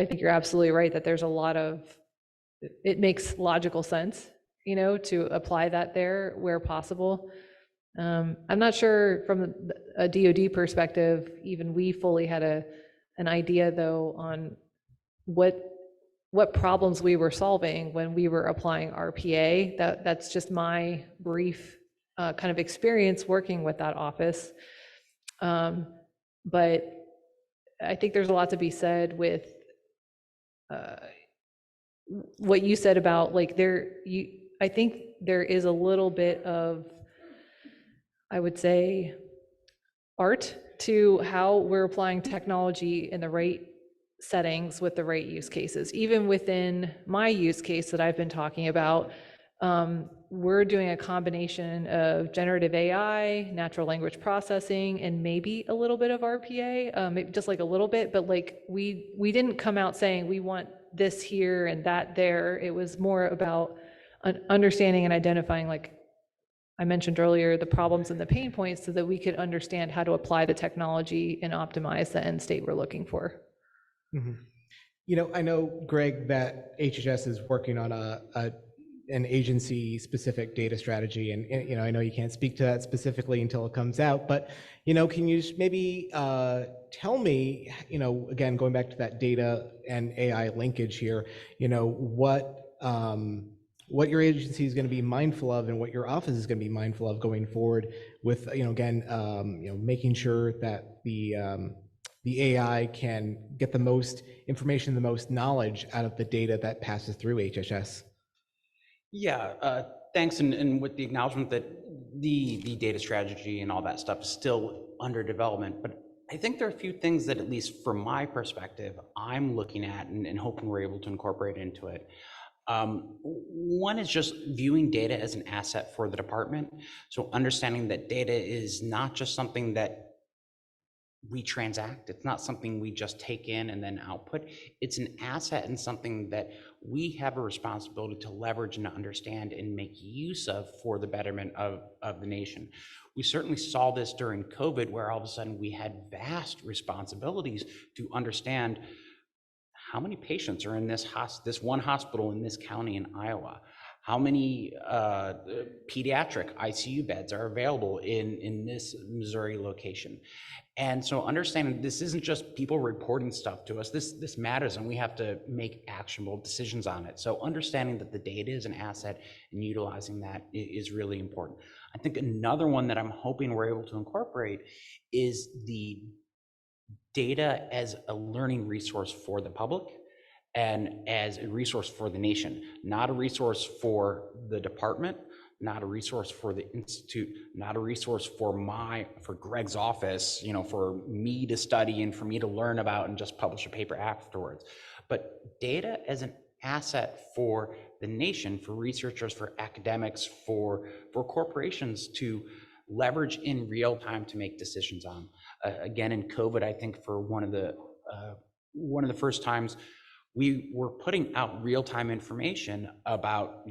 think you're absolutely right that there's a lot of, it makes logical sense, to apply that there where possible. I'm not sure from a DoD perspective, even we fully had an idea though on what problems we were solving when we were applying RPA. That's just my brief kind of experience working with that office. But I think there's a lot to be said with what you said about I think there is a little bit of, I would say, art to how we're applying technology in the right settings with the right use cases. Even within my use case that I've been talking about, we're doing a combination of generative AI, natural language processing, and maybe a little bit of RPA, just like a little bit, but like we didn't come out saying we want this here and that there. It was more about understanding and identifying, like I mentioned earlier, the problems and the pain points so that we could understand how to apply the technology and optimize the end state we're looking for. Mm-hmm. I know, Greg, that HHS is working on an agency-specific data strategy, and I know you can't speak to that specifically until it comes out, but can you just maybe tell me, again, going back to that data and AI linkage here, what your agency is going to be mindful of and what your office is going to be mindful of going forward with, again, making sure that the AI can get the most information, the most knowledge out of the data that passes through HHS. Yeah, thanks. And with the acknowledgement that the data strategy and all that stuff is still under development, but I think there are a few things that, at least from my perspective, I'm looking at and hoping we're able to incorporate into it. One is just viewing data as an asset for the department. So understanding that data is not just something that we transact. It's not something we just take in and then output. It's an asset and something that we have a responsibility to leverage and understand and make use of for the betterment of the nation. We certainly saw this during COVID, where all of a sudden we had vast responsibilities to understand how many patients are in this one hospital in this county in Iowa. How many pediatric ICU beds are available in this Missouri location? And so understanding this isn't just people reporting stuff to us, this matters and we have to make actionable decisions on it. So understanding that the data is an asset and utilizing that is really important. I think another one that I'm hoping we're able to incorporate is the data as a learning resource for the public and as a resource for the nation, not a resource for the department, not a resource for the institute, not a resource for Greg's office, for me to study and for me to learn about and just publish a paper afterwards. But data as an asset for the nation, for researchers, for academics, for corporations to leverage in real time to make decisions on. Again, in COVID, I think for one of the first times we were putting out real-time information about,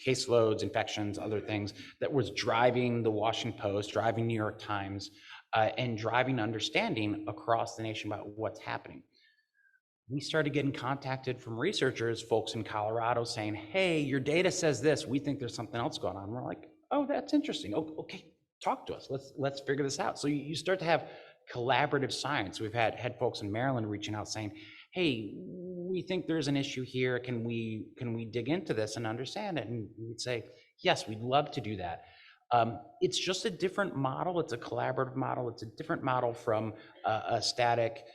caseloads, infections, other things that was driving the Washington Post, driving New York Times, and driving understanding across the nation about what's happening. We started getting contacted from researchers, folks in Colorado saying, hey, your data says this, we think there's something else going on. We're like, oh, that's interesting. Oh, okay, talk to us. Let's figure this out. So you start to have collaborative science. We've had folks in Maryland reaching out saying, hey, we think there's an issue here. Can we dig into this and understand it? And we'd say, yes, we'd love to do that. It's just a different model. It's a collaborative model. It's a different model from a static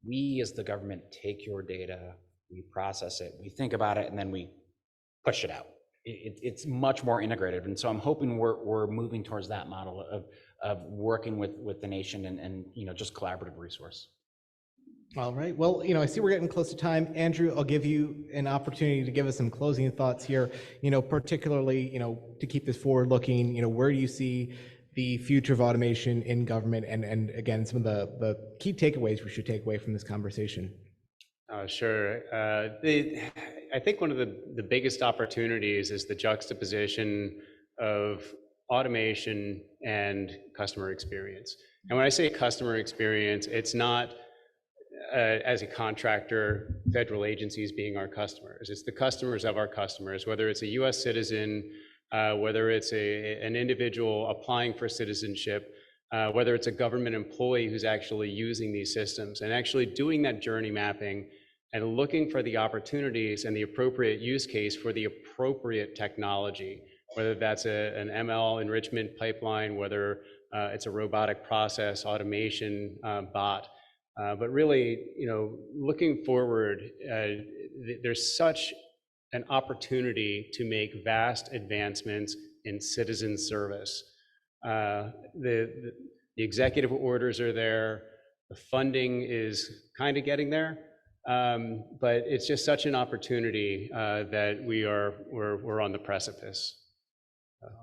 we as the government take your data, we process it, we think about it, and then we push it out. It's much more integrated. And so I'm hoping we're moving towards that model of working with the nation and just collaborative resource. All right. Well, I see we're getting close to time. Andrew, I'll give you an opportunity to give us some closing thoughts here, particularly, to keep this forward looking, where do you see the future of automation in government and again, some of the key takeaways we should take away from this conversation? Sure. I think one of the biggest opportunities is the juxtaposition of automation and customer experience. And when I say customer experience, it's not as a contractor, federal agencies being our customers. It's the customers of our customers, whether it's a US citizen, whether it's an individual applying for citizenship, whether it's a government employee who's actually using these systems and actually doing that journey mapping and looking for the opportunities and the appropriate use case for the appropriate technology, whether that's an ML enrichment pipeline, whether it's a robotic process automation bot. But really, looking forward, there's such an opportunity to make vast advancements in citizen service. The executive orders are there, the funding is kind of getting there, but it's just such an opportunity that we're on the precipice.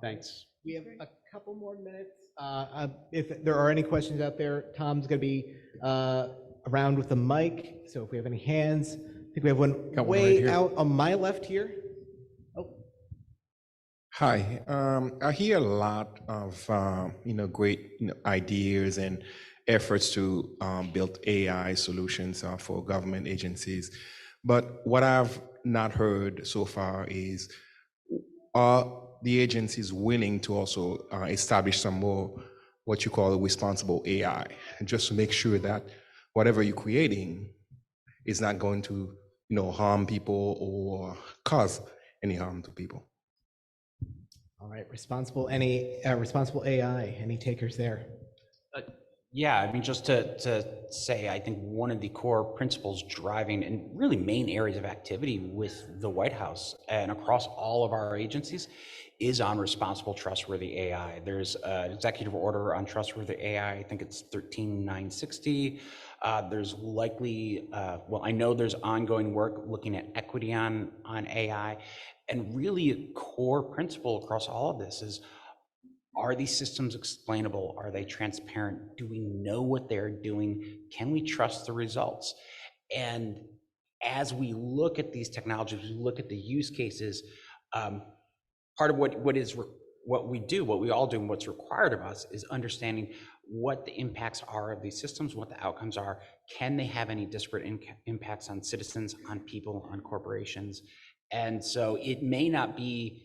Thanks. We have a couple more minutes. If there are any questions out there, Tom's going to be around with the mic. So if we have any hands, I think we have one way out on my left here. Oh. Hi. I hear a lot of great ideas and efforts to build AI solutions for government agencies. But what I've not heard so far is, are the agencies willing to also establish some more what you call responsible AI, and just to make sure that whatever you're creating is not going to harm people or cause any harm to people? All right, responsible AI, any takers there? Yeah, I mean, just to say, I think one of the core principles driving and really main areas of activity with the White House and across all of our agencies is on responsible, trustworthy AI. There's an executive order on trustworthy AI. I think it's 13960. There's likely, I know there's ongoing work looking at equity on AI. And really a core principle across all of this is, are these systems explainable? Are they transparent? Do we know what they're doing? Can we trust the results? And as we look at these technologies, we look at the use cases, part of what we all do and what's required of us is understanding what the impacts are of these systems, what the outcomes are. Can they have any disparate impacts on citizens, on people, on corporations? And so it may not be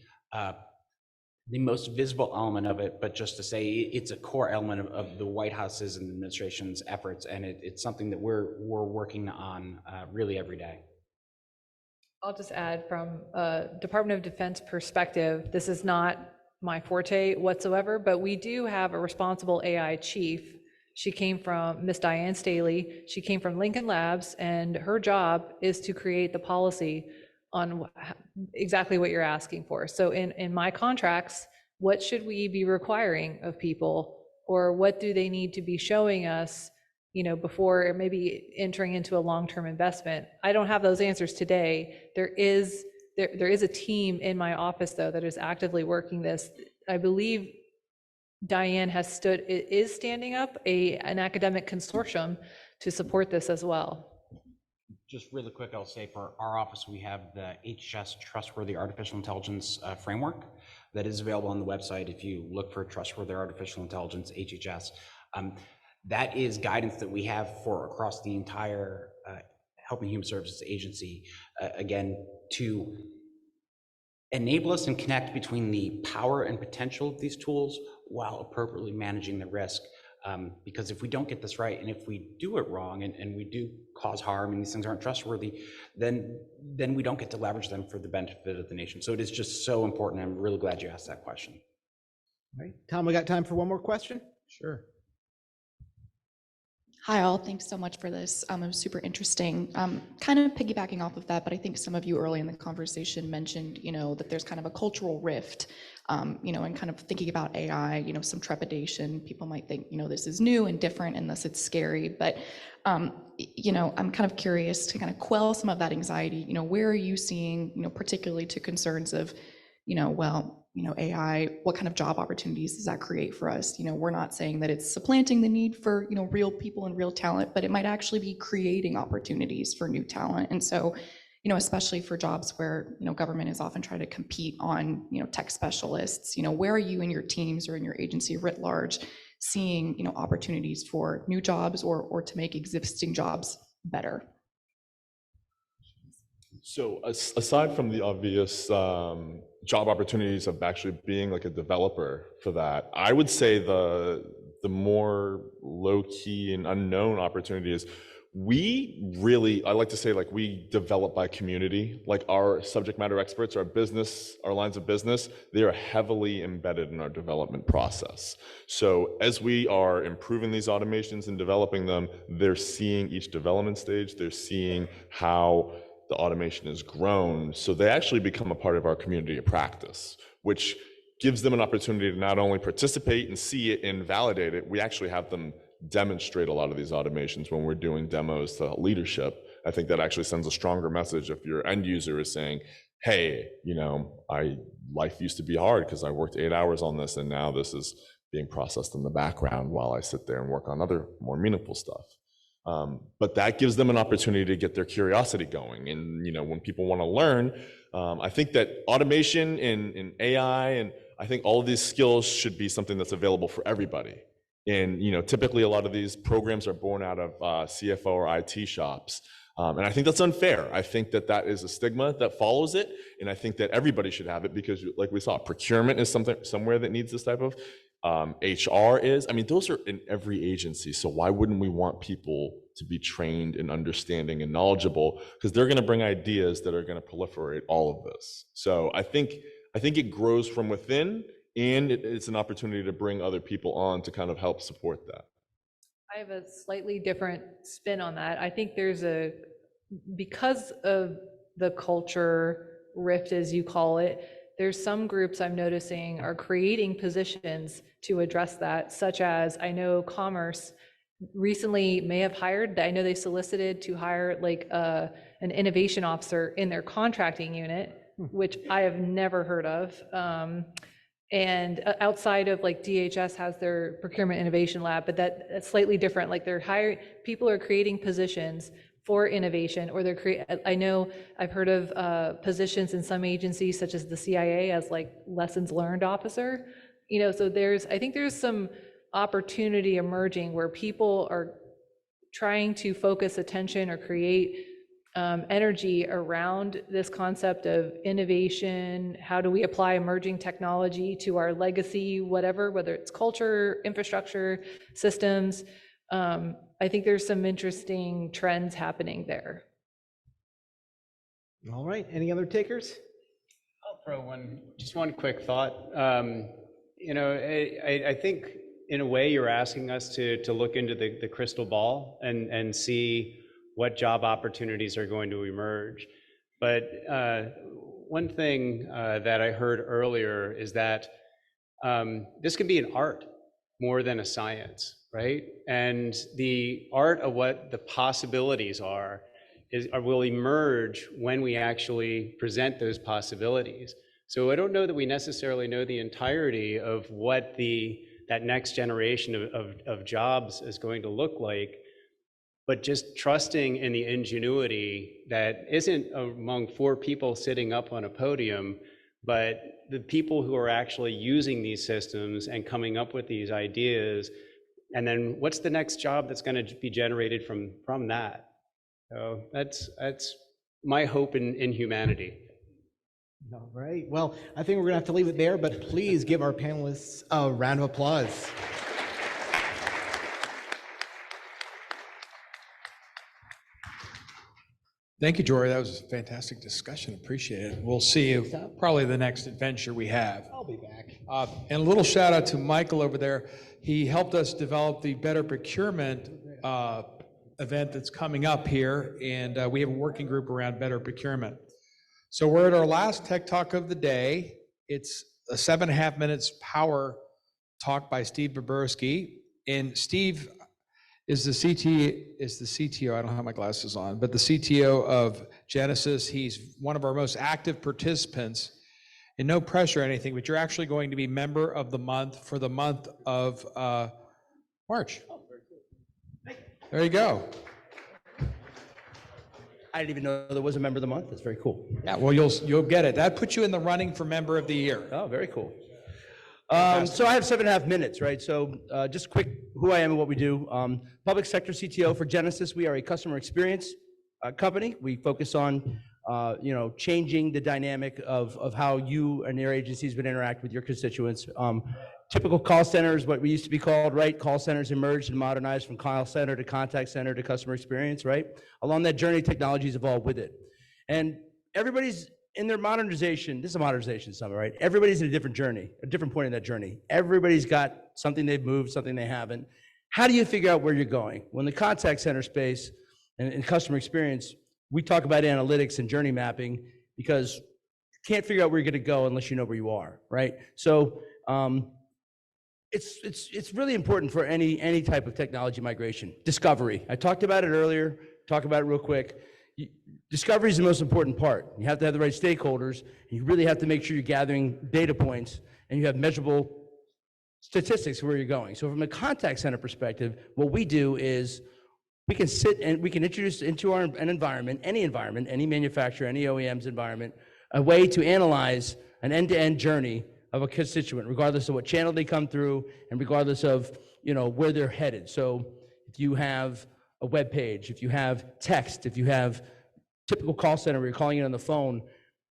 the most visible element of it, but just to say it's a core element of the White House's and the administration's efforts, and it's something that we're working on really every day. I'll just add, from a Department of Defense perspective, this is not my forte whatsoever, but we do have a responsible AI chief. She came from Miss Diane Staley. She came from Lincoln Labs, and her job is to create the policy on exactly what you're asking for. So in my contracts, what should we be requiring of people, or what do they need to be showing us, before maybe entering into a long-term investment? I don't have those answers today. There is a team in my office, though, that is actively working this. I believe Diane is standing up an academic consortium to support this as well. Just really quick, I'll say for our office, we have the HHS Trustworthy Artificial Intelligence Framework that is available on the website. If you look for Trustworthy Artificial Intelligence, HHS, that is guidance that we have for across the entire Health and Human Services Agency, again, to enable us and connect between the power and potential of these tools while appropriately managing the risk. Because if we don't get this right, and if we do it wrong, and we do cause harm, and these things aren't trustworthy, then we don't get to leverage them for the benefit of the nation. So it is just so important. I'm really glad you asked that question. All right, Tom, we got time for one more question? Sure. Hi all, thanks so much for this. It was super interesting. Kind of piggybacking off of that, but I think some of you early in the conversation mentioned, that there's kind of a cultural rift, and kind of thinking about AI, some trepidation. People might think, this is new and different and thus it's scary. But, I'm kind of curious to kind of quell some of that anxiety. Where are you seeing, particularly to concerns of, AI, what kind of job opportunities does that create for us? We're not saying that it's supplanting the need for, real people and real talent, but it might actually be creating opportunities for new talent. And so, especially for jobs where, government is often trying to compete on, tech specialists, where are you in your teams or in your agency writ large seeing, opportunities for new jobs or to make existing jobs better? So aside from the obvious job opportunities of actually being like a developer for that, I would say the more low-key and unknown opportunity is I like to say like we develop by community. Like our subject matter experts, our lines of business, they are heavily embedded in our development process. So as we are improving these automations and developing them, they're seeing each development stage, they're seeing how the automation has grown. So they actually become a part of our community of practice, which gives them an opportunity to not only participate and see it and validate it, we actually have them demonstrate a lot of these automations when we're doing demos to leadership. I think that actually sends a stronger message if your end user is saying, hey, life used to be hard because I worked 8 hours on this and now this is being processed in the background while I sit there and work on other more meaningful stuff. But that gives them an opportunity to get their curiosity going. And when people want to learn, I think that automation and AI and I think all of these skills should be something that's available for everybody. And typically a lot of these programs are born out of CFO or IT shops. And I think that's unfair. I think that is a stigma that follows it. And I think that everybody should have it because like we saw, procurement is somewhere that needs this type of HR is. I mean, those are in every agency. So why wouldn't we want people to be trained and understanding and knowledgeable? Because they're going to bring ideas that are going to proliferate all of this. So I think it grows from within, and it's an opportunity to bring other people on to kind of help support that. I have a slightly different spin on that. I think because of the culture rift, as you call it, there's some groups I'm noticing are creating positions to address that, such as I know Commerce recently may have hired, I know they solicited to hire like an innovation officer in their contracting unit, which I have never heard of. And outside of like DHS has their procurement innovation lab, but that's slightly different. Like people are creating positions for innovation, or I know I've heard of positions in some agencies such as the CIA as like lessons learned officer. So I think there's some opportunity emerging where people are trying to focus attention or create energy around this concept of innovation. How do we apply emerging technology to our legacy, whether it's culture, infrastructure, systems. I think there's some interesting trends happening there. All right, any other takers? I'll throw just one quick thought. I think in a way you're asking us to look into the crystal ball and see what job opportunities are going to emerge. But one thing that I heard earlier is that this can be an art more than a science, right? And the art of what the possibilities will emerge when we actually present those possibilities. So I don't know that we necessarily know the entirety of what that next generation of jobs is going to look like, but just trusting in the ingenuity that isn't among 4 people sitting up on a podium, but the people who are actually using these systems and coming up with these ideas. And then what's the next job that's going to be generated from that? So that's my hope in humanity. All right, well, I think we're gonna have to leave it there, but please give our panelists a round of applause. Thank you, Jory. That was a fantastic discussion. Appreciate it. We'll see you probably the next adventure we have. I'll be back. And a little shout out to Michael over there. He helped us develop the better procurement event that's coming up here, and we have a working group around better procurement. So we're at our last Tech Talk of the day. It's a 7.5 minutes power talk by Steve Boberski. And Steve is the CTO, I don't have my glasses on, but the CTO of Genesis. He's one of our most active participants, and no pressure or anything, but you're actually going to be member of the month for the month of March. There you go. I didn't even know there was a member of the month. That's very cool. Yeah, well, you'll get it. That puts you in the running for member of the year. Oh, very cool. So I have 7.5 minutes, right? So just quick, who I am and what we do. Public sector CTO for Genesis. We are a customer experience company. We focus on, changing the dynamic of how you and your agencies would interact with your constituents. Typical call centers, what we used to be called, right? Call centers emerged and modernized from call center to contact center to customer experience, right? Along that journey, technologies evolved with it. And everybody's in their modernization, this is a modernization summit, right? Everybody's in a different journey, a different point in that journey. Everybody's got something they've moved, something they haven't. How do you figure out where you're going? When the contact center space and customer experience, we talk about analytics and journey mapping because you can't figure out where you're gonna go unless you know where you are, right? So it's really important for any type of technology migration. Discovery, I talked about it earlier, talk about it real quick. Discovery is the most important part. You have to have the right stakeholders, and you really have to make sure you're gathering data points and you have measurable statistics where you're going. So from a contact center perspective, what we do is we can sit and we can introduce into an environment, any manufacturer, any OEM's environment, a way to analyze an end-to-end journey of a constituent, regardless of what channel they come through and regardless of where they're headed. So if you have a web page, if you have text, if you have typical call center where you're calling in on the phone,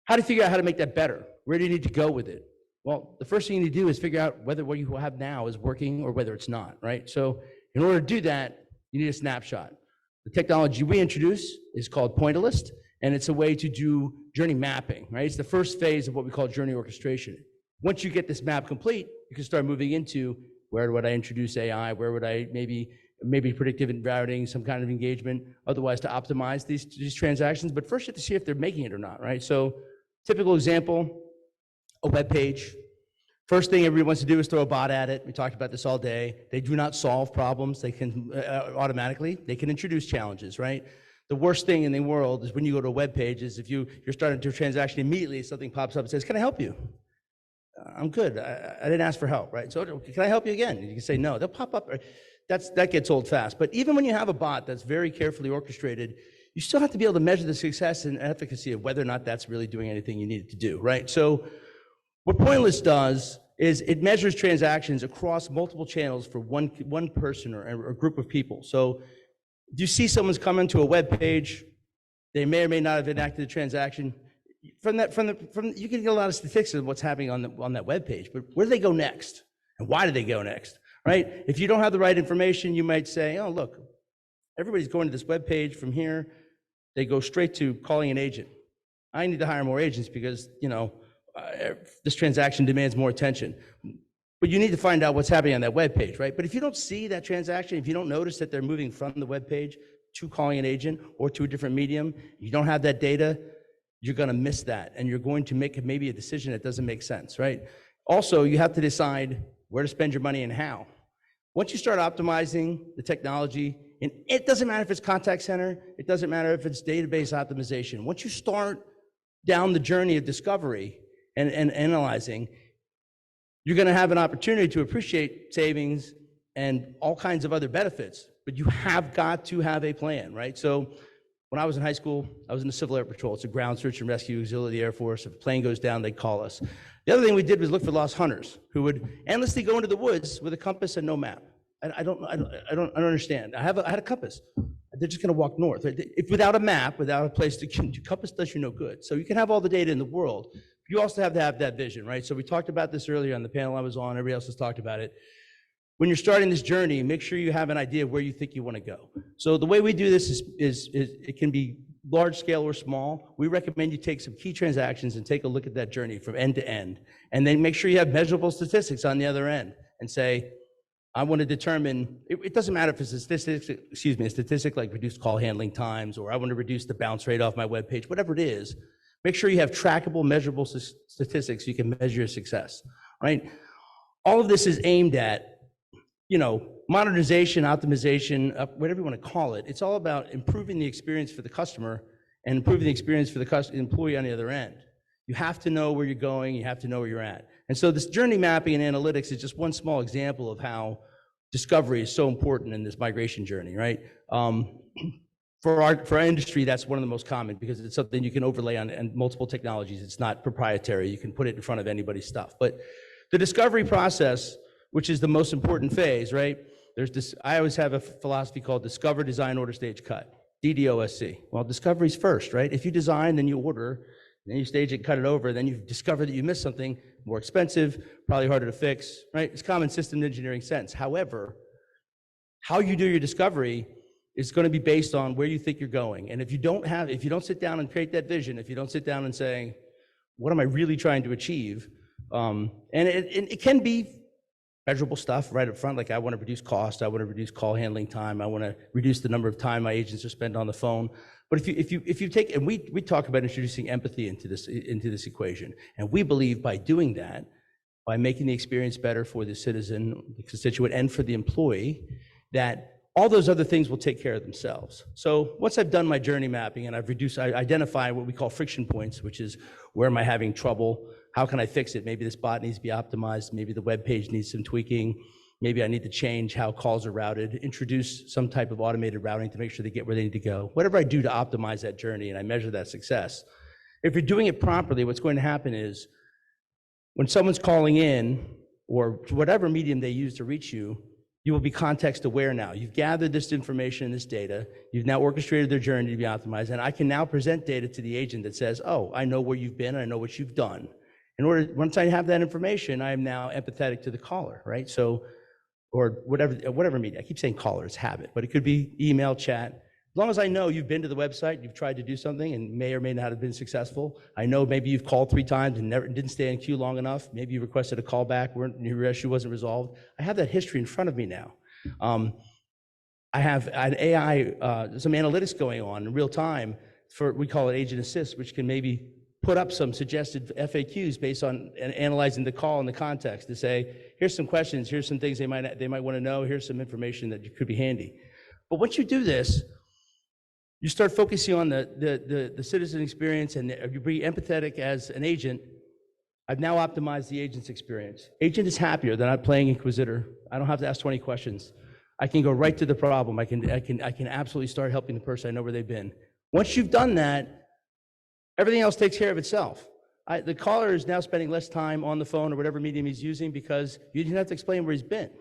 how do you figure out how to make that better? Where do you need to go with it? Well, the first thing you need to do is figure out whether what you have now is working or whether it's not, right? So in order to do that, you need a snapshot. The technology we introduce is called Pointillist, and it's a way to do journey mapping, right? It's the first phase of what we call journey orchestration. Once you get this map complete, you can start moving into where would I introduce AI, where would I maybe predictive routing, some kind of engagement, otherwise to optimize these transactions. But first you have to see if they're making it or not, right? So typical example, a web page. First thing everybody wants to do is throw a bot at it. We talked about this all day. They do not solve problems. They can automatically, they can introduce challenges, right? The worst thing in the world is when you go to a web page is if you're starting to do a transaction immediately, something pops up and says, can I help you? I'm good. I didn't ask for help, right? So can I help you again? And you can say no. They'll pop up. That gets old fast. But even when you have a bot that's very carefully orchestrated, you still have to be able to measure the success and efficacy of whether or not that's really doing anything you need it to do, right? So what Pointless does is it measures transactions across multiple channels for one person or a group of people. So if you see someone's coming to a web page, they may or may not have enacted a transaction. From you can get a lot of statistics of what's happening on that web page, but where do they go next? And why do they go next, right? If you don't have the right information, you might say, oh, look, everybody's going to this web page from here. They go straight to calling an agent. I need to hire more agents because, this transaction demands more attention. But you need to find out what's happening on that web page, right? But if you don't see that transaction, if you don't notice that they're moving from the web page to calling an agent or to a different medium, you don't have that data, you're going to miss that, and you're going to make maybe a decision that doesn't make sense, right? Also, you have to decide where to spend your money and how. Once you start optimizing the technology, and it doesn't matter if it's contact center, it doesn't matter if it's database optimization. Once you start down the journey of discovery and analyzing, you're going to have an opportunity to appreciate savings and all kinds of other benefits, but you have got to have a plan, right? So when I was in high school, I was in the Civil Air Patrol. It's a ground search and rescue auxiliary of the Air Force. If a plane goes down, they call us. The other thing we did was look for lost hunters who would endlessly go into the woods with a compass and no map. I don't understand. I had a compass. They're just going to walk north. If without a map, without a place to compass does you no good. So you can have all the data in the world. You also have to have that vision, right? So we talked about this earlier on the panel I was on. Everybody else has talked about it. When you're starting this journey, make sure you have an idea of where you think you want to go. So the way we do this is it can be large scale or small. We recommend you take some key transactions and take a look at that journey from end to end, and then make sure you have measurable statistics on the other end and say, I want to determine, it doesn't matter if it's a statistic like reduced call handling times, or I want to reduce the bounce rate off my web page, whatever it is. Make sure you have trackable, measurable statistics so you can measure your success, right? All of this is aimed at, modernization, optimization, whatever you want to call it. It's all about improving the experience for the customer and improving the experience for the employee on the other end. You have to know where you're going, you have to know where you're at. And so this journey mapping and analytics is just one small example of how discovery is so important in this migration journey, right? For our industry, that's one of the most common because it's something you can overlay on multiple technologies. It's not proprietary. You can put it in front of anybody's stuff. But the discovery process, which is the most important phase, right? There's this, I always have a philosophy called discover, design, order, stage, cut, DDOSC. Well, discovery's first, right? If you design, then you order, then you stage it, cut it over, then you discover that you missed something, more expensive, probably harder to fix, right? It's common system engineering sense. However, how you do your discovery is going to be based on where you think you're going. And if you don't sit down and create that vision, if you don't sit down and say, what am I really trying to achieve? And it can be measurable stuff right up front, like I want to reduce cost, I want to reduce call handling time, I want to reduce the number of time my agents are spent on the phone. But if you take, and we talk about introducing empathy into this equation, and we believe by doing that, by making the experience better for the citizen, the constituent, and for the employee, that all those other things will take care of themselves. So once I've done my journey mapping and I identify what we call friction points, which is where am I having trouble? How can I fix it? Maybe this bot needs to be optimized. Maybe the web page needs some tweaking. Maybe I need to change how calls are routed, introduce some type of automated routing to make sure they get where they need to go. Whatever I do to optimize that journey and I measure that success. If you're doing it properly, what's going to happen is when someone's calling in or whatever medium they use to reach you, you will be context aware now. You've gathered this information and this data. You've now orchestrated their journey to be optimized. And I can now present data to the agent that says, oh, I know where you've been, and I know what you've done. Once I have that information, I am now empathetic to the caller, right? So, or whatever media. I keep saying caller, it's habit, but it could be email, chat. As long as I know you've been to the website, you've tried to do something and may or may not have been successful. I know maybe you've called 3 times and didn't stay in queue long enough. Maybe you requested a call back where your issue wasn't resolved. I have that history in front of me now. I have an AI, some analytics going on in real time we call it agent assist, which can maybe put up some suggested FAQs based on analyzing the call and the context to say, here's some questions, here's some things they might want to know, here's some information that could be handy. But once you do this, you start focusing on the citizen experience and you be empathetic as an agent. I've now optimized the agent's experience. Agent is happier. They're not playing inquisitor. I don't have to ask 20 questions. I can go right to the problem. I can absolutely start helping the person. I know where they've been. Once you've done that, everything else takes care of itself. The caller is now spending less time on the phone or whatever medium he's using because you didn't have to explain where he's been.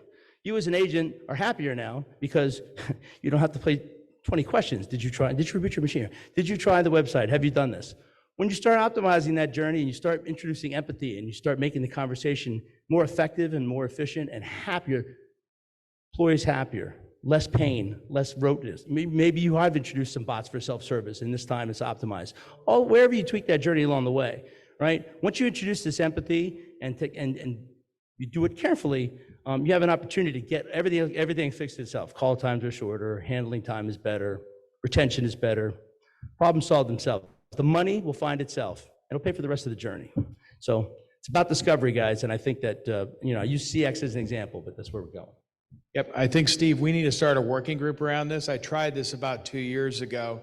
You as an agent are happier now because you don't have to play 20 questions. Did you reboot your machine? Did you try the website? Have you done this? When you start optimizing that journey and you start introducing empathy and you start making the conversation more effective and more efficient and happier, employees happier, less pain, less roteness. Maybe you have introduced some bots for self-service and this time it's optimized. Wherever you tweak that journey along the way, right? Once you introduce this empathy and you do it carefully, you have an opportunity to get everything fixed itself. Call times are shorter, handling time is better, retention is better, problems solve themselves. The money will find itself. It'll pay for the rest of the journey. So it's about discovery, guys, and I think that, I use CX as an example, but that's where we're going. Yep, I think, Steve, we need to start a working group around this. I tried this about 2 years ago,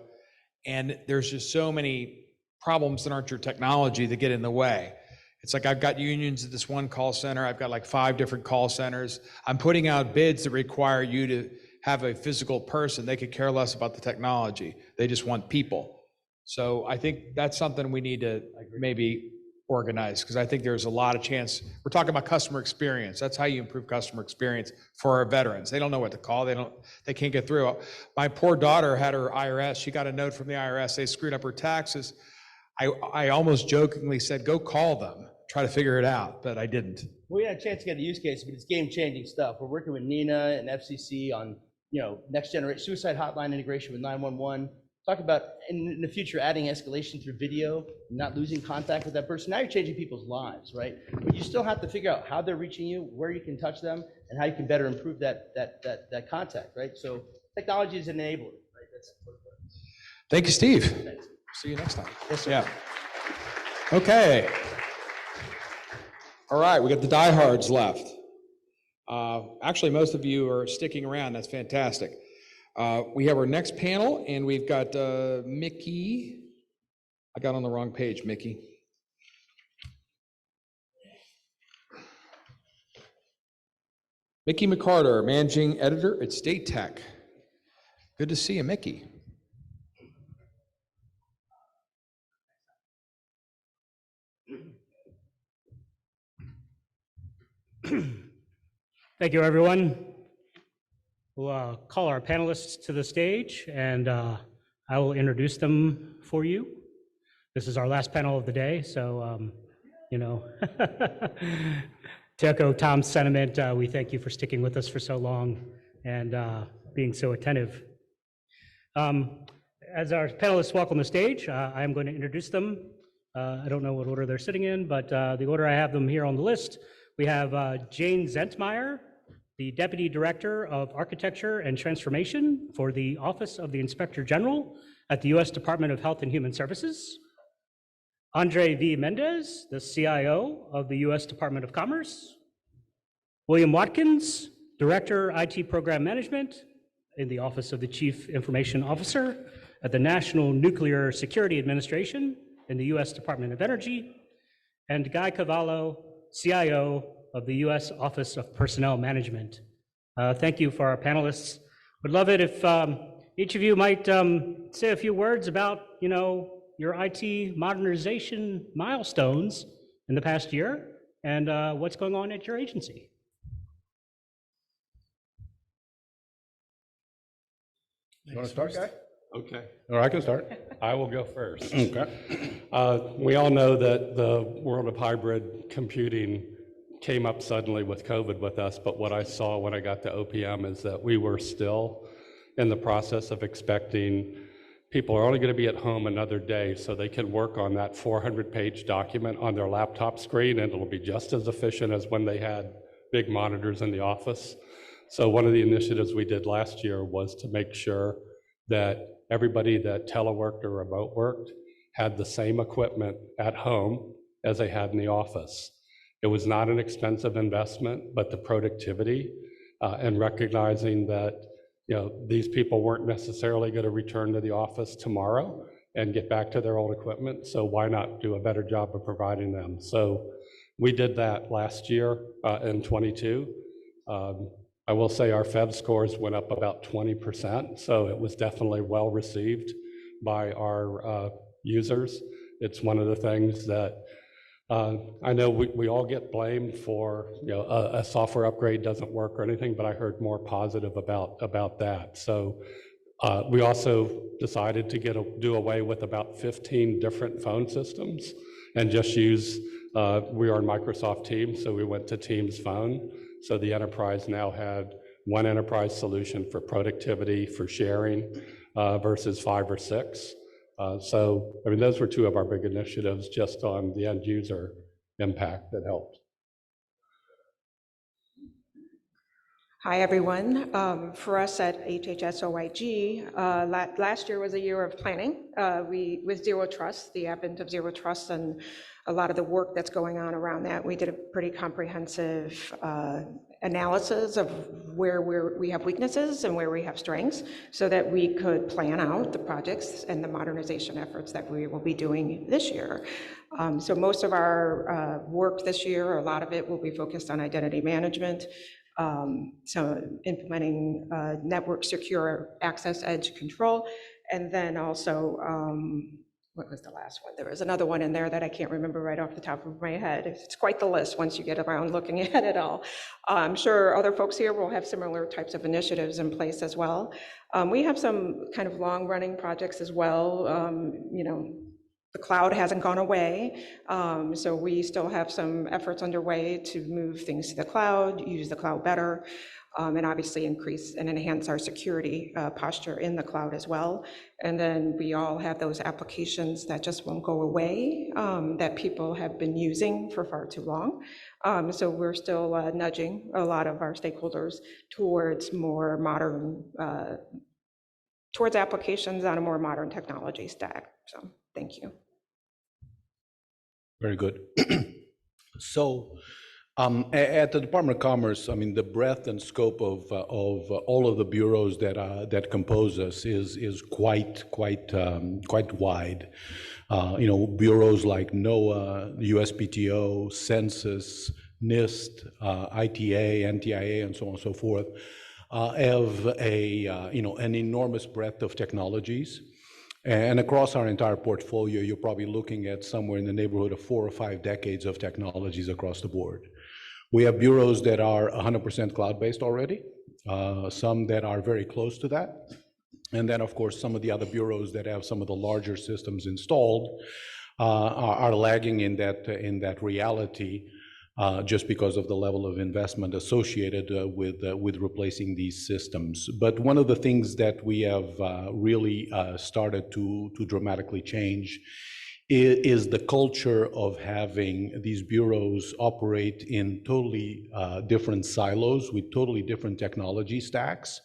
and there's just so many problems that aren't your technology that get in the way. It's like I've got unions at this one call center. I've got like 5 different call centers. I'm putting out bids that require you to have a physical person. They could care less about the technology. They just want people. So I think that's something we need to maybe organize, because I think there's a lot of chance. We're talking about customer experience. That's how you improve customer experience for our veterans. They don't know what to call. They can't get through. My poor daughter had her IRS. She got a note from the IRS. They screwed up her taxes. I almost jokingly said, go call them, try to figure it out, but I didn't. We had a chance to get a use case, but it's game-changing stuff. We're working with NINA and FCC on, next generation suicide hotline integration with 911. Talk about in the future adding escalation through video, not losing contact with that person. Now you're changing people's lives, right? But you still have to figure out how they're reaching you, where you can touch them, and how you can better improve that contact, right? So technology is an enabler, right? That's Thank you, Steve. Thanks. See you next time. Yes, sir. Yeah. Okay. All right, we got the diehards left. Actually, most of you are sticking around. That's fantastic. We have our next panel, and we've got Mickey. I got on the wrong page, Mickey. Mickey McCarter, Managing Editor at State Tech. Good to see you, Mickey. Thank you, everyone. We'll call our panelists to the stage, and I will introduce them for you. This is our last panel of the day, so, to echo Tom's sentiment, we thank you for sticking with us for so long and being so attentive. As our panelists walk on the stage, I am going to introduce them. I don't know what order they're sitting in, but the order I have them here on the list, we have Jane Zentmeyer, the Deputy Director of Architecture and Transformation for the Office of the Inspector General at the U.S. Department of Health and Human Services. Andre V. Mendez, the CIO of the U.S. Department of Commerce. William Watkins, Director, IT Program Management in the Office of the Chief Information Officer at the National Nuclear Security Administration in the U.S. Department of Energy. And Guy Cavallo, CIO of the U.S. Office of Personnel Management. Thank you for our panelists. Would love it if each of you might say a few words about, your IT modernization milestones in the past year and what's going on at your agency. You want to start, Guy? Okay, or I can start. I will go first. Okay. We all know that the world of hybrid computing came up suddenly with COVID with us, but what I saw when I got to OPM is that we were still in the process of expecting people are only going to be at home another day so they can work on that 400-page document on their laptop screen, and it'll be just as efficient as when they had big monitors in the office. So one of the initiatives we did last year was to make sure that everybody that teleworked or remote worked had the same equipment at home as they had in the office. It was not an expensive investment, but the productivity and recognizing that these people weren't necessarily going to return to the office tomorrow and get back to their old equipment, so why not do a better job of providing them? So we did that last year in 22. I will say our FEV scores went up about 20%, so it was definitely well received by our users. It's one of the things that I know we all get blamed for, a software upgrade doesn't work or anything, but I heard more positive about that. So we also decided to do away with about 15 different phone systems and just use, we are in Microsoft Teams, so we went to Teams Phone. So the enterprise now had one enterprise solution for productivity, for sharing, versus 5 or 6. So, those were two of our big initiatives just on the end user impact that helped. Hi, everyone. For us at HHS-OIG, last year was a year of planning. With Zero Trust, the advent of Zero Trust and a lot of the work that's going on around that, we did a pretty comprehensive analysis of where we have weaknesses and where we have strengths so that we could plan out the projects and the modernization efforts that we will be doing this year. So most of our work this year, a lot of it will be focused on identity management, so implementing network secure access edge control, and then also, what was the last one? There was another one in there that I can't remember right off the top of my head. It's quite the list once you get around looking at it all. I'm sure other folks here will have similar types of initiatives in place as well. We have some kind of long-running projects as well. The cloud hasn't gone away, so we still have some efforts underway to move things to the cloud, use the cloud better. and obviously increase and enhance our security posture in the cloud as well. And then we all have those applications that just won't go away, that people have been using for far too long. So we're still nudging a lot of our stakeholders towards more modern, towards applications on a more modern technology stack. So thank you. Very good. So at the Department of Commerce, I mean, the breadth and scope of all of the bureaus that compose us is quite wide. You know, bureaus like NOAA, USPTO, Census, NIST, ITA, NTIA, and so on and so forth, have an enormous breadth of technologies. And across our entire portfolio, you're probably looking at somewhere in the neighborhood of 4 or 5 decades of technologies across the board. We have bureaus that are 100% cloud-based already, some that are very close to that. And then, of course, some of the other bureaus that have some of the larger systems installed are lagging in that reality, just because of the level of investment associated with replacing these systems. But one of the things that we have really started to dramatically change is the culture of having these bureaus operate in totally different silos with totally different technology stacks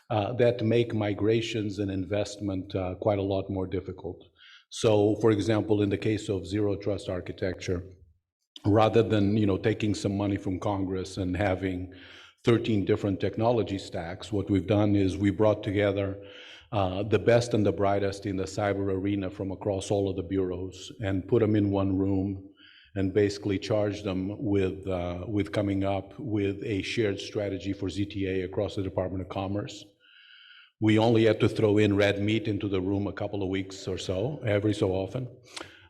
that make migrations and investment quite a lot more difficult. So, for example, in the case of zero trust architecture, rather than taking some money from Congress and having 13 different technology stacks, what we've done is we brought together the best and the brightest in the cyber arena from across all of the bureaus and put them in one room and basically charged them with coming up with a shared strategy for ZTA across the Department of Commerce. We only had to throw in red meat into the room a couple of weeks or so, every so often.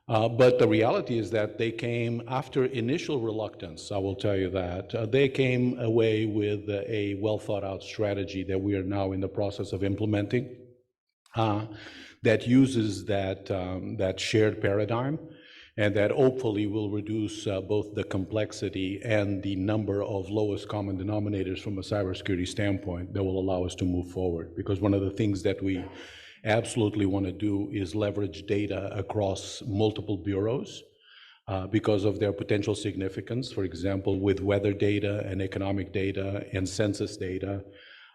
But the reality is that they came after initial reluctance, I will tell you that. They came away with a well thought out strategy that we are now in the process of implementing that uses that shared paradigm and that hopefully will reduce both the complexity and the number of lowest common denominators from a cybersecurity standpoint that will allow us to move forward. Because one of the things that we absolutely want to do is leverage data across multiple bureaus because of their potential significance. For example, with weather data and economic data and census data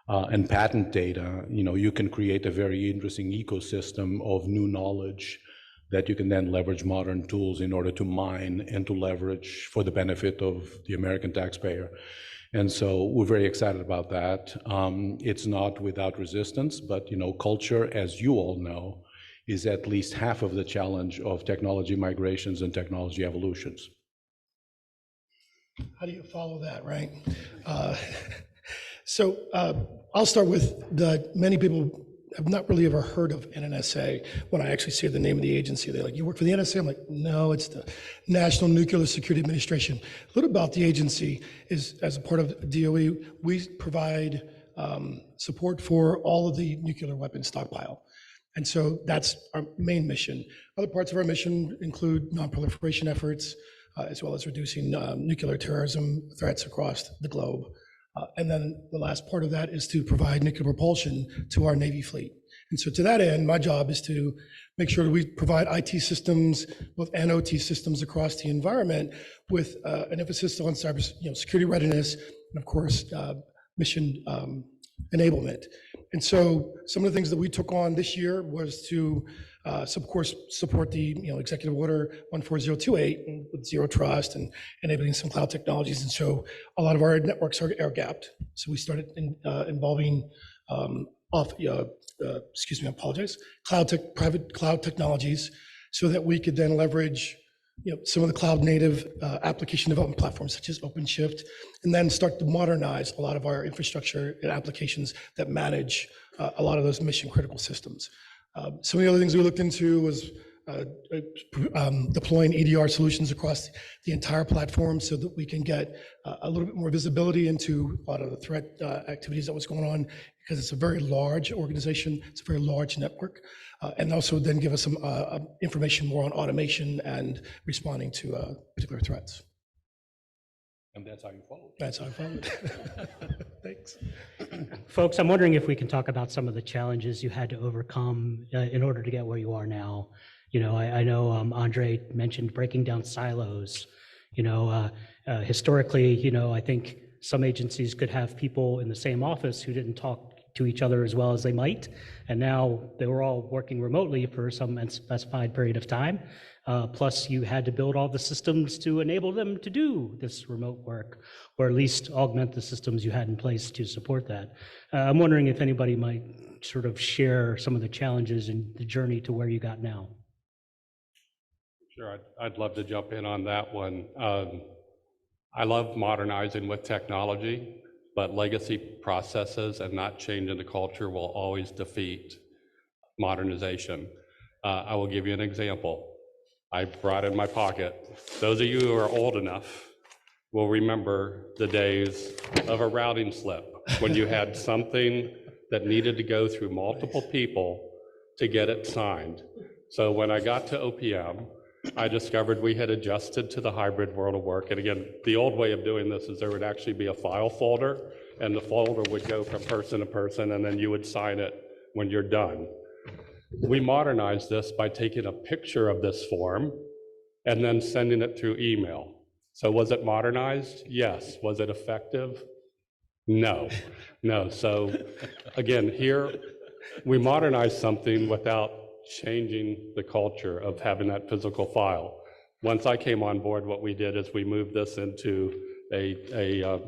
and patent data, you can create a very interesting ecosystem of new knowledge that you can then leverage modern tools in order to mine and to leverage for the benefit of the American taxpayer. And so we're very excited about that. It's not without resistance, but culture, as you all know, is at least half of the challenge of technology migrations and technology evolutions. How do you follow that, right? So I'll start with many people have not really ever heard of NNSA. When I actually say the name of the agency, they're like, "You work for the NSA?" I'm like, "No, it's the National Nuclear Security Administration." A little about the agency is, as a part of DOE, we provide support for all of the nuclear weapons stockpile. And so that's our main mission. Other parts of our mission include non-proliferation efforts, as well as reducing nuclear terrorism threats across the globe. And then the last part of that is to provide nuclear propulsion to our Navy fleet. And so to that end, my job is to make sure that we provide IT systems, both and OT systems across the environment with an emphasis on cyber security readiness and, of course, mission enablement. And so some of the things that we took on this year was to, of course, support the Executive Order 14028 with zero trust and enabling some cloud technologies. And so a lot of our networks are air-gapped. So we started involving private cloud technologies so that we could then leverage some of the cloud-native application development platforms such as OpenShift, and then start to modernize a lot of our infrastructure and applications that manage a lot of those mission-critical systems. Some of the other things we looked into was deploying EDR solutions across the entire platform so that we can get a little bit more visibility into a lot of the threat activities that was going on, because it's a very large organization, it's a very large network, and also then give us some information more on automation and responding to particular threats. And that's how you follow it. That's how I followed it. Thanks. Folks, I'm wondering if we can talk about some of the challenges you had to overcome in order to get where you are now. You know, I know Andre mentioned breaking down silos. You know, historically, you know, I think some agencies could have people in the same office who didn't talk to each other as well as they might, and now they were all working remotely for some unspecified period of time. Plus, you had to build all the systems to enable them to do this remote work, or at least augment the systems you had in place to support that. I'm wondering if anybody might sort of share some of the challenges and the journey to where you got now. Sure, I'd love to jump in on that one. I love modernizing with technology, but legacy processes and not changing the culture will always defeat modernization. I will give you an example. I brought in my pocket. Those of you who are old enough will remember the days of a routing slip when you had something that needed to go through multiple people to get it signed. So when I got to OPM, I discovered we had adjusted to the hybrid world of work. And again, the old way of doing this is there would actually be a file folder, and the folder would go from person to person, and then you would sign it when you're done. We modernized this by taking a picture of this form and then sending it through email. So was it modernized? Yes. Was it effective? No. No. So again, here we modernized something without changing the culture of having that physical file. Once I came on board, what we did is we moved this into a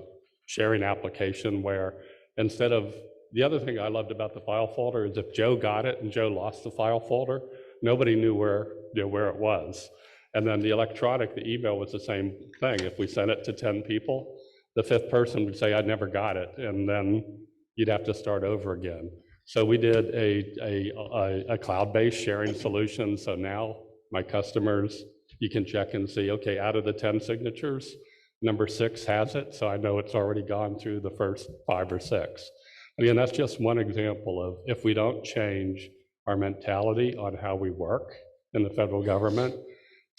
sharing application where instead of, the other thing I loved about the file folder is if Joe got it and Joe lost the file folder, nobody knew where it was. And then the electronic, the email was the same thing. If we sent it to 10 people, the fifth person would say, I never got it. And then you'd have to start over again. So we did a cloud-based sharing solution. So now my customers, you can check and see, okay, out of the 10 signatures, number 6 has it. So I know it's already gone through the first 5 or 6. Again, that's just one example of if we don't change our mentality on how we work in the federal government,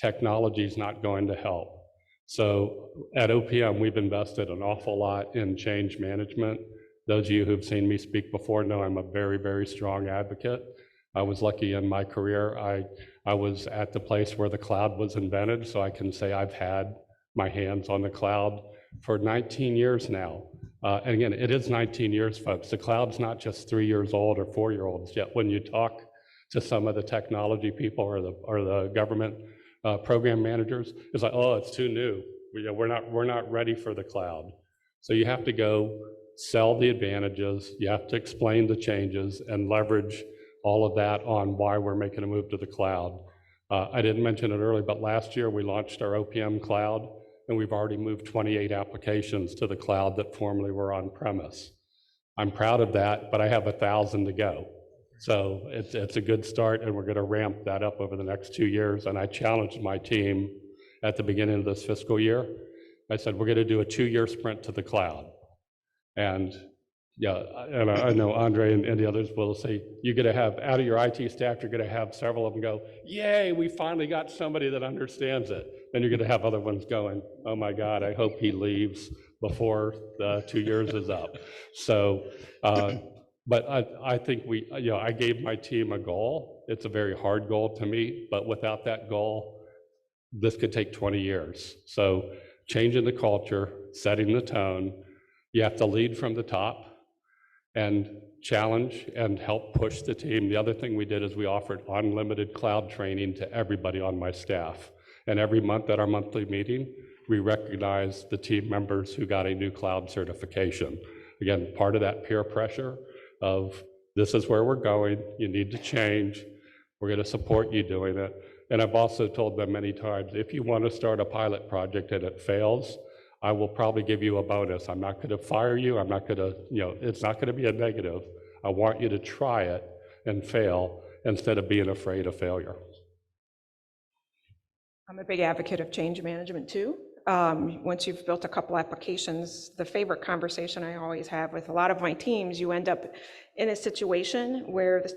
technology is not going to help. So at OPM, we've invested an awful lot in change management. Those of you who've seen me speak before know I'm a very, very strong advocate. I was lucky in my career. I was at the place where the cloud was invented, so I can say I've had my hands on the cloud for 19 years now. And again, it is 19 years, folks. The cloud's not just 3 years old or 4-year-olds. Yet when you talk to some of the technology people or the government program managers, it's like, oh, it's too new. We're not ready for the cloud. So you have to go sell the advantages. You have to explain the changes and leverage all of that on why we're making a move to the cloud. I didn't mention it earlier, but last year we launched our OPM cloud, and we've already moved 28 applications to the cloud that formerly were on premise. I'm proud of that, but I have 1,000 to go. So it's a good start, and we're going to ramp that up over the next 2 years. And I challenged my team at the beginning of this fiscal year. I said, we're going to do a 2-year sprint to the cloud. And yeah, and I know Andre and the others will say, you're going to have, out of your IT staff, you're going to have several of them go, yay, we finally got somebody that understands it. Then you're going to have other ones going, oh my God, I hope he leaves before the 2 years is up. So, but I think I gave my team a goal. It's a very hard goal to meet, but without that goal, this could take 20 years. So changing the culture, setting the tone, you have to lead from the top and challenge and help push the team. The other thing we did is we offered unlimited cloud training to everybody on my staff. And every month at our monthly meeting, we recognize the team members who got a new cloud certification. Again, part of that peer pressure of this is where we're going, you need to change, we're going to support you doing it. And I've also told them many times, if you want to start a pilot project and it fails, I will probably give you a bonus. I'm not going to fire you. I'm not going to, it's not going to be a negative. I want you to try it and fail instead of being afraid of failure. I'm a big advocate of change management too. Once you've built a couple applications, the favorite conversation I always have with a lot of my teams, you end up in a situation where the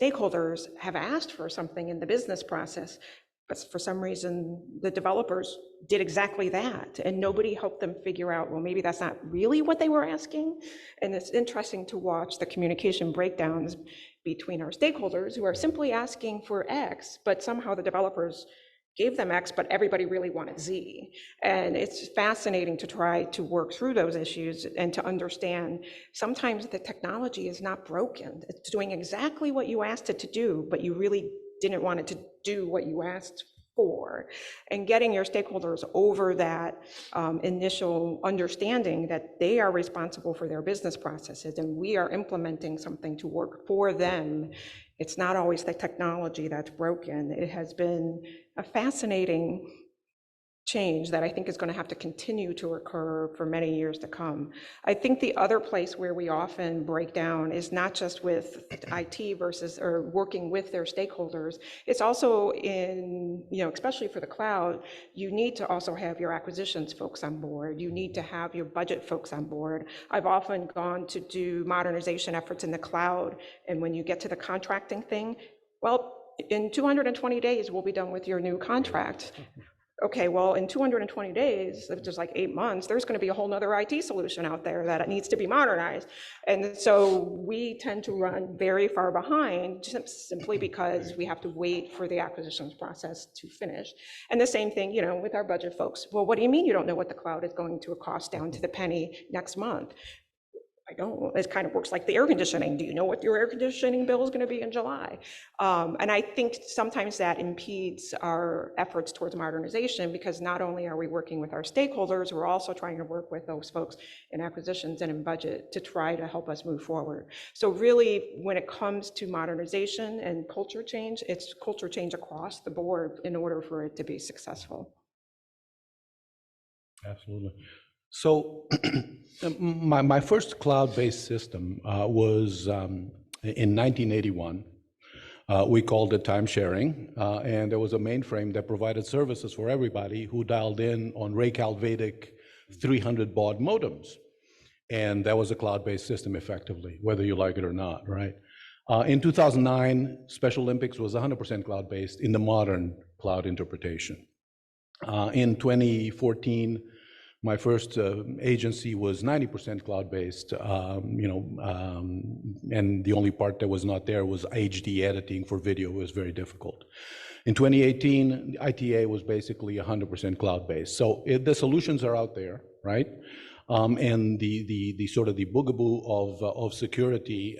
stakeholders have asked for something in the business process. But for some reason, the developers did exactly that, and nobody helped them figure out, well, maybe that's not really what they were asking. And it's interesting to watch the communication breakdowns between our stakeholders who are simply asking for X, but somehow the developers gave them X, but everybody really wanted Z. And it's fascinating to try to work through those issues and to understand sometimes the technology is not broken. It's doing exactly what you asked it to do, but you really didn't want it to do what you asked for. And getting your stakeholders over that initial understanding that they are responsible for their business processes and we are implementing something to work for them. It's not always the technology that's broken. It has been a fascinating change that I think is going to have to continue to occur for many years to come. I think the other place where we often break down is not just with IT versus or working with their stakeholders. It's also in, especially for the cloud, you need to also have your acquisitions folks on board. You need to have your budget folks on board. I've often gone to do modernization efforts in the cloud, and when you get to the contracting thing, well, in 220 days, we'll be done with your new contract. Okay, well, in 220 days, which is like 8 months, there's going to be a whole nother IT solution out there that needs to be modernized. And so we tend to run very far behind simply because we have to wait for the acquisitions process to finish. And the same thing, with our budget folks. Well, what do you mean you don't know what the cloud is going to cost down to the penny next month? I don't. It kind of works like the air conditioning. Do you know what your air conditioning bill is going to be in July? And I think sometimes that impedes our efforts towards modernization because not only are we working with our stakeholders, we're also trying to work with those folks in acquisitions and in budget to try to help us move forward. So really, when it comes to modernization and culture change, it's culture change across the board in order for it to be successful. Absolutely. So my first cloud-based system was in 1981. We called it time sharing, and there was a mainframe that provided services for everybody who dialed in on Ray Calvedic 300 baud modems. And that was a cloud-based system effectively, whether you like it or not, right? In 2009, Special Olympics was 100% cloud-based in the modern cloud interpretation. In 2014, my first agency was 90% cloud-based, and the only part that was not there was HD editing for video. It was very difficult. In 2018, ITA was basically 100% cloud-based. So the solutions are out there, right? And the sort of the boogaboo of security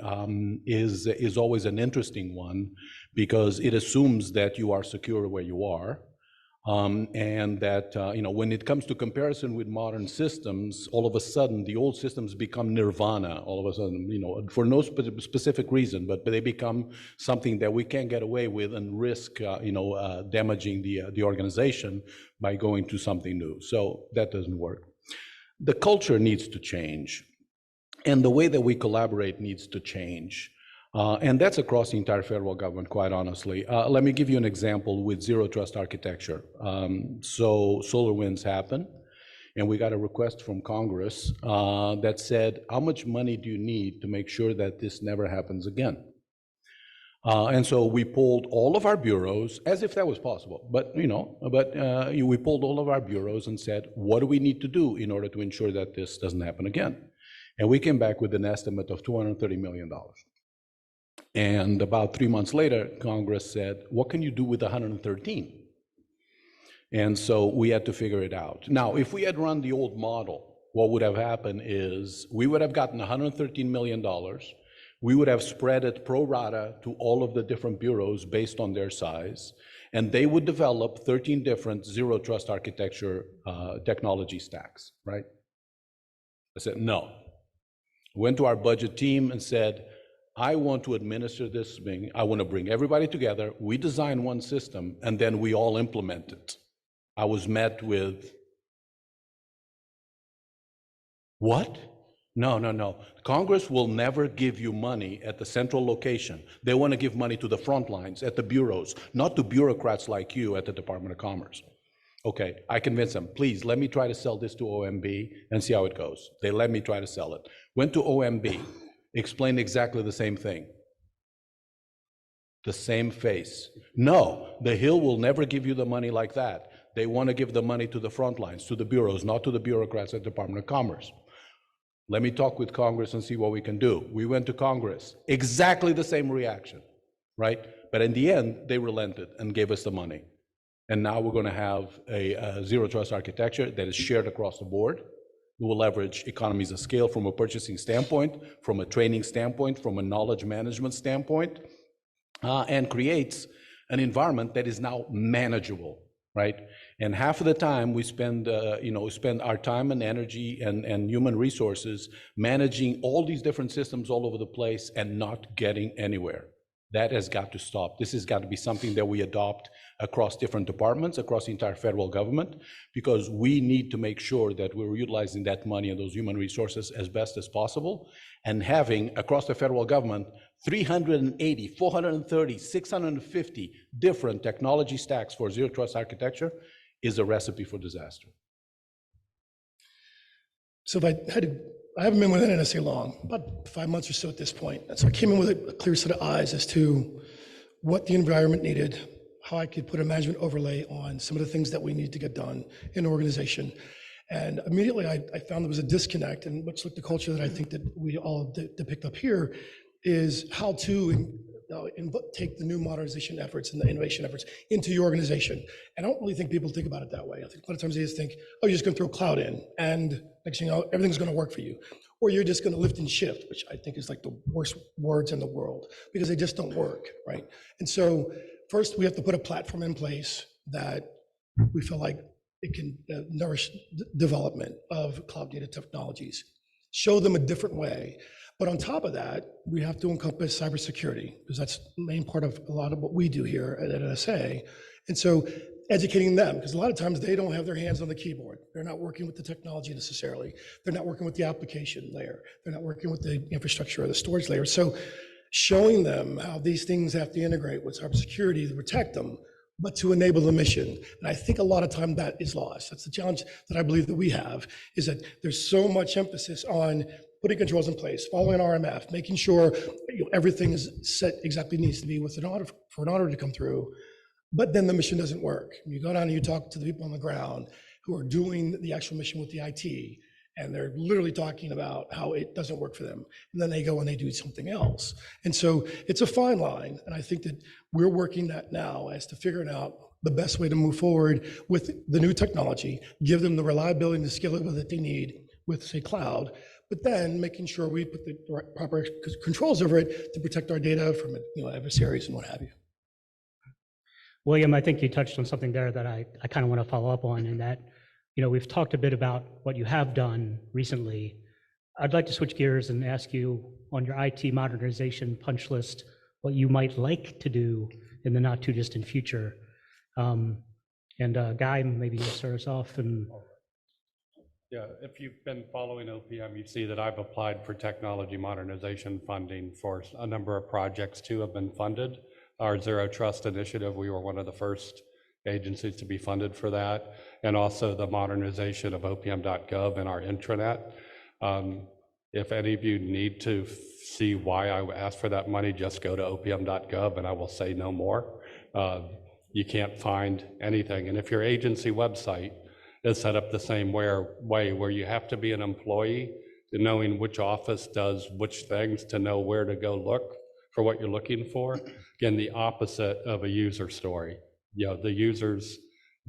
is always an interesting one because it assumes that you are secure where you are. And that, when it comes to comparison with modern systems, all of a sudden, the old systems become nirvana, all of a sudden, for no specific reason, but they become something that we can't get away with and risk, damaging the organization by going to something new. So that doesn't work. The culture needs to change, and the way that we collaborate needs to change. And that's across the entire federal government, quite honestly. Let me give you an example with zero trust architecture. So SolarWinds happened, and we got a request from Congress that said, how much money do you need to make sure that this never happens again? And so we pulled all of our bureaus, as if that was possible, but we pulled all of our bureaus and said, what do we need to do in order to ensure that this doesn't happen again? And we came back with an estimate of $230 million. And about 3 months later, Congress said, what can you do with 113? And so we had to figure it out. Now, if we had run the old model, what would have happened is we would have gotten $113 million. We would have spread it pro rata to all of the different bureaus based on their size, and they would develop 13 different zero trust architecture technology stacks, right? I said, no. Went to our budget team and said, I want to administer this thing. I want to bring everybody together. We design one system, and then we all implement it. I was met with, what? No. Congress will never give you money at the central location. They want to give money to the front lines, at the bureaus, not to bureaucrats like you at the Department of Commerce. Okay, I convinced them, please let me try to sell this to OMB and see how it goes. They let me try to sell it. Went to OMB. Explained exactly the same thing. The same face. No, the Hill will never give you the money like that. They want to give the money to the front lines, to the bureaus, not to the bureaucrats at the Department of Commerce. Let me talk with Congress and see what we can do. We went to Congress, exactly the same reaction, right? But in the end, they relented and gave us the money. And now we're going to have a zero trust architecture that is shared across the board. We will leverage economies of scale from a purchasing standpoint, from a training standpoint, from a knowledge management standpoint, and creates an environment that is now manageable, right? And half of the time we spend, we spend our time and energy and human resources managing all these different systems all over the place and not getting anywhere. That has got to stop. This has got to be something that we adopt across different departments, across the entire federal government, because we need to make sure that we're utilizing that money and those human resources as best as possible, and having across the federal government 380, 430, 650 different technology stacks for zero trust architecture is a recipe for disaster. So if I haven't been with NNSA long, about 5 months or so at this point. And so I came in with a clear set of eyes as to what the environment needed, how I could put a management overlay on some of the things that we need to get done in the organization. And immediately I found there was a disconnect, and much like the culture that I think that we all depict up here, is how to take the new modernization efforts and the innovation efforts into your organization. And I don't really think people think about it that way. I think a lot of times they just think, oh, you're just going to throw cloud in, and next thing you know, everything's going to work for you. Or you're just going to lift and shift, which I think is like the worst words in the world, because they just don't work, right? And so first we have to put a platform in place that we feel like it can nourish development of cloud native technologies, show them a different way. But on top of that, we have to encompass cybersecurity, because that's the main part of a lot of what we do here at NSA. And so educating them, because a lot of times they don't have their hands on the keyboard. They're not working with the technology necessarily. They're not working with the application layer. They're not working with the infrastructure or the storage layer. So showing them how these things have to integrate with cybersecurity to protect them, but to enable the mission. And I think a lot of time that is lost. That's the challenge that I believe that we have, is that there's so much emphasis on putting controls in place, following RMF, making sure everything is set exactly needs to be with an audit for an auditor to come through. But then the mission doesn't work. You go down and you talk to the people on the ground who are doing the actual mission with the IT, and they're literally talking about how it doesn't work for them. And then they go and they do something else. And so it's a fine line. And I think that we're working that now as to figuring out the best way to move forward with the new technology, give them the reliability and the scalability that they need with, say, cloud, but then making sure we put the proper controls over it to protect our data from adversaries and what have you. William, I think you touched on something there that I kind of want to follow up on, in that, we've talked a bit about what you have done recently. I'd like to switch gears and ask you, on your IT modernization punch list, what you might like to do in the not too distant future. Guy, maybe you start us off. Yeah, if you've been following OPM, you see that I've applied for technology modernization funding for a number of projects. 2 have been funded. Our Zero Trust initiative, we were one of the first agencies to be funded for that, and also the modernization of opm.gov and our intranet. If any of you need to see why I asked for that money, just go to opm.gov and I will say no more. You can't find anything. And if your agency website is set up the same way, where you have to be an employee to knowing which office does which things to know where to go look for what you're looking for. Again, the opposite of a user story. The users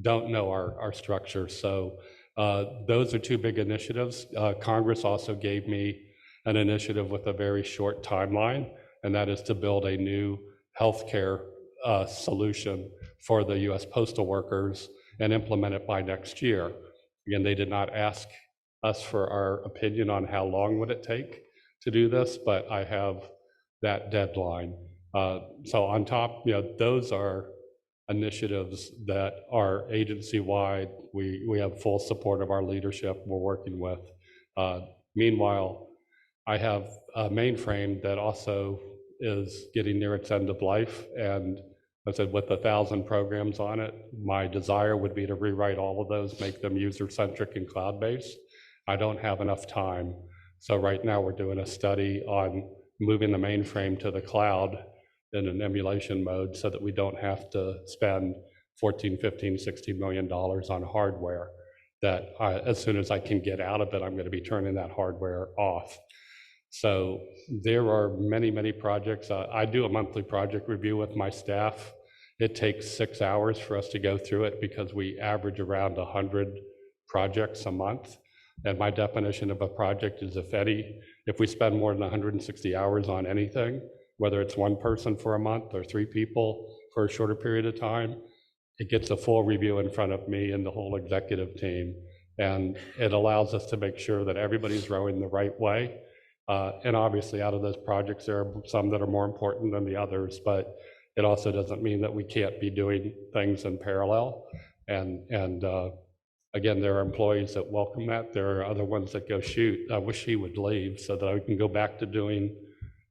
don't know our structure. So those are 2 big initiatives. Congress also gave me an initiative with a very short timeline, and that is to build a new healthcare solution for the US postal workers and implement it by next year. Again, they did not ask us for our opinion on how long would it take to do this, but I have that deadline. So on top, those are initiatives that are agency-wide. We have full support of our leadership we're working with. Meanwhile, I have a mainframe that also is getting near its end of life, and I said, with 1,000 programs on it, my desire would be to rewrite all of those, make them user-centric and cloud-based. I don't have enough time. So right now we're doing a study on moving the mainframe to the cloud in an emulation mode so that we don't have to spend 14, 15, 60 million dollars on hardware that as soon as I can get out of it, I'm going to be turning that hardware off. So there are many, many projects. I do a monthly project review with my staff. It takes 6 hours for us to go through it because we average around 100 projects a month. And my definition of a project is if we spend more than 160 hours on anything, whether it's one person for a month or 3 people for a shorter period of time, it gets a full review in front of me and the whole executive team. And it allows us to make sure that everybody's rowing the right way. And obviously out of those projects, there are some that are more important than the others, but it also doesn't mean that we can't be doing things in parallel. And again, there are employees that welcome that. There are other ones that go, shoot, I wish he would leave so that I can go back to doing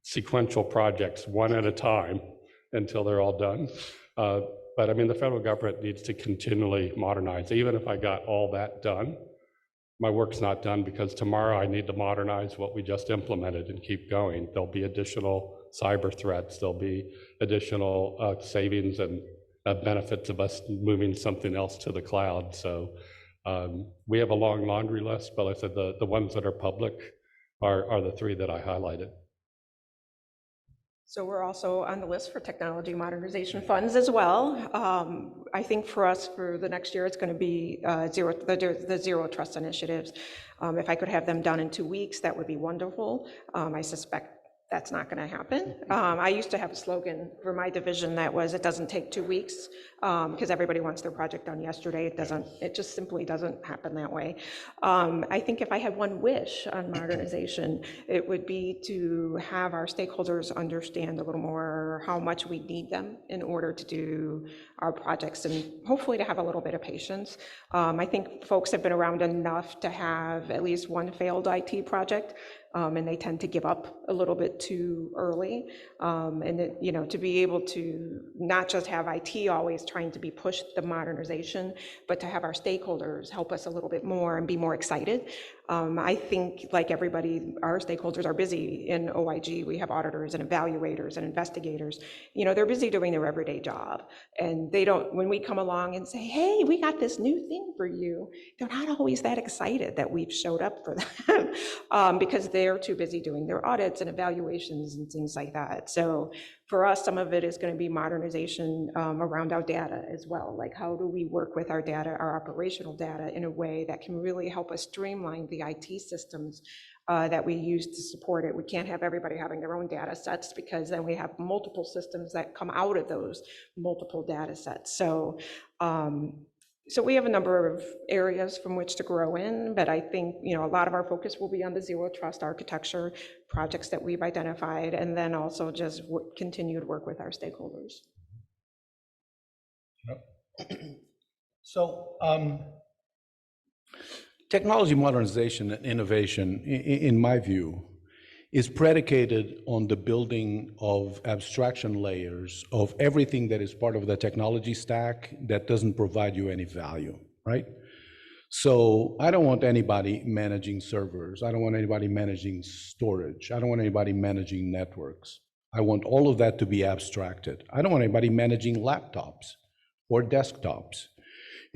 sequential projects one at a time until they're all done. But I mean, the federal government needs to continually modernize. Even if I got all that done, my work's not done because tomorrow I need to modernize what we just implemented and keep going. There'll be additional cyber threats. There'll be additional savings and benefits of us moving something else to the cloud. So we have a long laundry list, but like I said, the ones that are public are the 3 that I highlighted. So we're also on the list for technology modernization funds as well. I think for us for the next year, it's going to be the zero trust initiatives. If I could have them done in 2 weeks, that would be wonderful. I suspect that's not going to happen. I used to have a slogan for my division that was, it doesn't take 2 weeks, because everybody wants their project done yesterday. It just simply doesn't happen that way. I think if I had one wish on modernization, it would be to have our stakeholders understand a little more how much we need them in order to do our projects, and hopefully to have a little bit of patience. I think folks have been around enough to have at least one failed IT project, and they tend to give up a little bit too early. To be able to not just have IT always trying to be pushed the modernization, but to have our stakeholders help us a little bit more and be more excited. I think, like everybody, our stakeholders are busy in OIG. We have auditors and evaluators and investigators. They're busy doing their everyday job. And they don't, when we come along and say, hey, we got this new thing for you, they're not always that excited that we've showed up for them because they're too busy doing their audits and evaluations and things like that. So for us, some of it is going to be modernization around our data as well. Like, how do we work with our data, our operational data, in a way that can really help us streamline the IT systems that we use to support it. We can't have everybody having their own data sets, because then we have multiple systems that come out of those multiple data sets. So we have a number of areas from which to grow in, but I think a lot of our focus will be on the zero trust architecture projects that we've identified, and then also just continued work with our stakeholders. So technology modernization and innovation, in my view, is predicated on the building of abstraction layers of everything that is part of the technology stack that doesn't provide you any value, right? So I don't want anybody managing servers. I don't want anybody managing storage. I don't want anybody managing networks. I want all of that to be abstracted. I don't want anybody managing laptops or desktops.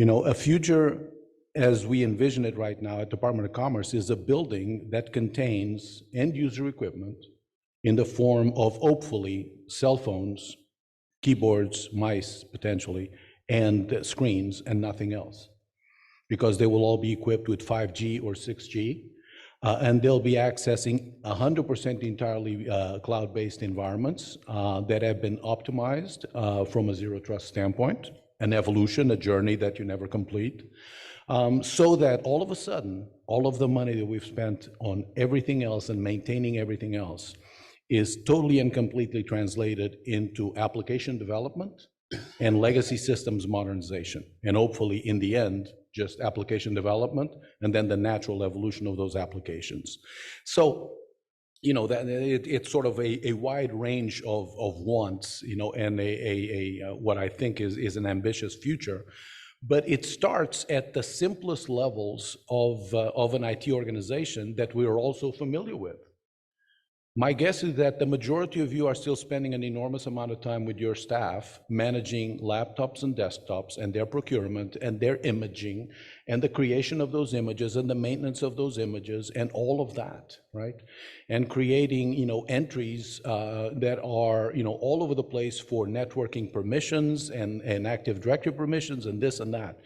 A future as we envision it right now at Department of Commerce is a building that contains end user equipment in the form of, hopefully, cell phones, keyboards, mice, potentially, and screens, and nothing else. Because they will all be equipped with 5G or 6G, and they'll be accessing 100% entirely cloud-based environments that have been optimized from a zero trust standpoint, an evolution, a journey that you never complete. So that all of a sudden, all of the money that we've spent on everything else and maintaining everything else is totally and completely translated into application development and legacy systems modernization. And hopefully, in the end, just application development and then the natural evolution of those applications. So, that it's sort of a wide range of wants, and what I think is an ambitious future. But it starts at the simplest levels of an IT organization that we are also familiar with. My guess is that the majority of you are still spending an enormous amount of time with your staff managing laptops and desktops and their procurement and their imaging and the creation of those images and the maintenance of those images and all of that, right? And creating, entries that are, all over the place for networking permissions and Active Directory permissions and this and that.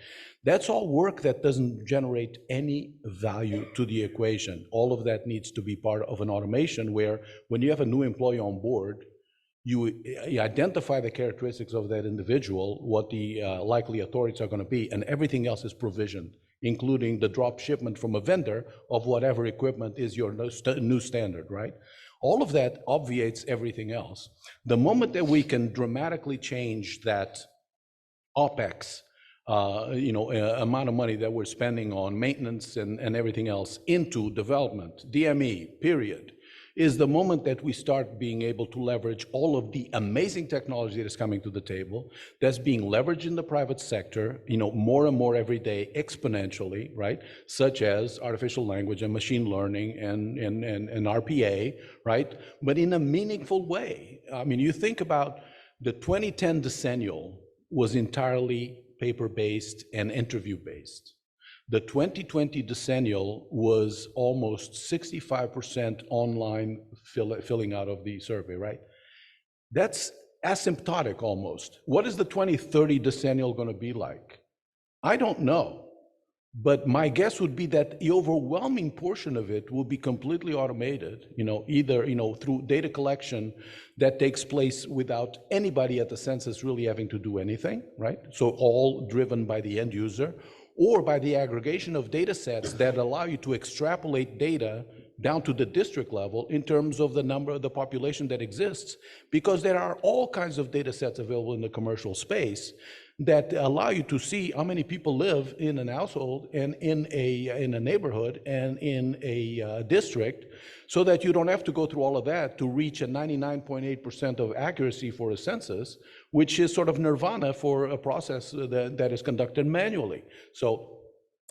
That's all work that doesn't generate any value to the equation. All of that needs to be part of an automation where when you have a new employee on board, you identify the characteristics of that individual, what the likely authorities are going to be, and everything else is provisioned, including the drop shipment from a vendor of whatever equipment is your new standard, right? All of that obviates everything else. The moment that we can dramatically change that OpEx, amount of money that we're spending on maintenance and everything else into development, DME, period, is the moment that we start being able to leverage all of the amazing technology that is coming to the table, that's being leveraged in the private sector, more and more every day, exponentially, right? Such as artificial language and machine learning and RPA, right? But in a meaningful way. I mean, you think about the 2010 decennial was entirely paper-based and interview-based. The 2020 decennial was almost 65% online filling out of the survey, right? That's asymptotic almost. What is the 2030 decennial going to be like? I don't know. But my guess would be that the overwhelming portion of it will be completely automated, either through data collection that takes place without anybody at the census really having to do anything, right? So all driven by the end user, or by the aggregation of data sets that allow you to extrapolate data down to the district level in terms of the number of the population that exists, because there are all kinds of data sets available in the commercial space that allow you to see how many people live in an household and in a neighborhood and in a district, so that you don't have to go through all of that to reach a 99.8% of accuracy for a census, which is sort of nirvana for a process that is conducted manually. So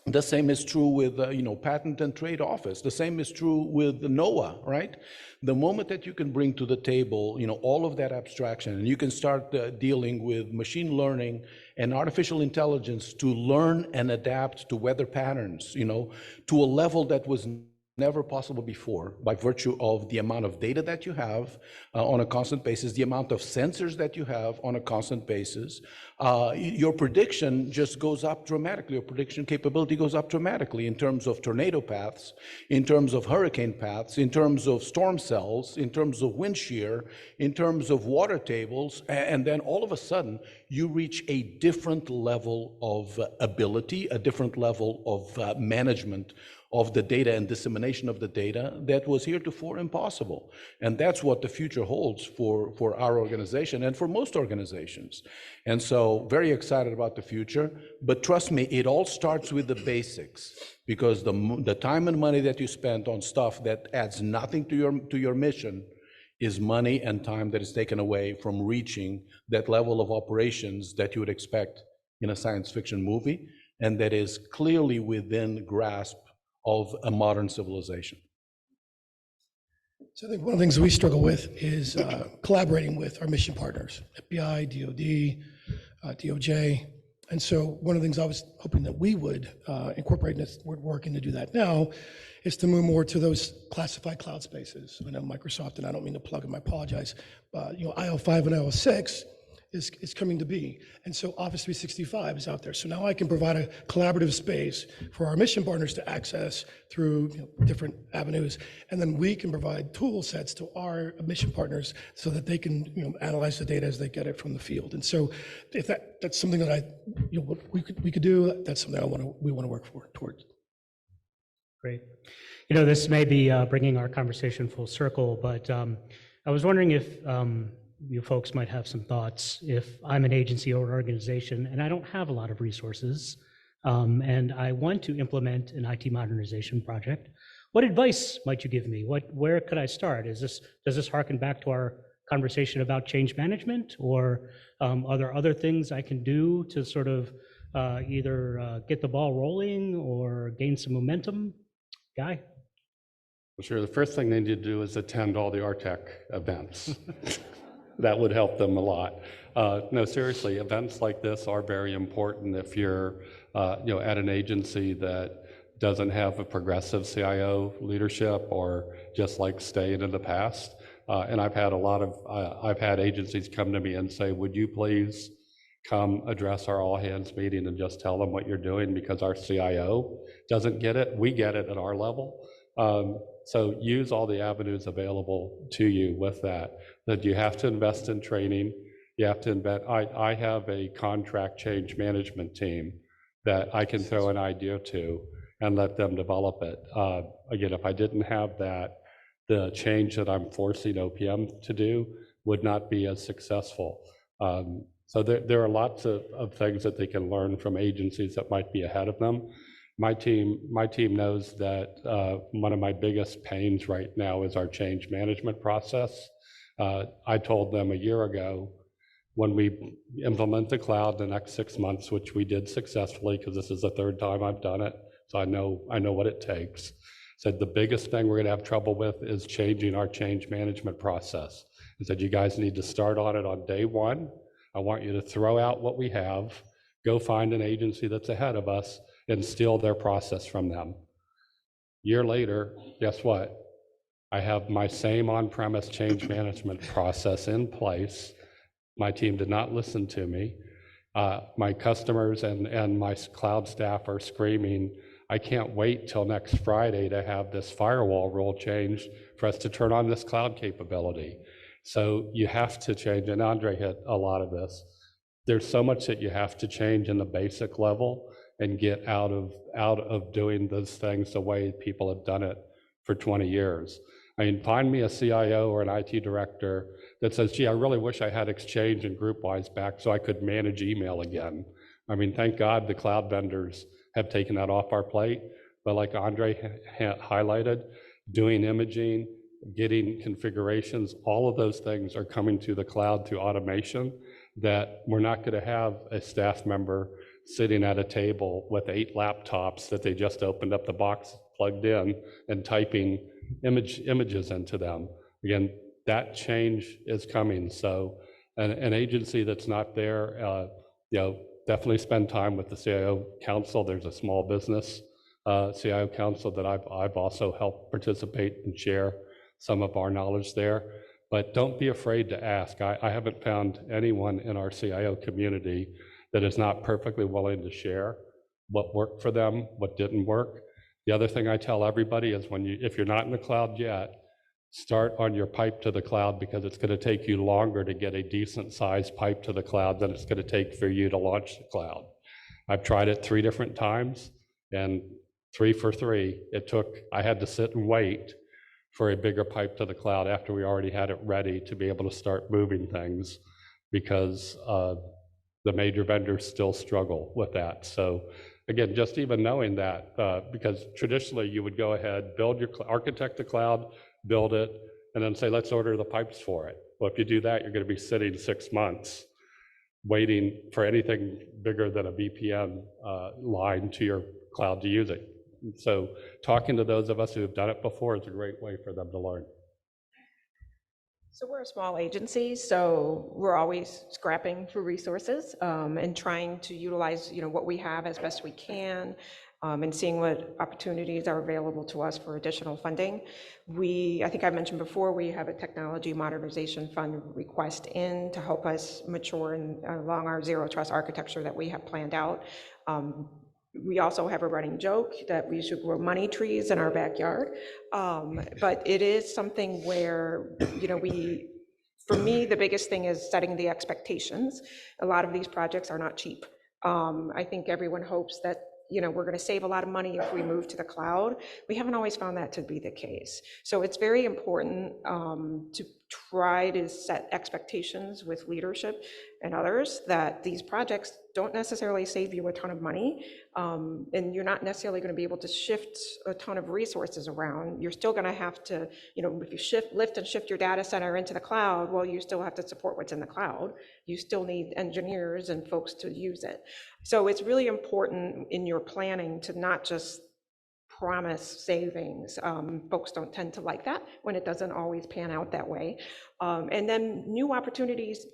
the same is true with Patent and Trade Office. The same is true with NOAA, right? The moment that you can bring to the table, all of that abstraction, and you can start dealing with machine learning and artificial intelligence to learn and adapt to weather patterns, to a level that was never possible before by virtue of the amount of data that you have on a constant basis, the amount of sensors that you have on a constant basis. Your prediction just goes up dramatically. Your prediction capability goes up dramatically in terms of tornado paths, in terms of hurricane paths, in terms of storm cells, in terms of wind shear, in terms of water tables, and then all of a sudden you reach a different level of ability, a different level of management of the data and dissemination of the data that was heretofore impossible. And that's what the future holds for our organization and for most organizations. And so very excited about the future, but trust me, it all starts with the basics, because the time and money that you spend on stuff that adds nothing to your mission is money and time that is taken away from reaching that level of operations that you would expect in a science fiction movie, and that is clearly within grasp of a modern civilization. So I think one of the things we struggle with is collaborating with our mission partners, FBI, DOD, DOJ. And so one of the things I was hoping that we would incorporate, and we're working to do that now, is to move more to those classified cloud spaces. I know Microsoft, and I don't mean to plug them, I apologize, but IL5 and IL6 is coming to be. And so Office 365 is out there. So now I can provide a collaborative space for our mission partners to access through different avenues. And then we can provide tool sets to our mission partners so that they can analyze the data as they get it from the field. And so if that's something that we could do, that's something we want to work towards. Great. This may be bringing our conversation full circle, but I was wondering if you folks might have some thoughts. If I'm an agency or organization and I don't have a lot of resources, and I want to implement an IT modernization project, what advice might you give me? Where could I start? Does this harken back to our conversation about change management, or are there other things I can do to sort of either get the ball rolling or gain some momentum? Guy? Well, sure, the first thing they need to do is attend all the RTEC events. That would help them a lot. No, seriously, events like this are very important if you're at an agency that doesn't have a progressive CIO leadership or just like staying in the past. And I've had agencies come to me and say, would you please come address our all hands meeting and just tell them what you're doing, because our CIO doesn't get it. We get it at our level. So use all the avenues available to you with that you have to invest in training. You have to invest. I have a contract change management team that I can throw an idea to and let them develop it. Again, if I didn't have that, the change that I'm forcing OPM to do would not be as successful. So there are lots of things that they can learn from agencies that might be ahead of them. My team knows that one of my biggest pains right now is our change management process. I told them a year ago, when we implement the cloud the next 6 months, which we did successfully, because this is the third time I've done it, so I know what it takes. Said the biggest thing we're going to have trouble with is changing our change management process. I said, you guys need to start on it on day one. I want you to throw out what we have, go find an agency that's ahead of us, and steal their process from them. Year later, guess what? I have my same on-premise change management process in place. My team did not listen to me. My customers and my cloud staff are screaming, I can't wait till next Friday to have this firewall rule changed for us to turn on this cloud capability. So you have to change, and Andre hit a lot of this. There's so much that you have to change in the basic level and get out of doing those things the way people have done it for 20 years. I mean, find me a CIO or an IT director that says, gee, I really wish I had Exchange and GroupWise back so I could manage email again. I mean, thank God the cloud vendors have taken that off our plate. But like Andre highlighted, doing imaging, getting configurations, all of those things are coming to the cloud through automation, that we're not going to have a staff member sitting at a table with 8 laptops that they just opened up the box, plugged in, and typing images into them. Again, that change is coming. So an agency that's not there, definitely spend time with the CIO Council. There's a small business CIO Council that I've also helped participate and share some of our knowledge there. But don't be afraid to ask. I haven't found anyone in our CIO community that is not perfectly willing to share what worked for them, what didn't work. The other thing I tell everybody is if you're not in the cloud yet, start on your pipe to the cloud, because it's going to take you longer to get a decent sized pipe to the cloud than it's going to take for you to launch the cloud. I've tried it 3 different times, and 3 for 3, I had to sit and wait for a bigger pipe to the cloud after we already had it ready to be able to start moving things, because the major vendors still struggle with that. So again, just even knowing that, because traditionally you would go ahead, architect the cloud, build it, and then say, let's order the pipes for it. Well, if you do that, you're going to be sitting 6 months waiting for anything bigger than a VPN line to your cloud to use it. So talking to those of us who have done it before is a great way for them to learn. So we're a small agency, so we're always scrapping for resources and trying to utilize, what we have as best we can, and seeing what opportunities are available to us for additional funding. I think I mentioned before, we have a technology modernization fund request in to help us mature along our zero trust architecture that we have planned out. We also have a running joke that we should grow money trees in our backyard. But it is something where, for me, the biggest thing is setting the expectations. A lot of these projects are not cheap. I think everyone hopes that, we're going to save a lot of money if we move to the cloud. We haven't always found that to be the case. So it's very important to try to set expectations with leadership and others that these projects don't necessarily save you a ton of money, and you're not necessarily going to be able to shift a ton of resources around. You're still going to have to, if you lift and shift your data center into the cloud, well, you still have to support what's in the cloud. You still need engineers and folks to use it. So it's really important in your planning to not just promise savings. Folks don't tend to like that when it doesn't always pan out that way. And then new opportunities,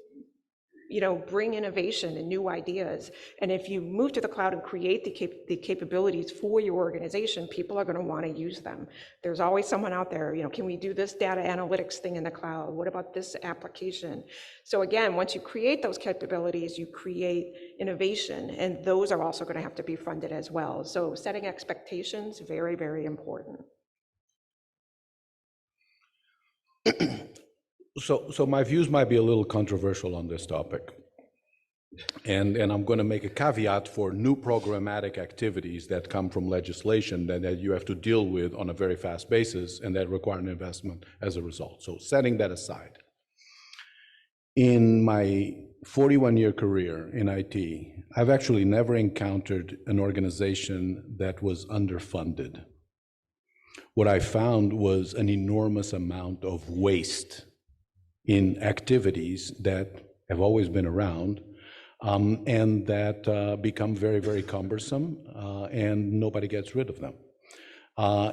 bring innovation and new ideas. And if you move to the cloud and create the capabilities for your organization, people are going to want to use them. There's always someone out there, can we do this data analytics thing in the cloud? What about this application? So again, once you create those capabilities, you create innovation, and those are also going to have to be funded as well. So setting expectations, very, very important. So my views might be a little controversial on this topic. And I'm going to make a caveat for new programmatic activities that come from legislation that you have to deal with on a very fast basis and that require an investment as a result. So setting that aside. In my 41-year career in IT, I've actually never encountered an organization that was underfunded. What I found was an enormous amount of waste in activities that have always been around and that become very, very cumbersome and nobody gets rid of them,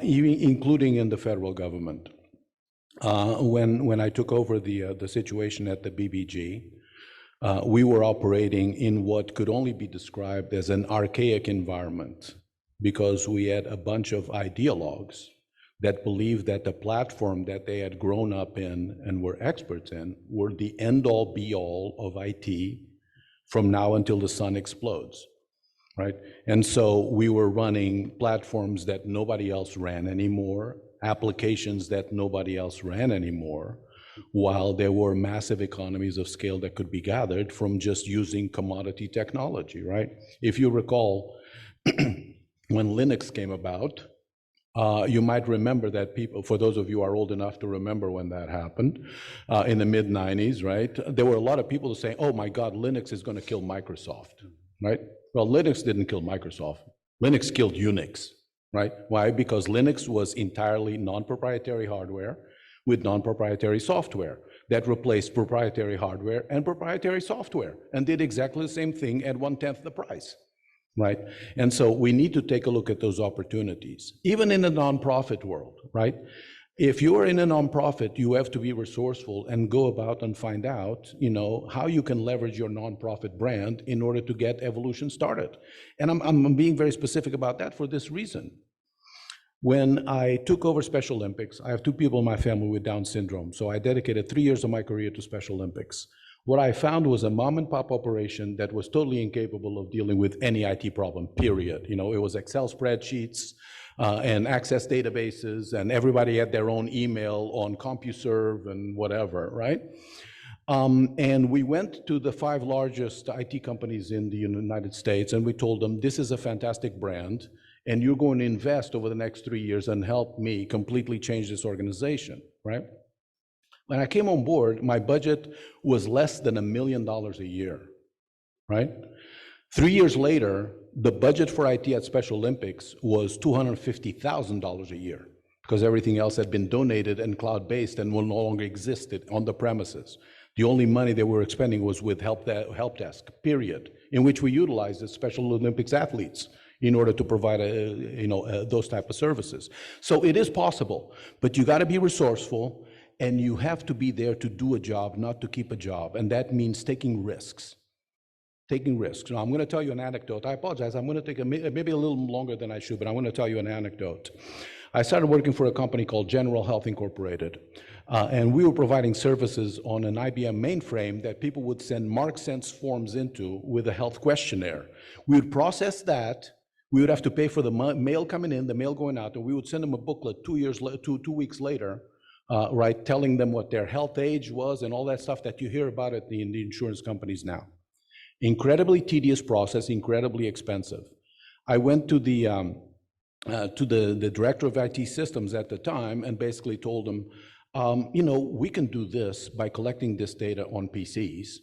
including in the federal government. When I took over the situation at the BBG, we were operating in what could only be described as an archaic environment because we had a bunch of ideologues that believed that the platform that they had grown up in and were experts in were the end-all be-all of IT from now until the sun explodes, right? And so we were running platforms that nobody else ran anymore, applications that nobody else ran anymore, while there were massive economies of scale that could be gathered from just using commodity technology, right? If you recall, when Linux came about, you might remember that people, for those of you who are old enough to remember when that happened, in the mid-90s, right? There were a lot of people saying, oh my God, Linux is going to kill Microsoft, right? Well, Linux didn't kill Microsoft. Linux killed Unix, right? Why? Because Linux was entirely non-proprietary hardware with non-proprietary software that replaced proprietary hardware and proprietary software and did exactly the same thing at 1/10 the price. Right? And so we need to take a look at those opportunities, even in the nonprofit world, right? If you are in a nonprofit, you have to be resourceful and go about and find out, how you can leverage your nonprofit brand in order to get evolution started. And I'm being very specific about that for this reason. When I took over Special Olympics, I have 2 people in my family with Down syndrome, so I dedicated 3 years of my career to Special Olympics. What I found was a mom and pop operation that was totally incapable of dealing with any IT problem, period. It was Excel spreadsheets and access databases, and everybody had their own email on CompuServe and whatever, right? And we went to the 5 largest IT companies in the United States, and we told them, this is a fantastic brand, and you're going to invest over the next 3 years and help me completely change this organization, right? When I came on board, my budget was less than $1 million a year, right? 3 years later, the budget for IT at Special Olympics was $250,000 a year because everything else had been donated and cloud-based and no longer existed on the premises. The only money they were expending was with help desk, period, in which we utilized the Special Olympics athletes in order to provide those type of services. So it is possible, but you got to be resourceful. And you have to be there to do a job, not to keep a job. And that means taking risks. Taking risks. Now, I'm going to tell you an anecdote. I apologize. I'm going to take maybe a little longer than I should, but I'm going to tell you an anecdote. I started working for a company called General Health Incorporated. And we were providing services on an IBM mainframe that people would send MarkSense forms into with a health questionnaire. We would process that. We would have to pay for the mail coming in, the mail going out, and we would send them a booklet 2 weeks later, right, telling them what their health age was and all that stuff that you hear about in the insurance companies now. Incredibly tedious process, incredibly expensive. I went to the director of IT systems at the time and basically told him, we can do this by collecting this data on PCs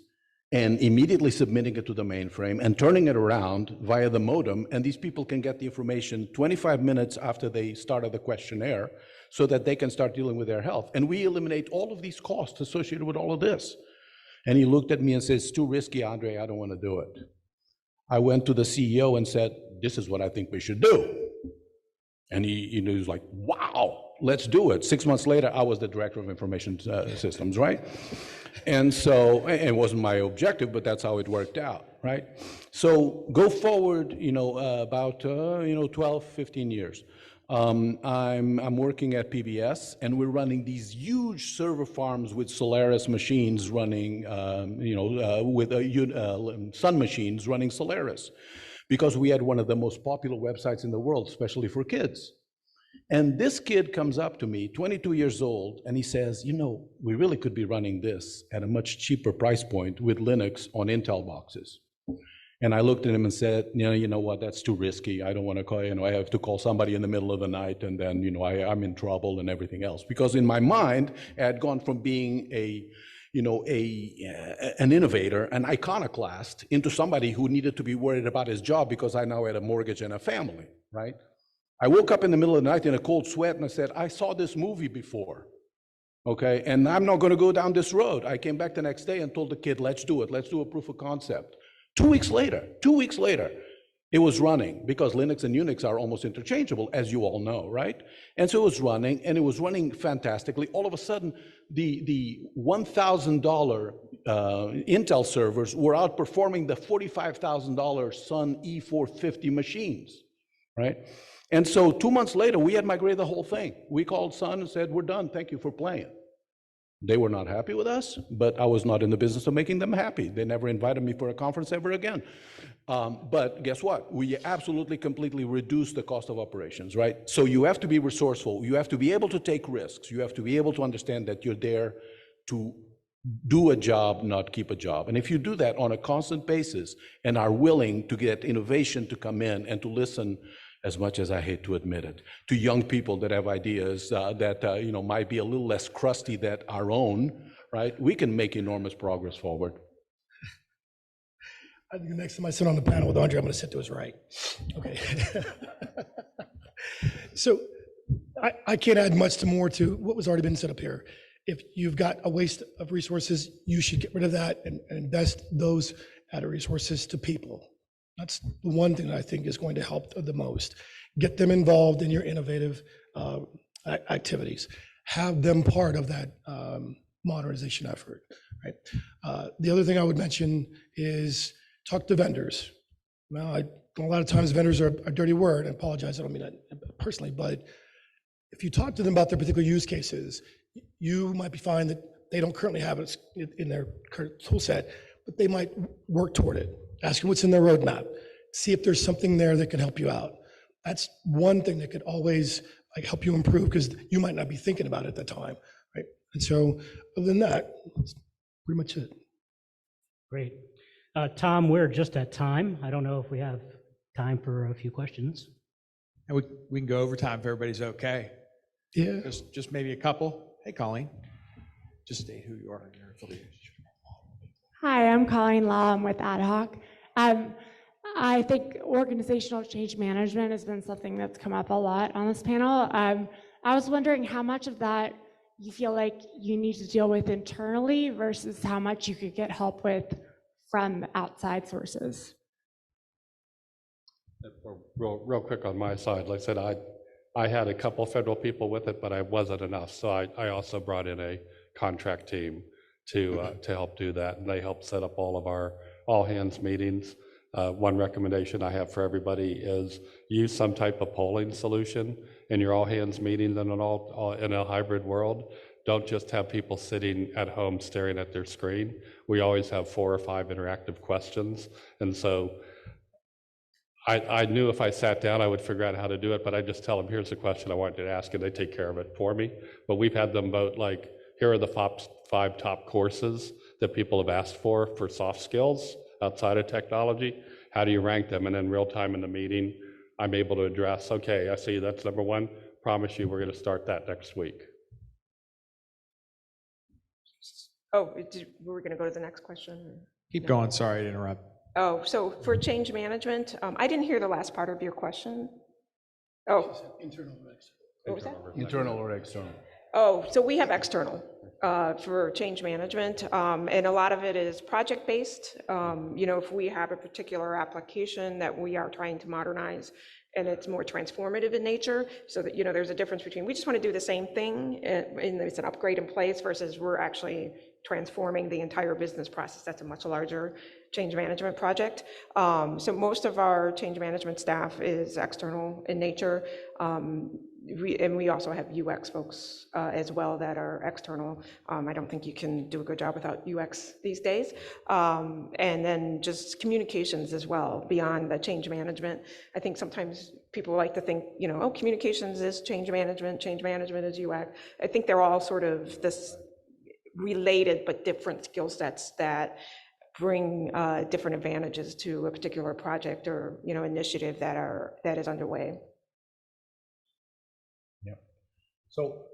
and immediately submitting it to the mainframe and turning it around via the modem, and these people can get the information 25 minutes after they started the questionnaire so that they can start dealing with their health. And we eliminate all of these costs associated with all of this. And he looked at me and said, it's too risky, Andre, I don't want to do it. I went to the CEO and said, this is what I think we should do. And he was like, wow, let's do it. 6 months later, I was the director of information systems, right? And so, it wasn't my objective, but that's how it worked out, right? So go forward, about 12, 15 years. I'm working at PBS, and we're running these huge server farms with Solaris machines running, with Sun machines running Solaris, because we had one of the most popular websites in the world, especially for kids. And this kid comes up to me, 22 years old, and he says, we really could be running this at a much cheaper price point with Linux on Intel boxes. And I looked at him and said, you know what, that's too risky. I don't want to call, I have to call somebody in the middle of the night, and then, I'm in trouble and everything else. Because in my mind, I had gone from being an innovator, an iconoclast, into somebody who needed to be worried about his job because I now had a mortgage and a family, right? I woke up in the middle of the night in a cold sweat and I said, I saw this movie before, okay? And I'm not gonna go down this road. I came back the next day and told the kid, let's do it. Let's do a proof of concept. 2 weeks later, it was running, because Linux and Unix are almost interchangeable, as you all know, right? And so it was running, and it was running fantastically. All of a sudden, the $1,000 Intel servers were outperforming the $45,000 Sun E450 machines, right? And so 2 months later, we had migrated the whole thing. We called Sun and said, we're done, thank you for playing. They were not happy with us, but I was not in the business of making them happy. They never invited me for a conference ever again. But guess what? We absolutely, completely reduced the cost of operations, right? So you have to be resourceful. You have to be able to take risks. You have to be able to understand that you're there to do a job, not keep a job. And if you do that on a constant basis and are willing to get innovation to come in and to listen, as much as I hate to admit it, to young people that have ideas that might be a little less crusty than our own, right? We can make enormous progress forward. I think next time I sit on the panel with Andre, I'm going to sit to his right. Okay. So I can't add much more to what was already been set up here. If you've got a waste of resources, you should get rid of that and invest those added resources to people. That's the one thing that I think is going to help the most. Get them involved in your innovative activities. Have them part of that modernization effort, right? The other thing I would mention is talk to vendors. Well, a lot of times vendors are a dirty word. I apologize, I don't mean that personally, but if you talk to them about their particular use cases, you might find that they don't currently have it in their current tool set, but they might work toward it. Ask them what's in their roadmap. See if there's something there that can help you out. That's one thing that could always help you improve, because you might not be thinking about it at the time, right? And so other than that, that's pretty much it. Great. Tom, we're just at time. I don't know if we have time for a few questions. And we can go over time if everybody's okay. Yeah. Just maybe a couple. Hey, Colleen. Just state who you are and your affiliation. Hi, I'm Colleen Law. I'm with ATARC. I think organizational change management has been something that's come up a lot on this panel. I was wondering how much of that you feel like you need to deal with internally versus how much you could get help with from outside sources. Real quick on my side, like I said, I had a couple federal people with it, but I wasn't enough. So I also brought in a contract team to help do that, and they help set up all of our all-hands meetings. One recommendation I have for everybody is use some type of polling solution in your all-hands meetings in a hybrid world. Don't just have people sitting at home staring at their screen. We always have 4 or 5 interactive questions, and so I knew if I sat down I would figure out how to do it, but I just tell them, here's the question I want you to ask, and they take care of it for me. But we've had them vote, like, here are the 5 top courses that people have asked for soft skills outside of technology. How do you rank them? And in real time in the meeting, I'm able to address, okay, I see that's number 1. Promise you we're going to start that next week. Oh, we're going to go to the next question? Keep going, sorry to interrupt. Oh, so for change management, I didn't hear the last part of your question. Oh. Internal or external? What was that? Internal or external? Oh, so we have external for change management, and a lot of it is project-based. If we have a particular application that we are trying to modernize, and it's more transformative in nature, so that, there's a difference between, we just want to do the same thing, and it's an upgrade in place, versus we're actually transforming the entire business process. That's a much larger change management project. So most of our change management staff is external in nature. We also have UX folks as well that are external. I don't think you can do a good job without UX these days. And then just communications as well, beyond the change management. I think sometimes people like to think, oh, communications is change management is UX. I think they're all sort of this related but different skill sets that bring different advantages to a particular project or initiative that is underway. So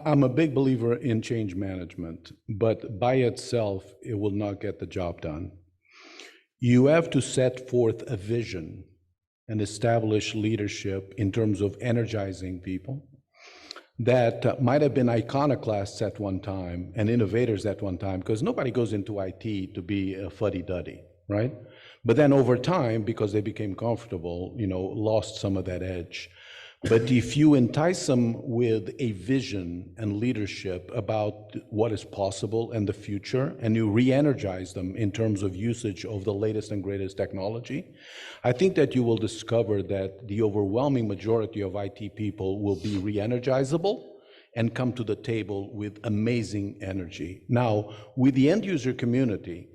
I'm a big believer in change management, but by itself, it will not get the job done. You have to set forth a vision and establish leadership in terms of energizing people that might have been iconoclasts at one time and innovators at one time, because nobody goes into IT to be a fuddy-duddy, right? But then over time, because they became comfortable, lost some of that edge. But if you entice them with a vision and leadership about what is possible and the future, and you re-energize them in terms of usage of the latest and greatest technology, I think that you will discover that the overwhelming majority of IT people will be re-energizable and come to the table with amazing energy. Now, with the end user community,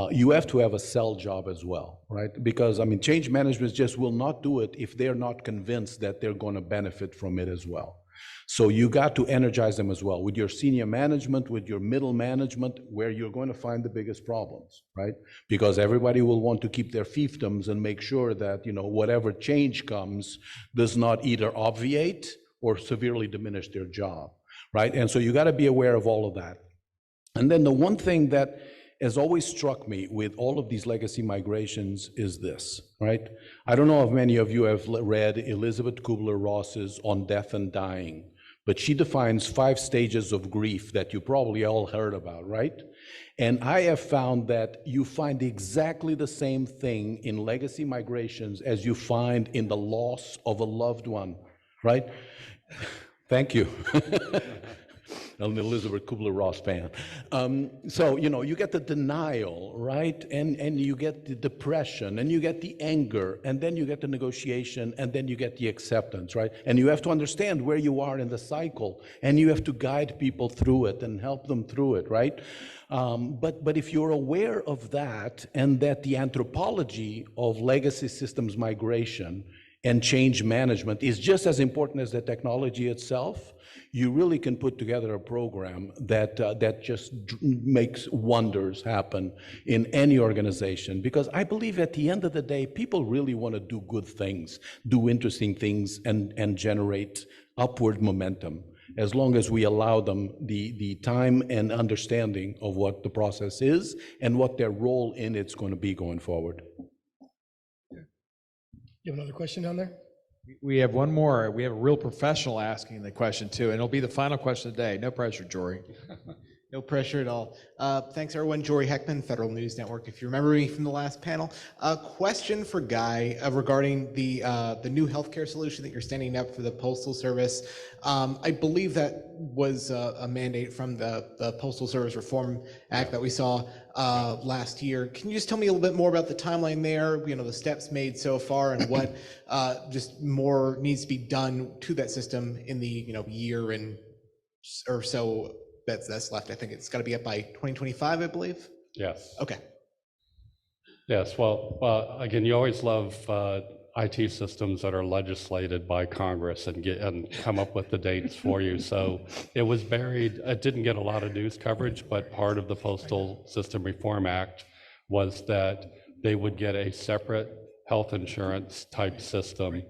you have to have a sell job as well, right? Because, change management just will not do it if they're not convinced that they're going to benefit from it as well. So you got to energize them as well with your senior management, with your middle management, where you're going to find the biggest problems, right? Because everybody will want to keep their fiefdoms and make sure that, whatever change comes does not either obviate or severely diminish their job, right? And so you got to be aware of all of that. And then the one thing that has always struck me with all of these legacy migrations is this, right? I don't know if many of you have read Elizabeth Kubler-Ross's On Death and Dying, but she defines 5 stages of grief that you probably all heard about, right? And I have found that you find exactly the same thing in legacy migrations as you find in the loss of a loved one, right? Thank you. I'm an Elizabeth Kubler-Ross fan. So, you get the denial, right? And you get the depression, and you get the anger, and then you get the negotiation, and then you get the acceptance, right? And you have to understand where you are in the cycle, and you have to guide people through it and help them through it, right? But if you're aware of that, and that the anthropology of legacy systems migration and change management is just as important as the technology itself, you really can put together a program that just makes wonders happen in any organization. Because I believe at the end of the day, people really want to do good things, do interesting things, and generate upward momentum, as long as we allow them the time and understanding of what the process is and what their role in it's going to be going forward. You have another question down there? We have one more. We have a real professional asking the question too, and it'll be the final question of the day. No pressure, Jory. No pressure at all. Thanks, everyone. Jory Heckman, Federal News Network. If you remember me from the last panel, a question for Guy regarding the new healthcare solution that you're standing up for the Postal Service. I believe that was a mandate from the Postal Service Reform Act that we saw last year. Can you just tell me a little bit more about the timeline there? The steps made so far, and what just more needs to be done to that system in the year and or so that's left. I think it's got to be up by 2025, I believe. Yes. Okay. Yes. Well, again, you always love IT systems that are legislated by Congress and come up with the dates for you. So it was buried. It didn't get a lot of news coverage, but part of the Postal System Reform Act was that they would get a separate health insurance type system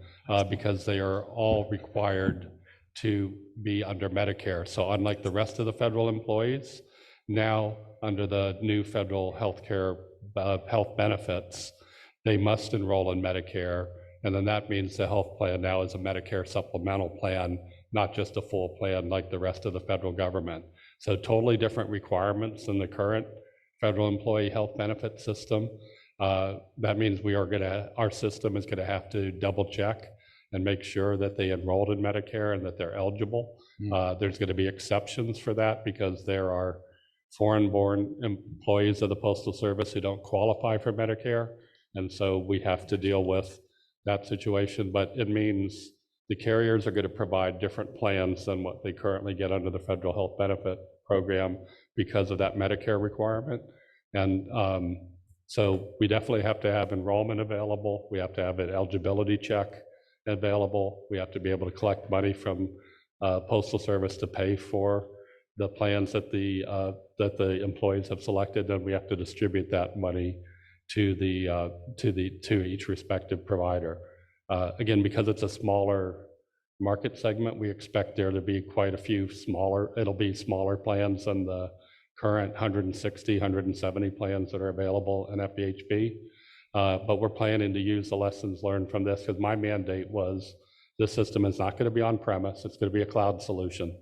because they are all required to be under Medicare. So unlike the rest of the federal employees, now under the new federal healthcare health benefits, they must enroll in Medicare. And then that means the health plan now is a Medicare supplemental plan, not just a full plan like the rest of the federal government. So totally different requirements than the current federal employee health benefit system. That means our system is gonna have to double check and make sure that they enrolled in Medicare and that they're eligible. There's gonna be exceptions for that because there are foreign-born employees of the Postal Service who don't qualify for Medicare. And so we have to deal with that situation, but it means the carriers are going to provide different plans than what they currently get under the federal health benefit program because of that Medicare requirement. And so we definitely have to have enrollment available. We have to have an eligibility check available. We have to be able to collect money from Postal Service to pay for the plans that the employees have selected, and we have to distribute that money to each respective provider. Again, because it's a smaller market segment, we expect there to be quite a few smaller plans than the current 160, 170 plans that are available in FEHB. But we're planning to use the lessons learned from this, because my mandate was this system is not going to be on premise, it's going to be a cloud solution.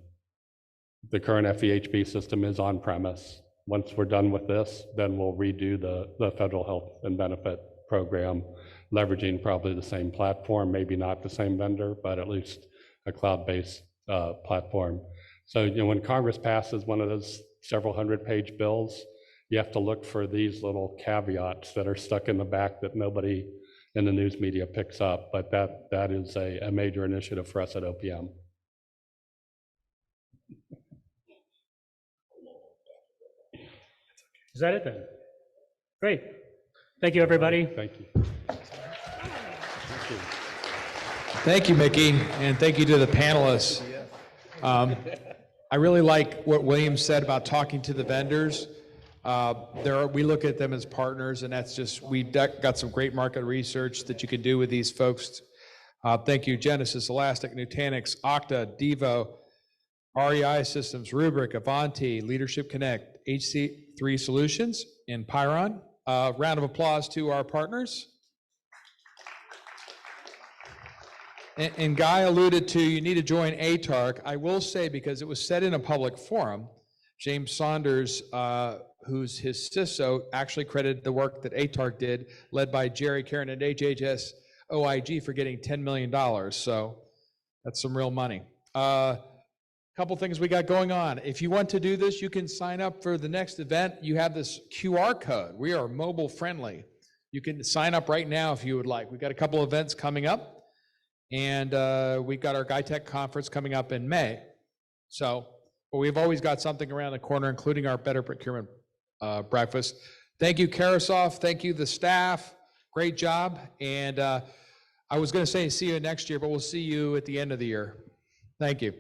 The current FEHB system is on premise. Once we're done with this, then we'll redo the federal health and benefit program, leveraging probably the same platform, maybe not the same vendor, but at least a cloud-based platform. So, when Congress passes one of those several hundred-page bills, you have to look for these little caveats that are stuck in the back that nobody in the news media picks up, but that is a major initiative for us at OPM. Is that it then? Great. Thank you, everybody. Thank you. Thank you, Mickey, and thank you to the panelists. I really like what William said about talking to the vendors. We look at them as partners, and that's just, we got some great market research that you can do with these folks. Thank you, Genesis, Elastic, Nutanix, Okta, Devo, REI Systems, Rubrik, Avanti, Leadership Connect, HC3 Solutions, and Pyron. Round of applause to our partners. And Guy alluded to, you need to join ATARC. I will say, because it was said in a public forum, James Saunders, who's his CISO, actually credited the work that ATARC did, led by Jerry Karen at HHS OIG, for getting $10 million. So that's some real money. Couple things we got going on. If you want to do this, you can sign up for the next event. You have this QR code. We are mobile friendly. You can sign up right now if you would like. We've got a couple events coming up, and we've got our GuyTech conference coming up in May. So, but we've always got something around the corner, including our Better Procurement breakfast. Thank you, Karasoff. Thank you, the staff. Great job. And I was going to say see you next year, but we'll see you at the end of the year. Thank you.